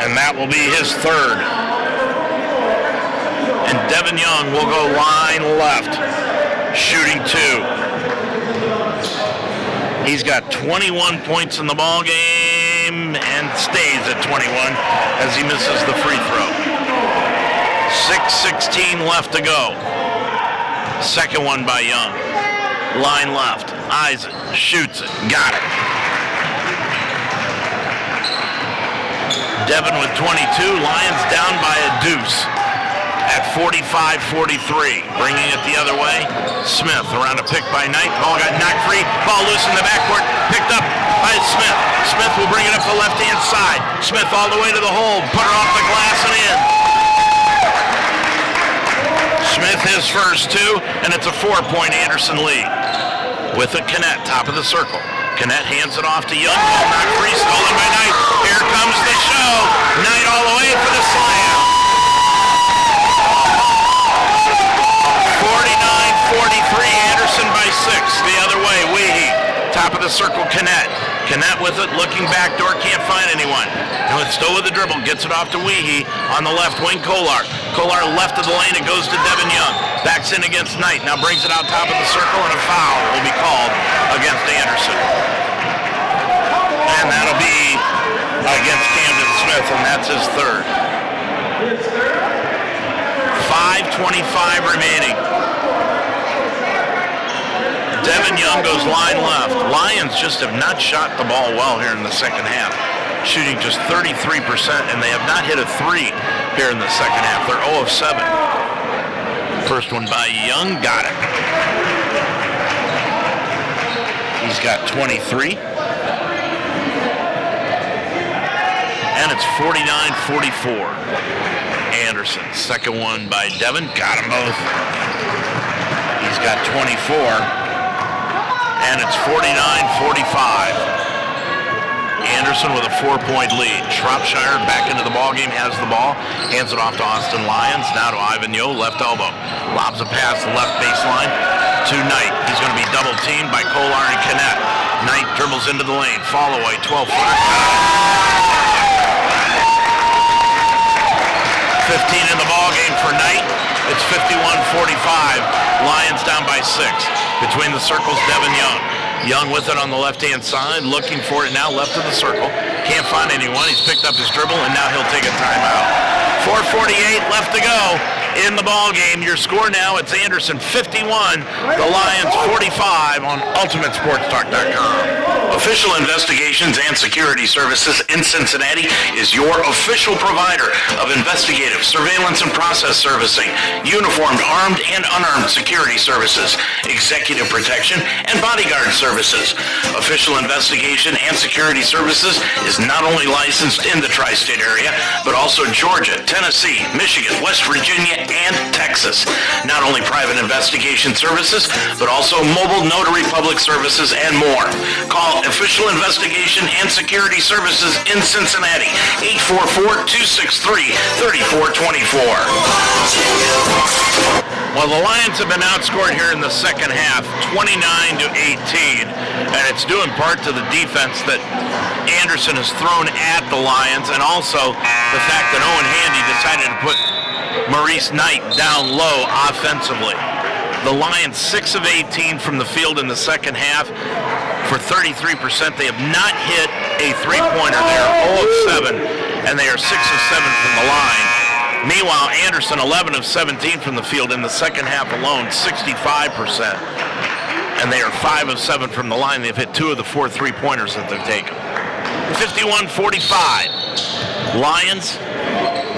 And that will be his third. And Devin Young will go line left. Shooting 2. He's got 21 points in the ball game and stays at 21 as he misses the free throw. 6:16 left to go. Second one by Young. Line left. Eyes it. Shoots it. Got it. Devin with 22. Lions down by a deuce at 45-43. Bringing it the other way. Smith around a pick by Knight. Ball got knocked free. Ball loose in the backcourt. Picked up by Smith. Smith will bring it up the left-hand side. Smith all the way to the hole. Put it off the glass and in. Smith his first 2, and it's a 4-point Anderson lead. With a Kinnett, top of the circle. Kinnett hands it off to Young. Ball knocked free. Stolen by Knight. Here comes the show. Knight all the way for the slam. 49-43, Anderson by 6. The other way, Weehee. Top of the circle, Kinnett. Kinnett with it, looking backdoor, can't find anyone. And it's still with the dribble, gets it off to Weehee. On the left wing, Kohler. Kohler left of the lane, it goes to Devin Young. Backs in against Knight, now brings it out top of the circle, and a foul will be called against Anderson. And that'll be against Camden Smith, and that's his third. 5:25 remaining. Devin Young goes line left. Lions just have not shot the ball well here in the second half. Shooting just 33%, and they have not hit a 3 here in the second half. They're 0 of 7. First one by Young, got it. He's got 23. And it's 49-44. Anderson, second one by Devin, got them both. He's got 24. And it's 49-45. Anderson with a 4-point lead. Shropshire back into the ballgame, has the ball, hands it off to Austin Lyons. Now to Ivan Yo, left elbow. Lobs a pass to the left baseline to Knight. He's going to be double teamed by Kolar and Kinnett. Knight dribbles into the lane. Fall away, 12-footer. 15 in the ballgame for Knight. It's 51-45. Lions down by 6. Between the circles, Devin Young. Young with it on the left-hand side, looking for it now left of the circle. Can't find anyone. He's picked up his dribble, and now he'll take a timeout. 4:48 left to go in the ball game. Your score now, it's Anderson 51, the Lions 45 on UltimateSportsTalk.com. Official Investigations and Security Services in Cincinnati is your official provider of investigative, surveillance, and process servicing, uniformed, armed, and unarmed security services, executive protection, and bodyguard services. Official Investigation and Security Services is not only licensed in the tri-state area, but also Georgia, Tennessee, Michigan, West Virginia, and Texas. Not only private investigation services, but also mobile notary public services and more. Call Official Investigation and Security Services in Cincinnati, 844-263-3424. Well, the Lions have been outscored here in the second half, 29-18, and it's due in part to the defense that Anderson has thrown at the Lions, and also the fact that Owen Handy decided to put Maurice Knight down low offensively. The Lions 6 of 18 from the field in the second half for 33%. They have not hit a three-pointer. They are 0 of 7, and they are 6 of 7 from the line. Meanwhile, Anderson 11 of 17 from the field in the second half alone, 65%. And they are 5 of 7 from the line. They've hit 2 of the 4 three-pointers that they've taken. 51-45. Lions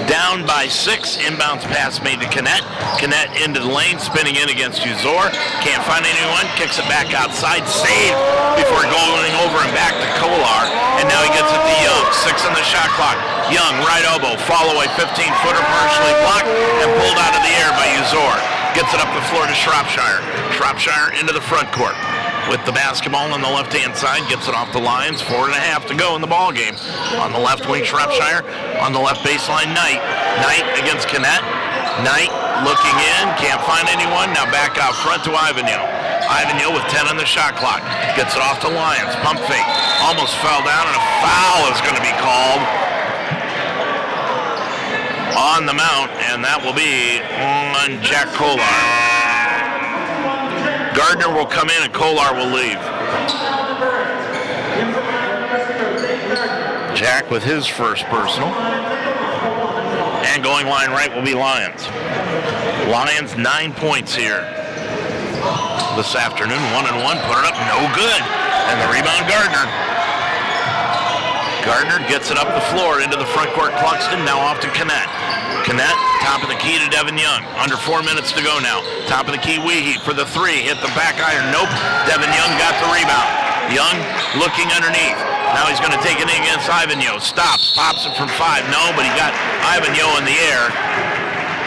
down by 6. Inbounds pass made to Kinnett. Kinnett into the lane, spinning in against Uzor. Can't find anyone. Kicks it back outside. Save before going over and back to Kolar. And now he gets it to Young. 6 on the shot clock. Young, right elbow. Fall away, 15-footer, partially blocked and pulled out of the air by Uzor. Gets it up the floor to Shropshire. Shropshire into the front court with the basketball on the left-hand side. Gets it off the Lions. 4.5 to go in the ball game. On the left wing, Shropshire. On the left baseline, Knight. Knight against Kinnett. Knight looking in. Can't find anyone. Now back out front to Ivanyo. Ivanyo with 10 on the shot clock. Gets it off to Lions. Pump fake. Almost fell down, and a foul is going to be called on the mount, and that will be on Jack Kolar. Gardner will come in and Kolar will leave. Jack with his first personal. And going line right will be Lions. Lions 9 points here this afternoon. 1-1, put it up, no good. And the rebound, Gardner. Gardner gets it up the floor into the front court. Cluxton now off to Kinnett. Kinnett, top of the key to Devin Young. Under 4 minutes to go now. Top of the key, Weehy for the 3. Hit the back iron. Nope. Devin Young got the rebound. Young looking underneath. Now he's going to take it in against Ivanyo. Stops. Pops it from 5. No, but he got Ivanyo in the air.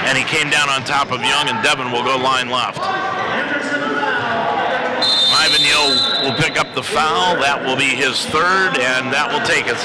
And he came down on top of Young, and Devin will go line left. Ivanyo will pick up the foul. That will be his third, and that will take us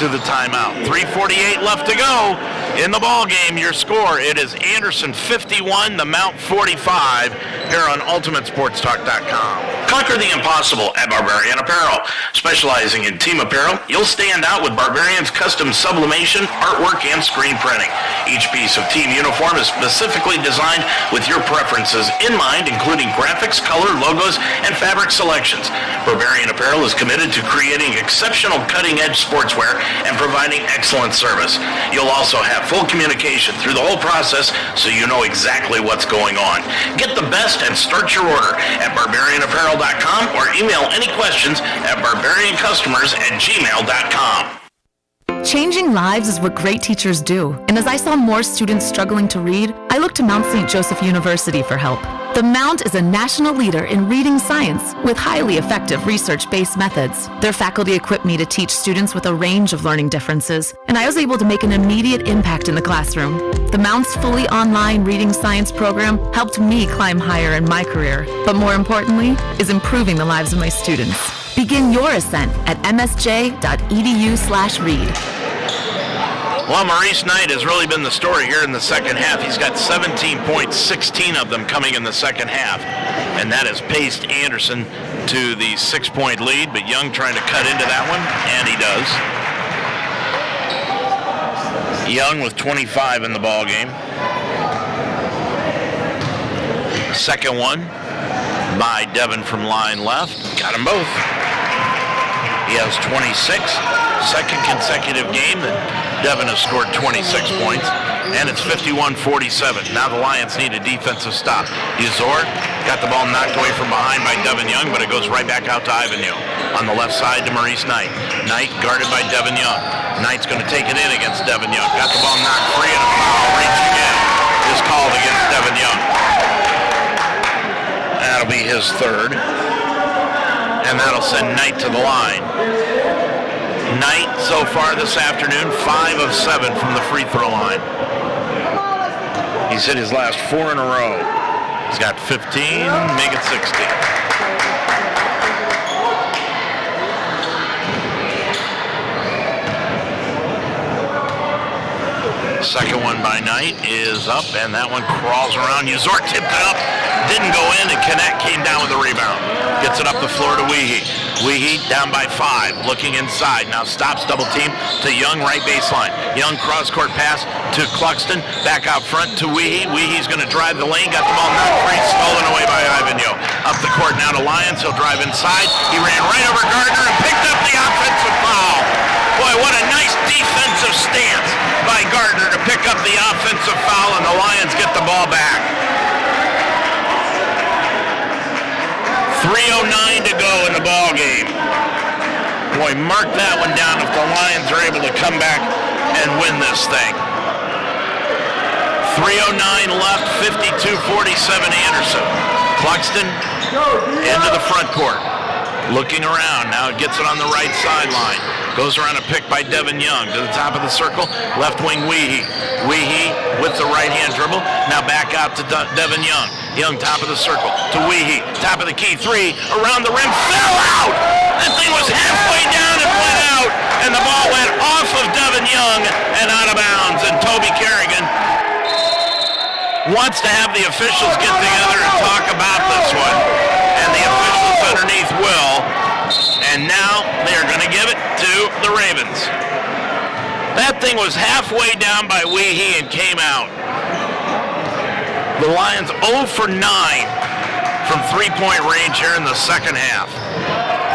to the timeout. 3:48 left to go in the ball game. Your score, it is Anderson 51, the Mount 45 here on UltimateSportsTalk.com. Conquer the impossible at Barbarian Apparel. Specializing in team apparel, you'll stand out with Barbarian's custom sublimation, artwork, and screen printing. Each piece of team uniform is specifically designed with your preferences in mind, including graphics, color, logos, and fabric selections. Barbarian Apparel is committed to creating exceptional cutting-edge sportswear and providing excellent service. You'll also have full communication through the whole process, so you know exactly what's going on. Get the best and start your order at barbarianapparel.com or email any questions at barbariancustomers@gmail.com. Changing lives is what great teachers do. And as I saw more students struggling to read, I looked to Mount St. Joseph University for help. The Mount is a national leader in reading science with highly effective research-based methods. Their faculty equipped me to teach students with a range of learning differences, and I was able to make an immediate impact in the classroom. The Mount's fully online reading science program helped me climb higher in my career, but more importantly, is improving the lives of my students. Begin your ascent at msj.edu/read. Well, Maurice Knight has really been the story here in the second half. He's got 17 points, 16 of them coming in the second half. And that has paced Anderson to the 6-point lead, but Young trying to cut into that one, and he does. Young with 25 in the ball game. Second one by Devin from line left. Got them both. He has 26. Second consecutive game that Devin has scored 26 points, and it's 51-47. Now the Lions need a defensive stop. Uzor got the ball knocked away from behind by Devin Young, but it goes right back out to Ivanhoe. On the left side to Maurice Knight. Knight guarded by Devin Young. Knight's going to take it in against Devin Young. Got the ball knocked free, and a foul reaching in is called against Devin Young. That'll be his third, and that'll send Knight to the line. Knight so far this afternoon, 5 of 7 from the free throw line. He's hit his last 4 in a row. He's got 15, make it 16. Second one by Knight is up, and that one crawls around. Uzor tipped it up, didn't go in, and Connect came down with the rebound. Gets it up the floor to Weehee. Weehee down by 5, looking inside. Now stops double team to Young, right baseline. Young cross-court pass to Cluxton, back out front to Weehee. Weehee's going to drive the lane, got the ball knocked free, stolen away by Ivanhoe. Up the court now to Lyons, he'll drive inside. He ran right over Gardner and picked up the offensive foul. Boy, what a nice defensive stance by Gardner to pick up the offensive foul, and the Lions get the ball back. 3:09 to go in the ball game. Boy, mark that one down if the Lions are able to come back and win this thing. 3:09 left, 52-47 Anderson. Cluxton into the front court. Looking around, now it gets it on the right sideline. Goes around a pick by Devin Young to the top of the circle. Left wing Weehee. Weehee with the right hand dribble. Now back out to Devin Young. Young top of the circle to Weehee. Top of the key, 3 around the rim. Fell out! That thing was halfway down and went out. And the ball went off of Devin Young and out of bounds. And Toby Kerrigan wants to have the officials get together and talk about this one. And the officials underneath will. And now they're going to give it to the Ravens. That thing was halfway down by Weehee and came out. The Lions 0 for 9 from three-point range here in the second half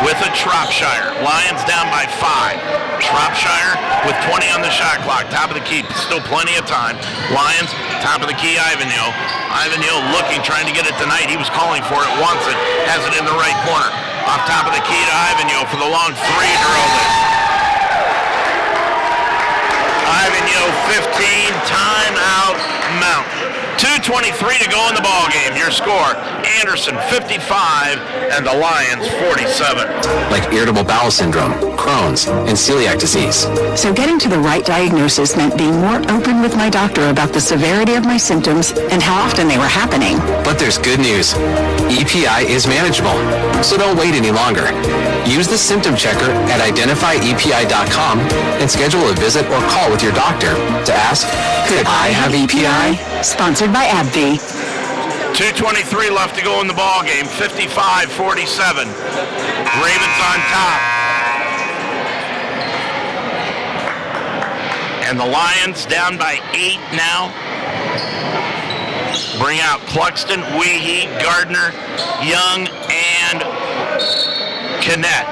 with a Shropshire. Lions down by 5. Shropshire with 20 on the shot clock. Top of the key, still plenty of time. Lions, top of the key, Ivanhoe. Ivanhoe looking, trying to get it tonight. He was calling for it, wants it, has it in the right corner. Off top of the key to Ivanhoe for the long 3 to Roland. Ivanhoe 15, timeout Mountain. 2:23 to go in the ball game. Your score, Anderson 55 and the Lions 47. Like irritable bowel syndrome, Crohn's, and celiac disease. So getting to the right diagnosis meant being more open with my doctor about the severity of my symptoms and how often they were happening. But there's good news. EPI is manageable, so don't wait any longer. Use the symptom checker at identifyepi.com and schedule a visit or call with your doctor to ask, could I have EPI? Sponsored by AbbVie. 2:23 left to go in the ball game. 55-47. Ravens on top. And the Lions down by 8 now. Bring out Cluxton, Weehee, Gardner, Young, and Connect.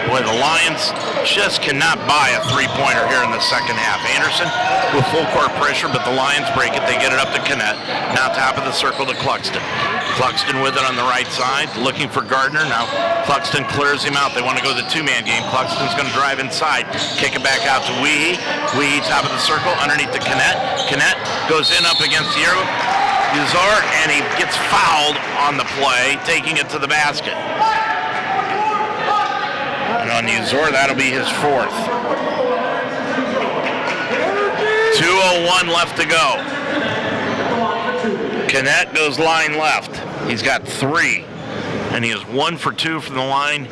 Boy, the Lions just cannot buy a three-pointer here in the second half. Anderson with full court pressure, but the Lions break it. They get it up to Connect. Now top of the circle to Cluxton. Cluxton with it on the right side, looking for Gardner. Now Cluxton clears him out. They want to go to the two-man game. Cluxton's going to drive inside, kick it back out to Weehee. Weehee top of the circle, underneath the Connect. Connect goes in up against Uzor, and he gets fouled on the play, taking it to the basket. And on Uzor, that'll be his 4th. 2:01 left to go. Connect goes line left. He's got 3. And he is 1 for 2 from the line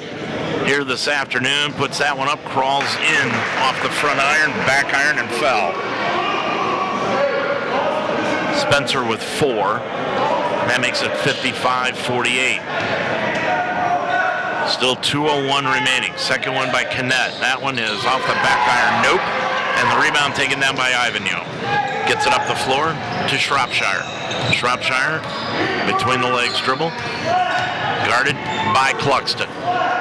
here this afternoon. Puts that one up, crawls in off the front iron, back iron, and fell. Spencer with 4. That makes it 55-48. Still 2:01 remaining. Second one by Kinnett. That one is off the back iron. Nope. And the rebound taken down by Ivanyo. Gets it up the floor to Shropshire. Shropshire between the legs dribble. Guarded by Cluxton.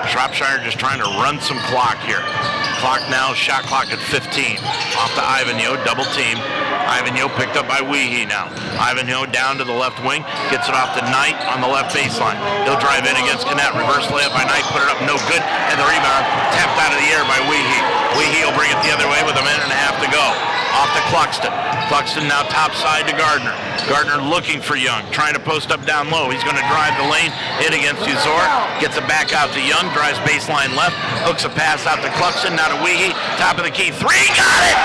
Shropshire just trying to run some clock here. Clock now, shot clock at 15. Off to Ivanyo, double team. Ivanyo picked up by Weehee now. Ivanyo down to the left wing, gets it off to Knight on the left baseline. He'll drive in against Kinnett. Reverse layup by Knight, put it up, no good. And the rebound tapped out of the air by Weehee. Weehee will bring it the other way with a minute and a half to go. Off to Cluxton. Cluxton now top side to Gardner. Gardner looking for Young, trying to post up down low. He's going to drive the lane, hit against Uzor. Gets it back out to Young, drives baseline left, hooks a pass out to Cluxton, now to Weehee. Top of the key, 3, got it!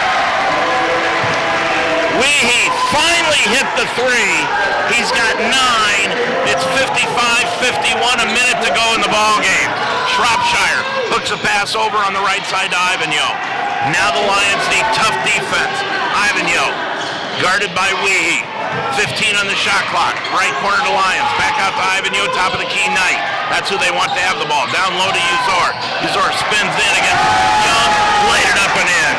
Weehee finally hit the 3. He's got 9. It's 55-51, a minute to go in the ball game. Shropshire hooks a pass over on the right side to Ivanyo. Now the Lions need tough defense. Ivanyo guarded by Weehee. 15 on the shot clock. Right corner to Lions. Back out to Ivanyo, top of the key, Knight. That's who they want to have the ball. Down low to Uzor. Uzor spins in against Young. Laid it up and in.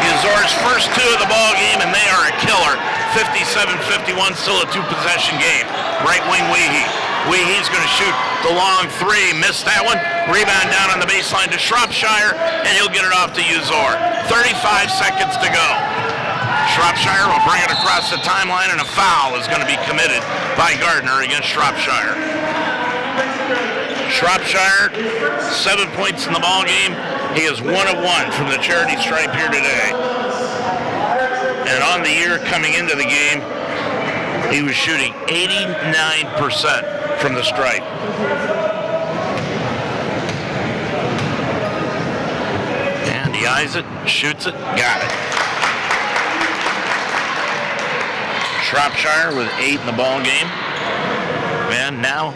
Uzor's first 2 of the ball game, and they are a killer. 57-51, still a 2-possession game. Right wing Weehee. Weehee's going to shoot the long 3. Missed that one. Rebound down on the baseline to Shropshire, and he'll get it off to Uzor. 35 seconds to go. Shropshire will bring it across the timeline, and a foul is going to be committed by Gardner against Shropshire. Shropshire, 7 points in the ball game. He is 1 of 1 from the charity stripe here today. And on the year coming into the game, he was shooting 89% from the stripe. And he eyes it, shoots it, got it. Shropshire with 8 in the ball game. And now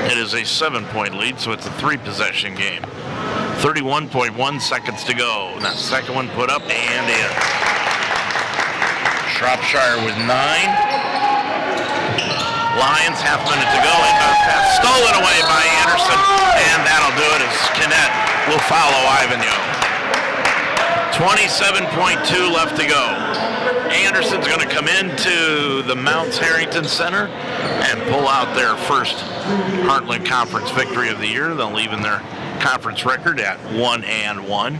it is a 7-point lead, so it's a 3-possession game. 31.1 seconds to go. Now second one put up and in. Shropshire with 9. Lions, half minute to go. Inbound pass stolen away by Anderson, and that'll do it as Kinnett will follow Ivanyo. 27.2 left to go. Anderson's going to come into the Mounts Harrington Center and pull out their first Heartland Conference victory of the year. They'll even their conference record at 1-1.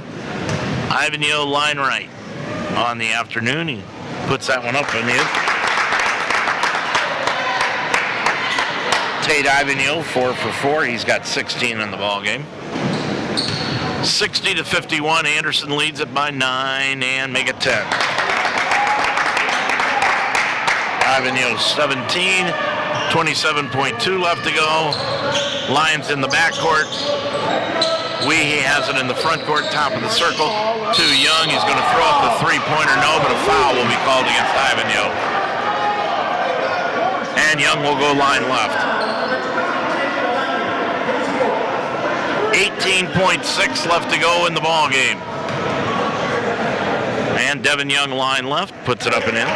Ivanyo line right on the afternoon. He puts that one up and in. Tate Ivanyo 4 for 4. He's got 16 in the ball game. 60-51. Anderson leads it by 9 and make it 10. Ivanyo 17. 27.2 left to go. Lions in the backcourt. Weehee has it in the front court, top of the circle. To Young, he's going to throw up the 3-pointer, no, but a foul will be called against Ivanyo. And Young will go line left. 18.6 left to go in the ball game. And Devin Young line left, puts it up and in.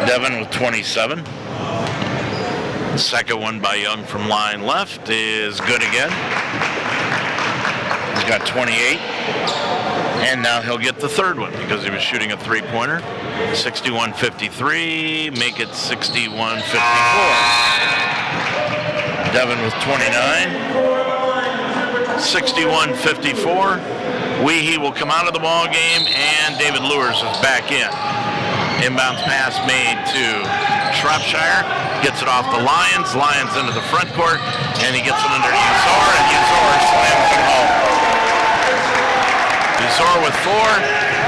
Devin with 27. The second one by Young from line left is good again. He's got 28. And now he'll get the third one because he was shooting a 3-pointer. 61-53, make it 61-54. Devin with 29. 61-54. Weehee will come out of the ball game, and David Lewis is back in. Inbounds pass made to Shropshire. Gets it off the Lions. Lions into the front court, and he gets it under Uzor, and Uzor slams it home. Uzor with 4.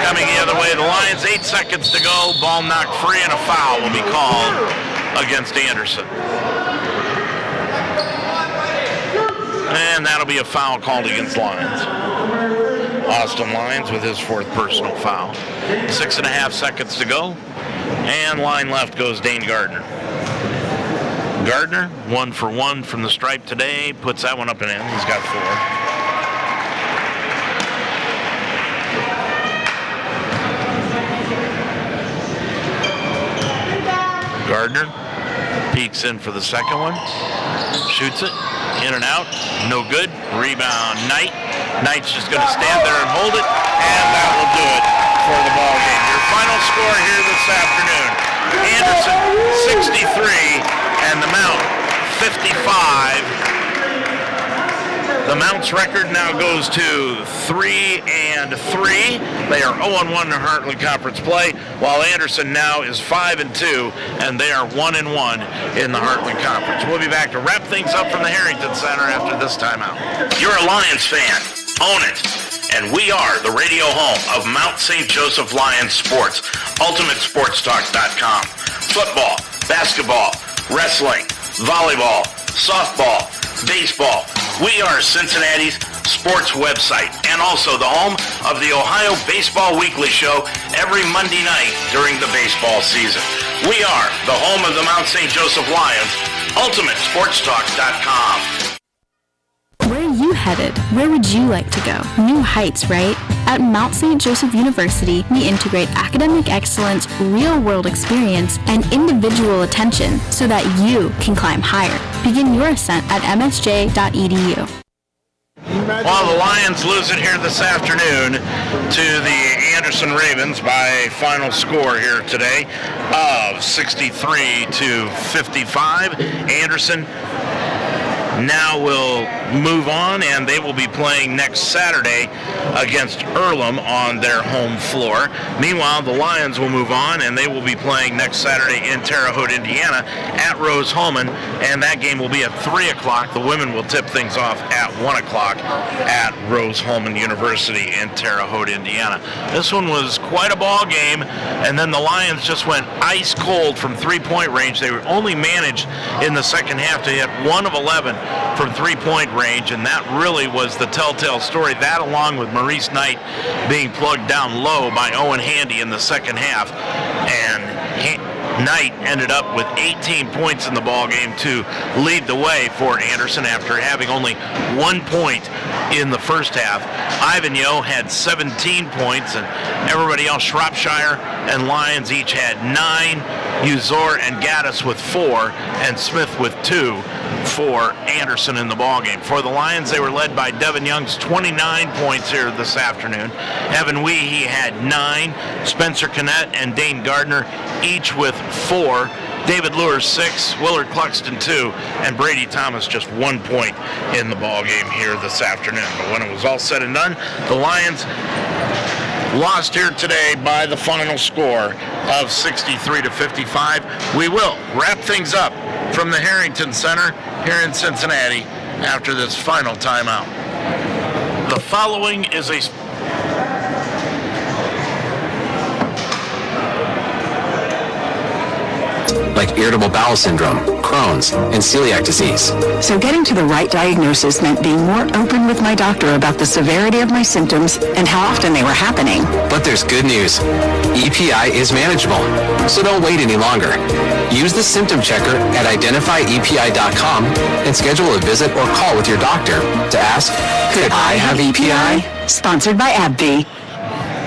Coming the other way, the Lions, 8 seconds to go. Ball knocked free, and a foul will be called against Anderson. And that'll be a foul called against Lions. Austin Lyons with his 4th personal foul. 6.5 seconds to go, and line left goes Dane Gardner. Gardner, 1 for 1 from the stripe today, puts that one up and in. He's got 4. Gardner peeks in for the second one, shoots it, in and out, no good. Rebound, Knight. Knight's just going to stand there and hold it, and that will do it for the ball game. Your final score here this afternoon: Anderson 63 and the Mount 55. The Mount's record now goes to 3-3. They are 0-1 in Heartland Conference play, while Anderson now is 5-2, and they are 1-1 in the Heartland Conference. We'll be back to wrap things up from the Harrington Center after this timeout. You're a Lions fan. Own it. And we are the radio home of Mount St. Joseph Lions Sports, UltimateSportsTalk.com. Football, basketball, wrestling, volleyball, softball, baseball. We are Cincinnati's sports website and also the home of the Ohio Baseball Weekly Show every Monday night during the baseball season. We are the home of the Mount St. Joseph Lions, UltimateSportsTalk.com. Where are you headed? Where would you like to go? New heights, right? At Mount St. Joseph University, we integrate academic excellence, real-world experience, and individual attention so that you can climb higher. Begin your ascent at msj.edu. While the Lions lose it here this afternoon to the Anderson Ravens by final score here today of 63-55, Anderson now will move on, and they will be playing next Saturday against Earlham on their home floor. Meanwhile, the Lions will move on, and they will be playing next Saturday in Terre Haute, Indiana at Rose-Hulman, and that game will be at 3 o'clock. The women will tip things off at 1 o'clock at Rose-Hulman University in Terre Haute, Indiana. This one was quite a ball game, and then the Lions just went ice cold from three-point range. They were only managed in the second half to hit 1 of 11 from three-point range, and that really was the telltale story. That, along with Maurice Knight being plugged down low by Owen Handy in the second half, and Knight ended up with 18 points in the ball game to lead the way for Anderson after having only 1 point in the first half. Ivan Yo had 17 points, and everybody else, Shropshire and Lions, each had 9. Uzor and Gaddis with 4, and Smith with 2 for Anderson in the ballgame. For the Lions, they were led by Devin Young's 29 points here this afternoon. Evan Wee, he had 9. Spencer Connett and Dane Gardner each with 4. David Lewis 6, Willard Cluxton 2, and Brady Thomas just 1 point in the ballgame here this afternoon. But when it was all said and done, the Lions lost here today by the final score of 63-55. We will wrap things up from the Harrington Center here in Cincinnati after this final timeout. The following is a like irritable bowel syndrome, Crohn's, and celiac disease. So getting to the right diagnosis meant being more open with my doctor about the severity of my symptoms and how often they were happening. But there's good news. EPI is manageable, so don't wait any longer. Use the symptom checker at identifyepi.com and schedule a visit or call with your doctor to ask, could I have EPI? Sponsored by AbbVie.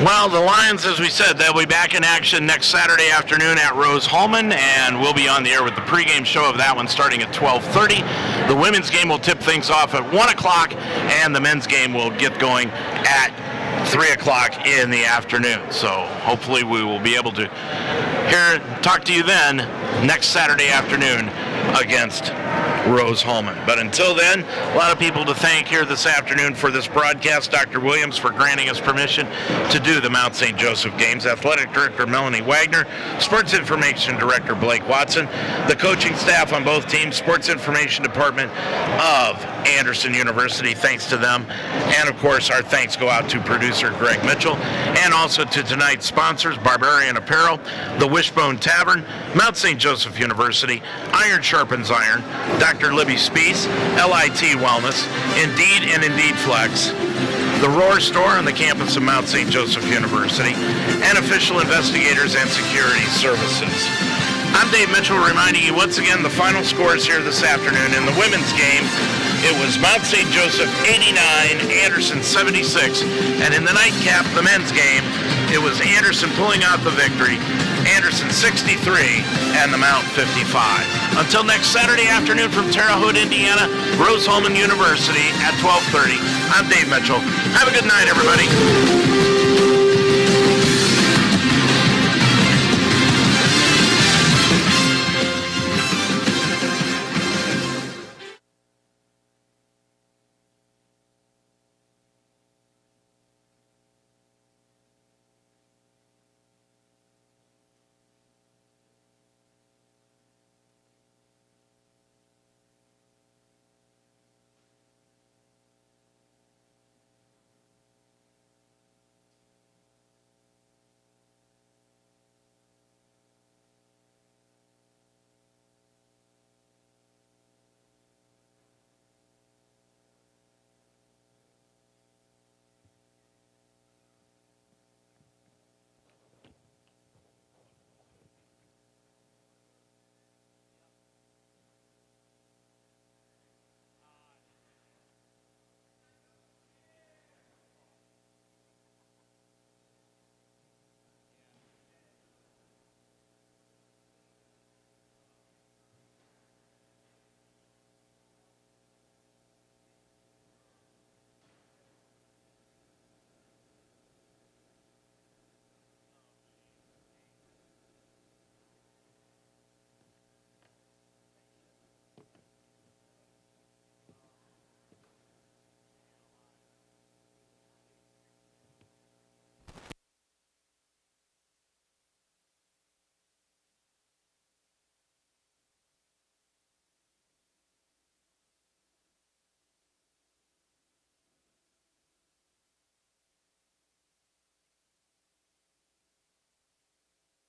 Well, the Lions, as we said, they'll be back in action next Saturday afternoon at Rose-Hulman, and we'll be on the air with the pregame show of that one starting at 12:30. The women's game will tip things off at 1 o'clock, and the men's game will get going at 3 o'clock in the afternoon. So hopefully we will be able to talk to you then next Saturday afternoon against Rose-Hulman. But until then, a lot of people to thank here this afternoon for this broadcast. Dr. Williams for granting us permission to do the Mount St. Joseph games. Athletic Director Melanie Wagner. Sports Information Director Blake Watson. The coaching staff on both teams. Sports Information Department of Anderson University. Thanks to them. And, of course, our thanks go out to producer Greg Mitchell. And also to tonight's sponsors, Barbarian Apparel, the Wishbone Tavern, Mount St. Joseph University, Iron Sharpens Iron, Dr. Libby Spees, LIT Wellness, Indeed and Indeed Flex, the Roar Store on the campus of Mount St. Joseph University, and official investigators and security services. I'm Dave Mitchell reminding you once again the final scores here this afternoon. In the women's game, it was Mount St. Joseph 89, Anderson 76, and in the nightcap, the men's game, it was Anderson pulling out the victory, Anderson 63, and the Mount 55. Until next Saturday afternoon from Terre Haute, Indiana, Rose-Hulman University at 12:30. I'm Dave Mitchell. Have a good night, everybody.